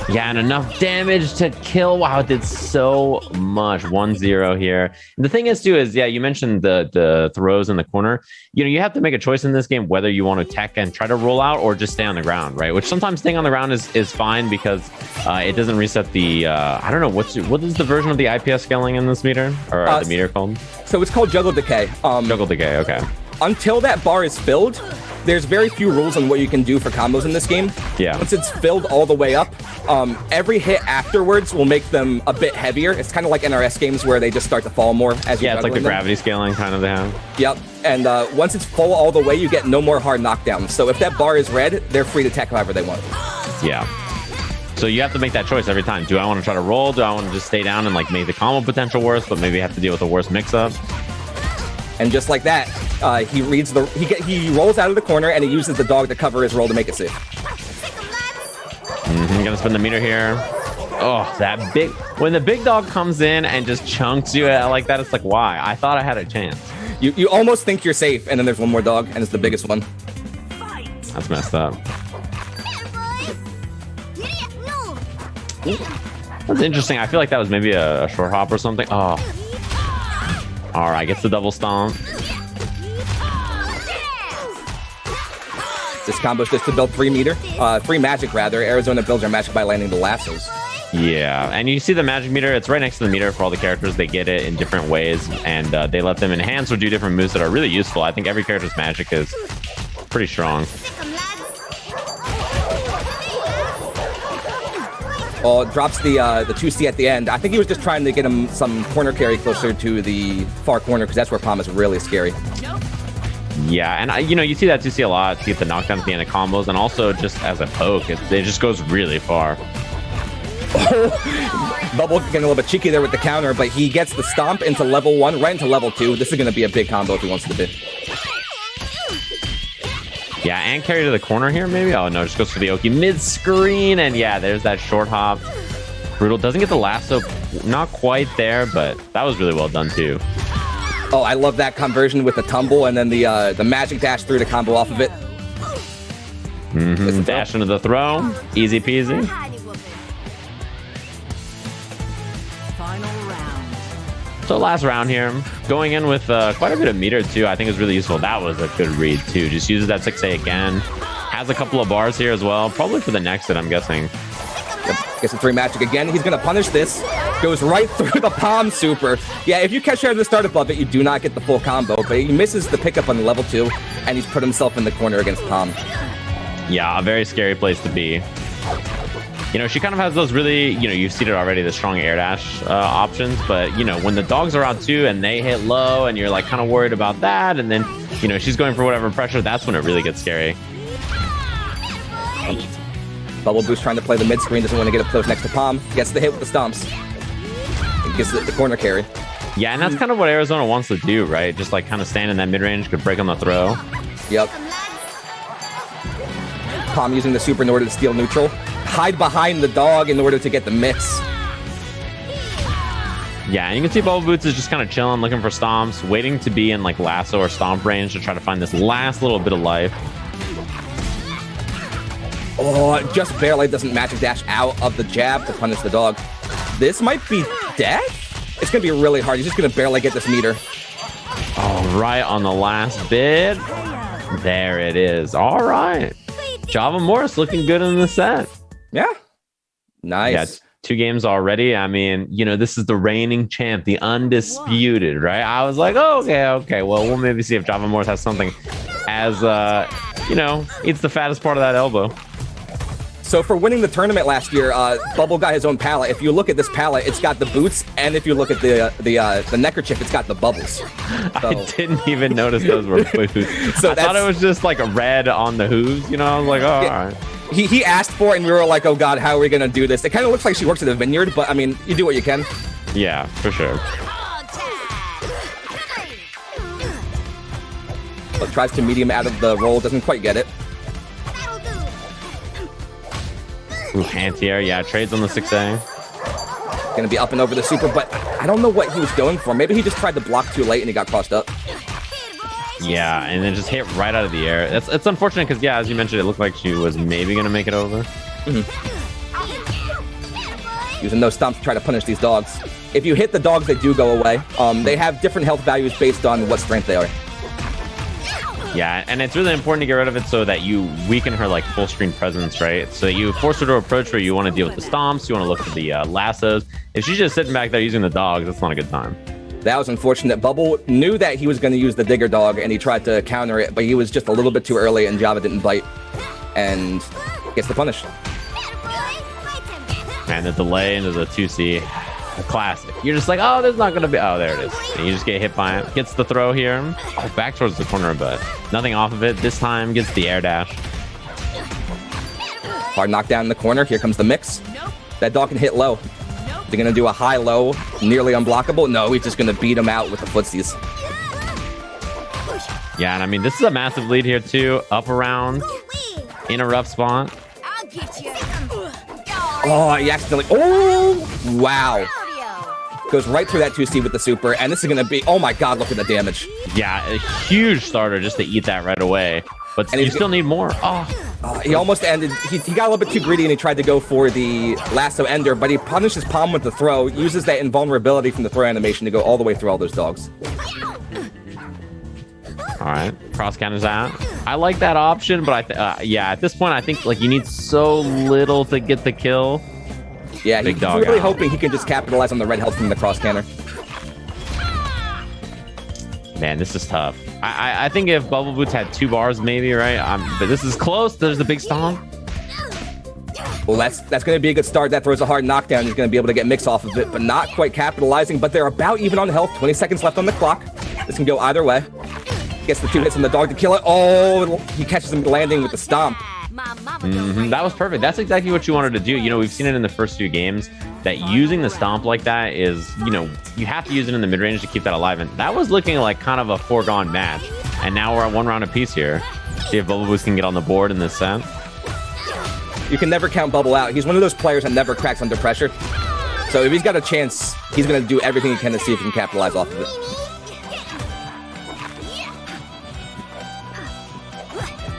Yeah, and enough damage to kill. Wow, it did so much. 1-0 here. And the thing is, too, is, yeah, you mentioned the throws in the corner. You know, you have to make a choice in this game whether you want to tech and try to roll out or just stay on the ground, right? Which sometimes staying on the ground is fine because it doesn't reset the, I don't know, what is the version of the IPS scaling in this meter? Or the meter called? So it's called Juggle Decay. Juggle Decay, okay. Until that bar is filled, there's very few rules on what you can do for combos in this game. Yeah. Once it's filled all the way up, every hit afterwards will make them a bit heavier. It's kind of like NRS games where they just start to fall more as you're it's like the them. gravity scaling kind of they have. Yep. And once it's full all the way, you get no more hard knockdowns. So if that bar is red, they're free to tech however they want. Yeah. So you have to make that choice every time. Do I want to try to roll? Do I want to just stay down and like make the combo potential worse, but maybe have to deal with a worse mix-up? And just like that, he reads he rolls out of the corner and he uses the dog to cover his roll to make it safe. Gonna spin the meter here. Oh, that big, when the big dog comes in and just chunks you like that, it's like, why? I thought I had a chance. You almost think you're safe, and then there's one more dog, and it's the biggest one. That's messed up. That's interesting. I feel like that was maybe a short hop or something. Oh. All right, gets the double stomp. This combo is just to build free magic rather. Arizona builds their magic by landing the lassos. Yeah, and you see the magic meter. It's right next to the meter for all the characters. They get it in different ways, and they let them enhance or do different moves that are really useful. I think every character's magic is pretty strong. Oh, drops the 2C at the end. I think he was just trying to get him some corner carry closer to the far corner because that's where Palm is really scary. Yeah, and you see that 2C a lot to get the knockdown at the end of combos, and also just as a poke, it just goes really far. Bubble getting a little bit cheeky there with the counter, but he gets the stomp into level 1, right into level 2. This is going to be a big combo if he wants to be. Yeah, and carry to the corner here, maybe? Oh, no, just goes for the Oki mid-screen, and yeah, there's that short hop. Brutal. Doesn't get the lasso, not quite there, but that was really well done, too. Oh, I love that conversion with the tumble, and then the magic dash through to combo off of it. Dash into the throw. Easy peasy. So last round here, going in with quite a bit of meter too, I think is really useful. That was a good read too. Just uses that 6A again. Has a couple of bars here as well, probably for the next hit, I'm guessing. Yep. Gets the 3 magic again. He's going to punish this. Goes right through the palm super. Yeah, if you catch her at the start above it, you do not get the full combo, but he misses the pickup on the level 2, and he's put himself in the corner against Palm. Yeah, a very scary place to be. She kind of has those really, you've seen it already, the strong air dash options, but, when the dogs are out too and they hit low and you're like kind of worried about that, and then, she's going for whatever pressure, that's when it really gets scary. Bubble Boost trying to play the mid screen, doesn't want to get up close next to Palm, gets the hit with the stomps, and gets the corner carry. Yeah, and that's kind of what Arizona wants to do, right? Just like kind of stand in that mid range, could break on the throw. Yep. Palm using the super in order to steal neutral. Hide behind the dog in order to get the mix. Yeah, and you can see Bubble Boots is just kind of chilling, looking for stomps, waiting to be in like lasso or stomp range to try to find this last little bit of life. Oh, just barely doesn't magic dash out of the jab to punish the dog. This might be dead? It's going to be really hard. He's just going to barely get this meter. All right, on the last bit. There it is. All right. Java Morris looking good in the set. Yeah. Nice. Yeah, 2 games already. I mean, this is the reigning champ, the undisputed, right? I was like, oh, okay. Well, we'll maybe see if Java Morris has something as, eats the fattest part of that elbow. So for winning the tournament last year, Bubble got his own palette. If you look at this palette, it's got the boots, and if you look at the neckerchief, it's got the bubbles. So. I didn't even notice those were boots. I thought it was just like a red on the hooves. I was like, oh, all right. He asked for it, and we were like, oh god, how are we gonna do this? It kind of looks like she works at a vineyard, but I mean, you do what you can. Yeah, for sure. But tries to medium out of the roll, doesn't quite get it. Ooh, anti-air, yeah, trades on the 6A. Gonna be up and over the super, but I don't know what he was going for. Maybe he just tried to block too late and he got crossed up. Yeah, and then just hit right out of the air. It's unfortunate because, yeah, as you mentioned, it looked like she was maybe going to make it over. Using those stomps to try to punish these dogs. If you hit the dogs, they do go away. They have different health values based on what strength they are. Yeah, and it's really important to get rid of it so that you weaken her like full screen presence, right? So you force her to approach where you want to deal with the stomps, you want to look for the lassos. If she's just sitting back there using the dogs, that's not a good time. That was unfortunate. Bubble knew that he was going to use the digger dog, and he tried to counter it, but he was just a little bit too early, and Java didn't bite, and gets the punish. And the delay into the 2C, a classic. You're just like, oh, there's not going to be... Oh, there it is. And you just get hit by it. Gets the throw here. Oh, back towards the corner, but nothing off of it. This time gets the air dash. Hard knockdown in the corner. Here comes the mix. That dog can hit low. They're going to do a high-low, nearly unblockable. No, he's just going to beat him out with the footsies. Yeah, and I mean, this is a massive lead here, too. Up around, in a rough spot. Oh, he accidentally... Oh, wow. Goes right through that 2C with the super, and this is going to be... Oh, my God, look at the damage. Yeah, a huge starter just to eat that right away. But you still need more. He almost ended... He got a little bit too greedy, and he tried to go for the lasso ender, but he punishes Palm with the throw, uses that invulnerability from the throw animation to go all the way through all those dogs. All right, cross counters out. I like that option, but yeah, at this point, I think like you need so little to get the kill. Yeah, he's really hoping he can just capitalize on the red health from the cross counter. Man, this is tough. I think if Bubble Boots had 2 bars, maybe, right? But this is close. There's a big stomp. Well, that's going to be a good start. That throws a hard knockdown. He's going to be able to get mix off of it, but not quite capitalizing. But they're about even on health. 20 seconds left on the clock. This can go either way. Gets the 2 hits on the dog to kill it. Oh, he catches him landing with the stomp. That was perfect. That's exactly what you wanted to do. You know, we've seen it in the first few games that using the stomp like that is, you know, you have to use it in the mid-range to keep that alive. And that was looking like kind of a foregone match. And now we're at 1 round apiece here. See if Bubble Boost can get on the board in this set. You can never count Bubble out. He's one of those players that never cracks under pressure. So if he's got a chance, he's going to do everything he can to see if he can capitalize off of it.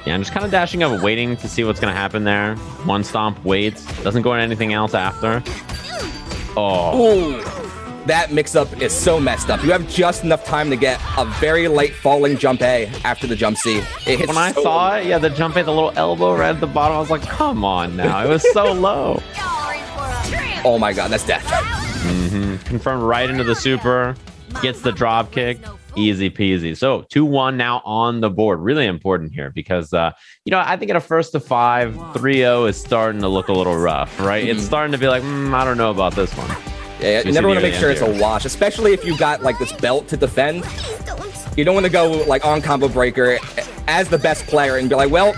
Yeah, I'm just kind of dashing up, waiting to see what's going to happen there. 1 stomp, waits. Doesn't go on anything else after. Oh. That mix-up is so messed up. You have just enough time to get a very late falling jump A after the jump C. When I saw it, yeah, the jump A, the little elbow right at the bottom, I was like, come on now. It was so low. Oh my God, that's death. Confirmed right into the super. Gets the drop kick. Easy peasy. So 2-1 now on the board. Really important here because, you know, I think at a 1st to 5, 3-0 is starting to look a little rough, right? It's starting to be like, I don't know about this one. Yeah, you never want to make sure it's a wash, especially if you got like this belt to defend. You don't want to go like on combo breaker as the best player and be like, well,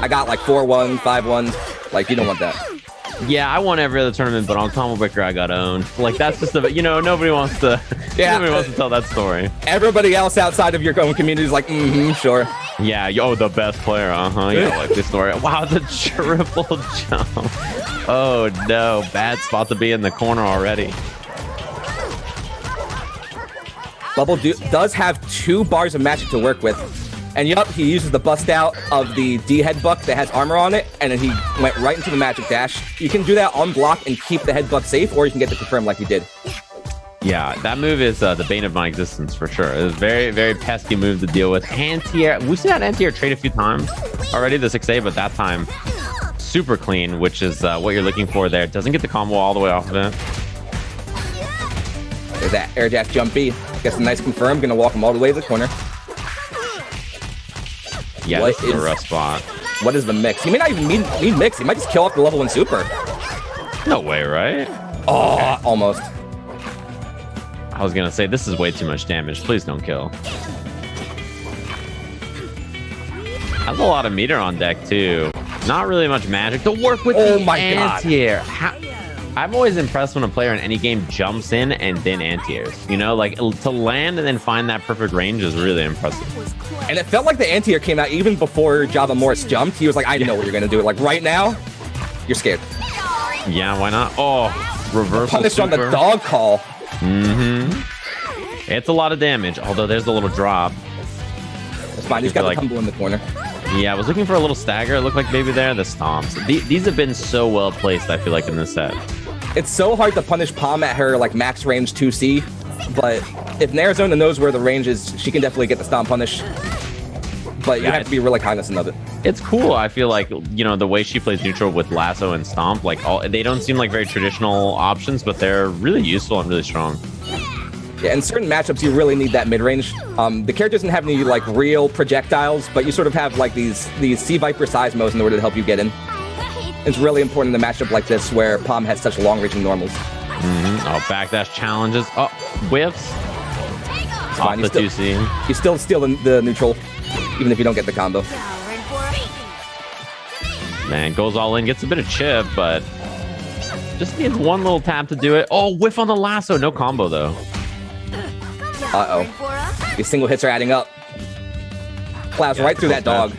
I got like 4-1, 5-1. Like, you don't want that. Yeah, I won every other tournament, but on combo breaker, I got owned. Like, that's just a, you know, nobody wants to tell that story. Everybody else outside of your own community is like, sure. Yeah, yo, the best player, you know, like this story. Wow, the triple jump. Oh no, bad spot to be in the corner already. Bubble does have 2 bars of magic to work with. And yup, he uses the bust out of the D headbuck that has armor on it, and then he went right into the magic dash. You can do that on block and keep the headbuck safe, or you can get the confirm like he did. Yeah, that move is the bane of my existence for sure. It was very, very pesky move to deal with. Anti-air, we've seen that anti-air trade a few times already, the 6A, but that time super clean, which is what you're looking for there. Doesn't get the combo all the way off of it. There's that air dash jump B. Gets a nice confirm, gonna walk him all the way to the corner. Yeah, this is a rough spot. What is the mix? He may not even need mix. He might just kill off the level 1 super. No way, right? Oh, almost. I was gonna say, this is way too much damage. Please don't kill. Has a lot of meter on deck, too. Not really much magic to work with. Oh my God. Anti-air. I'm always impressed when a player in any game jumps in and then anti-airs. You know, like to land and then find that perfect range is really impressive. And it felt like the anti-air came out even before Java Morris jumped. He was like, I know what you're going to do. Like right now, you're scared. Yeah, why not? Oh, reversal punish super. on the dog call. It's a lot of damage, although there's a little drop. fine. He's got the combo in the corner. Yeah, I was looking for a little stagger. It looked like maybe there. The stomps. These have been so well placed, I feel like, in this set. It's so hard to punish Palm at her like max range 2C, but if Arizona knows where the range is, she can definitely get the stomp punish. But you have to be really cognizant of it. It's cool. I feel like, you know, the way she plays neutral with lasso and stomp, like they don't seem like very traditional options, but they're really useful and really strong. Yeah, in certain matchups, you really need that mid-range. The character doesn't have any like real projectiles, but you sort of have like these Sea Viper size modes in order to help you get in. It's really important in a matchup like this where Palm has such long-reaching normals. Oh, backdash challenges. Oh, whiffs. Off the 2C. You still steal the neutral, even if you don't get the combo. Man, goes all in, gets a bit of chip, but just needs one little tap to do it. Oh, whiff on the lasso. No combo, though. Uh-oh. These single hits are adding up. Plows right through that dog.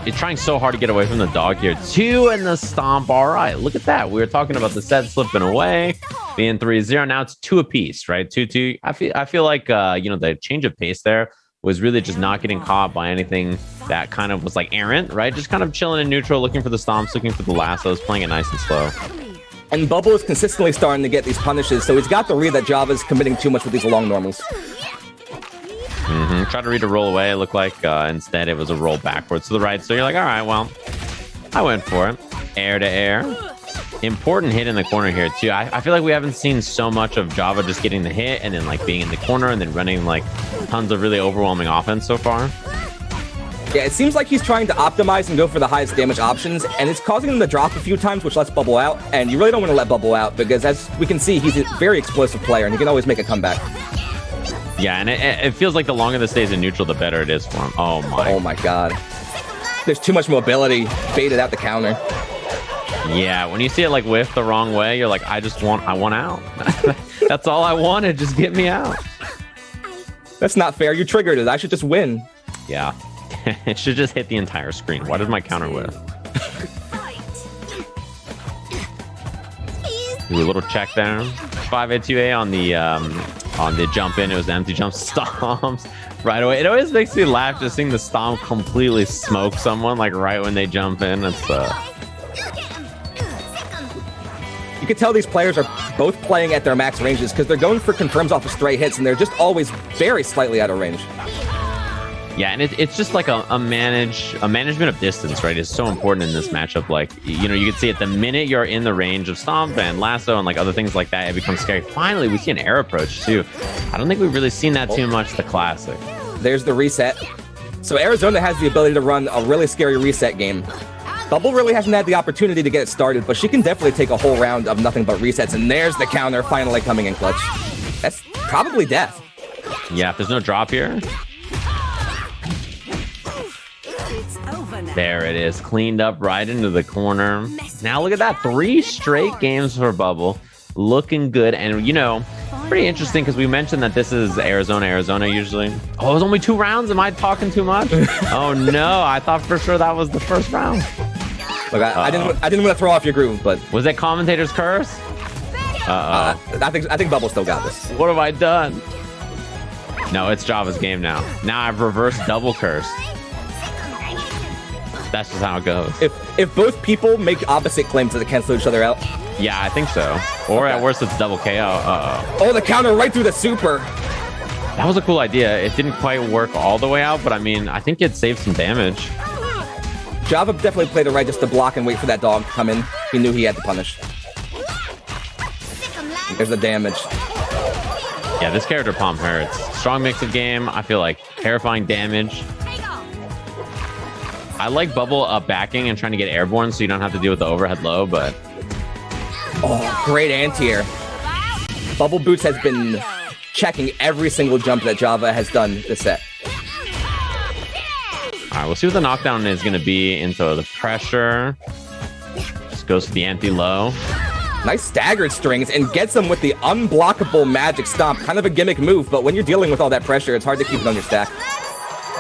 You're trying so hard to get away from the dog here. 2 in the stomp. All right, look at that. We were talking about the set slipping away, being 3-0. Now it's 2 apiece, right? 2-2. I feel like you know, the change of pace there was really just not getting caught by anything that kind of was like errant, right? Just kind of chilling in neutral, looking for the stomps, looking for the lassos, playing it nice and slow. And Bubble is consistently starting to get these punishes, so he's got the read that Java's committing too much with these long normals. Tried to read a roll away. It looked like instead it was a roll backwards to the right. So you're like, all right, well, I went for it. Air to air. Important hit in the corner here, too. I feel like we haven't seen so much of Java just getting the hit and then like being in the corner and then running like tons of really overwhelming offense so far. Yeah, it seems like he's trying to optimize and go for the highest damage options, and it's causing him to drop a few times, which lets Bubble out. And you really don't want to let Bubble out because, as we can see, he's a very explosive player and he can always make a comeback. Yeah, and it feels like the longer this stays in neutral, the better it is for him. Oh my god. There's too much mobility. Baited out the counter. Yeah, when you see it like whiff the wrong way, you're like, I want out. That's all I wanted. Just get me out. That's not fair. You triggered it. I should just win. Yeah. It should just hit the entire screen. Why did my counter whiff? Do a little check there. 5A2A on the jump in. It was empty jump stomps right away. It always makes me laugh just seeing the stomp completely smoke someone like right when they jump in. It's You can tell these players are both playing at their max ranges because they're going for confirms off of stray hits and they're just always very slightly out of range. Yeah, and it's just like a management of distance, right? Is so important in this matchup. Like, you know, you can see at the minute you're in the range of stomp and lasso and like other things like that, it becomes scary. Finally, we see an air approach too. I don't think we've really seen that too much. The classic. There's the reset. So Arizona has the ability to run a really scary reset game. Bubble really hasn't had the opportunity to get it started, but she can definitely take a whole round of nothing but resets. And there's the counter finally coming in clutch. That's probably death. Yeah, if there's no drop here. There it is, cleaned up right into the corner. Now look at that, 3 straight games for Bubble. Looking good, and you know, pretty interesting because we mentioned that this is Arizona usually. Oh, it was only 2 rounds? Am I talking too much? Oh no, I thought for sure that was the first round. Look, I didn't want to throw off your groove, but... Was that commentator's curse? I think Bubble still got this. What have I done? No, it's Java's game now. Now I've reversed double curse. That's just how it goes. If both people make opposite claims, does it cancel each other out? Yeah, I think so. Or at worst, it's double KO. Oh, the counter right through the super. That was a cool idea. It didn't quite work all the way out, but I mean, I think it saved some damage. Java definitely played it right just to block and wait for that dog to come in. He knew he had to punish. There's the damage. Yeah, this character Palm hurts. Strong mix of game. I feel like terrifying damage. I like Bubble backing and trying to get airborne so you don't have to deal with the overhead low, but... Oh, great anti-air. Bubble Boots has been checking every single jump that Java has done this set. All right, we'll see what the knockdown is going to be into the pressure. Just goes to the anti-low. Nice staggered strings and gets them with the unblockable magic stomp. Kind of a gimmick move, but when you're dealing with all that pressure, it's hard to keep it on your stack.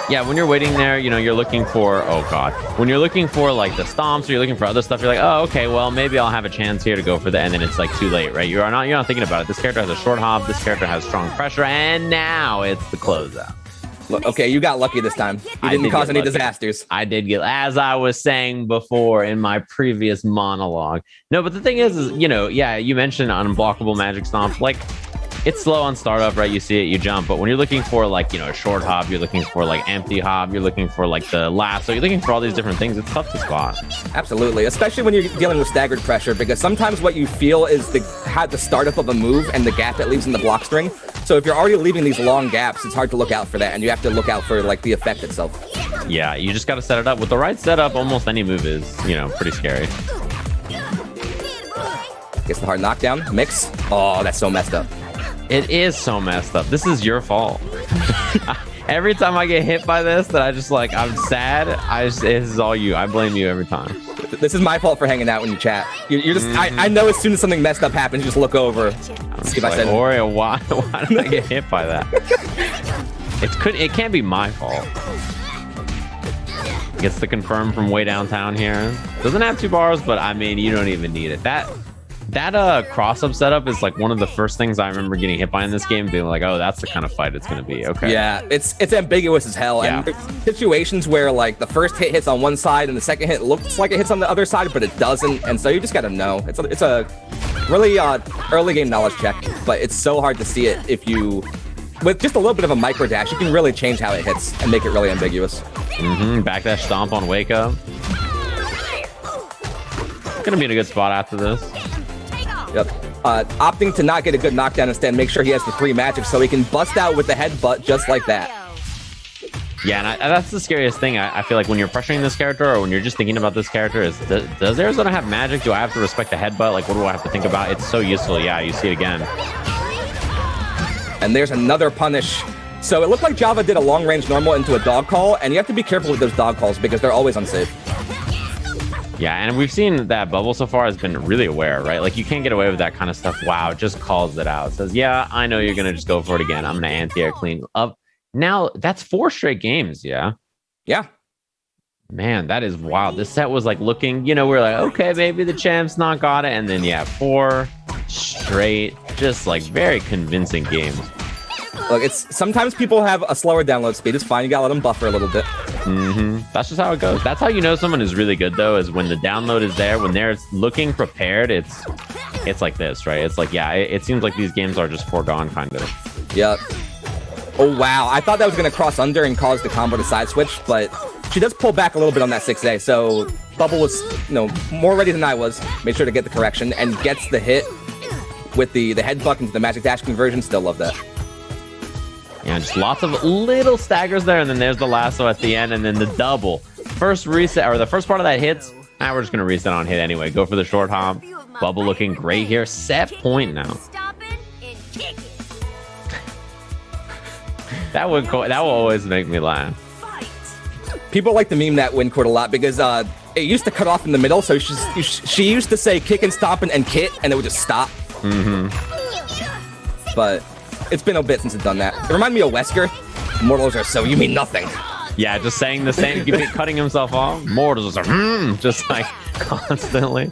Yeah, when you're waiting there, you know, you're looking for, oh god, when you're looking for like the stomps or you're looking for other stuff, you're like, oh, okay, well, maybe I'll have a chance here to go for the, and then it's like too late, right? You're not thinking about it. This character has a short hop, this character has strong pressure, and now it's the closeout. Look, okay, you got lucky this time. You didn't cause any disasters. I did get, as I was saying before in my previous monologue. No, but the thing is, you know, yeah, you mentioned unblockable magic stomp, like, it's slow on startup, right? You see it, you jump. But when you're looking for like, you know, a short hop, you're looking for like empty hop, you're looking for like the lasso, you're looking for all these different things. It's tough to spot. Absolutely, especially when you're dealing with staggered pressure, because sometimes what you feel is the startup of a move and the gap it leaves in the block string. So if you're already leaving these long gaps, it's hard to look out for that, and you have to look out for like the effect itself. Yeah, you just got to set it up. With the right setup, almost any move is, you know, pretty scary. Gets the hard knockdown, mix. Oh, that's so messed up. It is so messed up. This is your fault. Every time I get hit by this, that I just like, I'm sad. This is all you. I blame you every time. This is my fault for hanging out when you chat. You're just, I know as soon as something messed up happens, you just look over. See if I said, Oreo, why did I get hit by that? It can't be my fault. Gets the confirm from way downtown here. Doesn't have 2 bars, but I mean, you don't even need it. That cross-up setup is like one of the first things I remember getting hit by in this game, being like, oh, that's the kind of fight it's going to be. Okay. Yeah, it's ambiguous as hell. Yeah. And there's situations where like the first hit hits on one side and the second hit looks like it hits on the other side, but it doesn't. And so you just got to know. It's a really early game knowledge check, but it's so hard to see it if you, with just a little bit of a micro dash, you can really change how it hits and make it really ambiguous. Backdash stomp on wake up. Gonna be in a good spot after this. Yep. Opting to not get a good knockdown instead, make sure he has the 3 magic so he can bust out with the headbutt just like that. Yeah, and that's the scariest thing. I feel like when you're pressuring this character or when you're just thinking about this character is, does Arizona have magic? Do I have to respect the headbutt? Like, what do I have to think about? It's so useful. Yeah, you see it again. And there's another punish. So it looked like Java did a long-range normal into a dog call, and you have to be careful with those dog calls because they're always unsafe. Yeah, and we've seen that Bubble so far has been really aware, right? Like, you can't get away with that kind of stuff. Wow, it just calls it out. It says, yeah, I know you're going to just go for it again. I'm going to anti-air clean up. Now, that's 4 straight games, yeah? Yeah. Man, that is wild. This set was like looking, you know, we're like, okay, maybe the champ's not got it. And then, yeah, 4 straight, just like very convincing games. Look, sometimes people have a slower download speed. It's fine. You gotta let them buffer a little bit. That's just how it goes. That's how you know someone is really good, though, is when the download is there, when they're looking prepared. It's like this, right? It's like, yeah, it seems like these games are just foregone, kind of. Yep. Oh wow, I thought that was gonna cross under and cause the combo to side switch, but she does pull back a little bit on that 6A. So Bubble was, more ready than I was. Made sure to get the correction and gets the hit with the headbutt into the magic dash conversion. Still love that. Yeah, just lots of little staggers there, and then there's the lasso at the end, and then the double. First reset, or the first part of that hits. We're just going to reset on hit anyway. Go for the short hop. Bubble looking great here. Set point now. That will always make me laugh. People like to meme that win quote a lot because it used to cut off in the middle, so she used to say kick and stop and kit, and it would just stop. But it's been a bit since it's done that. It reminded me of Wesker. Mortals are so, you mean nothing. Yeah, just saying the same, cutting himself off. Mortals are just like constantly.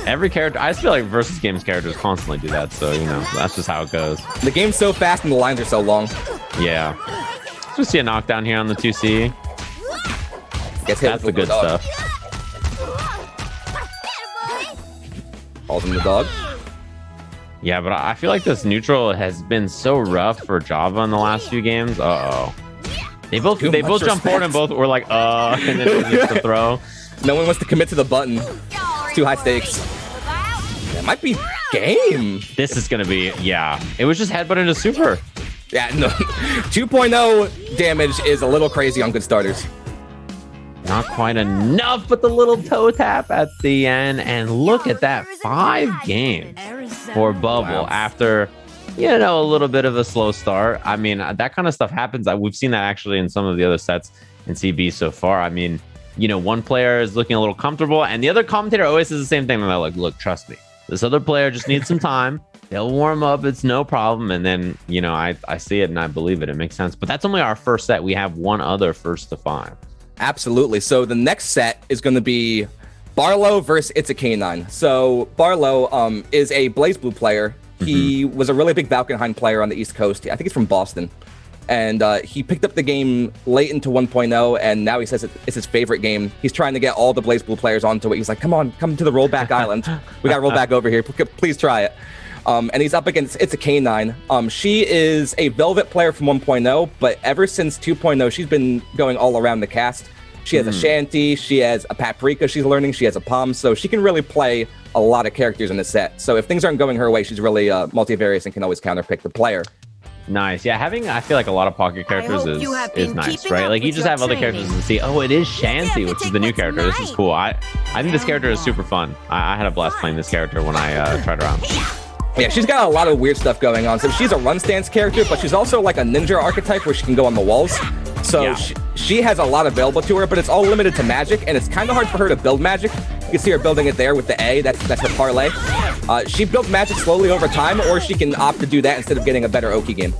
Every character, I just feel like versus games characters constantly do that, so, that's just how it goes. The game's so fast and the lines are so long. Yeah. Just see a knockdown here on the 2C. That's the good stuff. Calls him the dog. Yeah, but I feel like this neutral has been so rough for Java in the last few games. Uh-oh. They both jumped forward and both were like, and then it was the throw. No one wants to commit to the button. It's too high stakes. That might be game. This is going to be, yeah. It was just headbutt into super. Yeah, no. 2.0 damage is a little crazy on good starters. Not quite enough, but the little toe tap at the end. And look at that, 5 games for Bubble after, a little bit of a slow start. I mean, that kind of stuff happens. We've seen that actually in some of the other sets in CB so far. I mean, one player is looking a little comfortable, and the other commentator always says the same thing. And they're like, look, trust me. This other player just needs some time. They'll warm up. It's no problem. And then, you know, I see it and I believe it. It makes sense. But that's only our first set. We have one other first to 5. Absolutely. So the next set is going to be Barlow versus It's a Canine. So Barlow is a BlazBlue player. He was a really big Valkenheim player on the East Coast. I think he's from Boston. And he picked up the game late into 1.0, and now he says it's his favorite game. He's trying to get all the BlazBlue players onto it. He's like, come on, come to the rollback island. We got rollback over here. Please try it. And he's up against It's a Canine. She is a Velvet player from 1.0, but ever since 2.0, she's been going all around the cast. She has a Shanty, she has a Paprika she's learning, she has a Palm, so she can really play a lot of characters in the set. So if things aren't going her way, she's really multivarious and can always counterpick the player. Nice. Yeah, having, I feel like a lot of pocket characters is nice, right? Like you just have other characters to see, oh, it is Shanty, which is the new character. This is cool. I think this character is super fun. I had a blast playing this character when I tried her out. Yeah, she's got a lot of weird stuff going on. So she's a run stance character, but she's also like a ninja archetype where she can go on the walls. So she has a lot available to her, but it's all limited to magic, and it's kind of hard for her to build magic. You can see her building it there with the A. That's her parlay. She built magic slowly over time, or she can opt to do that instead of getting a better Oki game.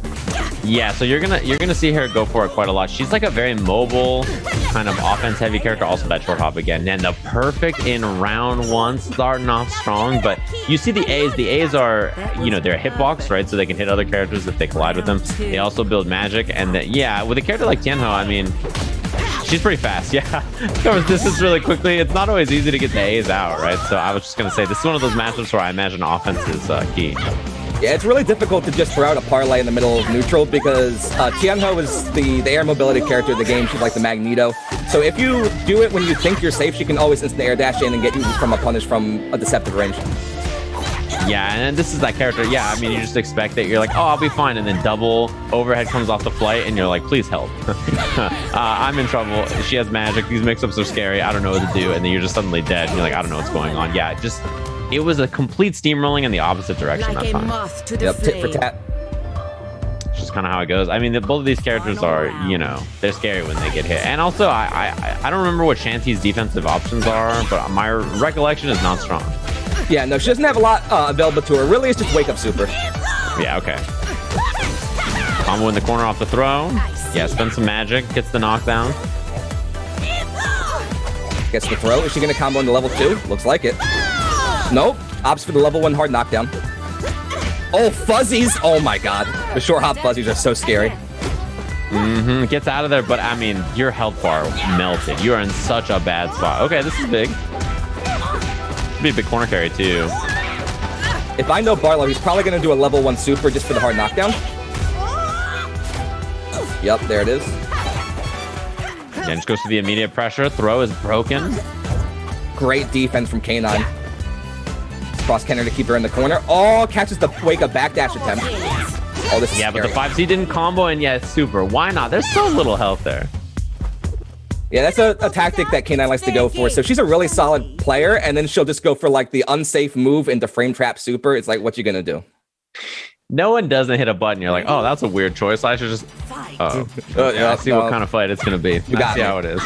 Yeah, so you're gonna see her go for it quite a lot. She's like a very mobile, kind of offense-heavy character. Also that short hop again, and the perfect in round 1, starting off strong. But you see the A's. The A's are, you know, they're a hitbox, right? So they can hit other characters if they collide with them. They also build magic, and yeah, with a character like Tianho, I mean, she's pretty fast. Yeah, covers distance really quickly. It's not always easy to get the A's out, right? So I was just gonna say this is one of those matchups where I imagine offense is key. Yeah, it's really difficult to just throw out a parlay in the middle of neutral because Tianho is the air mobility character of the game. She's like the Magneto. So if you do it when you think you're safe, she can always instant air dash in and get you from a punish from a deceptive range. Yeah, and this is that character. Yeah, I mean, you just expect that you're like, oh, I'll be fine. And then double overhead comes off the flight and you're like, please help. I'm in trouble. She has magic. These mix-ups are scary. I don't know what to do. And then you're just suddenly dead. And you're like, I don't know what's going on. Yeah, it was a complete steamrolling in the opposite direction that time. Yep, tit for tat. It's just kind of how it goes. I mean, both of these characters are, you know, they're scary when they get hit. And also, I don't remember what Shanty's defensive options are, but my recollection is not strong. Yeah, no, she doesn't have a lot available to her. Really, it's just wake up super. Yeah, okay. Combo in the corner off the throw. Yeah, spend some magic, gets the knockdown. Gets the throw. Is she going to combo into level 2? Looks like it. Nope. Opts for the level 1 hard knockdown. Oh, fuzzies. Oh my god. The short hop fuzzies are so scary. Gets out of there, but I mean, your health bar melted. You are in such a bad spot. Okay, this is big. Could be a big corner carry too. If I know Barlow, he's probably going to do a level 1 super just for the hard knockdown. Yep, there it is. Then just goes to the immediate pressure. Throw is broken. Great defense from K9. Cross cannon to keep her in the corner. Oh, catches the wake up backdash attempt. Oh, this is yeah, scary. But the 5C didn't combo, and yeah, it's super. Why not? There's so little health there. Yeah, that's a tactic that K9 likes to go for. So she's a really solid player, and then she'll just go for like the unsafe move into frame trap super. It's like, what you gonna do? No one doesn't hit a button. You're like, oh, that's a weird choice. I should just. Oh, yeah. I see what kind of fight it's gonna be. I see how it is.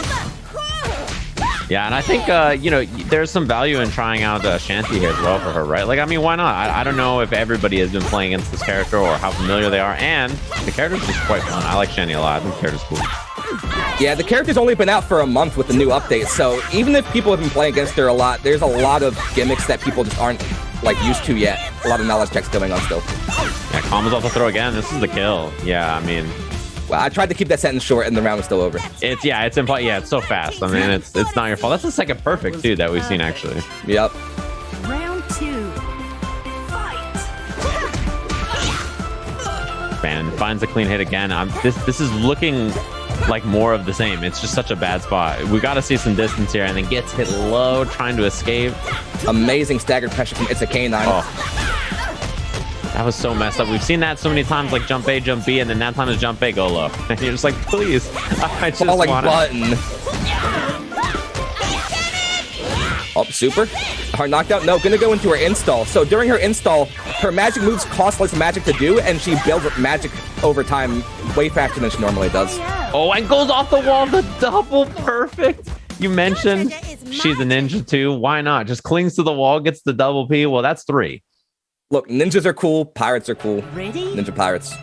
Yeah, and I think, you know, there's some value in trying out Shanty here as well for her, right? Like, I mean, why not? I don't know if everybody has been playing against this character or how familiar they are, and the character's just quite fun. I like Shanty a lot. I think the character's cool. Yeah, the character's only been out for a month with the new update, so even if people have been playing against her a lot, there's a lot of gimmicks that people just aren't, like, used to yet. A lot of knowledge checks going on still. Yeah, combos off the throw again. This is the kill. Yeah, I mean... Well, I tried to keep that sentence short, and the round was still over. It's so fast. I mean, it's not your fault. That's the second perfect too that we've seen actually. Yep. Round 2. Fight. Bannon finds a clean hit again. This is looking like more of the same. It's just such a bad spot. We got to see some distance here, and then gets hit low, trying to escape. Amazing staggered pressure from It's a Canine. Oh. That was so messed up. We've seen that so many times, like jump A, jump B, and then that time is jump A, go low. And you're just like, please. I just like want button. Oh, super. Hard knockdown. No, gonna go into her install. So during her install, her magic moves cost less magic to do, and she builds magic over time way faster than she normally does. Oh, and goes off the wall, the double perfect. You mentioned she's a ninja too. Why not? Just clings to the wall, gets the double P. Well, that's 3. Look, ninjas are cool, pirates are cool. Ready? Ninja pirates.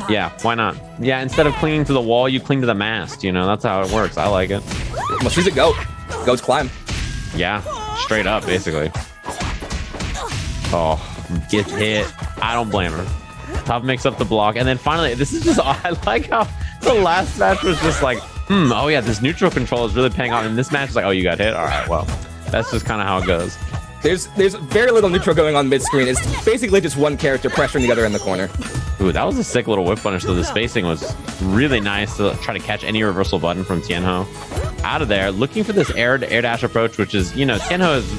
Yeah, why not? Yeah, instead of clinging to the wall, you cling to the mast. You know, that's how it works. I like it. Well, she's a goat. Goats climb. Yeah, straight up, basically. Oh, gets hit. I don't blame her. Top mix up the block, and then finally, this is just, I like how the last match was just like, oh yeah, this neutral control is really paying off, and this match is like, oh, you got hit? All right, well, that's just kind of how it goes. There's very little neutral going on mid-screen. It's basically just one character pressuring the other in the corner. Ooh, that was a sick little whip punish, so the spacing was really nice to try to catch any reversal button from Tianho. Out of there, looking for this air dash approach, which is, you know, Tianho is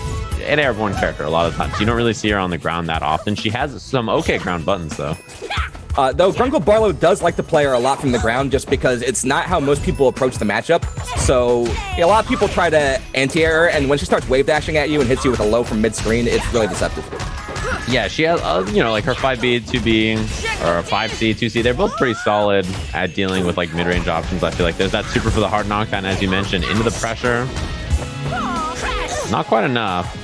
an airborne character a lot of times. You don't really see her on the ground that often. She has some okay ground buttons, though. Though Grunkle Barlow does like to play her a lot from the ground just because it's not how most people approach the matchup. So a lot of people try to anti-air her, and when she starts wave dashing at you and hits you with a low from mid-screen, it's really deceptive. Yeah, she has, you know, like her 5B, 2B, or 5C, 2C. They're both pretty solid at dealing with like mid-range options. I feel like there's that super for the hard knockdown, as you mentioned, into the pressure. Not quite enough.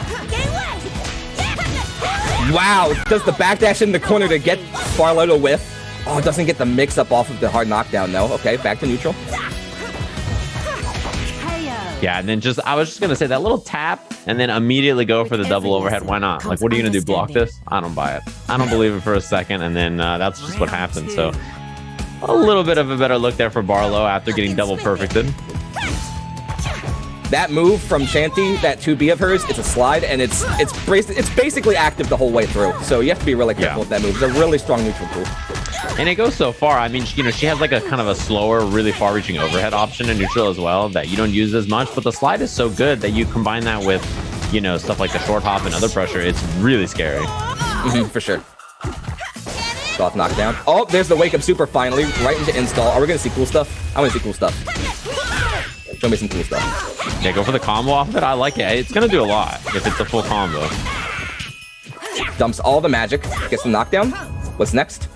Wow, does the backdash in the corner to get Barlow to whiff. Oh, it doesn't get the mix-up off of the hard knockdown, though. Okay, back to neutral. Yeah, and then just, I was just going to say that little tap and then immediately go for the double overhead. Why not? Like, what are you going to do? Block this? I don't buy it. I don't believe it for a second, and then that's just what happened. So a little bit of a better look there for Barlow after getting double perfected. That move from Shanty, that 2B of hers, it's a slide, and it's basically active the whole way through. So you have to be really careful with that move. It's a really strong neutral tool. And it goes so far. I mean, you know, she has like a kind of a slower, really far-reaching overhead option in neutral as well that you don't use as much. But the slide is so good that you combine that with, you know, stuff like the short hop and other pressure. It's really scary. For sure. Soft knockdown. Oh, there's the wake-up super finally, right into install. Are we going to see cool stuff? I want to see cool stuff. Show me some cool stuff. Yeah, go for the combo off of it. I like it. It's going to do a lot if it's a full combo. Dumps all the magic. Gets the knockdown. What's next?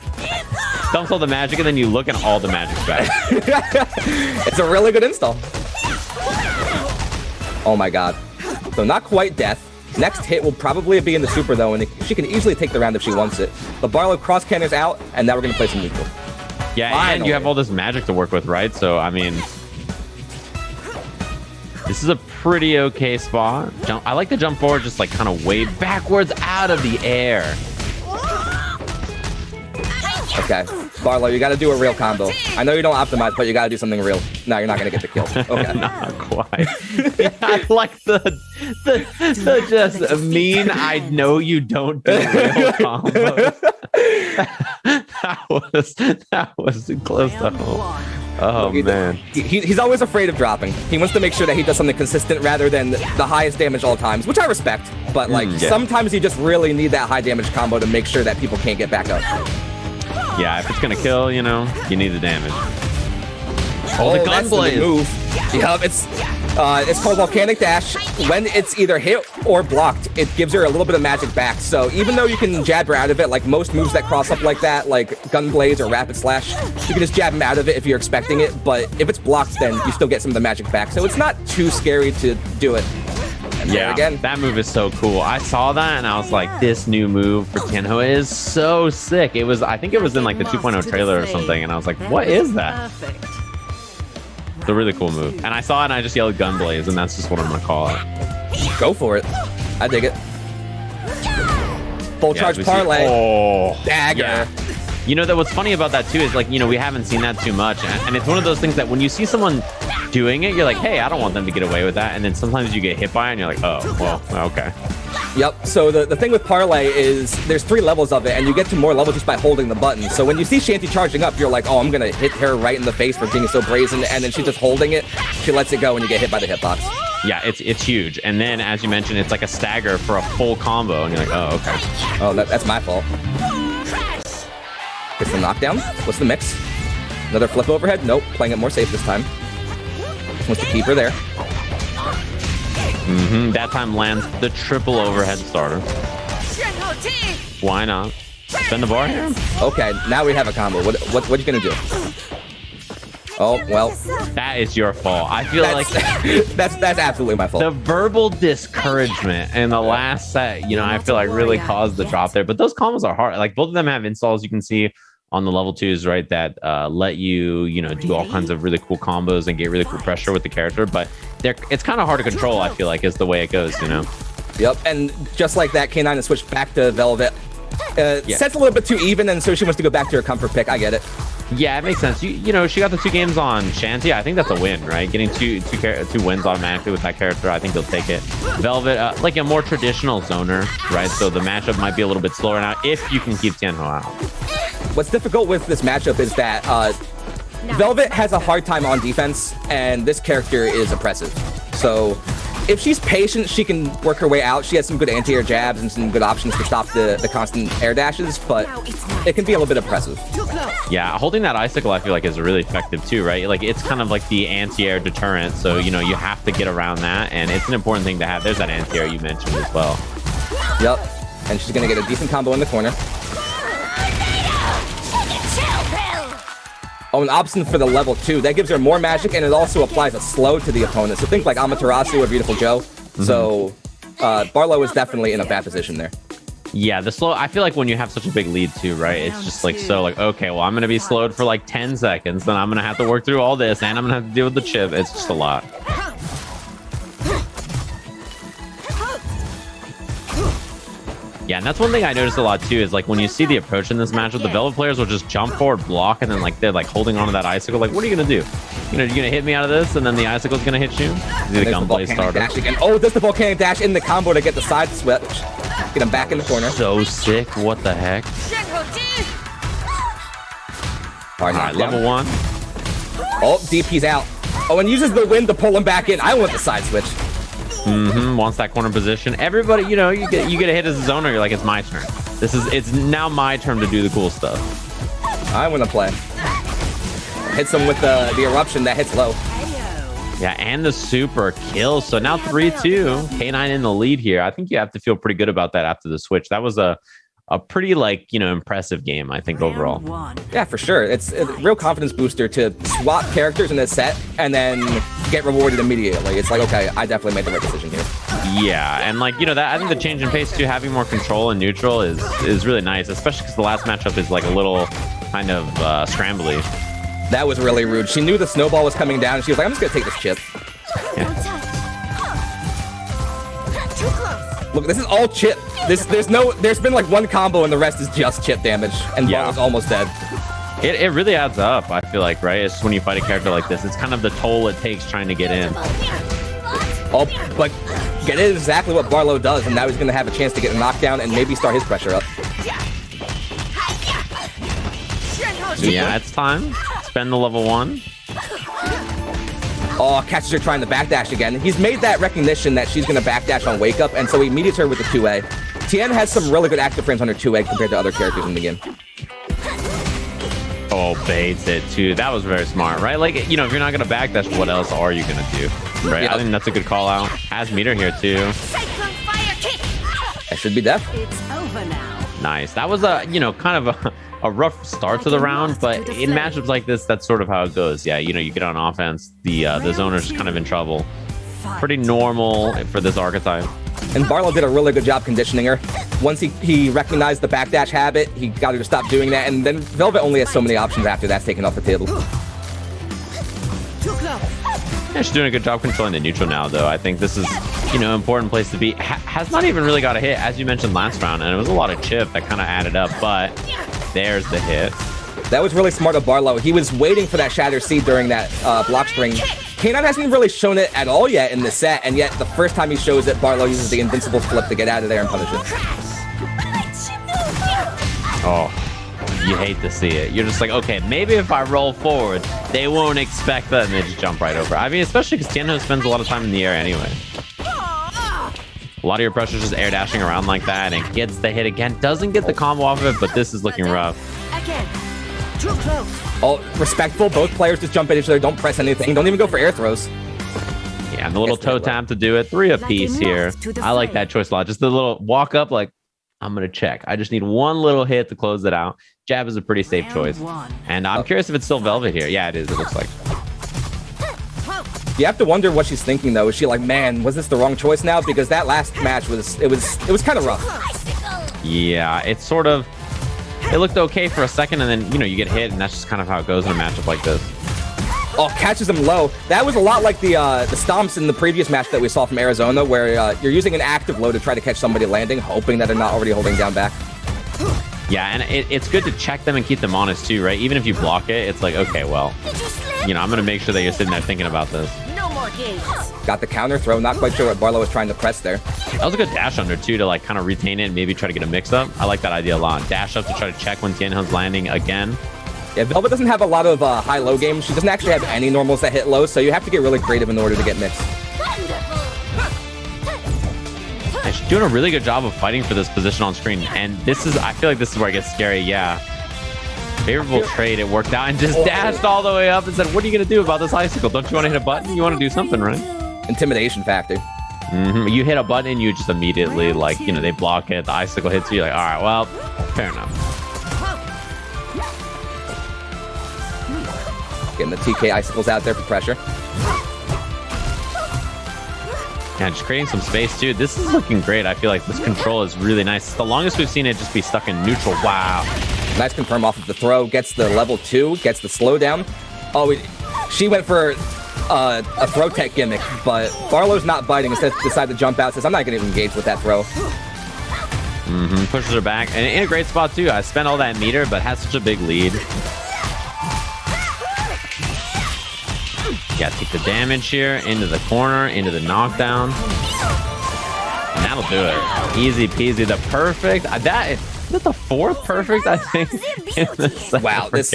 Dumps all the magic, and then you look and all the magic's back. It's a really good install. Oh my god. So not quite death. Next hit will probably be in the super, though, and she can easily take the round if she wants it. The Barlow cross cannons out, and now we're going to play some neutral. Yeah, Finally. and you have all this magic to work with, right? So, I mean, this is a pretty okay spot. I like to jump forward, just like kind of wave backwards out of the air. Okay, Barlow, you got to do a real combo. I know you don't optimize, but you got to do something real. No, you're not going to get the kill. Okay. Not quite. I like the just mean, I know you don't do real combos. that was close to home. Oh, man. He's always afraid of dropping. He wants to make sure that he does something consistent rather than the highest damage all times, which I respect. But, like, sometimes you just really need that high damage combo to make sure that people can't get back up. Yeah, if it's going to kill, you know, you need the damage. Oh, the gun blaze move. Yup, it's called Volcanic Dash. When it's either hit or blocked, it gives her a little bit of magic back. So even though you can jab her out of it, like most moves that cross up like that, like Gun Blaze or Rapid Slash, you can just jab him out of it if you're expecting it. But if it's blocked, then you still get some of the magic back. So it's not too scary to do it. And yeah, again, that move is so cool. I saw that and I was like, this new move for Tianho is so sick. It was, I think it was in like the 2.0 trailer or something, and I was like, what is that? It's a really cool move. And I saw it and I just yelled Gun Blaze, and that's just what I'm gonna call it. Go for it. I dig it. Full charge parlay. Oh, dagger. Yeah. You know, that what's funny about that too is, like, you know, we haven't seen that too much, and it's one of those things that when you see someone doing it, you're like, hey, I don't want them to get away with that, and then sometimes you get hit by it and you're like, oh, well, okay. Yep, so the thing with parlay is there's 3 levels of it, and you get to more levels just by holding the button. So when you see Shanty charging up, you're like, oh, I'm gonna hit her right in the face for being so brazen, and then she's just holding it, she lets it go, and you get hit by the hitbox. Yeah, it's huge. And then, as you mentioned, it's like a stagger for a full combo, and you're like, oh, okay. Oh, that's my fault. Gets the knockdown. What's the mix? Another flip overhead? Nope, playing it more safe this time. Just wants to keep her there. That time lands the triple overhead starter. Why not? Spin the bar here? Okay, now we have a combo. What you gonna do? Oh, well. That is your fault. I feel like that's absolutely my fault. The verbal discouragement in the last set, I feel like really caused the drop there. But those combos are hard. Like both of them have installs you can see on the level 2s, right? That let you, do all kinds of really cool combos and get really cool pressure with the character. But it's kind of hard to control, I feel like, is the way it goes, Yep, and just like that, K9 has switched back to Velvet. Set's a little bit too even, and so she wants to go back to her comfort pick. I get it. Yeah, it makes sense. She got the 2 games on Shanty. I think that's a win, right? Getting two wins automatically with that character, I think they'll take it. Velvet, like a more traditional zoner, right? So the matchup might be a little bit slower now if you can keep Tianho out. What's difficult with this matchup is that Velvet has a hard time on defense, and this character is oppressive. So if she's patient, she can work her way out. She has some good anti-air jabs and some good options to stop the constant air dashes, but it can be a little bit oppressive. Yeah, holding that icicle, I feel like, is really effective too, right? Like, it's kind of like the anti-air deterrent, so, you have to get around that, and it's an important thing to have. There's that anti-air you mentioned as well. Yep, and she's going to get a decent combo in the corner. Oh, an option for the level 2. That gives her more magic, and it also applies a slow to the opponent. So think like Amaterasu or Beautiful Joe. So Barlow is definitely in a bad position there. Yeah, the slow, I feel like when you have such a big lead too, right? It's just like, okay, well, I'm going to be slowed for like 10 seconds, then I'm going to have to work through all this, and I'm going to have to deal with the chip. It's just a lot. Yeah, and that's one thing I noticed a lot too, is like when you see the approach in this matchup, the Velvet players will just jump forward, block, and then like they're like holding onto that icicle. Like, what are you gonna do? You're gonna hit me out of this, and then the icicle's gonna hit you? The gunplay starter. Oh, does the volcanic dash in the combo to get the side switch. Get him back in the corner. So sick. What the heck? All right, level 1. Oh, DP's out. Oh, and uses the wind to pull him back in. I want the side switch. Wants that corner position. Everybody, you get a hit as a zoner. You're like, it's my turn. It's now my turn to do the cool stuff. I want to play. Hits him with the eruption that hits low. Yeah, and the super kills. So now 3-2. K9 in the lead here. I think you have to feel pretty good about that after the switch. That was a pretty impressive game, I think, overall. Yeah, for sure. It's a real confidence booster to swap characters in this set and then get rewarded immediately. It's like, okay, I definitely made the right decision here. Yeah, and that I think the change in pace too, having more control and neutral is really nice, especially because the last matchup is like a little kind of scrambly. That was really rude. She knew the snowball was coming down, and she was like, I'm just gonna take this chip. Yeah. Look, this is all chip. There's been like one combo and the rest is just chip damage, and Ball's almost dead. It really adds up, I feel like, right? It's when you fight a character like this, it's kind of the toll it takes trying to get in. Oh, but get in exactly what Barlow does, and now he's gonna have a chance to get a knockdown and maybe start his pressure up. Yeah, it's time. Spend the level 1. Oh, catches her trying to backdash again. He's made that recognition that she's going to backdash on Wake Up, and so he immediates her with the 2A. Tien has some really good active frames on her 2A compared to other characters in the game. Oh, baits it too. That was very smart, right? Like, if you're not going to backdash, what else are you going to do? Right? Yep. I think that's a good call out. Has meter here too. That should be death. It's over now. Nice. That was kind of a rough start to the round, but in matchups like this, that's sort of how it goes. Yeah, you get on offense, the zoner's just kind of in trouble. Pretty normal for this archetype. And Barlow did a really good job conditioning her. Once he recognized the backdash habit, he got her to stop doing that, and then Velvet only has so many options after that's taken off the table. Yeah, she's doing a good job controlling the neutral now, though. I think this is, important place to be. Has not even really got a hit, as you mentioned last round, and it was a lot of chip that kind of added up, but there's the hit. That was really smart of Barlow. He was waiting for that Shatter Seed during that block string. K9 hasn't really shown it at all yet in this set, and yet the first time he shows it, Barlow uses the Invincible Flip to get out of there and punish it. Oh, you hate to see it. You're just like, okay, maybe if I roll forward, they won't expect that, and they just jump right over. I mean, especially because Tianho spends a lot of time in the air anyway. A lot of your pressure is just air dashing around like that, and gets the hit again. Doesn't get the combo off of it, but this is looking rough. Again. Too close. Oh, respectful. Both players just jump at each other. Don't press anything. Don't even go for air throws. Yeah, and the little toe tap to do it. 3 apiece here. I like that choice a lot. Just the little walk up, like, I'm going to check. I just need one little hit to close it out. Jab is a pretty safe choice. And I'm curious if it's still Velvet here. Yeah, it is. It looks like. You have to wonder what she's thinking though. Is she like, man, was this the wrong choice now? Because that last match was kind of rough. Yeah, it's sort of. It looked okay for a second, and then you get hit, and that's just kind of how it goes in a matchup like this. Oh, catches him low. That was a lot like the stomps in the previous match that we saw from Arizona, where you're using an active low to try to catch somebody landing, hoping that they're not already holding down back. Yeah, and it's good to check them and keep them honest too, right? Even if you block it, it's like, okay, well, I'm gonna make sure that you're sitting there thinking about this. No more games. Got the counter throw. Not quite sure what Barlow was trying to press there. That was a good dash under too to like kind of retain it and maybe try to get a mix up. I like that idea a lot. Dash up to try to check when Tianhun's landing again. Yeah, Velvet doesn't have a lot of high-low games. She doesn't actually have any normals that hit low, so you have to get really creative in order to get mixed. And she's doing a really good job of fighting for this position on screen. And I feel like this is where it gets scary. Yeah. Favorable trade. It worked out and just dashed all the way up and said, what are you going to do about this icicle? Don't you want to hit a button? You want to do something, right? Intimidation factor. You hit a button and you just immediately, they block it. The icicle hits you. You're like, all right, well, fair enough. Getting the TK icicles out there for pressure. Yeah, just creating some space too. This is looking great. I feel like this control is really nice. It's the longest we've seen it just be stuck in neutral. Wow. Nice confirm off of the throw. Gets the level 2. Gets the slowdown. Oh, she went for a throw tech gimmick, but Barlow's not biting. Instead, decided to jump out. Says, I'm not going to engage with that throw. Pushes her back. And in a great spot too. I spent all that meter, but has such a big lead. Yeah, take the damage here, into the corner, into the knockdown. And that'll do it. Easy peasy. The perfect. Is that the fourth perfect, I think? Wow, this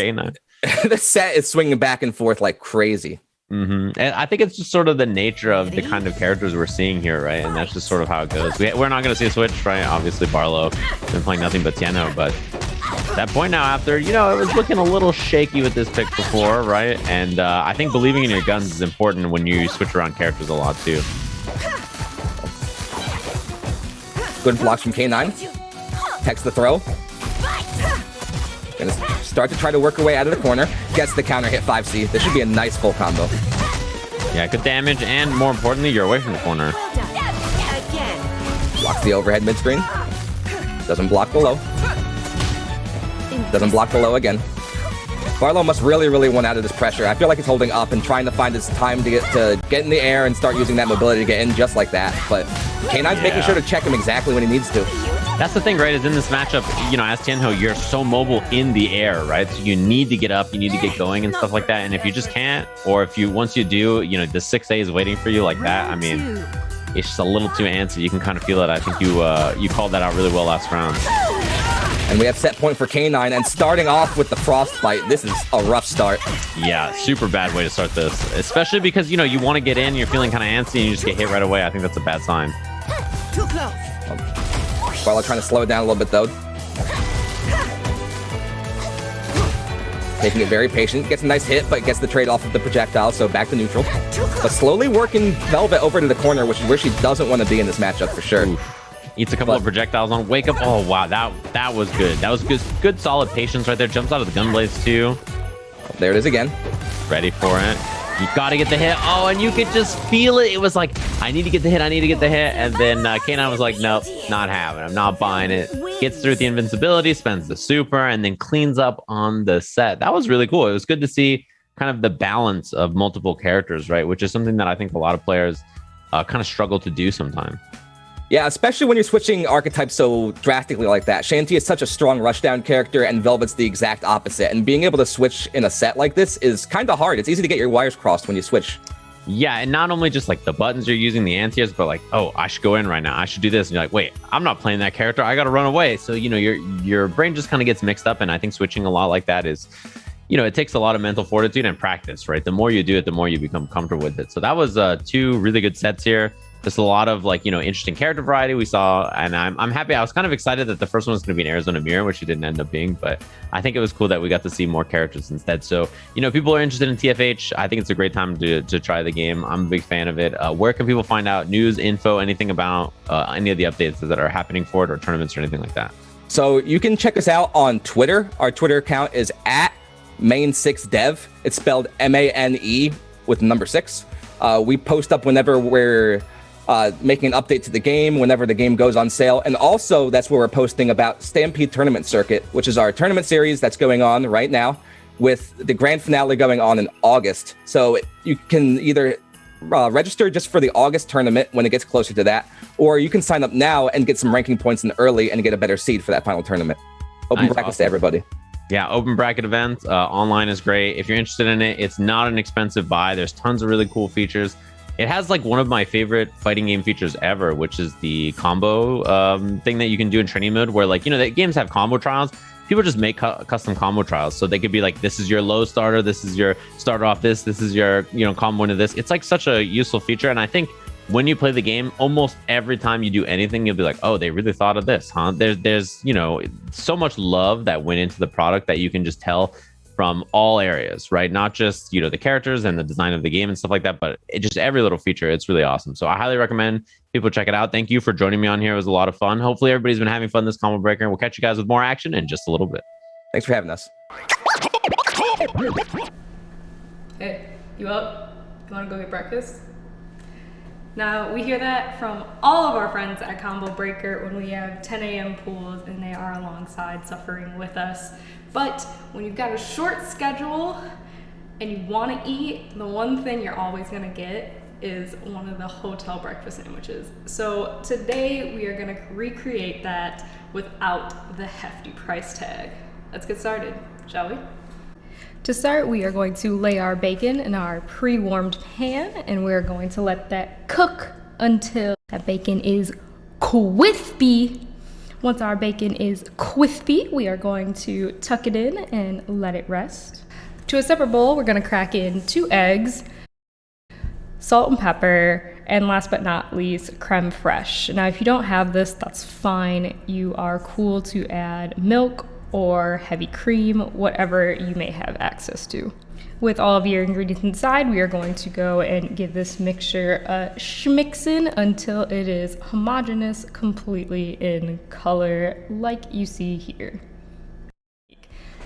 set is swinging back and forth like crazy. And I think it's just sort of the nature of the kind of characters we're seeing here, right? And that's just sort of how it goes. We're not going to see a switch, right? Obviously, Barlow has been playing nothing but Tianho, but at that point now, after, it was looking a little shaky with this pick before, right? And I think believing in your guns is important when you switch around characters a lot, too. Good blocks from K9. Text the throw. Gonna start to try to work her way out of the corner. Gets the counter hit 5C. This should be a nice full combo. Yeah, good damage, and more importantly, you're away from the corner. Blocks the overhead mid-screen. Doesn't block below. Doesn't block below again. Barlow must really, really want out of this pressure. I feel like he's holding up and trying to find his time to get in the air and start using that mobility to get in just like that. But K9's making sure to check him exactly when he needs to. That's the thing, right? Is in this matchup, as Tianho, you're so mobile in the air, right? So you need to get up, you need to get going and stuff like that. And if you just can't, or once you do, the 6A is waiting for you like that. I mean, it's just a little too antsy. You can kind of feel it. I think you called that out really well last round. And we have set point for K9, and starting off with the Frostbite, this is a rough start. Yeah, super bad way to start this. Especially because, you want to get in, you're feeling kind of antsy, and you just get hit right away. I think that's a bad sign. Too close. Barlow trying to slow it down a little bit, though. Taking it very patient. Gets a nice hit, but gets the trade off of the projectile, so back to neutral. But slowly working Velvet over to the corner, which is where she doesn't want to be in this matchup for sure. Oof. Eats a couple of projectiles on wake up. Oh wow, that was good. That was good solid patience right there. Jumps out of the gun blades too. There it is again. Ready for it. You gotta get the hit. Oh, and you could just feel it. It was like, I need to get the hit. And then K9 was like, nope, not having it. I'm not buying it. Gets through the invincibility, spends the super, and then cleans up on the set. That was really cool. It was good to see kind of the balance of multiple characters, right? Which is something that I think a lot of players kind of struggle to do sometimes. Yeah, especially when you're switching archetypes so drastically like that. Shanty is such a strong rushdown character, and Velvet's the exact opposite. And being able to switch in a set like this is kind of hard. It's easy to get your wires crossed when you switch. Yeah, and not only just like the buttons you're using, the anti-airs, but like, oh, I should go in right now. I should do this. And you're like, wait, I'm not playing that character. I got to run away. So, your brain just kind of gets mixed up. And I think switching a lot like that is, it takes a lot of mental fortitude and practice, right? The more you do it, the more you become comfortable with it. So that was 2 really good sets here. Just a lot of interesting character variety we saw, and I'm happy. I was kind of excited that the first one was going to be an Arizona Mirror, which it didn't end up being, but I think it was cool that we got to see more characters instead. So, people are interested in TFH. I think it's a great time to try the game. I'm a big fan of it. Where can people find out news, info, anything about any of the updates that are happening for it, or tournaments or anything like that? So you can check us out on Twitter. Our Twitter account is @main6dev. It's spelled MANE with the number 6. We post up whenever we're making an update to the game, whenever the game goes on sale. And also, that's where we're posting about Stampede Tournament Circuit, which is our tournament series that's going on right now, with the grand finale going on in August. So you can either register just for the August tournament when it gets closer to that, or you can sign up now and get some ranking points in early and get a better seed for that final tournament. Open brackets to everybody. Yeah, open bracket event. Online is great. If you're interested in it, it's not an expensive buy. There's tons of really cool features. It has like one of my favorite fighting game features ever, which is the combo thing that you can do in training mode, where like, the games have combo trials. People just make custom combo trials. So they could be like, this is your low starter, this is your starter off this is your, combo into this. It's like such a useful feature. And I think when you play the game, almost every time you do anything, you'll be like, oh, they really thought of this, huh? There's so much love that went into the product that you can just tell from all areas, right? Not just, the characters and the design of the game and stuff like that, but just every little feature. It's really awesome. So I highly recommend people check it out. Thank you for joining me on here. It was a lot of fun. Hopefully everybody's been having fun this combo breaker, and we'll catch you guys with more action in just a little bit. Thanks for having us. Hey, you up? You want to go get breakfast? Now, we hear that from all of our friends at Combo Breaker when we have 10 a.m. pools and they are alongside suffering with us. But when you've got a short schedule and you want to eat, the one thing you're always going to get is one of the hotel breakfast sandwiches. So today we are going to recreate that without the hefty price tag. Let's get started, shall we? To start, we are going to lay our bacon in our pre-warmed pan, and we're going to let that cook until that bacon is crispy. Once our bacon is crispy, we are going to tuck it in and let it rest. To a separate bowl, we're going to crack in 2 eggs, salt and pepper, and last but not least, creme fraiche. Now, if you don't have this, that's fine. You are cool to add milk or heavy cream, whatever you may have access to. With all of your ingredients inside, we are going to go and give this mixture a schmixin until it is homogeneous completely in color, like you see here.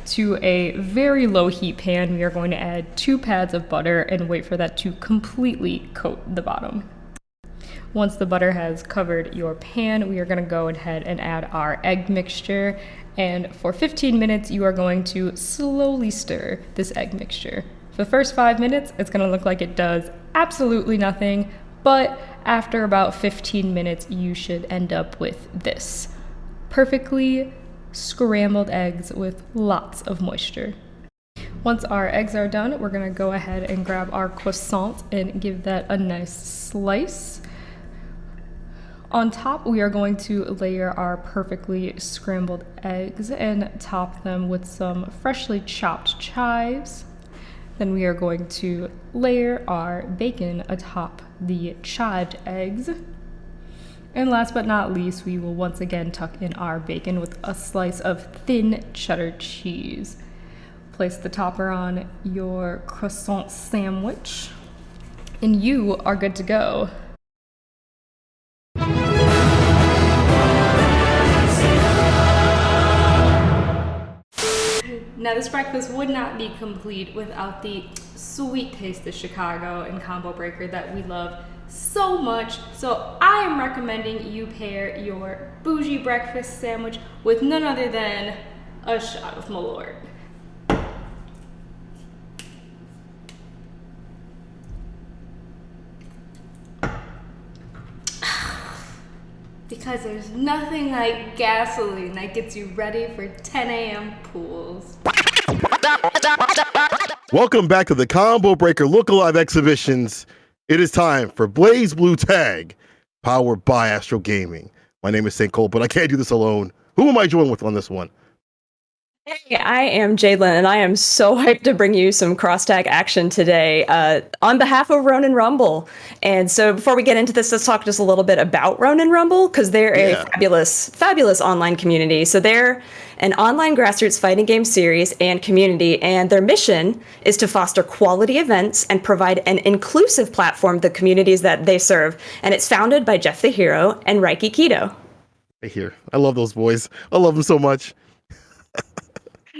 To a very low heat pan, we are going to add 2 pads of butter and wait for that to completely coat the bottom. Once the butter has covered your pan, we are going to go ahead and add our egg mixture. And for 15 minutes, you are going to slowly stir this egg mixture. For the first 5 minutes, it's going to look like it does absolutely nothing. But after about 15 minutes, you should end up with this. Perfectly scrambled eggs with lots of moisture. Once our eggs are done, we're going to go ahead and grab our croissant and give that a nice slice. On top, we are going to layer our perfectly scrambled eggs and top them with some freshly chopped chives. Then we are going to layer our bacon atop the chived eggs. And last but not least, we will once again tuck in our bacon with a slice of thin cheddar cheese. Place the topper on your croissant sandwich, and you are good to go. Now, this breakfast would not be complete without the sweet taste of Chicago and Combo Breaker that we love so much. So I am recommending you pair your bougie breakfast sandwich with none other than a shot of Malort. Because there's nothing like gasoline that gets you ready for 10 a.m. pools. Welcome back to the Combo Breaker Look-Alive exhibitions. It is time for Blaze Blue Tag, powered by Astro Gaming. My name is St. Cole, but I can't do this alone. Who am I joined with on this one? Hey, I am Jadlyn, and I am so hyped to bring you some cross-tag action today on behalf of Ronin Rumble. And so before we get into this, let's talk just a little bit about Ronin Rumble, because they're a fabulous online community. So they're an online grassroots fighting game series and community, and their mission is to foster quality events and provide an inclusive platform to the communities that they serve. And it's founded by Jeff the Hero and Reiki Keto. Right here. I love those boys. I love them so much.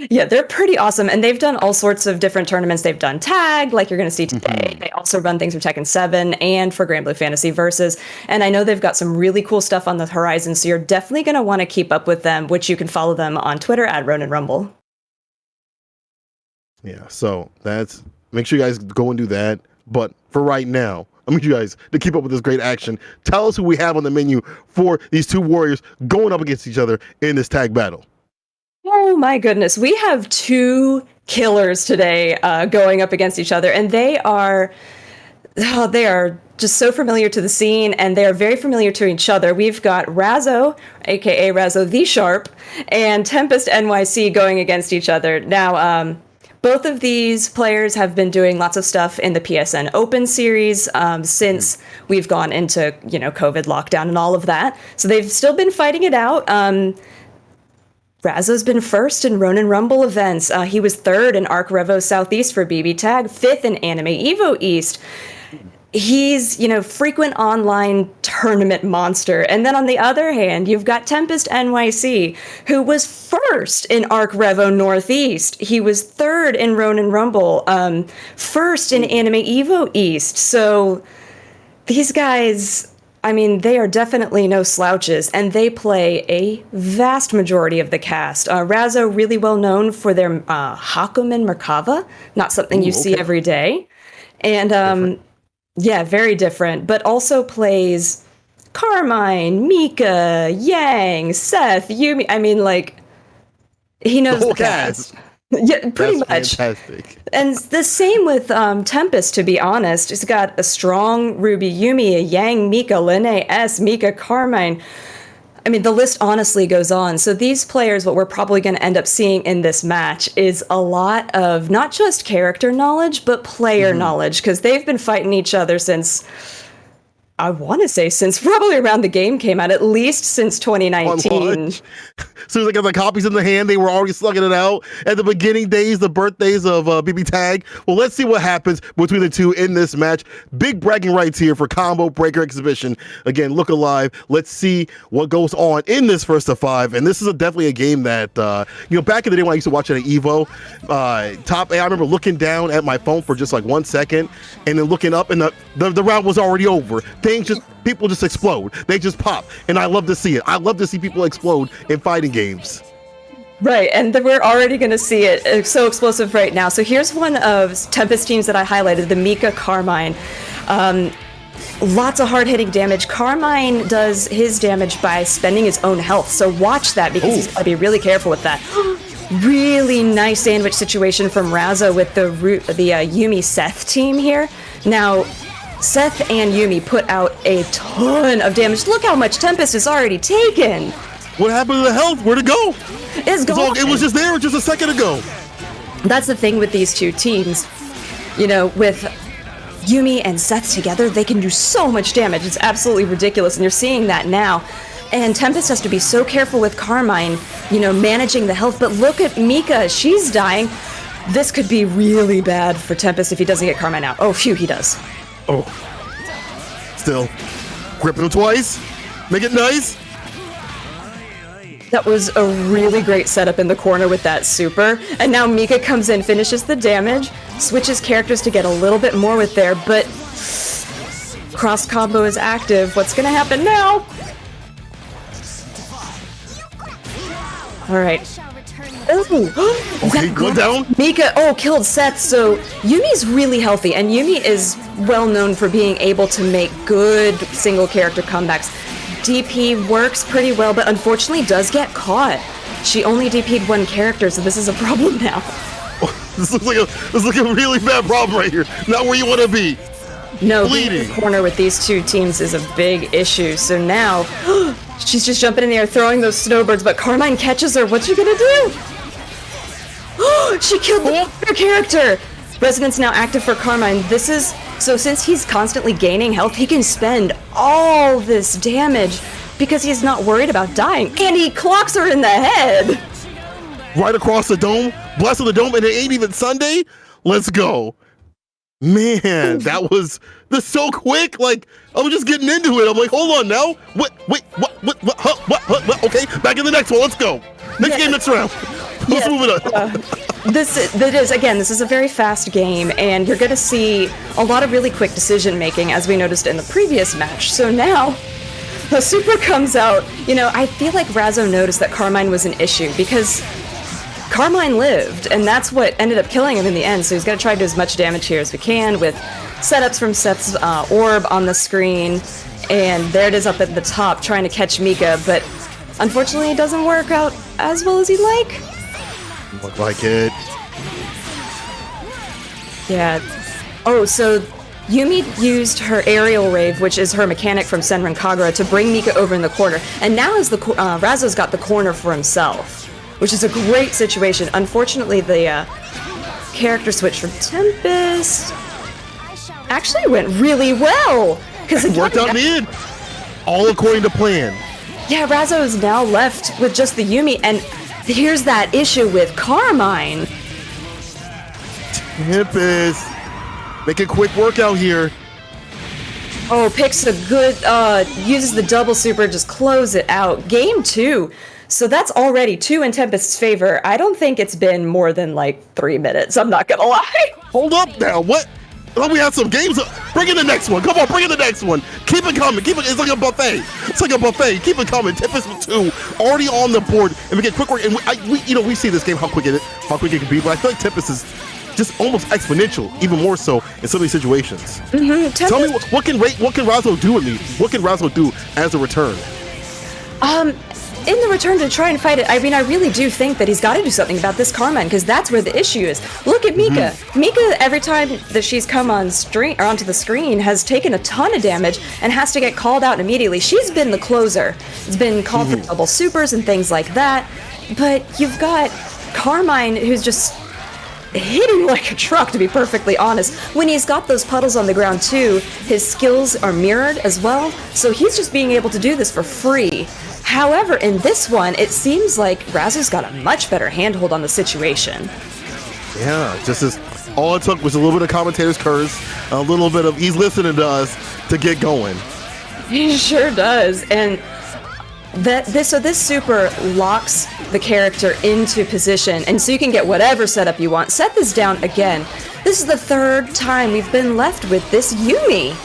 Yeah, they're pretty awesome, and they've done all sorts of different tournaments. They've done tag, like you're going to see today. They also run things for Tekken 7 and for Grand Blue Fantasy Versus, and I know they've got some really cool stuff on the horizon, so you're definitely going to want to keep up with them, which you can follow them on Twitter at Ronin Rumble. Yeah, so that's, make sure you guys go and do that. But for right now, I need you guys to keep up with this great action. Tell us who we have on the menu for these two warriors going up against each other in this tag battle. Oh my goodness, we have two killers today going up against each other, and they are just so familiar to the scene, and they are very familiar to each other. We've got Razzo, aka Razzo the Sharp, and Tempest NYC going against each other. Now, both of these players have been doing lots of stuff in the PSN Open series since we've gone into, COVID lockdown and all of that. So they've still been fighting it out. Razzo's been first in Ronin Rumble events. He was third in Arc Revo Southeast for BB Tag, fifth in Anime Evo East. He's, frequent online tournament monster. And then on the other hand, you've got Tempest NYC, who was first in Arc Revo Northeast. He was third in Ronin Rumble, first in Anime Evo East. So these guys, they are definitely no slouches, and they play a vast majority of the cast. Razzo, really well known for their Hakumen Merkava, not something you see every day. And yeah, very different, but also plays Carmine, Mika, Yang, Seth, Yumi. He knows the cast. Yeah, pretty much. Fantastic. And the same with Tempest, to be honest. He's got a strong Ruby Yumi, a Yang, Mika, Lene S, Mika, Carmine. The list honestly goes on. So these players, what we're probably going to end up seeing in this match is a lot of not just character knowledge, but player knowledge, because they've been fighting each other since, I want to say, since probably around the game came out, at least since 2019. As soon as they got the copies in the hand, they were already slugging it out at the beginning days, the birthdays of BB Tag. Well, let's see what happens between the two in this match. Big bragging rights here for Combo Breaker Exhibition. Again, look alive. Let's see what goes on in this first of five. And this is definitely a game that, back in the day when I used to watch it at Evo, Top A, I remember looking down at my phone for just like 1 second and then looking up, and the round was already over. People just explode. They just pop. And I love to see it. I love to see people explode in fighting games. Right, and we're already going to see it. It's so explosive right now. So here's one of Tempest teams that I highlighted, the Mika Carmine. Lots of hard-hitting damage. Carmine does his damage by spending his own health. So watch that, because he's got to be really careful with that. Really nice sandwich situation from Razzo with the Yumi Seth team here. Now, Seth and Yumi put out a ton of damage. Look how much Tempest has already taken. What happened to the health? Where'd it go? It's gone. It was just there just a second ago. That's the thing with these two teams. With Yumi and Seth together, they can do so much damage. It's absolutely ridiculous, and you're seeing that now. And Tempest has to be so careful with Carmine, managing the health. But look at Mika. She's dying. This could be really bad for Tempest if he doesn't get Carmine out. Oh, phew, he does. Oh. Still. Gripping him twice. Make it nice. That was a really great setup in the corner with that super. And now Mika comes in, finishes the damage, switches characters to get a little bit more with there, but cross combo is active. What's gonna happen now? All right. Oh, okay, go down. Mika, killed Seth. So Yumi's really healthy, and Yumi is well known for being able to make good single character comebacks. DP works pretty well, but unfortunately does get caught. She only DP'd one character, so this is a problem now. This looks like a really bad problem right here. Not where you want to be. No, being in the corner with these two teams is a big issue. So now she's just jumping in the air, throwing those snowbirds, but Carmine catches her. What's she gonna do? She killed her character. Resonance now active for Carmine. So since he's constantly gaining health, he can spend all this damage because he's not worried about dying. And he clocks her in the head. Right across the dome, blast of the dome, and it ain't even Sunday. Let's go. Man, that's so quick. Like, I was just getting into it. I'm like, hold on now. What? Okay, back in the next one. Let's go. Next game, next round. Who's moving on? This is a very fast game, and you're going to see a lot of really quick decision making, as we noticed in the previous match. So now, the super comes out. You know, I feel like Razzo noticed that Carmine was an issue because Carmine lived, and that's what ended up killing him in the end. So he's going to try to do as much damage here as we can with setups from Seth's orb on the screen, and there it is up at the top trying to catch Mika, but unfortunately it doesn't work out as well as he'd like. Look like it. Yeah. Oh, so Yumi used her aerial rave, which is her mechanic from Senran Kagura, to bring Mika over in the corner, and now Razzo's got the corner for himself, which is a great situation. Unfortunately, the character switch from Tempest actually went really well. Because it worked out in the end. All according to plan. Yeah, Razzo is now left with just the Yumi, and here's that issue with Carmine. Tempest. Make a quick workout here. Oh, picks a good, uses the double super, just close it out. Game 2. So that's already 2 in Tempest's favor. I don't think it's been more than like 3 minutes, I'm not gonna lie. Hold up now, what? Thought we had some games. Bring in the next one. Come on, bring in the next one. Keep it coming. Keep it. It's like a buffet. It's like a buffet. Keep it coming. Tempest with 2 already on the board, and we get quick work. And we see this game how quick it can be. But I feel like Tempest is just almost exponential, even more so in some of these situations. Tell me what can Razzo do with me? What can Razzo do as a return? In the return to try and fight it, I mean, I really do think that he's got to do something about this Carmine, because that's where the issue is. Look at Mika. Mika, every time that she's come on onto the screen, has taken a ton of damage and has to get called out immediately. She's been the closer. It's been called for double supers and things like that. But you've got Carmine, who's just hitting like a truck, to be perfectly honest. When he's got those puddles on the ground too, his skills are mirrored as well, so he's just being able to do this for free. However, in this one, it seems like Razzo's got a much better handhold on the situation. Yeah, just as all it took was a little bit of commentator's curse, a little bit of he's listening to us to get going. He sure does, and this super locks the character into position, and so you can get whatever setup you want. Seth is down again. This is the 3rd time we've been left with this Yumi.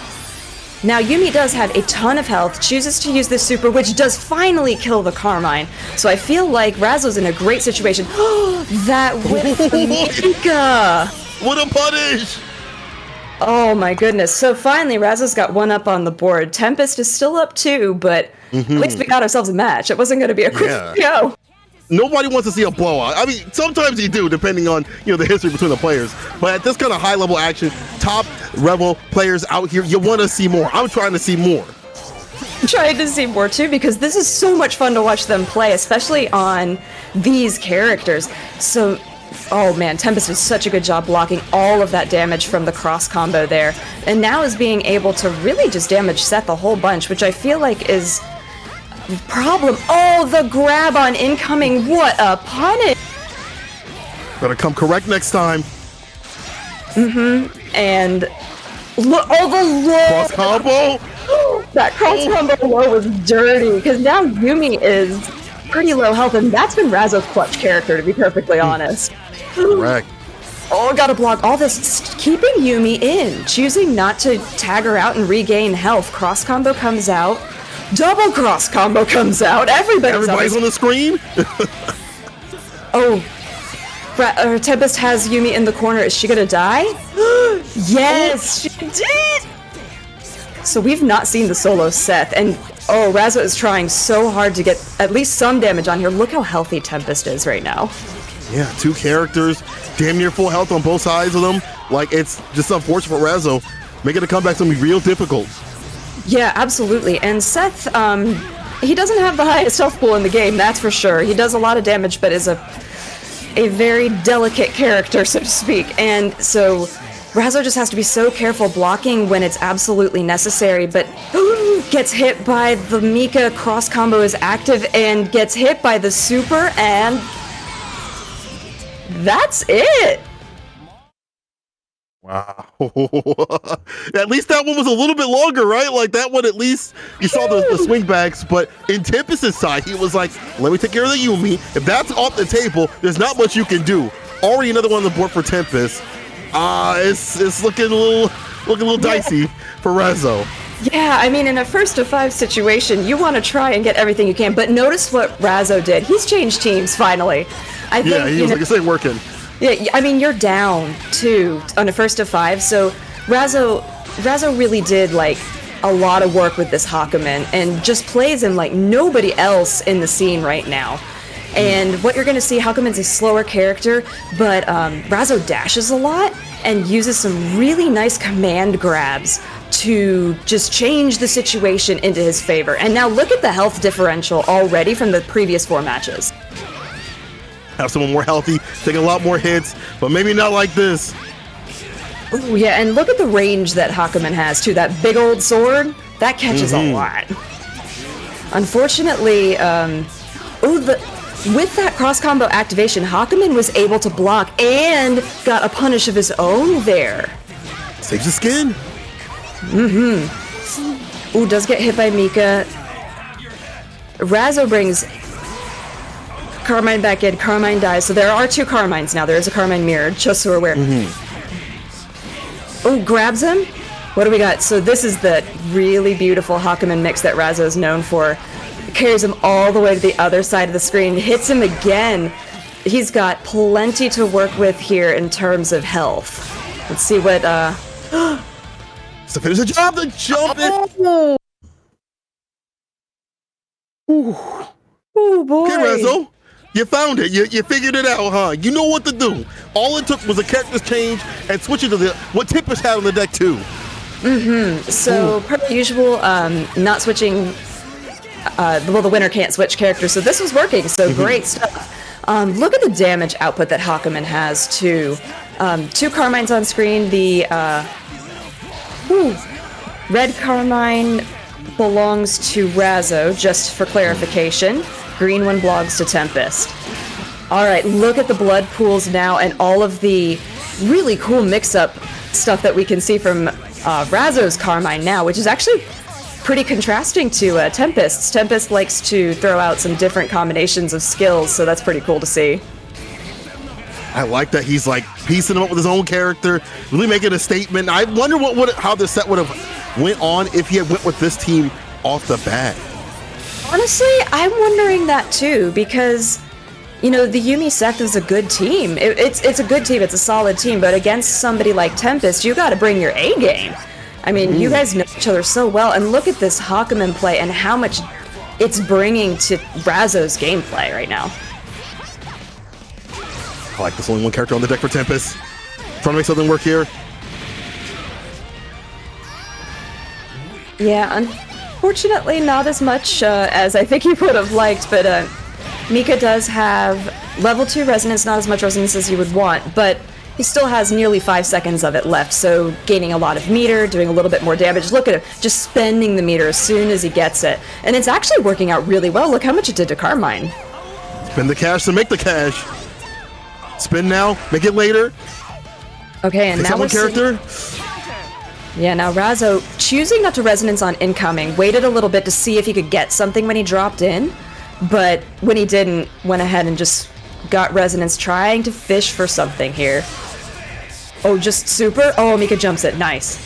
Now, Yumi does have a ton of health, chooses to use this super, which does finally kill the Carmine. So I feel like Razzo's in a great situation. That whip from Mika! What a punish! Oh my goodness. So finally, Razzo's got 1 up on the board. Tempest is still up 2, but at least we got ourselves a match. It wasn't going to be a quick go. Nobody wants to see a blowout. I mean, sometimes you do, depending on the history between the players. But at this kind of high level action, top level players out here, you want to see more. I'm trying to see more. I'm trying to see more too, because this is so much fun to watch them play, especially on these characters. So, oh man, Tempest did such a good job blocking all of that damage from the cross combo there, and now is being able to really just damage Seth a whole bunch, which I feel like is problem. Oh, the grab on incoming. What a punish. Better come correct next time. And look, oh, the low. Cross combo. That cross combo low was dirty, because now Yumi is pretty low health, and that's been Razzo's clutch character, to be perfectly honest. Correct. Oh, gotta block all this. Keeping Yumi in, choosing not to tag her out and regain health. Cross combo comes out. Double cross combo comes out. Everybody's on the screen. Oh, Tempest has Yumi in the corner. Is she gonna die? Yes, she did. So we've not seen the solo Seth, and oh, Razzo is trying so hard to get at least some damage on here. Look how healthy Tempest is right now. Yeah, 2 characters, damn near full health on both sides of them. Like, it's just unfortunate for Razzo. Making a comeback's gonna be real difficult. Yeah, absolutely. And Seth, he doesn't have the highest health pool in the game, that's for sure. He does a lot of damage, but is a very delicate character, so to speak. And so Razzo just has to be so careful blocking when it's absolutely necessary, but gets hit by the Mika cross combo is active and gets hit by the super, and that's it. Wow. At least that one was a little bit longer, right? Like that one, at least you saw the swing backs. But in Tempest's side, he was like, let me take care of the Yumi. If that's off the table, there's not much you can do. Already another one on the board for Tempest. It's looking a little dicey for Razzo. Yeah, I mean, in a first to 5 situation, you want to try and get everything you can. But notice what Razzo did. He's changed teams finally. I think, he was like, this ain't working. Yeah, I mean, you're down 2 on a first to 5, so Razzo really did like a lot of work with this Hakumen and just plays him like nobody else in the scene right now. And what you're going to see, Hakumen's a slower character, but Razzo dashes a lot and uses some really nice command grabs to just change the situation into his favor. And now look at the health differential already from the previous 4 matches. Have someone more healthy, taking a lot more hits, but maybe not like this. Ooh, yeah, and look at the range that Hakumen has too. That big old sword, that catches a lot. Unfortunately, with that cross combo activation, Hakumen was able to block and got a punish of his own there. Saves the skin. Ooh, does get hit by Mika. Razzo brings Carmine back in. Carmine dies. So there are 2 Carmines now. There is a Carmine mirror, just so we're aware. Oh, grabs him. What do we got? So this is the really beautiful Hakumen mix that Razzo is known for. Carries him all the way to the other side of the screen. Hits him again. He's got plenty to work with here in terms of health. Let's see what... So finish the job, the jump it. Oh boy. Okay, Razzo. You found it. You figured it out, huh? You know what to do. All it took was a character's change and switching to what Tempest had on the deck too. So per usual, not switching. The winner can't switch characters, so this was working. So great stuff. Look at the damage output that Hakumen has too. 2 Carmines on screen. The red Carmine belongs to Razzo, just for clarification. Green one belongs to Tempest. Alright, look at the blood pools now and all of the really cool mix-up stuff that we can see from Razzo's Carmine now, which is actually pretty contrasting to Tempest's. Tempest likes to throw out some different combinations of skills, so that's pretty cool to see. I like that he's like piecing him up with his own character, really making a statement. I wonder how this set would have went on if he had went with this team off the bat. Honestly, I'm wondering that too, because, you know, the Yumi Seth is a good team. It's a good team, it's a solid team, but against somebody like Tempest, you gotta bring your A game. I mean, you guys know each other so well, and look at this Hakumen play and how much it's bringing to Razzo's gameplay right now. I like this only one character on the deck for Tempest. Trying to make something work here. Yeah, unfortunately not as much as I think he would have liked, but Mika does have level 2 resonance, not as much resonance as you would want, but he still has nearly 5 seconds of it left, so gaining a lot of meter, doing a little bit more damage. Look at him, just spending the meter as soon as he gets it. And it's actually working out really well. Look how much it did to Carmine. Spend the cash to make the cash. Spin now, make it later. Okay, and now we're character. Yeah, now Razzo, choosing not to resonance on incoming, waited a little bit to see if he could get something when he dropped in, but when he didn't, went ahead and just got resonance, trying to fish for something here. Oh, just super? Oh, Mika jumps it. Nice.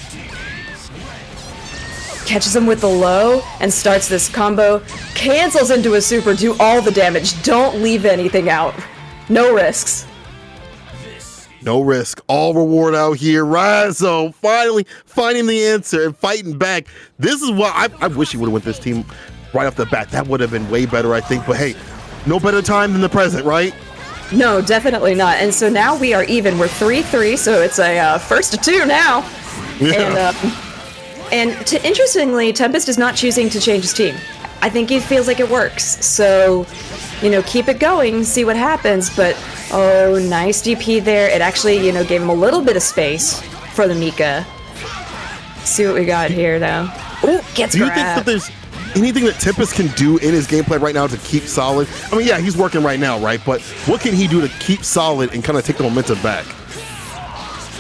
Catches him with the low and starts this combo. Cancels into a super, do all the damage. Don't leave anything out. No risks. No risk, all reward out here. Razzo finally finding the answer and fighting back. This is what I wish he would have went this team right off the bat. That would have been way better, I think. But hey, no better time than the present, right? No, definitely not. And so now we are even. We're 3-3, so it's a first to 2 now. Yeah. And interestingly, Tempest is not choosing to change his team. I think he feels like it works. So, you know, keep it going, see what happens. But, oh, nice DP there. It actually, you know, gave him a little bit of space for the Mika. See what we got here, though. Oh, gets Do you grabbed. think that there's anything that Tempest can do in his gameplay right now to keep solid? I mean, yeah, he's working right now, right? But what can he do to keep solid and kind of take the momentum back?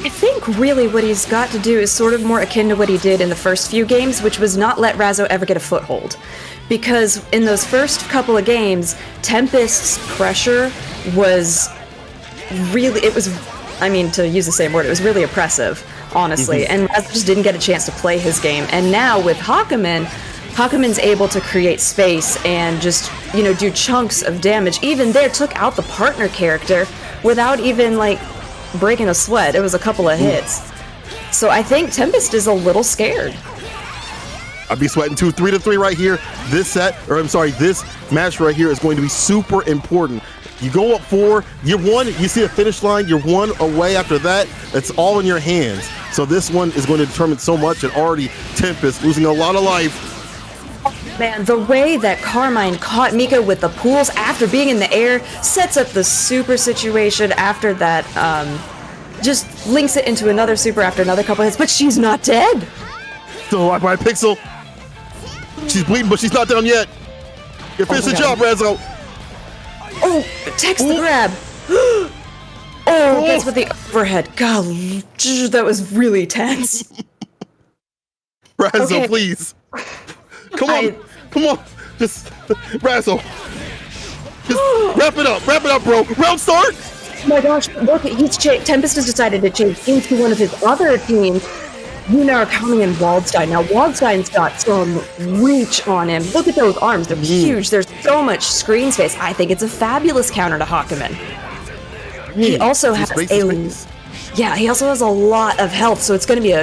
I think really what he's got to do is sort of more akin to what he did in the first few games, which was not let Razzo ever get a foothold. Because in those first couple of games, Tempest's pressure was really, to use the same word, it was really oppressive, honestly. And Razzo just didn't get a chance to play his game. And now with Hakumen's able to create space and just, do chunks of damage. Even there, took out the partner character without even, breaking a sweat. It was a couple of hits. So I think Tempest is a little scared. I'd be sweating too. 3-3 right here. This match right here is going to be super important. You go up 4, you're 1, you see a finish line, you're 1 away after that. It's all in your hands. So this one is going to determine so much, and already Tempest losing a lot of life. Man, the way that Carmine caught Mika with the pools after being in the air sets up the super situation after that, just links it into another super after another couple hits, but she's not dead. So by a pixel. She's bleeding, but she's not down yet. You finished the job, Razzo. Oh, text the grab. Gets with the overhead. God, that was really tense. Razzo, please. Come on. Just, Razzo. Just wrap it up, bro. Round start. Oh my gosh, look, Tempest has decided to change into one of his other teams. Yuna are coming in Waldstein. Now, Waldstein's got some reach on him. Look at those arms. They're huge. There's so much screen space. I think it's a fabulous counter to Hakumen. He also has he also has a lot of health, so it's going to be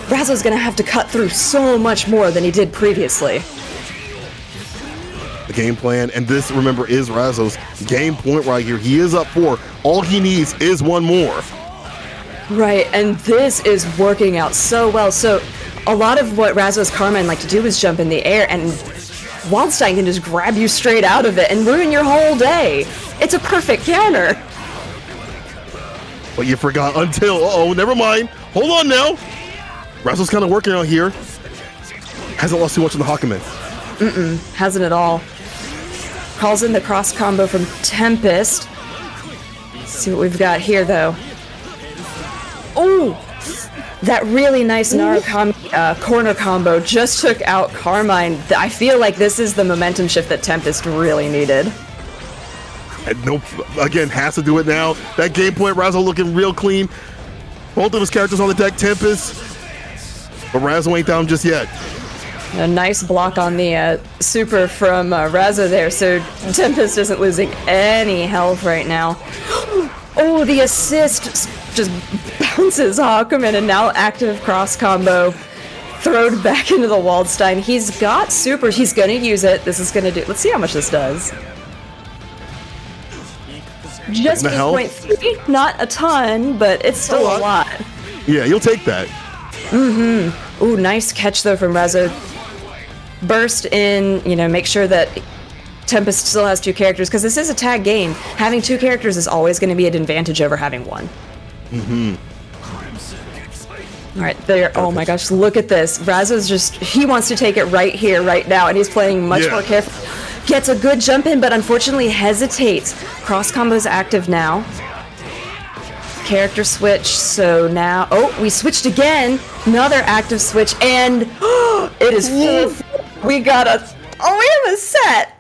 Razzo's going to have to cut through so much more than he did previously. The game plan, and this, remember, is Razzo's game point right here. He is up 4. All he needs is one more. Right, and this is working out so well. So a lot of what Razzo's Carmine like to do is jump in the air, and Waldstein can just grab you straight out of it and ruin your whole day. It's a perfect counter. But you forgot until, never mind. Hold on now. Razzo's kind of working out here. Hasn't lost too much on the Hakumen. Hasn't at all. Calls in the cross combo from Tempest. Let's see what we've got here, though. Oh, that really nice Narukami corner combo just took out Carmine. I feel like this is the momentum shift that Tempest really needed. And again, has to do it now. That game point, Razzo looking real clean. Both of his characters on the deck, Tempest. But Razzo ain't down just yet. A nice block on the super from Razzo there, so Tempest isn't losing any health right now. Oh, the assist just bounces Hakumen, and now active cross combo thrown back into the Waldstein. He's got super. He's going to use it. This is going to do. Let's see how much this does. Just 8.3. Not a ton, but it's still a lot. Yeah, you'll take that. Ooh, nice catch though from Razzo. Burst in, make sure that Tempest still has 2 characters, because this is a tag game. Having 2 characters is always going to be an advantage over having 1. All right, there. Oh my gosh, look at this. Razzo's he wants to take it right here, right now, and he's playing much more careful. Gets a good jump in, but unfortunately hesitates. Cross combo's active now. Character switch, so now, we switched again. Another active switch, and it is full. We have a set.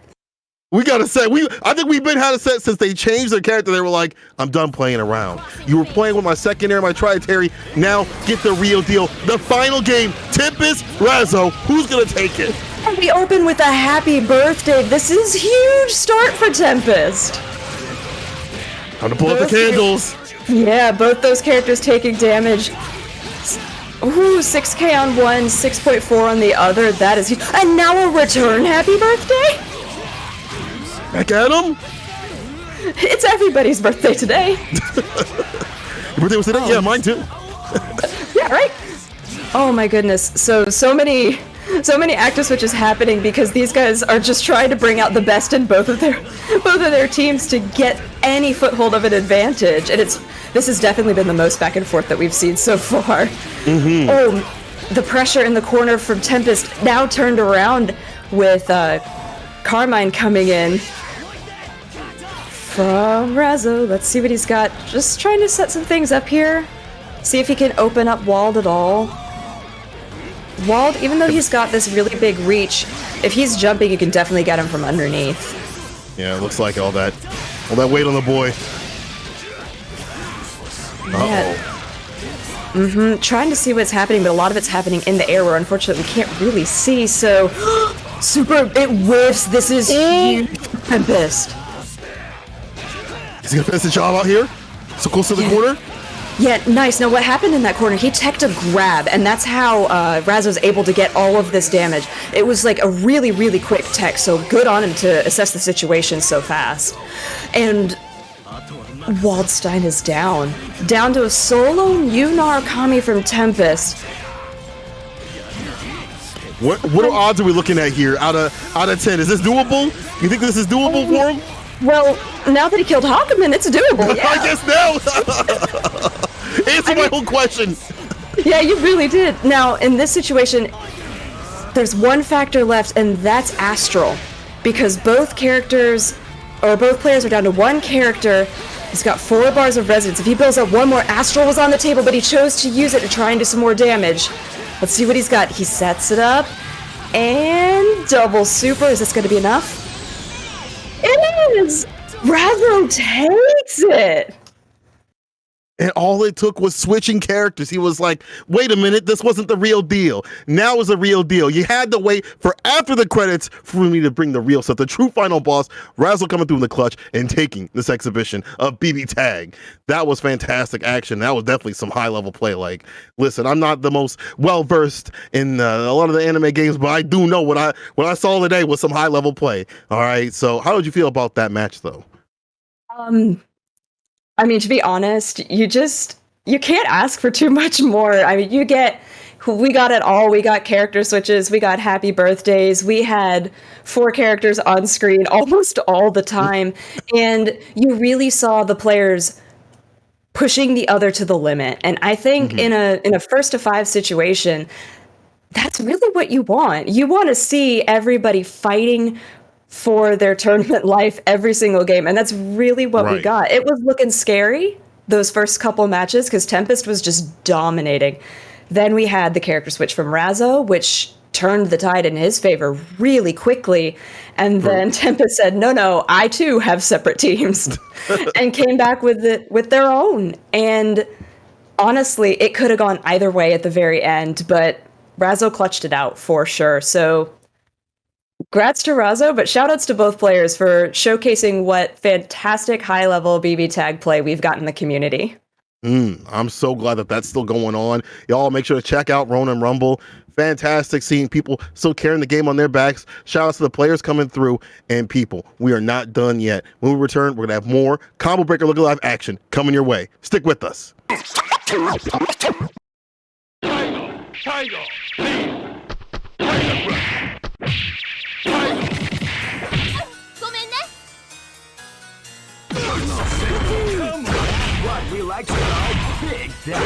We got a set. I think we've been had a set since they changed their character. They were like, I'm done playing around. You were playing with my secondary, my tritary. Now get the real deal. The final game, Tempest, Razzo. Who's going to take it? And we open with a happy birthday. This is huge start for Tempest. Time to pull up the candles. Yeah, both those characters taking damage. Ooh, 6k on one, 6.4 on the other. That is huge. And now a return happy birthday. Back at him. It's everybody's birthday today. Your birthday was today? Yeah, mine too. Yeah, right? Oh my goodness. So many active switches happening because these guys are just trying to bring out the best in both of their teams to get any foothold of an advantage. And this has definitely been the most back and forth that we've seen so far. Oh, the pressure in the corner from Tempest now turned around with Carmine coming in from Razzo. Let's see what he's got. Just trying to set some things up here. See if he can open up Wald at all. Wald, even though he's got this really big reach, if he's jumping, you can definitely get him from underneath. Yeah, it looks like all that weight on the boy. Yeah. Trying to see what's happening, but a lot of it's happening in the air where unfortunately we can't really see, so... Super, it whiffs. This is huge. Tempest. Is he gonna finish the job out here? So close to the corner? Yeah, nice. Now what happened in that corner, he teched a grab, and that's how Raz was able to get all of this damage. It was like a really, really quick tech, so good on him to assess the situation so fast. And Waldstein is down. Down to a solo Yunar Kami from Tempest. What odds are we looking at here out of 10? Is this doable? You think this is doable for him? Well, now that he killed Hawkman, it's doable. Yeah. I guess now. Answer my whole question. Yeah, you really did. Now, in this situation, there's one factor left, and that's Astral. Because both players are down to one character. He's got 4 bars of resonance. If he builds up one more, Astral was on the table, but he chose to use it to try and do some more damage. Let's see what he's got. He sets it up, and double super. Is this going to be enough? It is! Razzo takes it! And all it took was switching characters. He was like, wait a minute, this wasn't the real deal. Now it's a real deal. You had to wait for after the credits for me to bring the real stuff. The true final boss, Razzo coming through in the clutch and taking this exhibition of BB Tag. That was fantastic action. That was definitely some high-level play. Like, listen, I'm not the most well-versed in a lot of the anime games, but I do know what I saw today was some high-level play. All right, so how did you feel about that match, though? I mean, to be honest, you can't ask for too much more. I mean, we got it all. We got character switches. We got happy birthdays. We had 4 characters on screen almost all the time. And you really saw the players pushing the other to the limit. And I think in a first to 5 situation, that's really what you want. You want to see everybody fighting for their tournament life every single game, and that's really what we got. It was looking scary those first couple matches because Tempest was just dominating. Then we had the character switch from Razzo, which turned the tide in his favor really quickly, and then Tempest said, no, I too have separate teams, and came back with their own. And honestly, it could have gone either way at the very end, but Razzo clutched it out for sure. So Grats to Razzo, but shoutouts to both players for showcasing what fantastic high-level BB tag play we've got in the community. I'm so glad that that's still going on. Y'all make sure to check out Ronin Rumble. Fantastic seeing people still carrying the game on their backs. Shoutouts to the players coming through. And people, we are not done yet. When we return, we're going to have more Combo Breaker Look Alive action coming your way. Stick with us. What we like to call Big Daddy.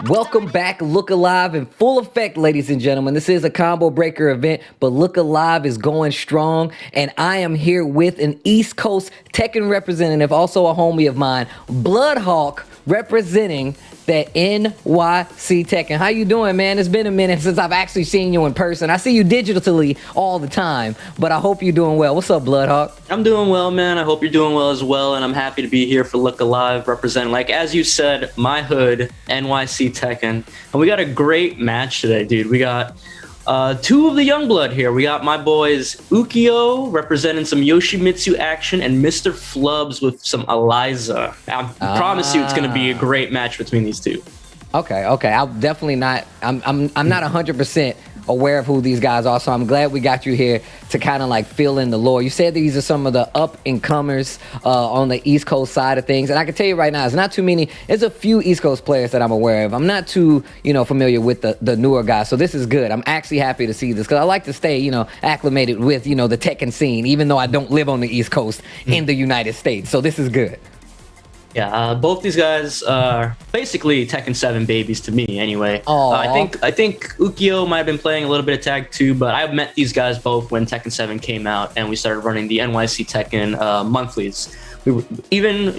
Welcome back, Look Alive in full effect, ladies and gentlemen. This is a combo breaker event, but Look Alive is going strong, and I am here with an East Coast Tekken representative, also a homie of mine, Bloodhawk, representing the NYC Tekken. How you doing, man? It's been a minute since I've actually seen you in person. I see you digitally all the time, but I hope you're doing well. What's up, Bloodhawk? I'm doing well, man. I hope you're doing well as well, and I'm happy to be here for Look Alive, representing, like as you said, my hood, NYC Tekken. And we got a great match today, dude. We got two of the young blood here. We got my boys Ukio representing some Yoshimitsu action and Mr. Flubs with some Eliza. I promise you it's going to be a great match between these two. Okay. I'll definitely not. I'm not 100% aware of who these guys are, so I'm glad we got you here to kind of like fill in the lore. You said these are some of the up and comers on the East Coast side of things, and I can tell you right now, there's not too many. There's a few East Coast players that I'm aware of. I'm not too familiar with the newer guys, so this is good. I'm actually happy to see this because I like to stay acclimated with the Tekken scene, even though I don't live on the East Coast in the United States. So this is good. Yeah, both these guys are basically Tekken 7 babies to me anyway. I think Ukio might have been playing a little bit of Tag 2, but I met these guys both when Tekken 7 came out and we started running the NYC Tekken monthlies. We were, even,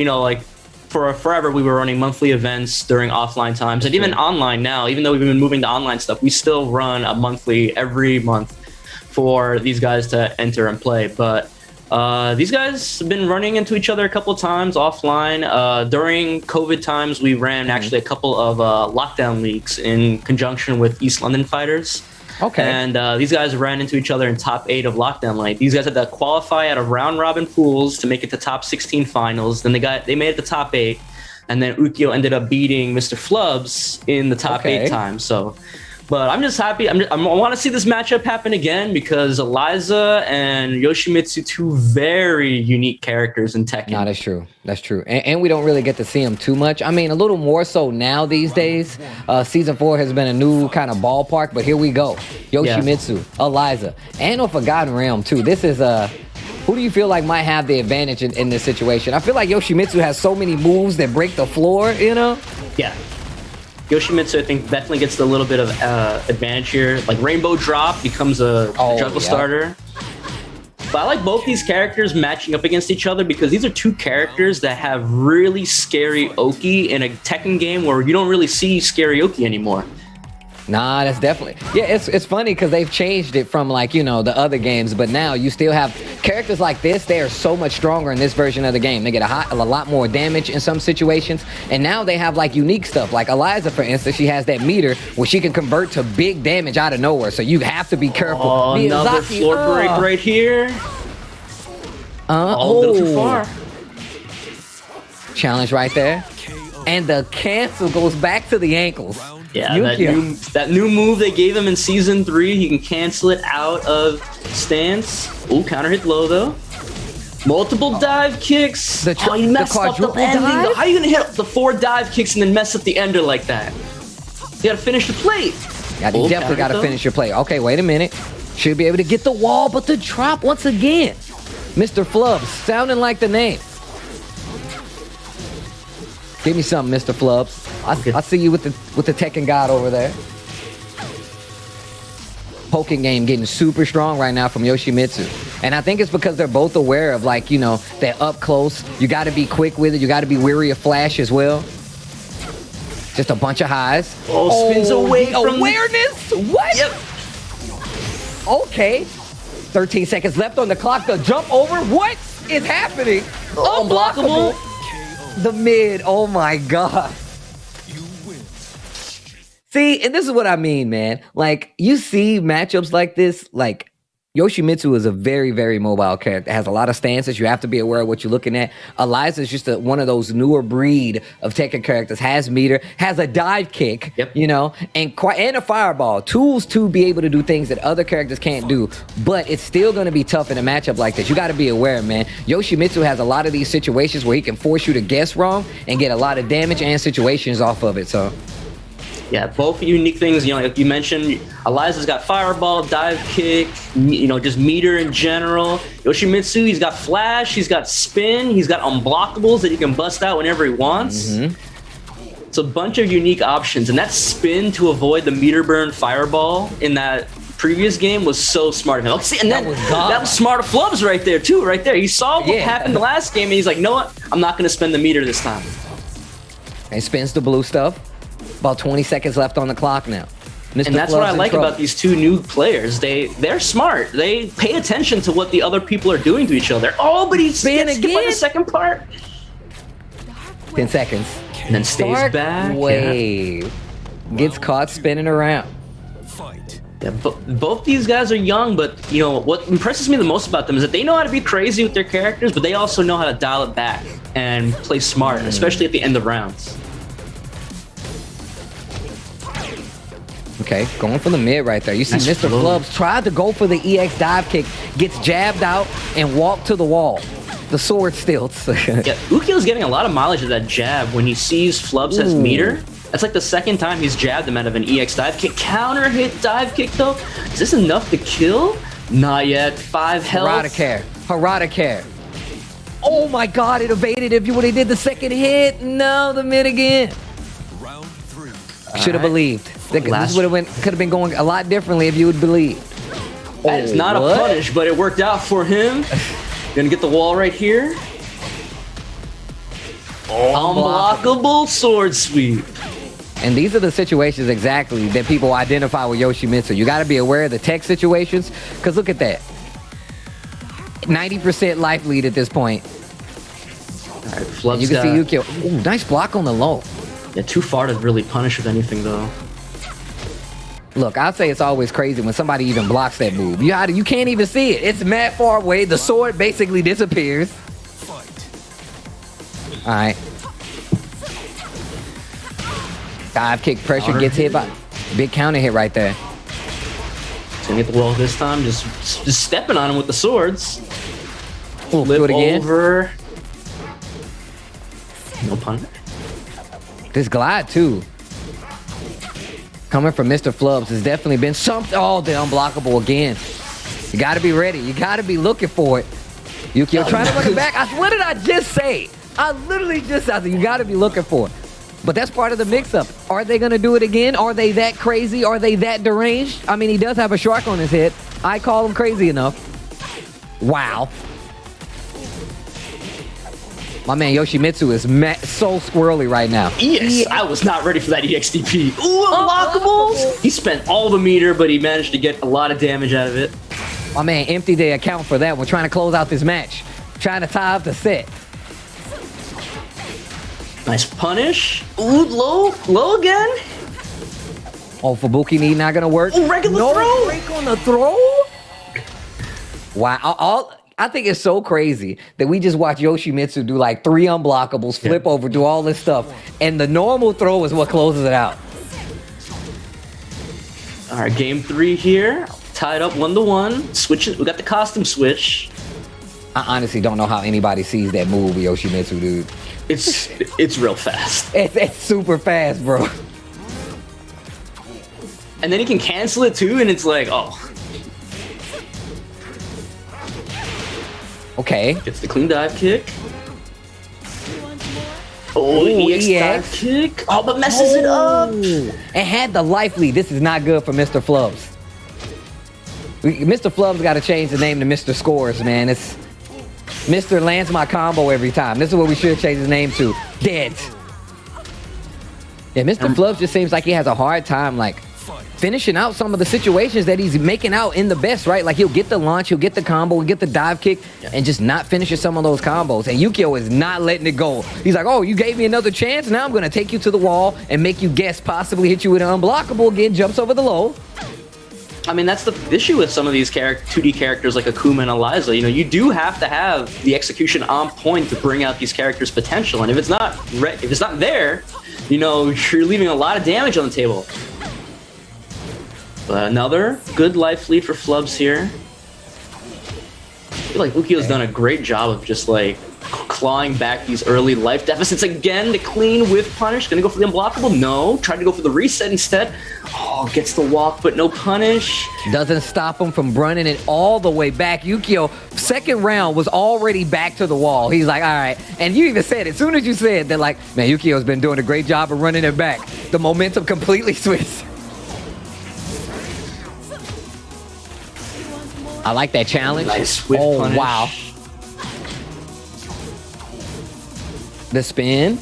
for forever we were running monthly events during offline times, and even online now, even though we've been moving to online stuff, we still run a monthly every month for these guys to enter and play. But these guys have been running into each other a couple of times offline. During COVID times, we ran actually a couple of lockdown leagues in conjunction with East London Fighters. Okay. And these guys ran into each other in top 8 of lockdown league. These guys had to qualify out of round robin pools to make it to top 16 finals. Then they made it to top 8, and then Ukio ended up beating Mr. Flubs in the top 8 times. So. But I'm just happy. I want to see this matchup happen again because Eliza and Yoshimitsu, two very unique characters in Tekken. No, that's true. That's true. And we don't really get to see them too much. I mean, a little more so now these days. Season 4 has been a new kind of ballpark, but here we go. Yoshimitsu, Eliza, and a Forgotten Realm too. This is who do you feel like might have the advantage in this situation? I feel like Yoshimitsu has so many moves that break the floor, Yeah. Yoshimitsu, I think, definitely gets a little bit of advantage here. Like Rainbow Drop becomes a juggle starter. But I like both these characters matching up against each other because these are two characters that have really scary Oki in a Tekken game where you don't really see scary Oki anymore. Nah, that's definitely... Yeah, it's funny because they've changed it from the other games, but now you still have characters like this. They are so much stronger in this version of the game. They get a lot more damage in some situations, and now they have unique stuff. Like Eliza, for instance, she has that meter where she can convert to big damage out of nowhere, so you have to be careful. Oh, another floor break right here. A little too far. Challenge right there. And the cancel goes back to the ankles. Yeah, that new move they gave him in Season 3, he can cancel it out of stance. Ooh, counter hit low though. Multiple dive kicks. He messed up the ending. How are you gonna hit the 4 dive kicks and then mess up the ender like that? You gotta finish the plate. Yeah, you definitely gotta finish your play. Okay, wait a minute. Should be able to get the wall, but the drop once again. Mr. Flubs, sounding like the name. Give me something, Mr. Flubs. I see you with the Tekken God over there. Poking game getting super strong right now from Yoshimitsu. And I think it's because they're both aware of, like, you know, they're up close. You got to be quick with it. You got to be wary of flash as well. Just a bunch of highs. Oh, spins away from awareness. What? Yep. Okay. 13 seconds left on the clock. The jump over. What is happening? Unblockable. The mid. Oh my god. See, and this is what I mean, man. Like, you see matchups like this, like, Yoshimitsu is a very, very mobile character. Has a lot of stances. You have to be aware of what you're looking at. Eliza is just one of those newer breed of Tekken characters. Has meter, has a dive kick, you know, and a fireball. Tools to be able to do things that other characters can't do. But it's still going to be tough in a matchup like this. You got to be aware, man. Yoshimitsu has a lot of these situations where he can force you to guess wrong and get a lot of damage and situations off of it. So. Yeah, both unique things. You know, like you mentioned, Eliza's got fireball, dive kick, you know, just meter in general. Yoshimitsu, he's got flash, he's got spin, he's got unblockables that he can bust out whenever he wants. It's a bunch of unique options, and that spin to avoid the meter burn fireball in that previous game was so smart of him. See, and that was smart of Flubs right there too. Right there, he saw what happened the last game, and he's like, "You know what? I'm not going to spend the meter this time." And spins the blue stuff. About 20 seconds left on the clock now. Mr. And that's what I like about these two new players. They're smart. They pay attention to what the other people are doing to each other. Oh, but he's skip on the second part. 10 seconds. And then stays back. Wave. Gets caught spinning around. Yeah, both these guys are young, but you know what impresses me the most about them is that they know how to be crazy with their characters, but they also know how to dial it back and play smart, especially at the end of rounds. Okay, going for the mid right there. You see Mr. Flubs tried to go for the EX dive kick, gets jabbed out, and walked to the wall. The sword stilts. Yeah, Ukyo's getting a lot of mileage of that jab when he sees Flubs as meter. That's like the second time he's jabbed him out of an EX dive kick. Counter hit dive kick though. Is this enough to kill? Not yet. 5 health. Haradacare. Oh my god, it evaded if you would have did the second hit. No, the mid again. Should have believed. This could have been going a lot differently if you would believe. That is not a punish, but it worked out for him. Gonna get the wall right here. Unblockable sword sweep. And these are the situations exactly that people identify with Yoshimitsu. You got to be aware of the tech situations, because look at that. 90% life lead at this point. All right, Flubs you can see Ukyo. Ooh, nice block on the low. Yeah, too far to really punish with anything, though. Look, I'll say it's always crazy when somebody even blocks that move. You can't even see it. It's mad far away. The sword basically disappears. All right. Dive kick pressure gets hit by big counter hit right there. He's gonna get the wall this time. Just stepping on him with the swords. Flip do it again. Over. No punish. This glide too. Coming from Mr. Flubs has definitely been something. Oh, the unblockable again. You gotta be ready. You gotta be looking for it. Ukyo trying to run it back. What did I just say? I literally just said you gotta be looking for it. But that's part of the mix-up. Are they gonna do it again? Are they that crazy? Are they that deranged? I mean, he does have a shark on his head. I call him crazy enough. Wow. My man Yoshimitsu is so squirrely right now. Yes, I was not ready for that EXDP. Ooh, unblockables! He spent all the meter, but he managed to get a lot of damage out of it. My man emptied the account for that. We're trying to close out this match. Trying to tie up the set. Nice punish. Ooh, low again. Oh, Fubuki knee not gonna work. Ooh, regular throw. Break on the throw. Wow. I think it's so crazy that we just watch Yoshimitsu do like 3 unblockables, flip over, do all this stuff, and the normal throw is what closes it out. All right, game 3 here. Tied up 1-1. Switch it. We got the costume switch. I honestly don't know how anybody sees that move with Yoshimitsu, dude. It's real fast. It's super fast, bro. And then he can cancel it too, and it's like, oh. Okay. Gets the clean dive kick. Oh, EX dive kick. Oh, but messes it up. And had the life lead. This is not good for Mr. Flubs. Mr. Flubs got to change the name to Mr. Scores, man. It's Mr. lands my combo every time. This is what we should change his name to. Dead. Yeah, Mr. Flubs just seems like he has a hard time, like, finishing out some of the situations that he's making out in the best, right? Like, he'll get the launch, he'll get the combo, he'll get the dive kick, and just not finishing some of those combos. And Yukio is not letting it go. He's like, oh, you gave me another chance? Now I'm going to take you to the wall and make you guess, possibly hit you with an unblockable again, jumps over the low. I mean, that's the issue with some of these 2D characters like Akuma and Eliza. You know, you do have to have the execution on point to bring out these characters' potential. And if it's not there, you know, you're leaving a lot of damage on the table. But another good life lead for Flubs here. I feel like Ukio's done a great job of just like clawing back these early life deficits again to clean with punish. Gonna go for the unblockable? No. Tried to go for the reset instead. Oh, gets the walk, but no punish. Doesn't stop him from running it all the way back. Yukio, second round, was already back to the wall. He's like, all right. And you even said, as soon as you said that, like, man, Yukio's been doing a great job of running it back. The momentum completely switched. I like that challenge. Nice whiff punish. Wow. The spin.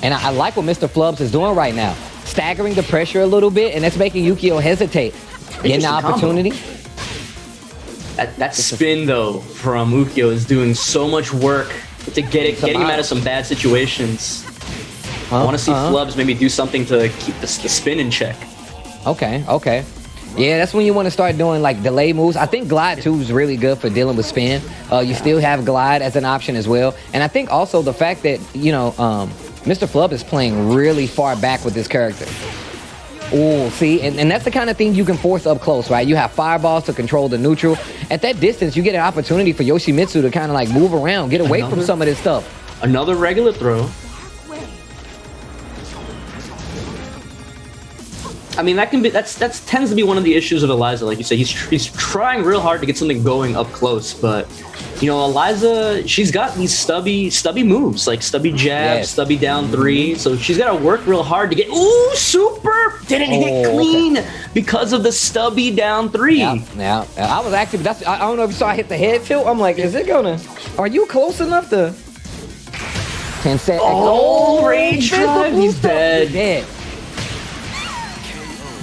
And I like what Mr. Flubs is doing right now. Staggering the pressure a little bit, and that's making Yukio hesitate. Getting the opportunity. That spin, though, from Ukio is doing so much work to getting him out of some bad situations. I want to see Flubs maybe do something to keep the spin in check. Okay, okay. Yeah, that's when you want to start doing like delay moves. I think Glide 2 is really good for dealing with spin. You still have Glide as an option as well. And I think also the fact that, you know, Mr. Flub is playing really far back with this character. Oh, see, and that's the kind of thing you can force up close, right? You have fireballs to control the neutral. At that distance, you get an opportunity for Yoshimitsu to kind of like move around, get away from some of this stuff. Another regular throw. I mean, that tends to be one of the issues of Eliza. Like you said, he's trying real hard to get something going up close, but you know, Eliza, she's got these stubby moves, like stubby jab, stubby down 3. So she's got to work real hard to get. Ooh, super! Didn't hit clean because of the stubby down 3. Yeah. I was actually. I don't know if you saw I hit the head tilt. I'm like, is it gonna? Are you close enough to? 10 seconds. Oh, rage drive. He's dead.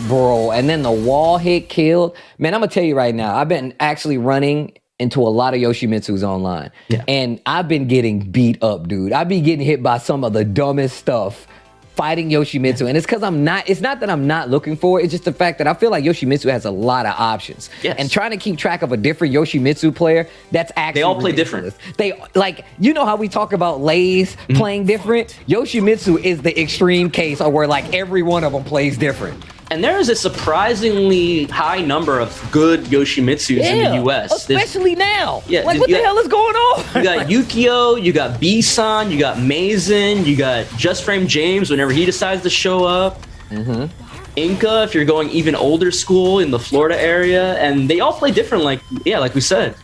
Bro, and then the wall hit killed. Man, I'm gonna tell you right now, I've been actually running into a lot of Yoshimitsu's online. Yeah. And I've been getting beat up, dude. I've been getting hit by some of the dumbest stuff fighting Yoshimitsu. And it's because it's not that I'm not looking for it, it's just the fact that I feel like Yoshimitsu has a lot of options. Yes. And trying to keep track of a different Yoshimitsu player, that's actually they all play ridiculous. different. They, like, you know how we talk about Lays playing different? Yoshimitsu is the extreme case of where like every one of them plays different. And there is a surprisingly high number of good Yoshimitsus in the US. Especially now. Yeah, like, what the hell is going on? You got Yukio, you got B-san, you got Mazen, you got Just Frame James whenever he decides to show up. Inca, if you're going even older school in the Florida area. And they all play different, like we said.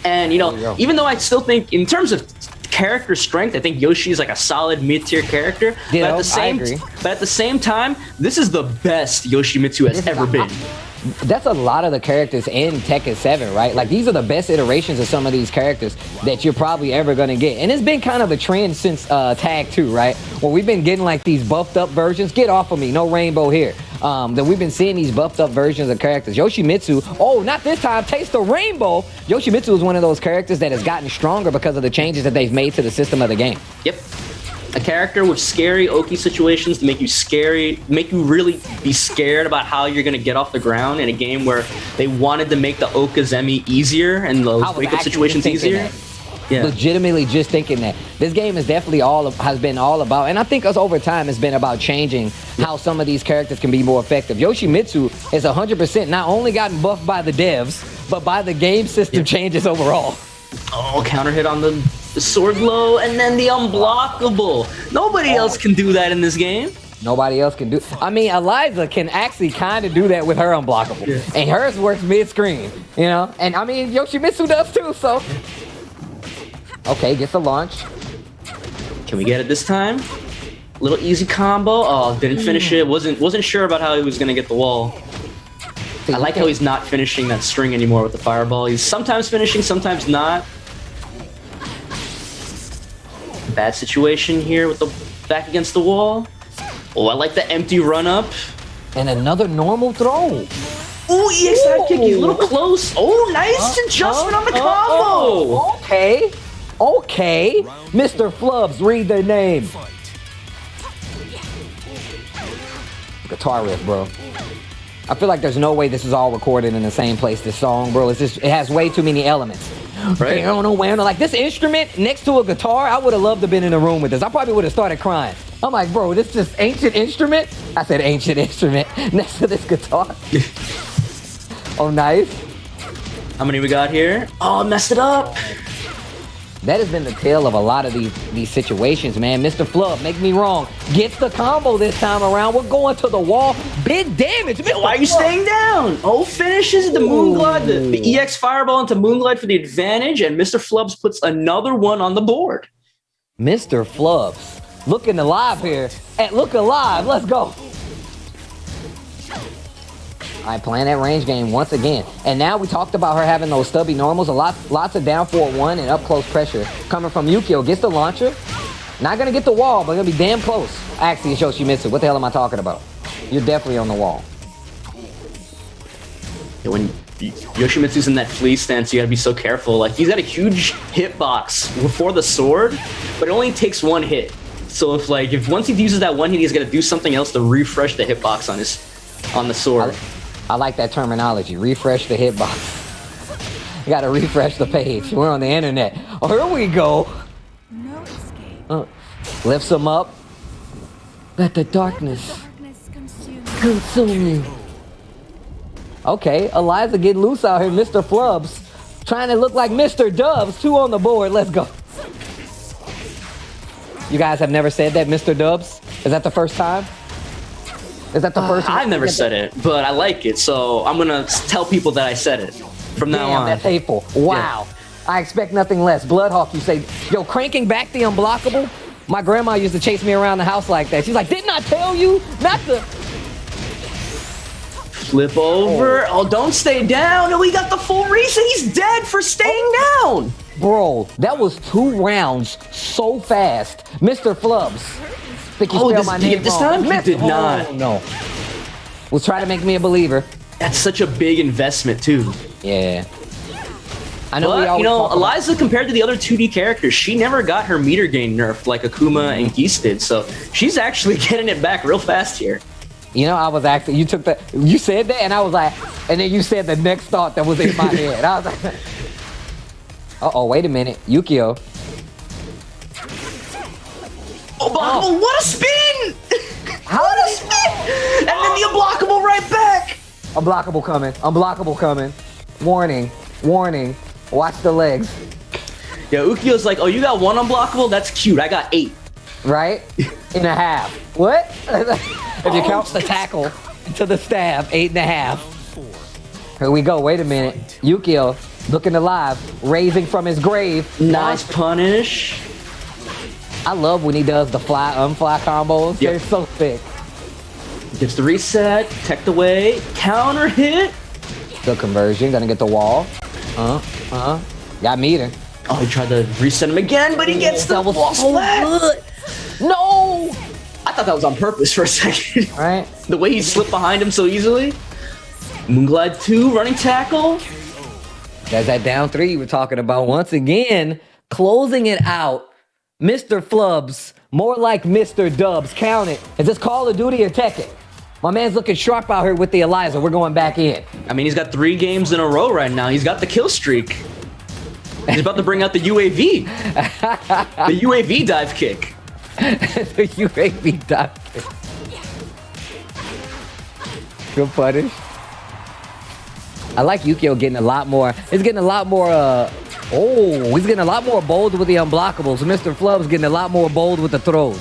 And, you know, even though I still think, in terms of character strength, I think Yoshi is like a solid mid-tier character. You know, I agree. But at the same time, this is the best Yoshimitsu has ever been. That's a lot of the characters in Tekken 7, right? Like, these are the best iterations of some of these characters that you're probably ever going to get. And it's been kind of a trend since Tag 2, right? Where we've been getting like these buffed up versions. Get off of me, no rainbow here. That we've been seeing these buffed up versions of characters. Yoshimitsu, oh, not this time, taste the rainbow. Yoshimitsu is one of those characters that has gotten stronger because of the changes that they've made to the system of the game. Yep. A character with scary Oki situations to make you really be scared about how you're gonna get off the ground in a game where they wanted to make the Okazemi easier and those wake-up situations easier. Yeah. Legitimately just thinking that. This game is definitely has been all about, and I think us over time has been about changing how some of these characters can be more effective. Yoshi Mitsu has 100% not only gotten buffed by the devs, but by the game system changes overall. Oh, counter hit on the sword blow, and then the unblockable. Nobody else can do that in this game. Nobody else can do. I mean, Eliza can actually kind of do that with her unblockable, and hers works mid-screen, you know. And I mean, Yoshimitsu does too. So, okay, gets the launch. Can we get it this time? Little easy combo. Oh, didn't finish it. Wasn't sure about how he was gonna get the wall. I like how he's not finishing that string anymore with the fireball. He's sometimes finishing, sometimes not. Bad situation here with the back against the wall. Oh, I like the empty run up. And another normal throw. Ooh, EX side kick, he's a little close. Oh, nice adjustment on the combo. Okay. Okay. Mr. Flubs, read their name. Guitar riff, bro. I feel like there's no way this is all recorded in the same place, this song, bro. It's just, it has way too many elements. Right? Like this instrument next to a guitar, I would have loved to have been in a room with this. I probably would have started crying. I'm like, bro, this is ancient instrument? I said ancient instrument next to this guitar. Oh, nice. How many we got here? Oh, messed it up. That has been the tale of a lot of these situations, man. Mr. Flub, make me wrong. Gets the combo this time around. We're going to the wall. Big damage. Mr. Why are you staying down? Oh, finishes the Moonglide, the EX Fireball into Moonglide for the advantage, and Mr. Flubs puts another one on the board. Mr. Flubs, looking alive here. Look alive. Let's go. All right, playing that range game once again. And now we talked about her having those stubby normals. Lots of down forward one and up close pressure coming from Yukio. Gets the launcher. Not going to get the wall, but going to be damn close. Actually, it's Yoshimitsu. What the hell am I talking about? You're definitely on the wall. Yeah, when Yoshimitsu's in that fleece stance, you got to be so careful. Like, he's got a huge hitbox before the sword, but it only takes one hit. So if once he uses that one hit, he's got to do something else to refresh the hitbox on the sword. I like that terminology. Refresh the hitbox. You gotta refresh the page. We're on the internet. Oh, here we go. No escape. Lifts him up. Let the darkness consume you. Okay, Eliza getting loose out here. Mr. Flubs trying to look like Mr. Dubs. 2 on the board. Let's go. You guys have never said that, Mr. Dubs? Is that the first time? Is that the first time? I've never said it, but I like it, so I'm gonna tell people that I said it from now on. That's hateful. Wow. Yeah. I expect nothing less. Bloodhawk, you say, yo, cranking back the unblockable? My grandma used to chase me around the house like that. She's like, didn't I tell you not to? Flip over. Oh, don't stay down. And we got the full reason. He's dead for staying down. Bro, that was 2 rounds so fast. Mr. Flubs. Think you spelled my name this wrong. time? He did not. No. Was trying to make me a believer. That's such a big investment, too. Yeah. I know. But, Eliza, compared to the other 2D characters, she never got her meter gain nerfed like Akuma and Geese did. So she's actually getting it back real fast here. You know, I was actually, you said that, and I was like, and then you said the next thought that was in my head. I was like, uh-oh, wait a minute. Yukio. Unblockable, what a spin! What a spin! And then the unblockable right back! Unblockable coming, unblockable coming. Warning, warning, watch the legs. Yeah, Ukio's like, oh, you got 1 unblockable? That's cute, I got 8. Right? In a half. What? If you count the tackle to the stab, 8.5. Here we go, wait a minute. Yukio, looking alive, raising from his grave. Nice punish. I love when he does the fly, unfly combos. Yep. They're so thick. Gets the reset, tech away, counter hit. Good conversion, gonna get the wall. Got meter. Oh, he tried to reset him again, but he gets the wall splat. No! I thought that was on purpose for a second. Right? The way he slipped behind him so easily. Moonglide 2, running tackle. There's that down 3 you were talking about once again, closing it out. Mr. Flubs, more like Mr. Dubs. Count it. Is this Call of Duty or Tekken? My man's looking sharp out here with the Eliza. We're going back in. I mean, he's got 3 games in a row right now. He's got the kill streak. He's about to bring out the UAV. The UAV dive kick. The UAV dive kick. Good punish. I like Yukio getting a lot more. He's getting a lot more, he's getting a lot more bold with the unblockables. Mr. Flub's getting a lot more bold with the throws.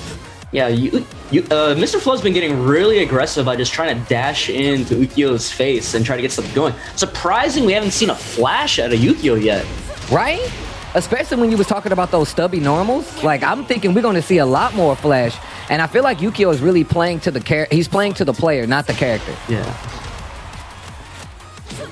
Yeah, Mr. Flub's been getting really aggressive by just trying to dash into Ukio's face and try to get something going. Surprising we haven't seen a flash out of Yukio yet. Right? Especially when you was talking about those stubby normals. Like, I'm thinking we're going to see a lot more flash. And I feel like Yukio is really playing to the he's playing to the player, not the character. Yeah.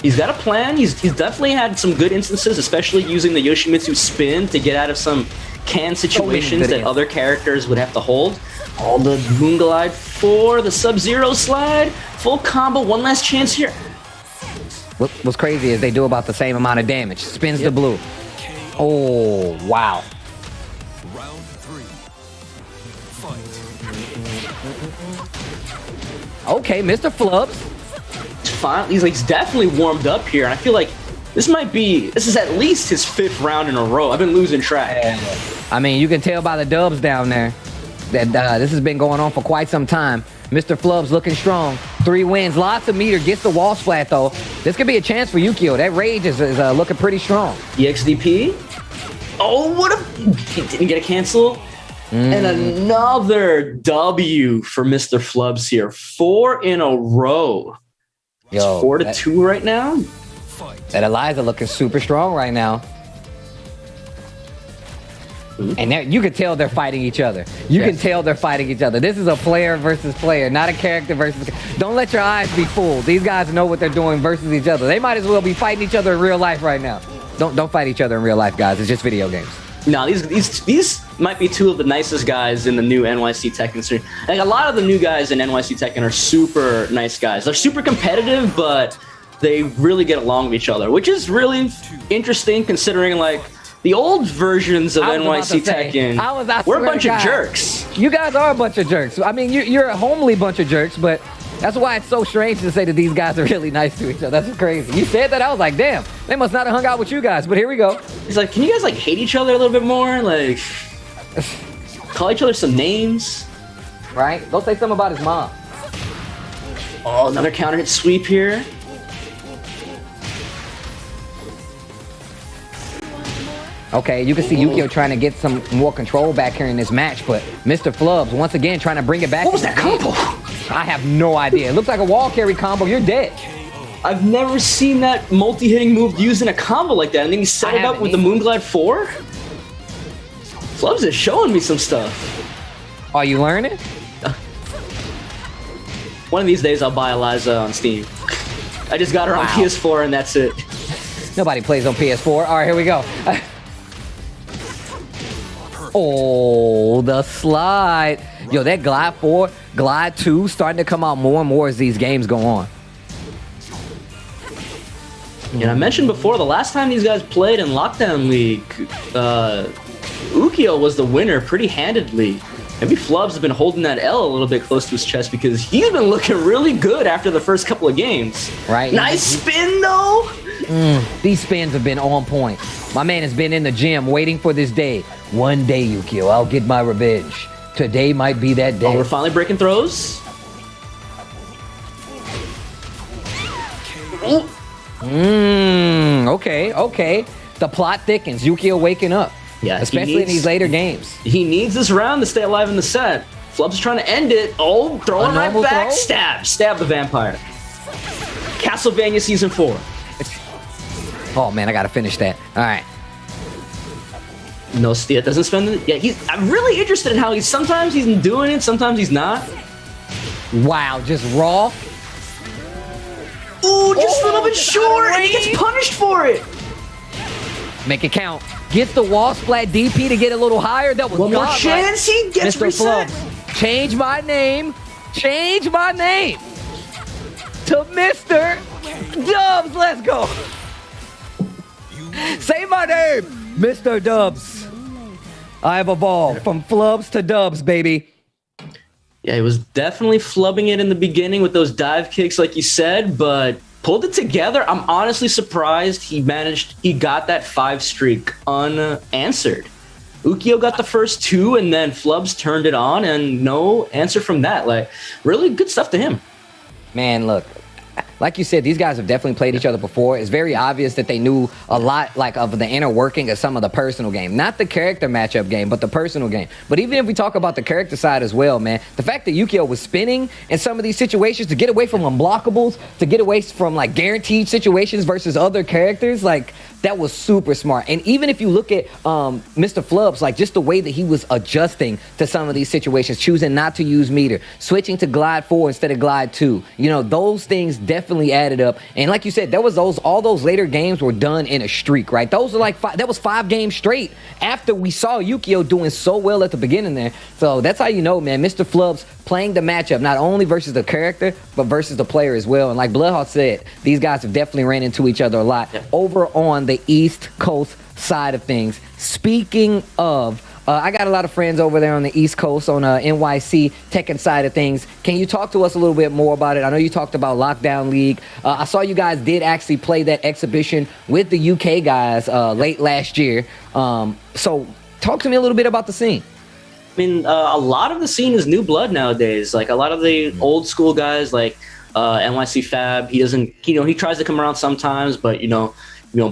He's got a plan. He's definitely had some good instances, especially using the Yoshimitsu spin to get out of some can situations that other characters would have to hold. All the Moon Glide 4, the Sub-Zero slide, full combo, one last chance here. What's crazy is they do about the same amount of damage. Spins the blue. Oh, wow. Round 3. Fight. Okay, Mr. Flubs. He's definitely warmed up here, and I feel like this is at least his 5th round in a row. I've been losing track. I mean, you can tell by the dubs down there that this has been going on for quite some time. Mr. Flub's looking strong. 3 wins, lots of meter, gets the wall splat though. This could be a chance for Yukio. That rage is looking pretty strong. EXDP. Oh, what he didn't get a cancel. And another W for Mr. Flubs here. 4 in a row. It's 4-2 right now. That Eliza looking super strong right now. And you can tell they're fighting each other. You can tell they're fighting each other. This is a player versus player, not a character versus... Don't let your eyes be fooled. These guys know what they're doing versus each other. They might as well be fighting each other in real life right now. Don't fight each other in real life, guys. It's just video games. No, these might be 2 of the nicest guys in the new NYC Tekken scene. Like, a lot of the new guys in NYC Tekken are super nice guys. They're super competitive, but they really get along with each other, which is really interesting considering, like, the old versions of NYC Tekken were a bunch of jerks. You guys are a bunch of jerks. I mean, you're a homely bunch of jerks, but that's why it's so strange to say that these guys are really nice to each other. That's crazy. You said that, I was like, damn, they must not have hung out with you guys, but here we go. He's like, can you guys, like, hate each other a little bit more? Like, call each other some names? Right? Go say something about his mom. Oh, another counter hit sweep here. Okay, you can see Yukio trying to get some more control back here in this match, but Mr. Flubs once again trying to bring it back. What was that combo? I have no idea. It looks like a wall carry combo. You're dead. I've never seen that multi-hitting move used in a combo like that, and then he set it up with the Moonglide 4? Flubs is showing me some stuff. Are you learning? One of these days I'll buy Eliza on Steam. I just got her on PS4 and that's it. Nobody plays on PS4. All right, here we go. Oh, the slide. Yo, that Glide 4, Glide 2 starting to come out more and more as these games go on. And I mentioned before, the last time these guys played in Lockdown League, Ukio was the winner pretty handedly. Maybe Flubs has been holding that L a little bit close to his chest because he's been looking really good after the first couple of games. Right. Nice spin, though. These spins have been on point. My man has been in the gym waiting for this day. One day, Yukio, I'll get my revenge. Today might be that day. Oh, we're finally breaking throws. Okay. The plot thickens. Yukio waking up. Yeah, especially in these later games. He needs this round to stay alive in the set. Flubs is trying to end it. Oh, throwing right back. Throw? Stab the vampire. Castlevania Season 4. Oh man, I gotta finish that. All right. No, Stia doesn't spend it. Yeah, I'm really interested in how sometimes he's doing it, sometimes he's not. Wow, just raw. Ooh, just a little bit short, and he gets punished for it. Make it count. Gets the wall splat DP to get a little higher. That was one more chance. He gets Mr. reset. Flubs, change my name. Change my name to Mr. Dubs. Let's go. Say my name, Mr. Dubs. I have evolved from flubs to dubs, baby. Yeah, he was definitely flubbing it in the beginning with those dive kicks, like you said, but pulled it together. I'm honestly surprised he got that 5 streak unanswered. Ukyo got the first 2, and then Flubs turned it on, and no answer from that. Like, really good stuff to him. Man, look, like you said, these guys have definitely played each other before. It's very obvious that they knew a lot, like, of the inner working of some of the personal game. Not the character matchup game, but the personal game. But even if we talk about the character side as well, man, the fact that Ukyo was spinning in some of these situations to get away from unblockables, to get away from, like, guaranteed situations versus other characters, like, that was super smart. And even if you look at Mr. Flubs, like just the way that he was adjusting to some of these situations, choosing not to use meter, switching to glide 4 instead of glide 2, you know, those things definitely added up. And like you said, there was all those later games were done in a streak, right? Those are like that was 5 games straight after we saw Ukyo doing so well at the beginning there. So that's how you know, man, Mr. Flubs playing the matchup, not only versus the character, but versus the player as well. And like Bloodhawk said, these guys have definitely ran into each other a lot over on the East Coast side of things. Speaking of, I got a lot of friends over there on the East Coast on NYC Tekken side of things. Can you talk to us a little bit more about it? I know you talked about Lockdown League. I saw you guys did actually play that exhibition with the UK guys late last year. So talk to me a little bit about the scene. I mean, a lot of the scene is new blood nowadays. Like a lot of the old school guys, like NYC Fab, he doesn't, he tries to come around sometimes, but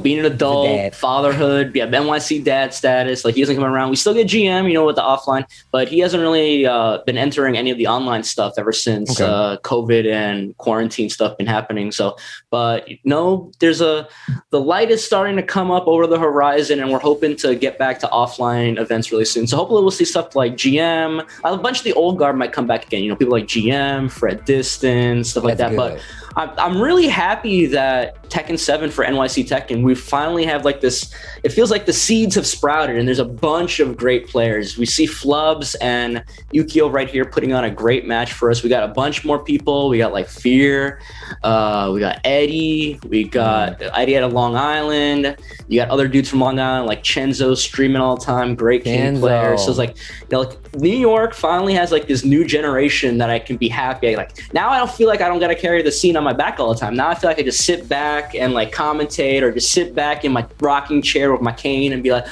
being an adult, fatherhood, NYC dad status, like he doesn't come around. We still get GM, with the offline, but he hasn't really been entering any of the online stuff ever since COVID and quarantine stuff been happening. So, but there's the light is starting to come up over the horizon, and we're hoping to get back to offline events really soon. So hopefully we'll see stuff like GM. A bunch of the old guard might come back again. People like GM, Fred Distance, stuff like that. But I'm really happy that Tekken 7 for NYC Tekken, we finally have like this, it feels like the seeds have sprouted and there's a bunch of great players. We see Flubs and Ukyo right here putting on a great match for us. We got a bunch more people. We got like Fear, we got Eddie, we got Eddie out of Long Island. You got other dudes from Long Island like Chenzo streaming all the time, great King player. So it's like, like New York finally has like this new generation that I can be happy. Like now I don't feel like I don't got to carry the scene on my back all the time. Now I feel like I just sit back and like commentate or just sit back in my rocking chair with my cane and be like,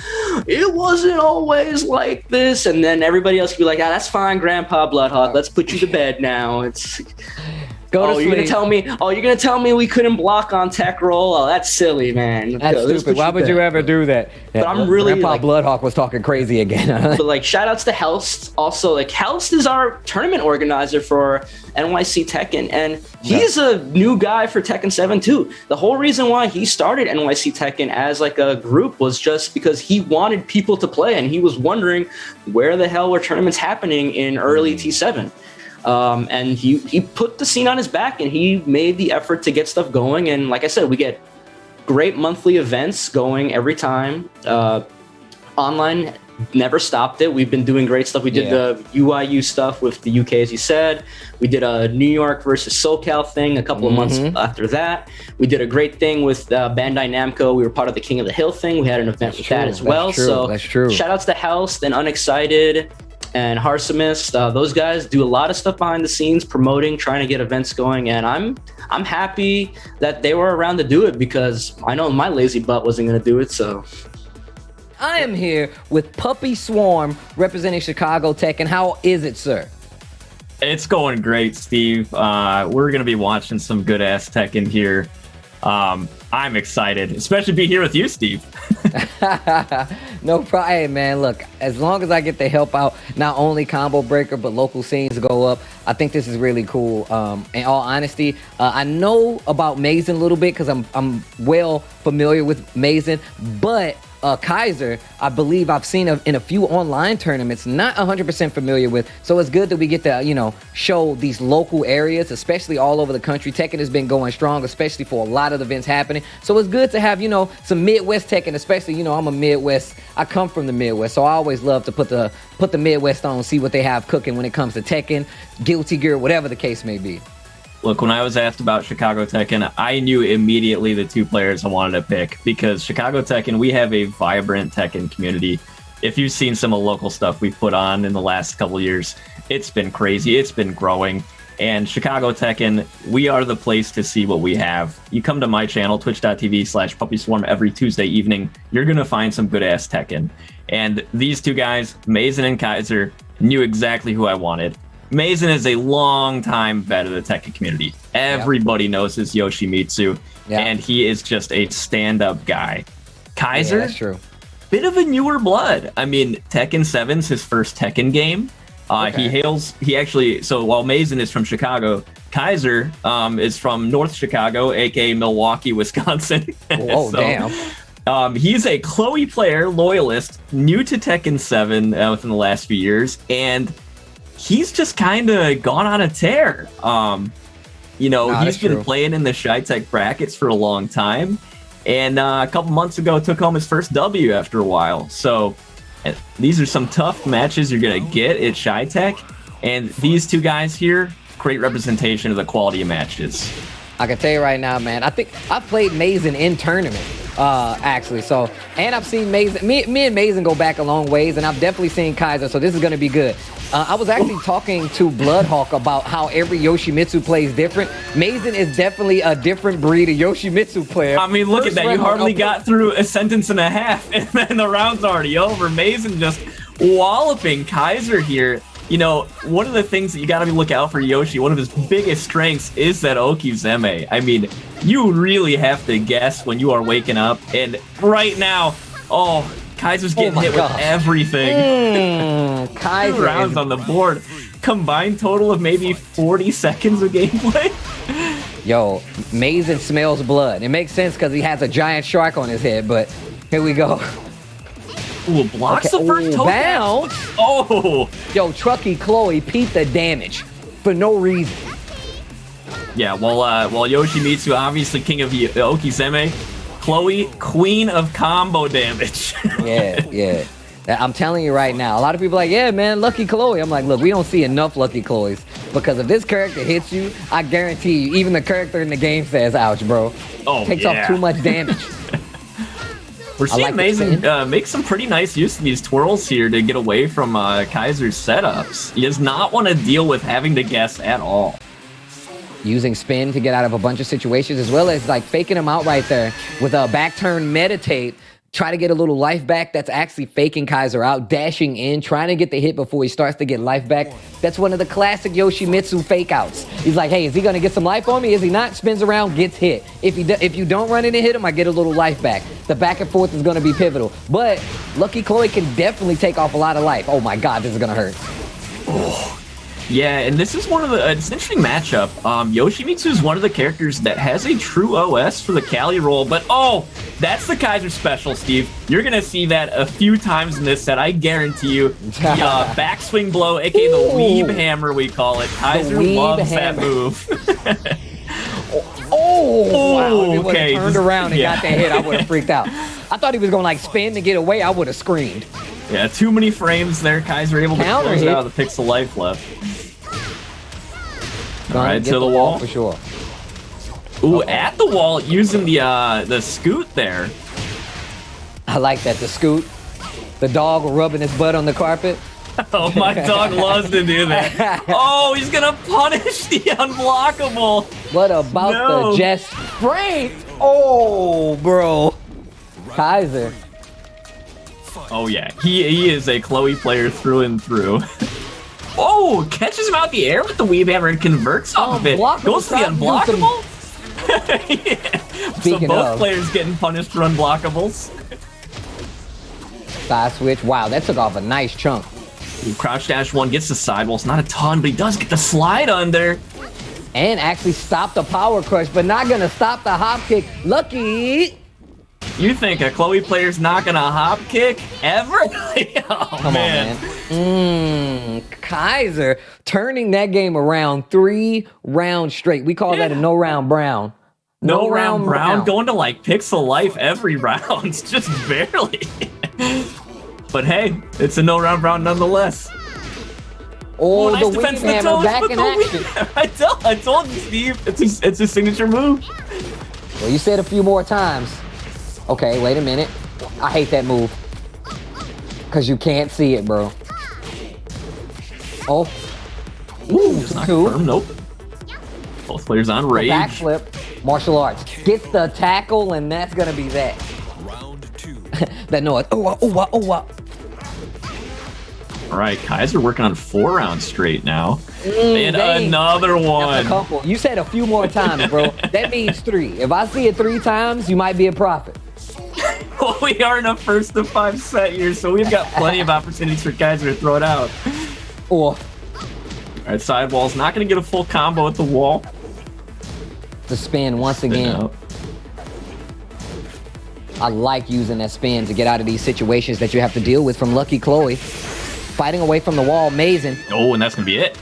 it wasn't always like this. And then everybody else can be like, that's fine, Grandpa Bloodhawk. Let's put you to bed now. It's you're gonna tell me? Oh, you're gonna tell me we couldn't block on tech roll? Oh, that's silly, man. That's stupid. Why would you ever do that? But I'm really Grandpa Bloodhawk was talking crazy again. But like, shout outs to Helst. Also, like Helst is our tournament organizer for NYC Tekken, and he's a new guy for Tekken 7 too. The whole reason why he started NYC Tekken as like a group was just because he wanted people to play, and he was wondering where the hell were tournaments happening in early T7. And he put the scene on his back and he made the effort to get stuff going. And like I said, we get great monthly events going every time. Online never stopped it. We've been doing great stuff. We did the UIU stuff with the UK, as you said. We did a New York versus SoCal thing a couple of months after that. We did a great thing with Bandai Namco. We were part of the King of the Hill thing. We had an event with that as well. That's true. Shout outs to Helst and Unexcited and Harsamist. Those guys do a lot of stuff behind the scenes, promoting, trying to get events going, and I'm happy that they were around to do it because I know my lazy butt wasn't going to do it. So I am here with Puppy Swarm representing Chicago Tech, and how is it, sir? It's going great, Steve. We're going to be watching some good ass Tekken here. I'm excited, especially being here with you, Steve. No problem. Hey, man, look, as long as I get to help out not only Combo Breaker, but local scenes go up, I think this is really cool. In all honesty, I know about Mason a little bit because I'm well familiar with Mason, but Kaiser, I believe I've seen in a few online tournaments, not 100% familiar with. So it's good that we get to, show these local areas, especially all over the country. Tekken has been going strong, especially for a lot of the events happening. So it's good to have, some Midwest Tekken, especially, I'm a Midwest. I come from the Midwest, so I always love to put the Midwest on, see what they have cooking when it comes to Tekken, Guilty Gear, whatever the case may be. Look, when I was asked about Chicago Tekken, I knew immediately the two players I wanted to pick because Chicago Tekken, we have a vibrant Tekken community. if you've seen some of the local stuff we've put on in the last couple of years, it's been crazy. It's been growing. And Chicago Tekken, we are the place to see what we have. You come to my channel, twitch.tv/PuppySwarm, every Tuesday evening. You're going to find some good-ass Tekken. And these two guys, Mason and Kaiser, knew exactly who I wanted. Mason is a long-time vet of the Tekken community. Everybody knows his Yoshi Mitsu, and he is just a stand-up guy. Kaiser, that's true. Bit of a newer blood. I mean, Tekken 7's his first Tekken game. So while Mason is from Chicago, Kaiser is from North Chicago, aka Milwaukee, Wisconsin. Damn. He's a Chloe player, loyalist, new to Tekken 7 within the last few years, and he's just kind of gone on a tear. He's been playing in the Shy-Tech brackets for a long time, and a couple months ago took home his first W after a while. So these are some tough matches you're going to get at Shy-Tech, and these two guys here, great representation of the quality of matches. I can tell you right now, man, I think I played Mason in tournament, actually. So, and I've seen Mason, me and Mason go back a long ways, and I've definitely seen Kaiser, so this is going to be good. I was actually talking to Bloodhawk about how every Yoshimitsu plays different. Mason is definitely a different breed of Yoshimitsu player. I mean, look at that. You hardly got through a sentence and a half, and then the round's already over. Mason just walloping Kaiser here. One of the things that you got to look out for Yoshi, one of his biggest strengths is that Okizeme. I mean, you really have to guess when you are waking up. And right now, Kaiser's getting hit with everything. Kaiser 2 rounds on the board. Combined total of maybe 40 seconds of gameplay. Yo, Mason smells blood. It makes sense because he has a giant shark on his head, but here we go. Ooh, blocks the first toe bounce. Oh! Yo, Trucky Chloe peeped the damage for no reason. Yeah, while Yoshimitsu, obviously king of Okizeme, Chloe, queen of combo damage. Yeah. I'm telling you right now, a lot of people are like, yeah, man, Lucky Chloe. I'm like, look, we don't see enough Lucky Chloes. Because if this character hits you, I guarantee you, even the character in the game says, ouch, bro. Takes off too much damage. We're seeing Mason make some pretty nice use of these twirls here to get away from Kaiser's setups. He does not want to deal with having to guess at all. Using spin to get out of a bunch of situations, as well as like faking him out right there with a back turn meditate. Try to get a little life back. That's actually faking Kaiser out, dashing in, trying to get the hit before he starts to get life back. That's one of the classic Yoshimitsu fake outs. He's like, hey, is he gonna get some life on me? Is he not? Spins around, gets hit. If you don't run in and hit him, I get a little life back. The back and forth is gonna be pivotal. But Lucky Chloe can definitely take off a lot of life. Oh my God, this is gonna hurt. Yeah, and this is it's an interesting matchup. Yoshimitsu is one of the characters that has a true OS for the Cali roll, but that's the Kaiser special, Steve. You're gonna see that a few times in this set, I guarantee you. The backswing blow, aka the weeb hammer, we call it. Kaiser loves that move. Wow, if he would have turned around and got that hit, I would have freaked out. I thought he was gonna like spin to get away, I would have screamed. Yeah, too many frames there. Kaiser able to close out the pixel life left. All right, to the wall for sure. Ooh, at the wall using the scoot there. I like that, the scoot. The dog rubbing his butt on the carpet. Oh, my dog loves to do that. Oh, he's gonna punish the unblockable. What about the just straight? Oh, bro. Kaiser. Oh yeah, he is a Chloe player through and through. Oh, catches him out the air with the weave hammer and converts off of it. Goes to the unblockable. So both players getting punished for unblockables. Side switch. Wow, that took off a nice chunk. Ooh, crouch dash one gets the sidewalls. Not a ton, but he does get the slide under. And actually stop the power crush, but not gonna stop the hop kick. Lucky. You think a Chloe player's not gonna hop kick ever? Come on, man. Kaiser turning that game around 3 rounds straight. We call that a no round brown. No round brown going to like pixel life every round, just barely. But hey, it's a no round brown nonetheless. Oh, nice the defense weave hammer back in action. I told you, Steve. It's his signature move. Well, you said a few more times. Okay, wait a minute. I hate that move. Because you can't see it, bro. Oh. Ooh, it's not confirmed. Nope. Both players on rage. Backflip. Martial arts. Gets the tackle, and that's going to be that. That noise. Oh. All right, Kaiser working on 4 rounds straight now. And dang. another one. That's a couple. You said a few more times, bro. That means 3. If I see it 3 times, you might be a prophet. Well, we are in a first of 5 set here, so we've got plenty of opportunities for Kaiser to throw it out. Or all right, sidewall's not going to get a full combo at the wall. The spin once again. I like using that spin to get out of these situations that you have to deal with from Lucky Chloe. Fighting away from the wall, amazing. Oh, and that's going to be it.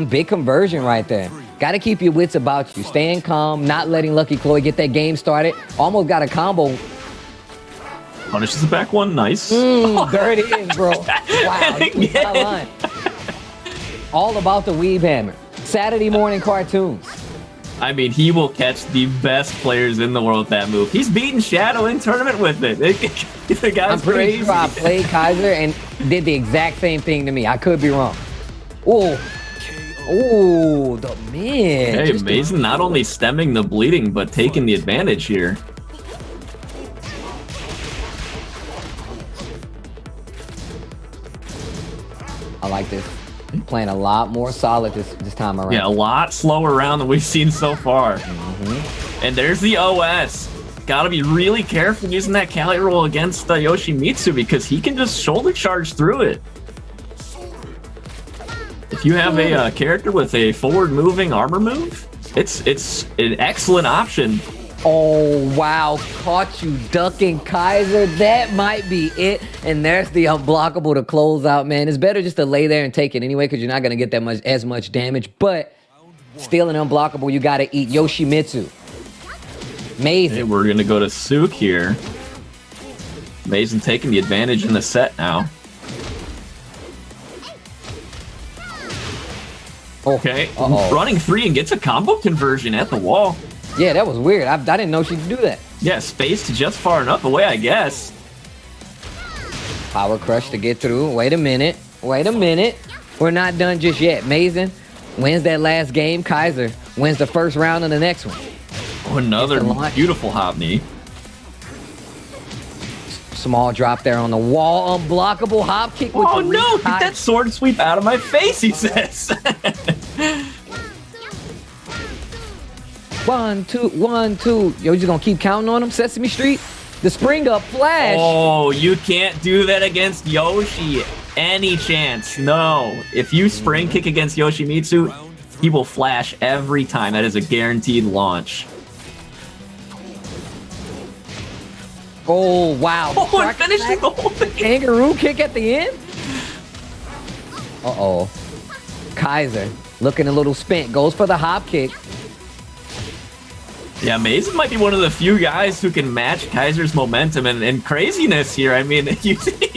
Big conversion right there. Got to keep your wits about you. Staying calm, not letting Lucky Chloe get that game started. Almost got a combo. Punishes the back one, nice. There it is, bro. Wow, you was out of line. All about the weave hammer. Saturday morning cartoons. I mean, he will catch the best players in the world with that move. He's beaten Shadow in tournament with it. The guy's I'm pretty crazy. sure I played Kaiser and did the exact same thing to me. I could be wrong. Oh, the man. Hey, Mason not only stemming the bleeding, but taking the advantage here. I like this. Playing a lot more solid this time around. Yeah, a lot slower round than we've seen so far. And there's the OS. Gotta be really careful using that Cali roll against Yoshi Mitsu because he can just shoulder charge through it. If you have a character with a forward moving armor move, it's an excellent option. Oh, wow. Caught you ducking, Kaiser. That might be it. And there's the unblockable to close out, man. It's better just to lay there and take it anyway because you're not going to get as much damage. But still an unblockable. You got to eat Yoshimitsu. Amazing. Hey, we're going to go to Sook here. Mason taking the advantage in the set now. Okay. Running 3 and gets a combo conversion at the wall. Yeah, that was weird. I didn't know she could do that. Yeah, spaced just far enough away, I guess. Power crush to get through. Wait a minute. We're not done just yet. Mason wins that last game. Kaiser wins the first round of the next one. Oh, another beautiful hop knee. Small drop there on the wall. Unblockable hop kick. With oh, no. Get that sword sweep out of my face, he says. 1, 2, 1, 2. Yo, you just gonna keep counting on him? Sesame Street? The spring up flash. Oh, you can't do that against Yoshi. Any chance? No. If you spring kick against Yoshimitsu, he will flash every time. That is a guaranteed launch. Oh, wow. Oh, and finishing the whole thing. Kangaroo kick at the end? Uh-oh. Kaiser looking a little spent. Goes for the hop kick. Yeah, Mason might be one of the few guys who can match Kaiser's momentum and craziness here. I mean, you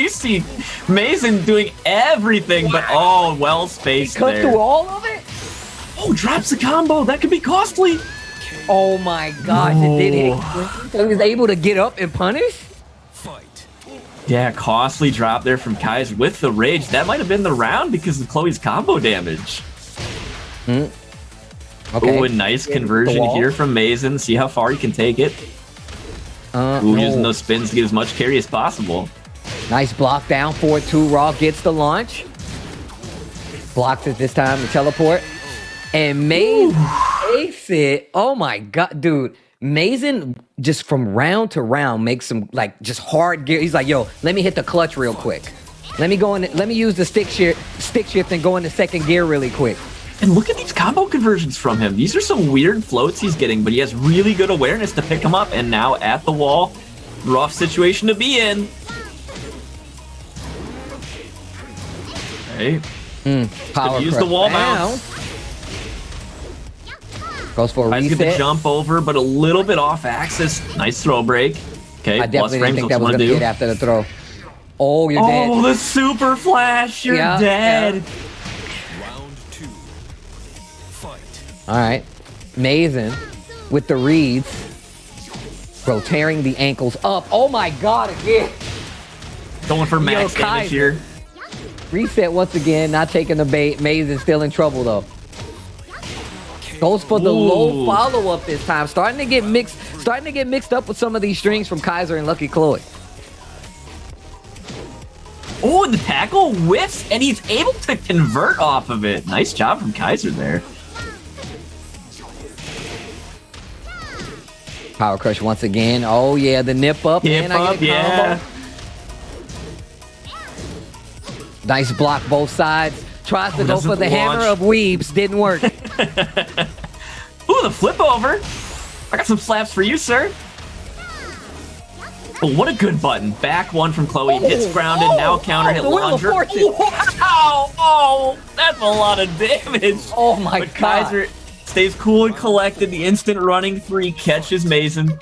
see Mason doing everything, but oh, well spaced Cut there. through all of it? Oh, drops the combo. That could be costly. Oh my gosh, it did hit. So he was able to get up and punish? Yeah, costly drop there from Kaiser with the rage. That might have been the round because of Chloe's combo damage. Okay. Ooh, a nice conversion here from Mason. See how far he can take it. Using those spins to get as much carry as possible. Nice block down, 4-2. Raw gets the launch. Blocks it this time, the teleport. And Mason takes it. Oh my god, dude. Mason just from round to round makes some like just hard gear. He's like, yo, let me hit the clutch real quick. Let me use the stick shift and go into second gear really quick. And look at these combo conversions from him. These are some weird floats he's getting, but he has really good awareness to pick them up. And now at the wall, rough situation to be in. Okay. Power use the wall bounce. Goes for a reset. Get the jump over, but a little bit off axis. Nice throw break. Okay, I definitely didn't think that was going to hit after the throw. Oh, you're dead. Oh, the super flash. You're dead. Yeah. All right. Mason with the reads. Bro, tearing the ankles up. Oh my god, again. Going for max damage here. Reset once again, not taking the bait. Maze is still in trouble though. Goes for the low follow-up this time. Starting to get mixed up with some of these strings from Kaiser and Lucky Chloe. Oh, the tackle whiffs, and he's able to convert off of it. Nice job from Kaiser there. Power Crush once again. Oh yeah, the nip up. Nip up, yeah. Nice block both sides. Tries to go for the hammer of weebs. Didn't work. Ooh, the flip over. I got some slaps for you, sir. Oh, what a good button. Back one from Chloe. Hits grounded. Now counter hit launcher. Wow. Oh, that's a lot of damage. Oh my God. Kaiser stays cool and collected. The instant running 3 catches Mason.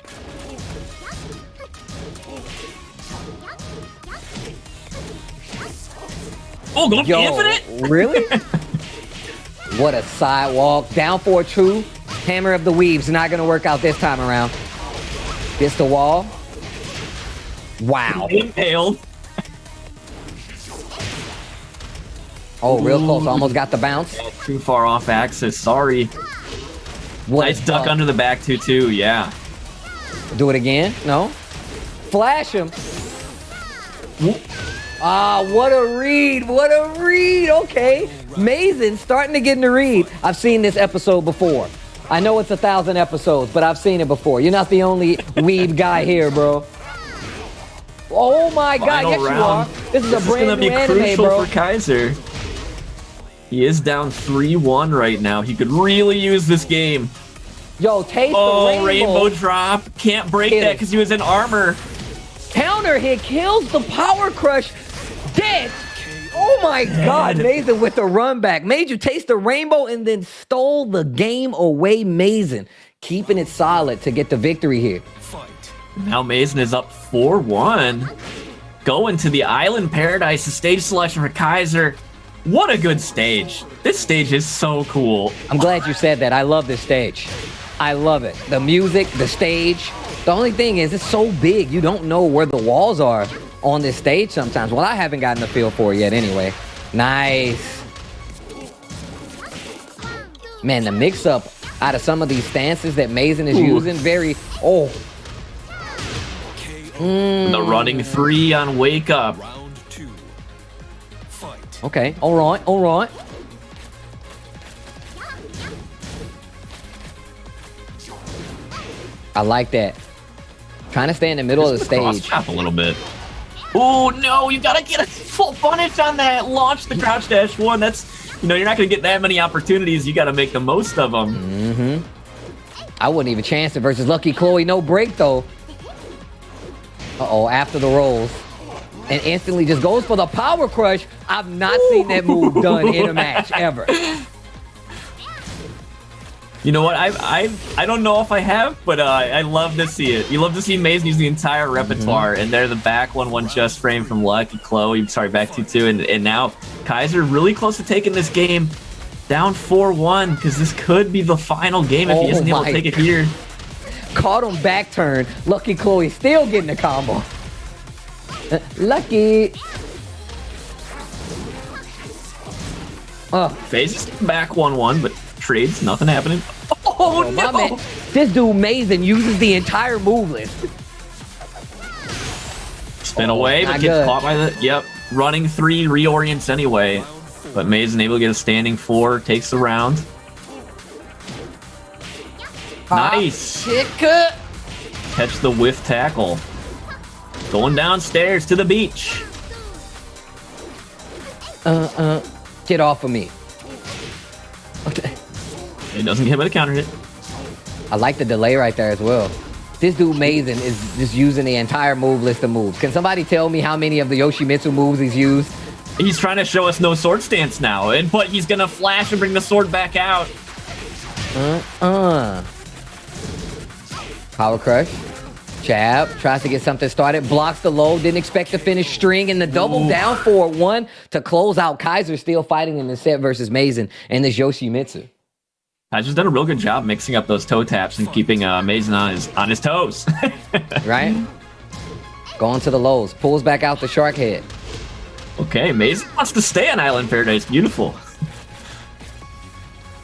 Oh, going infinite? Really? What a sidewalk. Down for a true. Hammer of the Weaves. Not going to work out this time around. Gets the wall. Wow. Impaled. Oh, real close. Almost got the bounce. Yeah, too far off axis. Sorry. Nice duck under the back 2-2. Yeah. Do it again. No. Flash him. Ah, what a read. What a read. Okay. Mason starting to get in the read. I've seen this episode before. I know it's 1,000 episodes, but I've seen it before. You're not the only weeb guy here, bro. Oh my God, yes you are. This is a brand new anime, bro. This is gonna be crucial for Kaiser. He is down 3-1 right now. He could really use this game. Yo, taste the rainbow drop. Can't break that because he was in armor. Counter hit kills the Power Crush. Dead. Oh my God, Mason with the run back. Made you taste the rainbow and then stole the game away, Mason. Keeping it solid to get the victory here. Now Mason is up 4-1. Going to the Island Paradise, the stage selection for Kaiser. What a good stage. This stage is so cool. I'm glad you said that. I love this stage. I love it. The music, the stage. The only thing is it's so big, you don't know where the walls are on this stage sometimes. Well, I haven't gotten the feel for it yet anyway. Nice. Man, the mix-up out of some of these stances that Mason is using, very... Oh. The running 3 on Wake Up. Okay, all right, all right. I like that. Trying to stay in the middle of the stage. Cross chop a little bit. Oh no, you gotta get a full punish on that. Launch the crouch dash 1. That's, you're not gonna get that many opportunities. You gotta make the most of them. Mm-hmm. I wouldn't even chance it versus Lucky Chloe. No break though. Uh-oh, after the rolls. And instantly just goes for the Power Crush. I've not seen that move done in a match, ever. You know what? I don't know if I have, but I love to see it. You love to see Mason use the entire repertoire, and they're the back 1-1 just frame from Lucky Chloe. Sorry, back 2-2, and now Kaiser really close to taking this game. Down 4-1, because this could be the final game if he isn't able to take it here. Caught him back turn. Lucky Chloe still getting a combo. Lucky. Phases back 1-1, but trades, nothing happening. Oh no! Man. This dude Mason uses the entire move list. Spin away, but gets caught by the... Yep. Running 3 reorients anyway. But Mason able to get a standing 4, takes the round. Nice. Catch the whiff tackle. Going downstairs to the beach. Get off of me. Okay. It doesn't get hit by the counter hit. I like the delay right there as well. This dude Mason is just using the entire move list of moves. Can somebody tell me how many of the Yoshimitsu moves he's used? He's trying to show us no sword stance now, but he's gonna flash and bring the sword back out. Power Crush. Jab. Tries to get something started. Blocks the low. Didn't expect to finish string. And the double down 4-1 to close out. Kaiser still fighting in the set versus Mason and this Yoshimitsu. Kaiser's done a real good job mixing up those toe taps and keeping Mason on his toes. Right? Going to the lows. Pulls back out the shark head. Okay, Mason wants to stay on Island Paradise. Beautiful.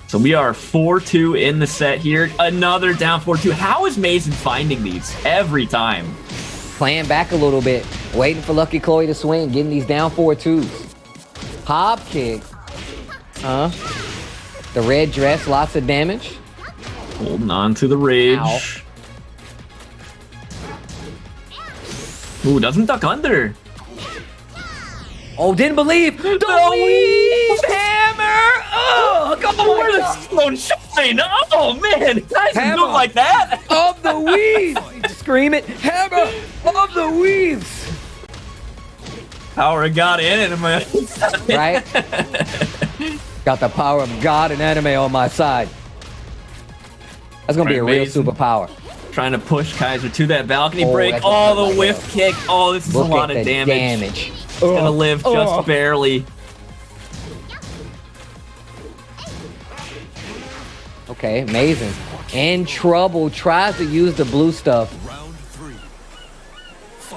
So we are 4-2 in the set here. Another down 4-2. How is Mason finding these every time? Playing back a little bit. Waiting for Lucky Chloe to swing. Getting these down 4-2s. Hob kick. The red dress. Lots of damage. Holding on to the rage. Ow. Ooh, doesn't duck under. Oh, didn't believe. The weave hammer. Oh, come on. Where the slow shine? Oh, man. Guys are doing like that. Of the weaves. Scream it. Hammer of the weaves. Power of God and anime. Right? Got the power of God and anime on my side. That's going to be a real superpower. Trying to push Kaiser to that balcony Oh, break. that's Oh, the whiff kick. Oh, this is Look a lot at of the damage. It's going to live just barely. Okay, amazing. In trouble. Tries to use the blue stuff.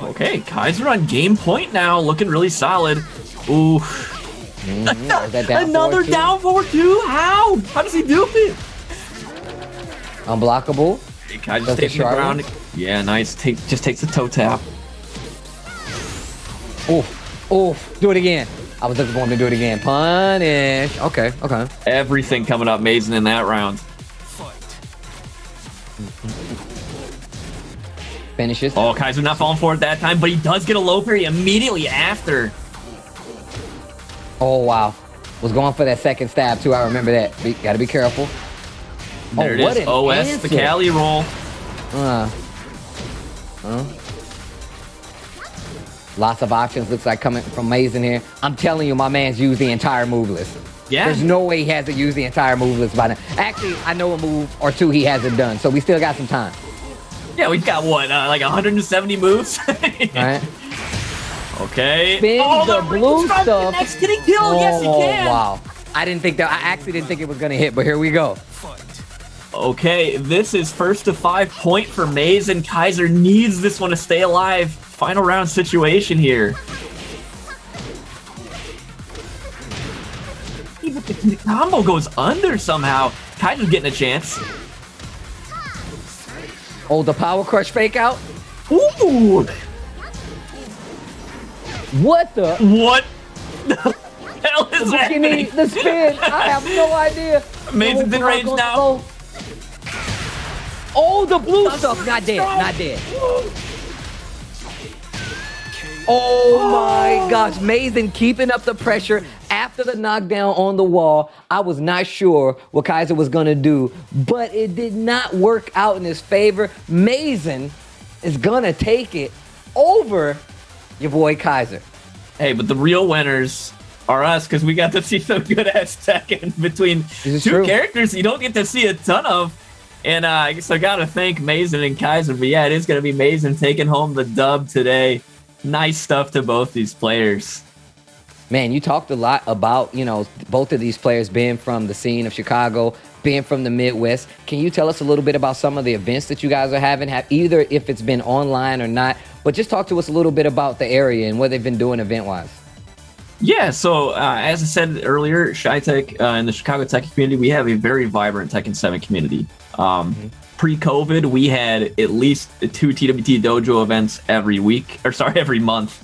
Okay, Kaiser on game point now. Looking really solid. Ooh. Another down 4-2? How? How does he do it? Unblockable. Hey, Kaiser stays on the ground. Yeah, nice. Just takes the toe tap. Do it again. I was looking for him to do it again. Punish. Okay. Everything coming up amazing in that round. Finishes. Oh, Kaiser not falling for it that time, but he does get a low parry immediately after. Oh, wow. Was going for that second stab, too. I remember that. Gotta be careful. There it is. OS, answer. the Cali roll. Lots of options. Looks like coming from Mason here. I'm telling you, my man's used the entire move list. Yeah. There's no way he hasn't used the entire move list by now. Actually, I know a move or two he hasn't done, so we still got some time. Yeah, we've got what, like 170 moves? Right. Okay. Spin the blue stuff. Next, can he kill? Yes, he can. Wow. I actually didn't think it was gonna hit, but here we go. Okay, this is first to 5 point for Maze, and Kaiser needs this one to stay alive. Final round situation here. But the combo goes under somehow. Kaiser's getting a chance. Oh, the power crush fake out. Ooh. What the? What the hell is that? The spin. I have no idea. Mason's in range now. Oh, the blue stuff. Not dead. Not dead. Oh my gosh. Mason keeping up the pressure after the knockdown on the wall. I was not sure what Kaiser was going to do, but it did not work out in his favor. Mason is going to take it over your boy Kaiser. Hey, but the real winners are us, because we got to see some good-ass Tekken between two characters you don't get to see a ton of. And I guess I got to thank Mason and Kaiser. But yeah, it is going to be Mason taking home the dub today. Nice stuff to both these players. Man, you talked a lot about, both of these players being from the scene of Chicago, being from the Midwest. Can you tell us a little bit about some of the events that you guys are having, either if it's been online or not, but just talk to us a little bit about the area and what they've been doing event-wise. Yeah, so as I said earlier, Chi-Tech in the Chicago Tekken community, we have a very vibrant Tekken 7 community. Pre-COVID, we had at least 2 TWT Dojo events every month.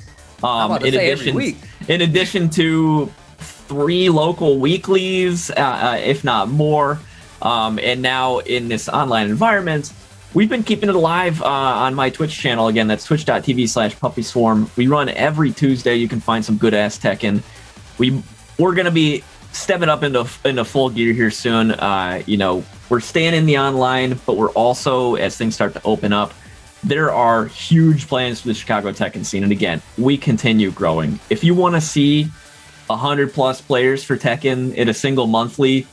In addition to 3 local weeklies, if not more. And now in this online environment, we've been keeping it alive on my Twitch channel. Again, that's twitch.tv/puppyswarm. We run every Tuesday. You can find some good-ass Tekken. We're going to be stepping up into full gear here soon. We're staying in the online, but we're also, as things start to open up, there are huge plans for the Chicago Tekken scene. And again, we continue growing. If you want to see 100+ players for Tekken in a single monthly,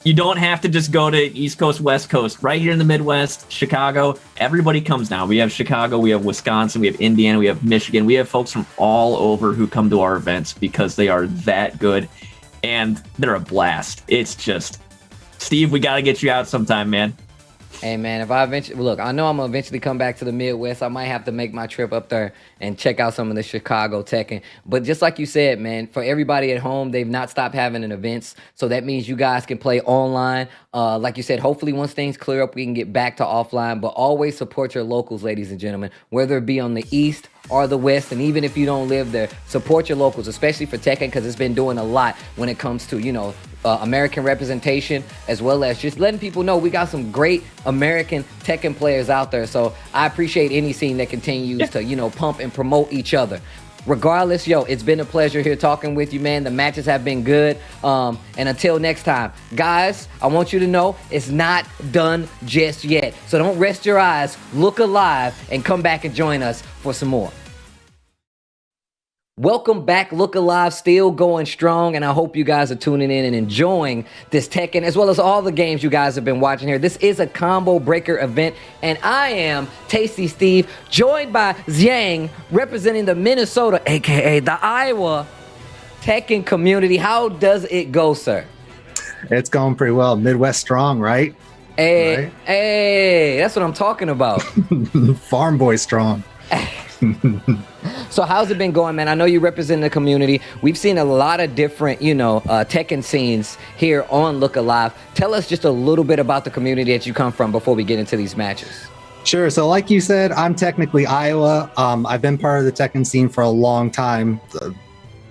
you don't have to just go to East Coast, West Coast. Right here in the Midwest, Chicago, everybody comes down. We have Chicago, we have Wisconsin, we have Indiana, we have Michigan. We have folks from all over who come to our events because they are that good. And they're a blast. It's just, Steve, we got to get you out sometime, man. Hey man, if I eventually look, I know I'm gonna eventually come back to the Midwest. I might have to make my trip up there and check out some of the Chicago Tekken. But just like you said, man, for everybody at home, they've not stopped having an events. So that means you guys can play online. Like you said, hopefully once things clear up, we can get back to offline. But always support your locals, ladies and gentlemen, whether it be on the East or the West, and even if you don't live there, support your locals, especially for Tekken, because it's been doing a lot when it comes to, American representation, as well as just letting people know we got some great American Tekken players out there. So I appreciate any scene that continues to, pump and promote each other. Regardless, it's been a pleasure here talking with you, man. The matches have been good. And until next time, guys, I want you to know it's not done just yet. So don't rest your eyes, look alive, and come back and join us for some more. Welcome back, Look Alive, still going strong, and I hope you guys are tuning in and enjoying this Tekken, as well as all the games you guys have been watching here. This is a combo breaker event, and I am Tasty Steve, joined by Zhang, representing the Minnesota, aka the Iowa Tekken community. How does it go, sir? It's going pretty well. Midwest strong, right? Hey, that's what I'm talking about. Farm boy strong. So how's it been going, man? I know you represent the community. We've seen a lot of different, Tekken scenes here on Look Alive. Tell us just a little bit about the community that you come from before we get into these matches. Sure. So like you said, I'm technically Iowa. I've been part of the Tekken scene for a long time.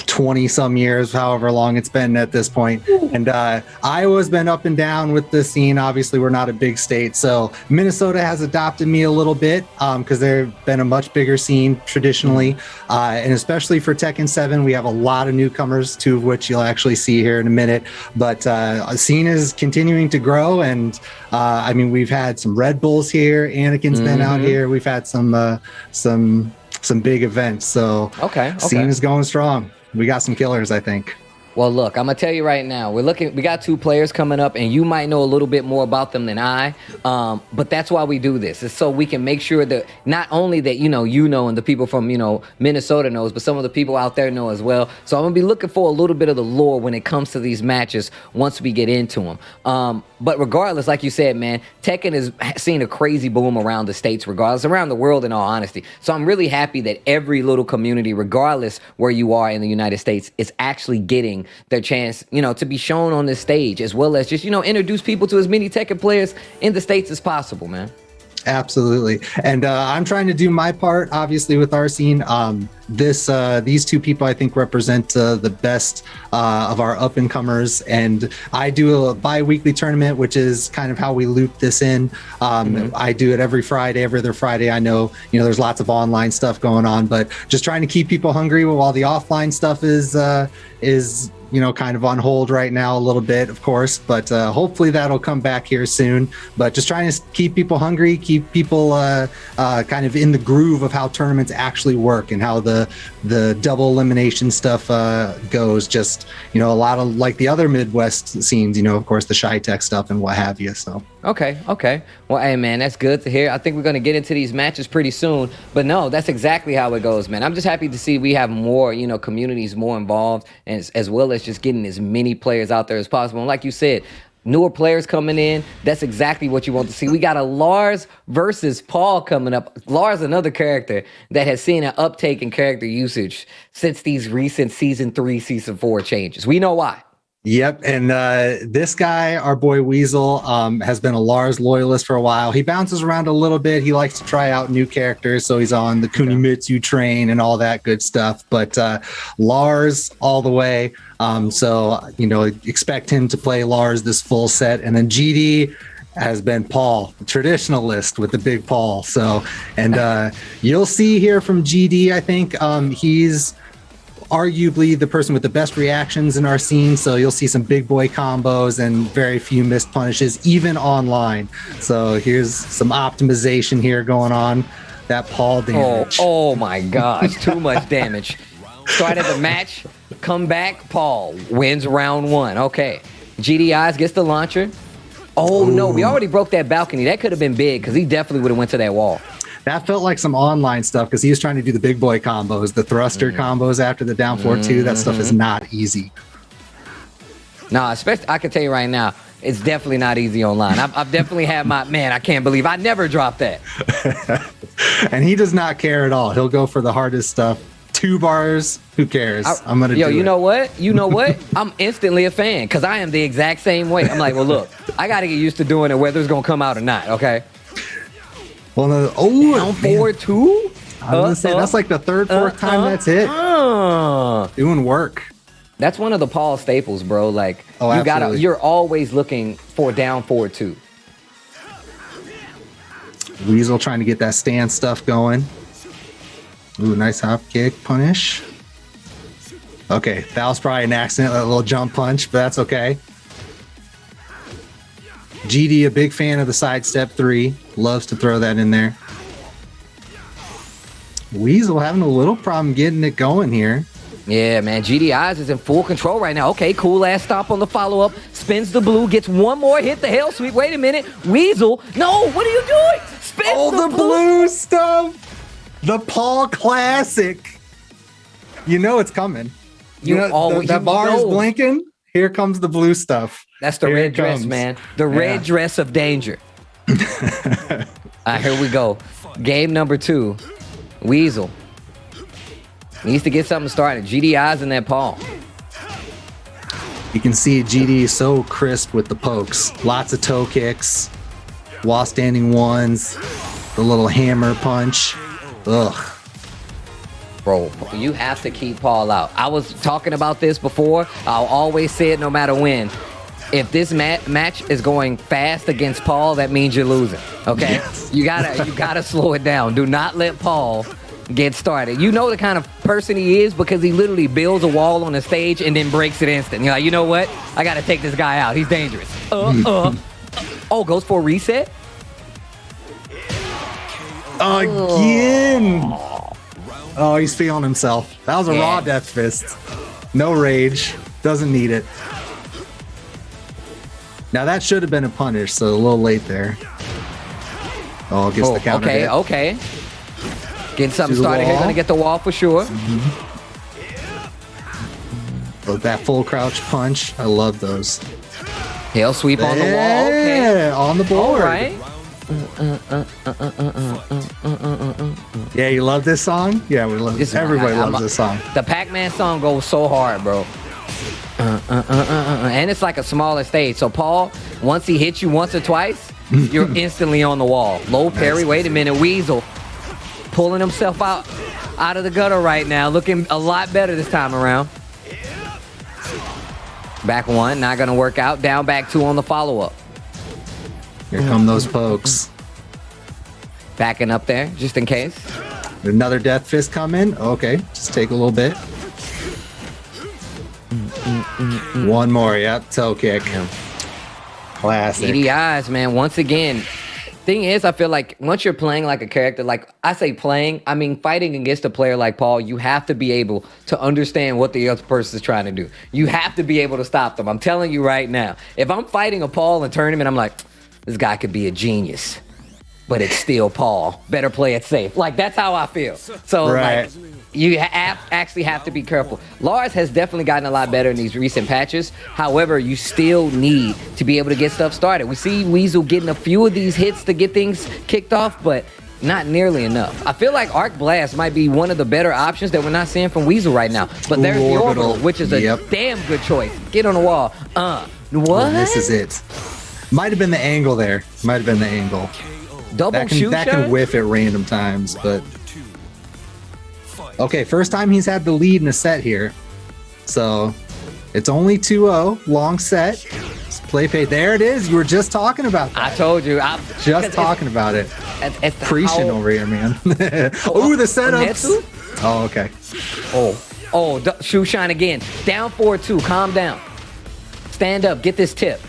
20 some years, however long it's been at this point. And Iowa's been up and down with the scene. Obviously, we're not a big state. So Minnesota has adopted me a little bit because they've been a much bigger scene traditionally. And especially for Tekken 7, we have a lot of newcomers, two of which you'll actually see here in a minute. But the scene is continuing to grow. And we've had some Red Bulls here. Anakin's been out here. We've had some big events. So scene is going strong. We got some killers, I think. Well, look, I'm gonna tell you right now, we got two players coming up, and you might know a little bit more about them than I. But that's why we do this, is so we can make sure that not only that and the people from Minnesota knows, but some of the people out there know as well. So I'm gonna be looking for a little bit of the lore when it comes to these matches once we get into them. But regardless, like you said, man, Tekken has seen a crazy boom around the states, regardless, around the world in all honesty. So I'm really happy that every little community, regardless where you are in the United States, is actually getting their chance, to be shown on this stage, as well as just, introduce people to as many Tekken players in the States as possible, man. Absolutely. And I'm trying to do my part, obviously, with our scene. These two people, I think, represent the best of our up-and-comers. And I do a bi-weekly tournament, which is kind of how we loop this in. I do it every Friday, every other Friday. I know, there's lots of online stuff going on, but just trying to keep people hungry while the offline stuff is kind of on hold right now a little bit, of course, but hopefully that'll come back here soon. But just trying to keep people hungry, keep people kind of in the groove of how tournaments actually work and how the double elimination stuff goes. Just, a lot of like the other Midwest scenes, of course, the Shy Tech stuff and what have you. So. Okay. Well, hey, man, that's good to hear. I think we're going to get into these matches pretty soon. But no, that's exactly how it goes, man. I'm just happy to see we have more, communities more involved, and as well as just getting as many players out there as possible. And like you said, newer players coming in, that's exactly what you want to see. We got a Lars versus Paul coming up. Lars, another character that has seen an uptake in character usage since these recent Season 3, Season 4 changes. We know why. Yep, and this guy, our boy Weasel, has been a Lars loyalist for a while. He bounces around a little bit. He likes to try out new characters, so he's on the Kunimitsu train and all that good stuff. But Lars all the way. So expect him to play Lars this full set, and then GD has been Paul, the traditionalist with the big Paul. So, and you'll see here from GD, I think he's arguably the person with the best reactions in our scene, so you'll see some big boy combos and very few missed punishes, even online. So here's some optimization here going on. That Paul damage. Oh my gosh, too much damage. Started the match, come back, Paul wins round 1. Okay, GDIs gets the launcher. Oh no, we already broke that balcony. That could have been big because he definitely would have went to that wall. That felt like some online stuff because he was trying to do the big boy combos, the thruster combos after the down 4-2. That stuff is not easy. No, especially I can tell you right now, It's definitely not easy online. I've definitely had my, man, I can't believe I never dropped that. And he does not care at all. He'll go for the hardest stuff. 2 bars, who cares? I'm going to do it. You know what? You know what? I'm instantly a fan because I am the exact same way. I'm like, well, look, I got to get used to doing it whether it's going to come out or not, okay? Well, no, down 4-2? I was going to say, that's like the 3rd, 4th time that's hit. Doing work. That's one of the Paul staples, bro. Like, absolutely. you're always looking for down 4-2. Weasel trying to get that stand stuff going. Ooh, nice hop kick punish. Okay, that was probably an accident, that little jump punch, but that's okay. GD, a big fan of the sidestep 3. Loves to throw that in there. Weasel having a little problem getting it going here. Yeah, man. GDIs is in full control right now. Okay, cool ass stop on the follow-up. Spins the blue, gets one more hit, the hell sweep. Wait a minute. Weasel. No, what are you doing? Spins the blue stuff. The Paul classic. You know it's coming. That bar is blinking. Here comes the blue stuff. That's the red dress, man. The red dress of danger. All right, here we go. Game number 2. Weasel needs to get something started. GDI's in that Paul. You can see GD is so crisp with the pokes. Lots of toe kicks, wall standing ones, the little hammer punch. Ugh. Bro, you have to keep Paul out. I was talking about this before. I'll always say it no matter when. If this match is going fast against Paul, that means you're losing. Okay? Yes. You gotta slow it down. Do not let Paul get started. You know the kind of person he is because he literally builds a wall on the stage and then breaks it instant. You're like, you know what? I gotta take this guy out. He's dangerous. Oh, goes for a reset? Again. Oh, he's feeling himself. That was a raw death fist. No rage. Doesn't need it. Now that should have been a punish, so a little late there. Oh, gets the counter hit. Okay. Getting something started here. Gonna get the wall for sure. Oh, that full crouch punch. I love those. Hell sweep on the wall. Okay. On the board. All right. Yeah, you love this song? Yeah, we love this. Everybody loves this song. The Pac-Man song goes so hard, bro. And it's like a smaller stage. So Paul, once he hits you once or twice, you're instantly on the wall. Low parry. Wait a minute. Weasel pulling himself out of the gutter right now. Looking a lot better this time around. Back 1. Not going to work out. Down back 2 on the follow-up. Here come those pokes. Backing up there, just in case. Another death fist coming. Okay, just take a little bit. One more, yep, toe kick. Classic. EDIs, man, once again. Thing is, I feel like once you're playing like a character, like I say playing, I mean fighting against a player like Paul, you have to be able to understand what the other person is trying to do. You have to be able to stop them. I'm telling you right now. If I'm fighting a Paul in a tournament, I'm like, this guy could be a genius, but it's still Paul. Better play it safe. Like, that's how I feel. So, like, you actually have to be careful. Lars has definitely gotten a lot better in these recent patches. However, you still need to be able to get stuff started. We see Weasel getting a few of these hits to get things kicked off, but not nearly enough. I feel like Arc Blast might be one of the better options that we're not seeing from Weasel right now. But there's the Orbital, which is a damn good choice. Get on the wall. What? This is it. Might have been the angle there. Might have been the angle. Double shoot that can whiff at random times, but okay, first time he's had the lead in a set here. So it's only 2-0, long set. Play pay. There it is. You were just talking about that. I told you. I'm just talking about it. Preaching over here, man. Ooh, the setups. Oh, okay. Shoe shine again. Down 4-2. Calm down. Stand up. Get this tip.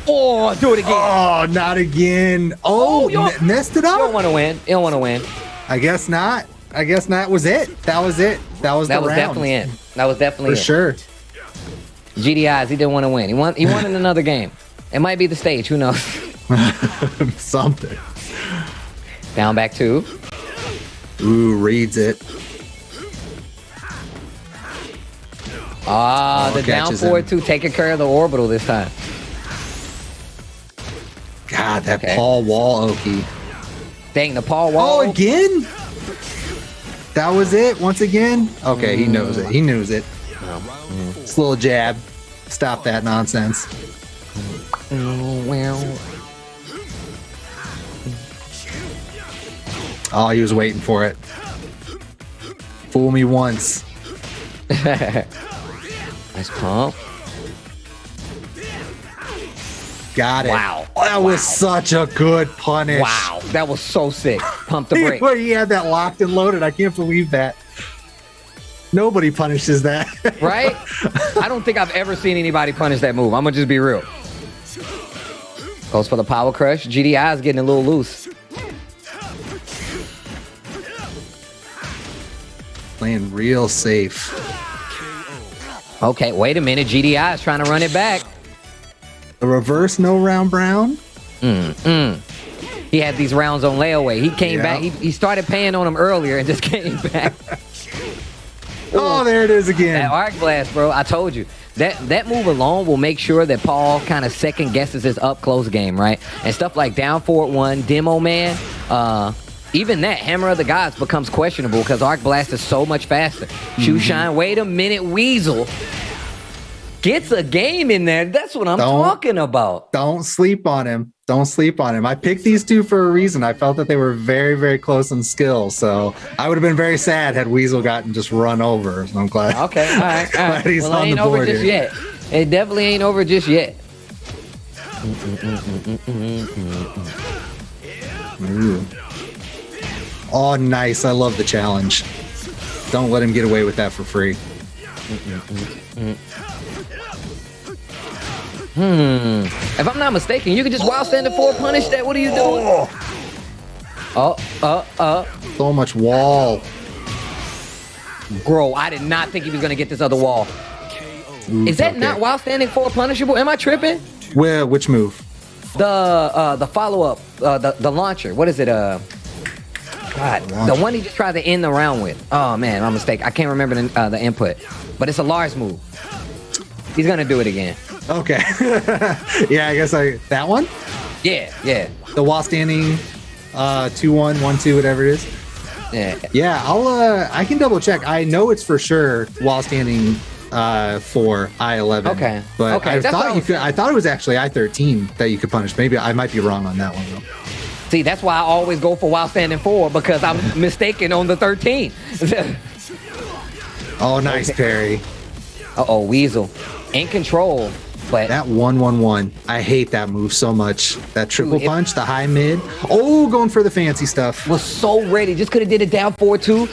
Oh, do it again. Oh, not again. Oh, messed it up. You don't want to win. You don't want to win. I guess not. I guess not. Was it? That was it. That was definitely it. That was definitely for sure. GDIs, he didn't want to win. He won in another game. It might be the stage. Who knows? Something. Down back 2. Ooh, reads it. Ah, the down catches forward him. two, taking care of the orbital this time. God, that Paul Wall Oki. Dang, the Paul Wall. Oh, again? That was it once again? Okay, he knows it. He knows it. This little jab. Stop that nonsense. Oh, he was waiting for it. Fool me once. Nice pump. Got it. Wow. That was such a good punish. Wow, that was so sick. Pump the brake. He had that locked and loaded. I can't believe that. Nobody punishes that. Right? I don't think I've ever seen anybody punish that move. I'm gonna just be real. Goes for the power crush. GDI is getting a little loose. Playing real safe. Okay, wait a minute. GDI is trying to run it back. The reverse no round Brown. He had these rounds on layaway. He came back. He started paying on them earlier and just came back. Oh, there it is again. That arc blast, bro. I told you. That move alone will make sure that Paul kind of second guesses his up close game, right? And stuff like down forward one, demo man, even that Hammer of the Gods becomes questionable because arc blast is so much faster. Shoe shine. Wait a minute, Weasel gets a game in there. That's what I'm talking about. Don't sleep on him. Don't sleep on him. I picked these two for a reason. I felt that they were very, very close in skill. So I would have been very sad had Weasel gotten just run over. So I'm glad. Okay, all right. Glad he's well, on it ain't the over board just here. yet. It definitely ain't over just yet. Ooh. Oh, nice. I love the challenge. Don't let him get away with that for free. If I'm not mistaken, you can just wild stand it forward punish that. What are you doing? So much wall. Bro, I did not think he was gonna get this other wall. Ooh, Is that okay. not while standing forward punishable? Am I tripping? Where? Which move? The follow up, the launcher. What is it? God, the one he just tried to end the round with. Oh man, my mistake. I can't remember the input, but it's a Lars move. He's gonna do it again. Okay. Yeah, I guess that one? Yeah. The wall standing 2-1, 1-2, whatever it is. Yeah, I can double check. I know it's for sure wall standing for I-11. Okay. But Okay, I that's what I thought was I thought it was actually I-13 that you could punish. Maybe I might be wrong on that one though. See, that's why I always go for while standing forward because I'm mistaken on the 13. Oh, nice parry. Uh-oh, Weasel. In control, but... That 1-1-1. I hate that move so much. That triple punch, the high mid. Oh, going for the fancy stuff. Was so ready. Just could have did it down forward too.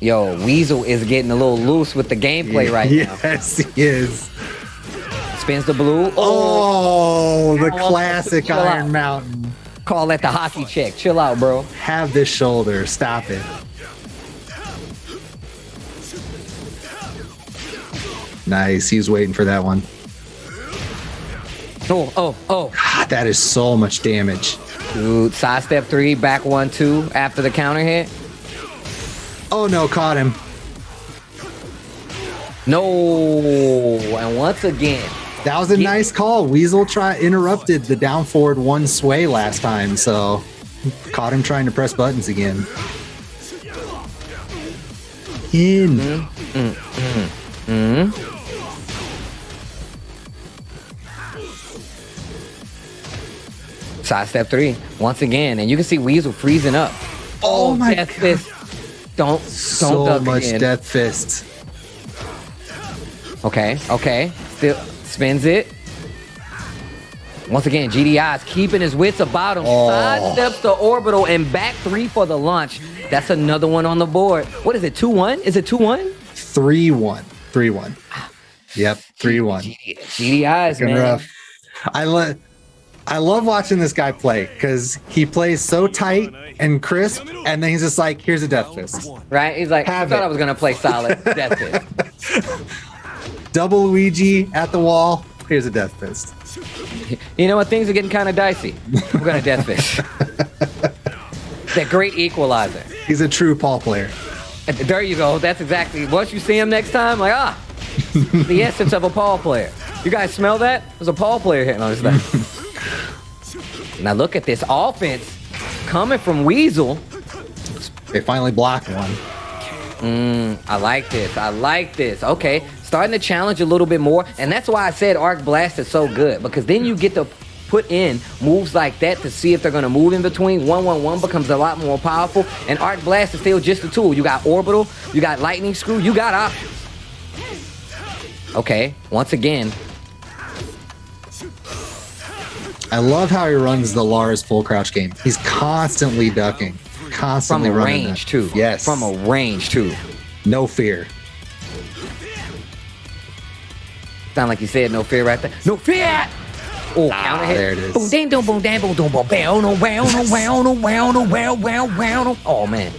Yo, Weasel is getting a little loose with the gameplay right now. Yes, he is. Spins the blue. Oh, the Chill classic out. Iron Mountain. Call that the hockey check. Chill out, bro. Have this shoulder. Stop it. Nice. He was waiting for that one. Oh. God, that is so much damage. Dude, side step 3, back 1-2 after the counter hit. Oh no, caught him. No, and once again. That was a nice call. Weasel interrupted the down forward one sway last time, so caught him trying to press buttons again. In. Side step 3, once again, and you can see Weasel freezing up. Oh my death God. fist. Don't So duck much again. death fist. Okay. Still spins it. Once again, GDI is keeping his wits about him. Oh. Side steps the orbital and back 3 for the launch. That's another one on the board. What is it, 2-1? Is it 2-1? 3-1. 3-1. Yep, 3-1. GDI is, Looking man. rough. I love watching this guy play because he plays so tight and crisp, and then he's just like, here's a death fist. Right? He's like, I thought I was going to play solid death fist. Double Luigi at the wall. Here's a death fist. You know what? Things are getting kind of dicey. We're going to death fist. That great equalizer. He's a true Paul player. There you go. That's exactly. Once you see him next time, like the essence of a Paul player. You guys smell that? There's a Paul player hitting on his back. Now look at this offense coming from Weasel. They finally blocked one. I like this. I like this. Okay, starting to challenge a little bit more, and that's why I said Arc Blast is so good, because then you get to put in moves like that to see if they're gonna move in between. 1-1-1 becomes a lot more powerful, and Arc Blast is still just a tool. You got Orbital, you got Lightning Screw, you got options. Okay, once again. I love how he runs the Lars full crouch game. He's constantly ducking. Constantly From a running range that. too. Yes. From a range too. No fear. Sound like you said no fear right there. No fear! Oh, counter hit. There it is. Boom, ding, boom, boom, dang, boom, boom, boom, bow, no, wow, no, wow, no, wow, no, wow, wow, wow, no. Oh, man.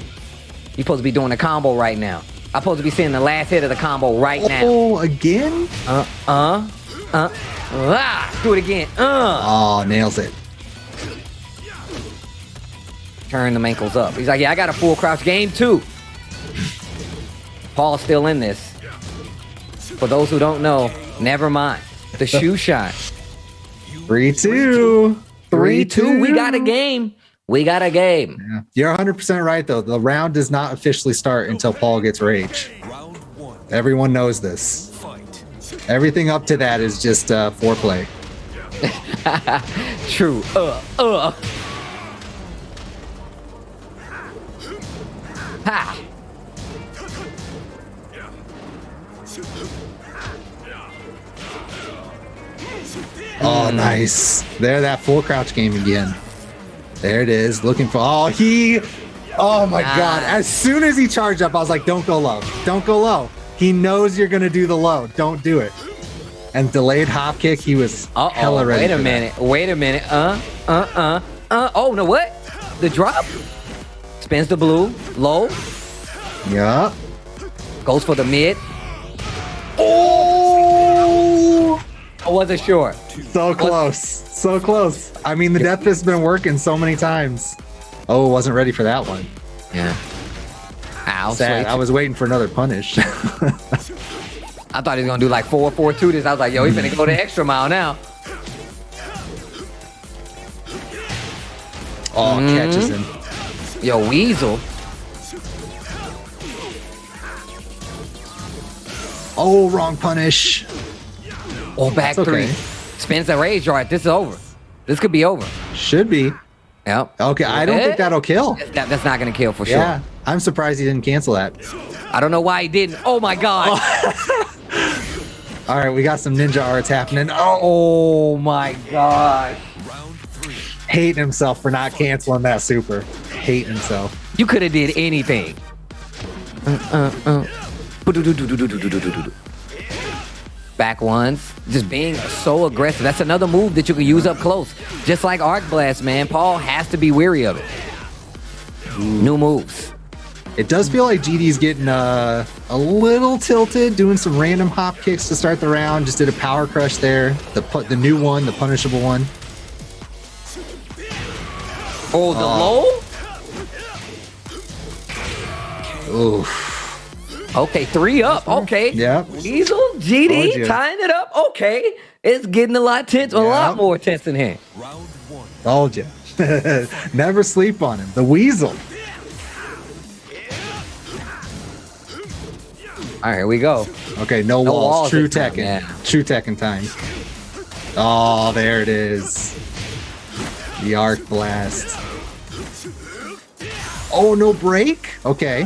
You're supposed to be doing a combo right now. I'm supposed to be seeing the last hit of the combo right now. Oh, again? Do it again. Oh, nails it. Turn the ankles up. He's like, yeah, I got a full crouch game too. Paul's still in this. For those who don't know, never mind. The shoe shine. 3-2. 3-2. We got a game. We got a game. Yeah. You're 100% right, though. The round does not officially start until Paul gets rage. Everyone knows this. Everything up to that is just foreplay. True. Ha! Oh, nice. There, that full crouch game again. There it is. Looking for. Oh my God. As soon as he charged up, I was like, don't go low. Don't go low. He knows you're going to do the low. Don't do it. And delayed hop kick, he was hella ready. Wait a minute. Oh, no, what? The drop? Spins the blue. Low. Yup. Goes for the mid. Oh! I wasn't sure. So close. So close. I mean, the death fist's been working so many times. Oh, wasn't ready for that one. Yeah. Ow. Sad. I was waiting for another punish. I thought he was going to do like 4-4-2 this. I was like, yo, he's going to go the extra mile now. Oh, catches him. Yo, Weasel. Oh, wrong punish. Oh, back three. Spins the rage art. This is over. This could be over. Should be. Yep. Okay, I don't think that'll kill. That's not going to kill for sure. Yeah, I'm surprised he didn't cancel that. I don't know why he didn't. Oh, my God. All right, we got some ninja arts happening. Oh, my God. Hating himself for not canceling that super. Hating himself. You could have did anything. Back ones. Just being so aggressive. That's another move that you can use up close. Just like Arc Blast, man. Paul has to be weary of it. New moves. It does feel like GD's getting a little tilted, doing some random hop kicks to start the round. Just did a power crush there. The new one, the punishable one. Oh, the low? Oof. Okay, 3 up. Okay. Yeah. Weasel, GD, tying it up. Okay. It's getting a lot tense, a lot more tense in here. Told you. Never sleep on him. The Weasel. All right, here we go. Okay, no walls. True Tekken. Yeah. True Tekken time. Oh, there it is. The Arc Blast. Oh, no break? Okay.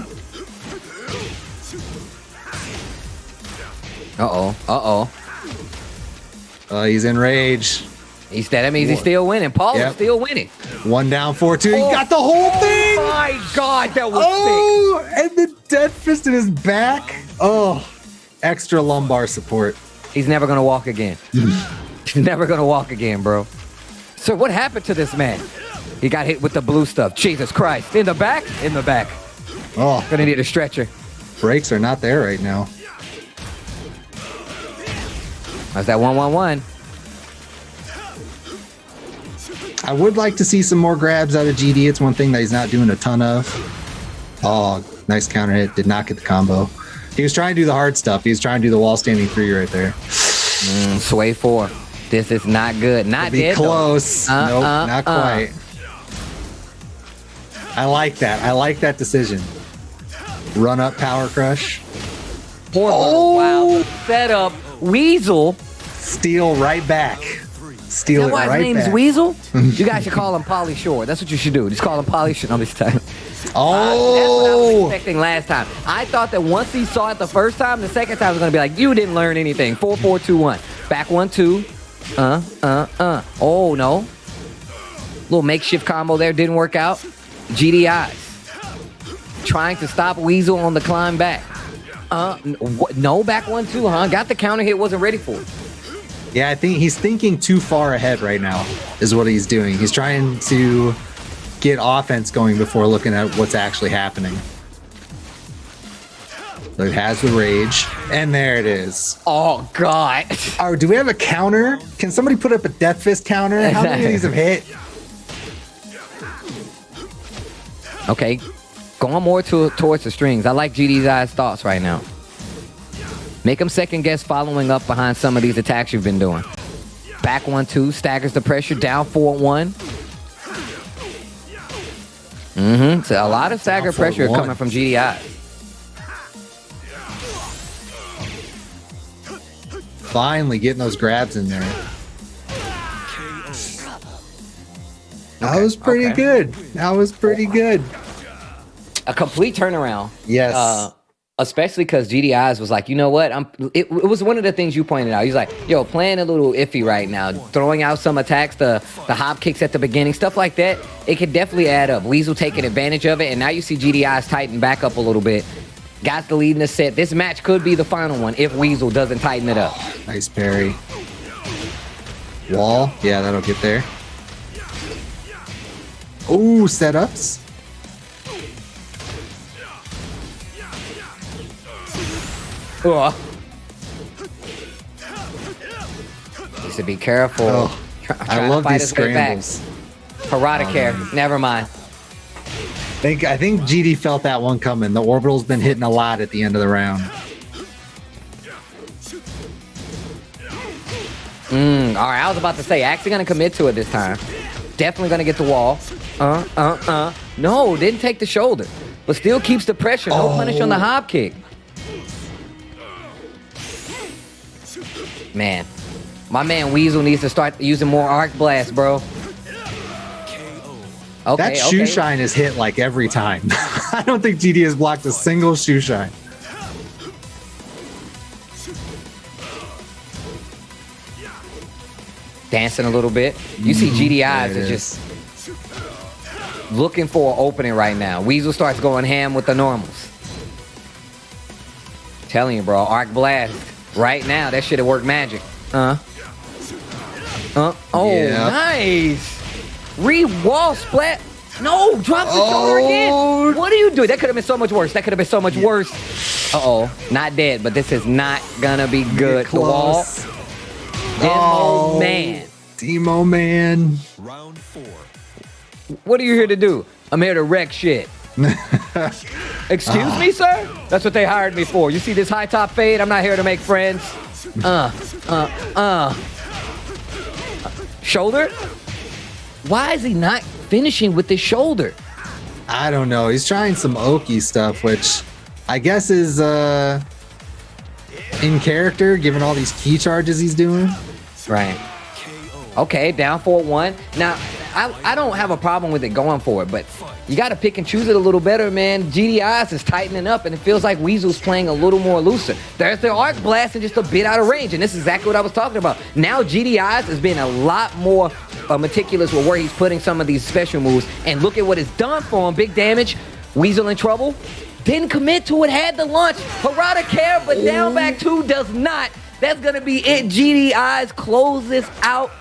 He's in rage. That means he's still winning. Paul is still winning. 1 down, 4-2. He got the whole thing! Oh my God, that was sick. And the dead fist in his back. Oh, extra lumbar support. He's never going to walk again. He's never going to walk again, bro. So what happened to this man? He got hit with the blue stuff. Jesus Christ. In the back? In the back. Oh. Gonna need a stretcher. Brakes are not there right now. How's that 1-1-1? I would like to see some more grabs out of GD. It's one thing that he's not doing a ton of. Oh, nice counter hit. Did not get the combo. He was trying to do the hard stuff. He was trying to do the wall standing 3 right there. Sway 4. This is not good. Not be dead, close. Nope, not quite. I like that. I like that decision. Run up power crush. Wow. Setup. Weasel. Steal right back. Steal it why right his name's back. Weasel? You guys should call him Polly Shore. That's what you should do. Just call him Polly Shore this time. That's what I was expecting last time. I thought that once he saw it the first time, the second time was going to be like, you didn't learn anything. 4, 4, 2, 1. Back 1, 2. Oh, no. Little makeshift combo there. Didn't work out. GDIs. Trying to stop Weasel on the climb back. No, back 1, 2, huh? Got the counter hit. Wasn't ready for it. Yeah, I think he's thinking too far ahead right now is what he's doing. He's trying to get offense going before looking at what's actually happening. So it has the rage, and there it is. Oh, God. Oh, do we have a counter? Can somebody put up a Death Fist counter? How many of these have hit? Okay, going more towards the strings. I like GD's eyes thoughts right now. Make him second guess following up behind some of these attacks you've been doing. Back 1, 2, staggers the pressure, down 4, 1. So a lot of stagger pressure coming from GDI. Finally getting those grabs in there. That was pretty good. That was pretty good. A complete turnaround. Yes. Especially because GDIs was like, you know what? It was one of the things you pointed out. He's like, yo, playing a little iffy right now. Throwing out some attacks, the hop kicks at the beginning, stuff like that. It could definitely add up. Weasel taking advantage of it, and now you see GDIs tighten back up a little bit. Got the lead in the set. This match could be the final one if Weasel doesn't tighten it up. Nice parry. Wall. Yeah, that'll get there. Ooh, setups. Needs to be careful. Oh, I love these scrambles. Herodicare. Never mind. I think GD felt that one coming. The orbital's been hitting a lot at the end of the round. All right, I was about to say, actually gonna commit to it this time. Definitely gonna get the wall. No, didn't take the shoulder, but still keeps the pressure. No punish on the hop kick. Man, my man Weasel needs to start using more arc blast, bro. Okay, that shoe shine is hit like every time. I don't think GD has blocked a single shoe shine. Dancing a little bit. You see GDIs is just looking for an opening right now. Weasel starts going ham with the normals. Telling you, bro, arc blast. Right now, that should have worked magic. Nice. Re-wall splat. No, drop the shoulder again. What are you doing? That could have been so much worse. That could have been so much worse. Not dead, but this is not gonna be good. The wall. Demo man. Demo man. Round 4. What are you here to do? I'm here to wreck shit. Excuse me, sir? That's what they hired me for. You see this high top fade? I'm not here to make friends. Shoulder? Why is he not finishing with his shoulder? I don't know. He's trying some Oki stuff, which I guess is in character, given all these key charges he's doing. Right. Okay, down 4-1. Now, I don't have a problem with it going for it, but you got to pick and choose it a little better, man. GDIs is tightening up, and it feels like Weasel's playing a little more looser. There's the arc blast and just a bit out of range, and this is exactly what I was talking about. Now GDIs is being a lot more meticulous with where he's putting some of these special moves, and look at what it's done for him. Big damage. Weasel in trouble. Didn't commit to it, had the launch. Herodicare, but down back 2 does not. That's going to be it. GDIs close this out.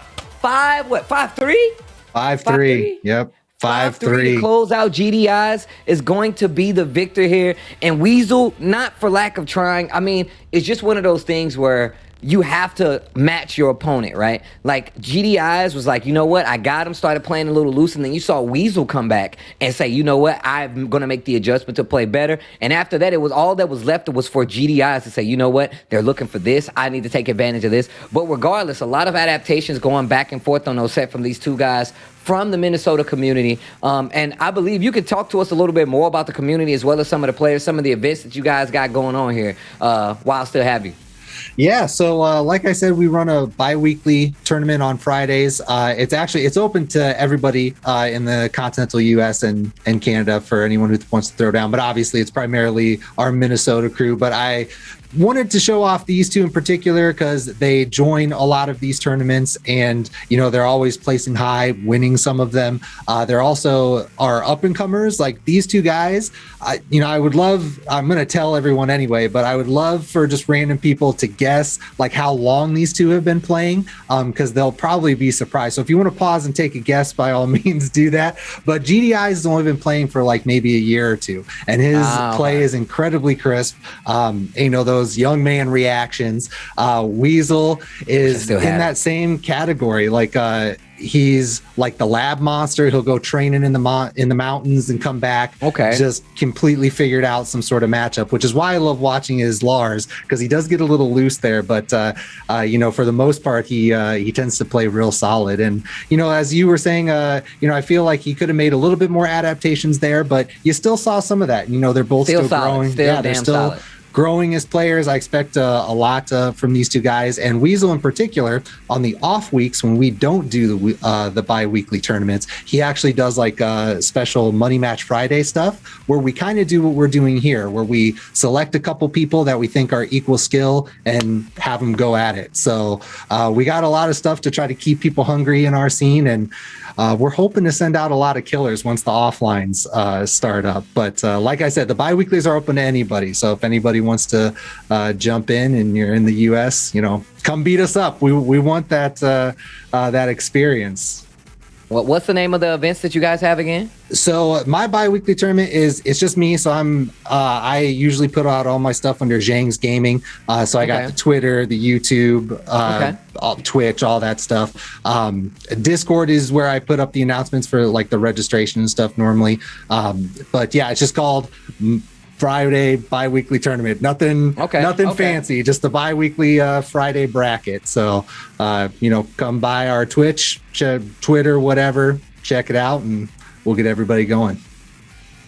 5-3? 5-3. Yep. 5-3 to close out GDIs is going to be the victor here. And Weasel, not for lack of trying, I mean, it's just one of those things where you have to match your opponent, right? Like GDIs was like, you know what, I got him, started playing a little loose, and then you saw Weasel come back and say, you know what, I'm gonna make the adjustment to play better. And after that, it was all that was left was for GDIs to say, you know what, they're looking for this, I need to take advantage of this. But regardless, a lot of adaptations going back and forth on those set from these two guys from the Minnesota community. And I believe you could talk to us a little bit more about the community as well as some of the players, some of the events that you guys got going on here while I still have you. Yeah, so like I said, we run a bi-weekly tournament on Fridays. It's open to everybody in the continental US and Canada for anyone who wants to throw down, but obviously it's primarily our Minnesota crew. But I wanted to show off these two in particular because they join a lot of these tournaments, and they're always placing high, winning some of them. They're also our up and comers, like these two guys. I would love, I'm gonna tell everyone anyway, but I would love for just random people to guess like how long these two have been playing, because they'll probably be surprised. So if you want to pause and take a guess, by all means do that. But GDI has only been playing for like maybe a year or two, and his play is incredibly crisp. Those young man reactions. Weasel is in that same category. Like he's like the lab monster. He'll go training in the mountains and come back. Okay. Just completely figured out some sort of matchup, which is why I love watching his Lars, because he does get a little loose there. But for the most part, he tends to play real solid. And as you were saying, I feel like he could have made a little bit more adaptations there, but you still saw some of that. They're both still growing. They're still solid. Growing as players. I expect a lot from these two guys, and Weasel in particular. On the off weeks when we don't do the bi-weekly tournaments, he actually does like special Money Match Friday stuff where we kind of do what we're doing here, where we select a couple people that we think are equal skill and have them go at it. So we got a lot of stuff to try to keep people hungry in our scene, and we're hoping to send out a lot of killers once the offlines start up. But like I said, the bi-weeklies are open to anybody. So if anybody wants to jump in and you're in the US, come beat us up. We want that experience. What's the name of the events that you guys have again? So my bi-weekly tournament it's just me. So I usually put out all my stuff under Zhang's Gaming. So I got the Twitter, the YouTube, Twitch, all that stuff. Discord is where I put up the announcements for like the registration and stuff normally. But yeah, it's just called Friday bi-weekly tournament. Nothing fancy, just the bi-weekly Friday bracket. So come by our Twitch, Twitter, whatever, check it out, and we'll get everybody going.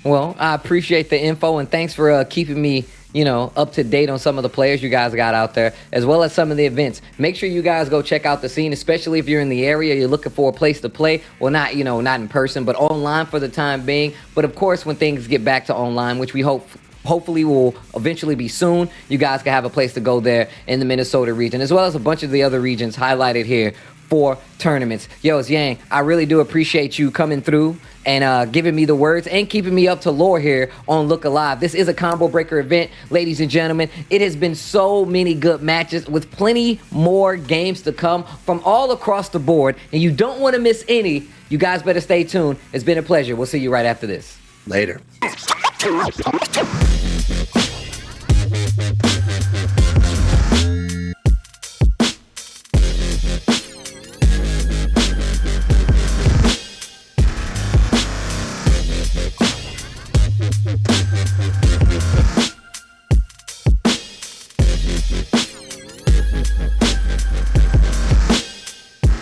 Well, I appreciate the info, and thanks for keeping me up to date on some of the players you guys got out there, as well as some of the events. Make sure you guys go check out the scene, especially if you're in the area, you're looking for a place to play. Well, not in person, but online for the time being. But of course, when things get back to online, which we hopefully will eventually be soon, you guys can have a place to go there in the Minnesota region, as well as a bunch of the other regions highlighted here for tournaments. Yo, Yang, I really do appreciate you coming through and giving me the words and keeping me up to lore here on Look Alive. This is a combo breaker event, ladies and gentlemen. It has been so many good matches with plenty more games to come from all across the board, and you don't want to miss any. You guys better stay tuned. It's been a pleasure. We'll see you right after this. Later.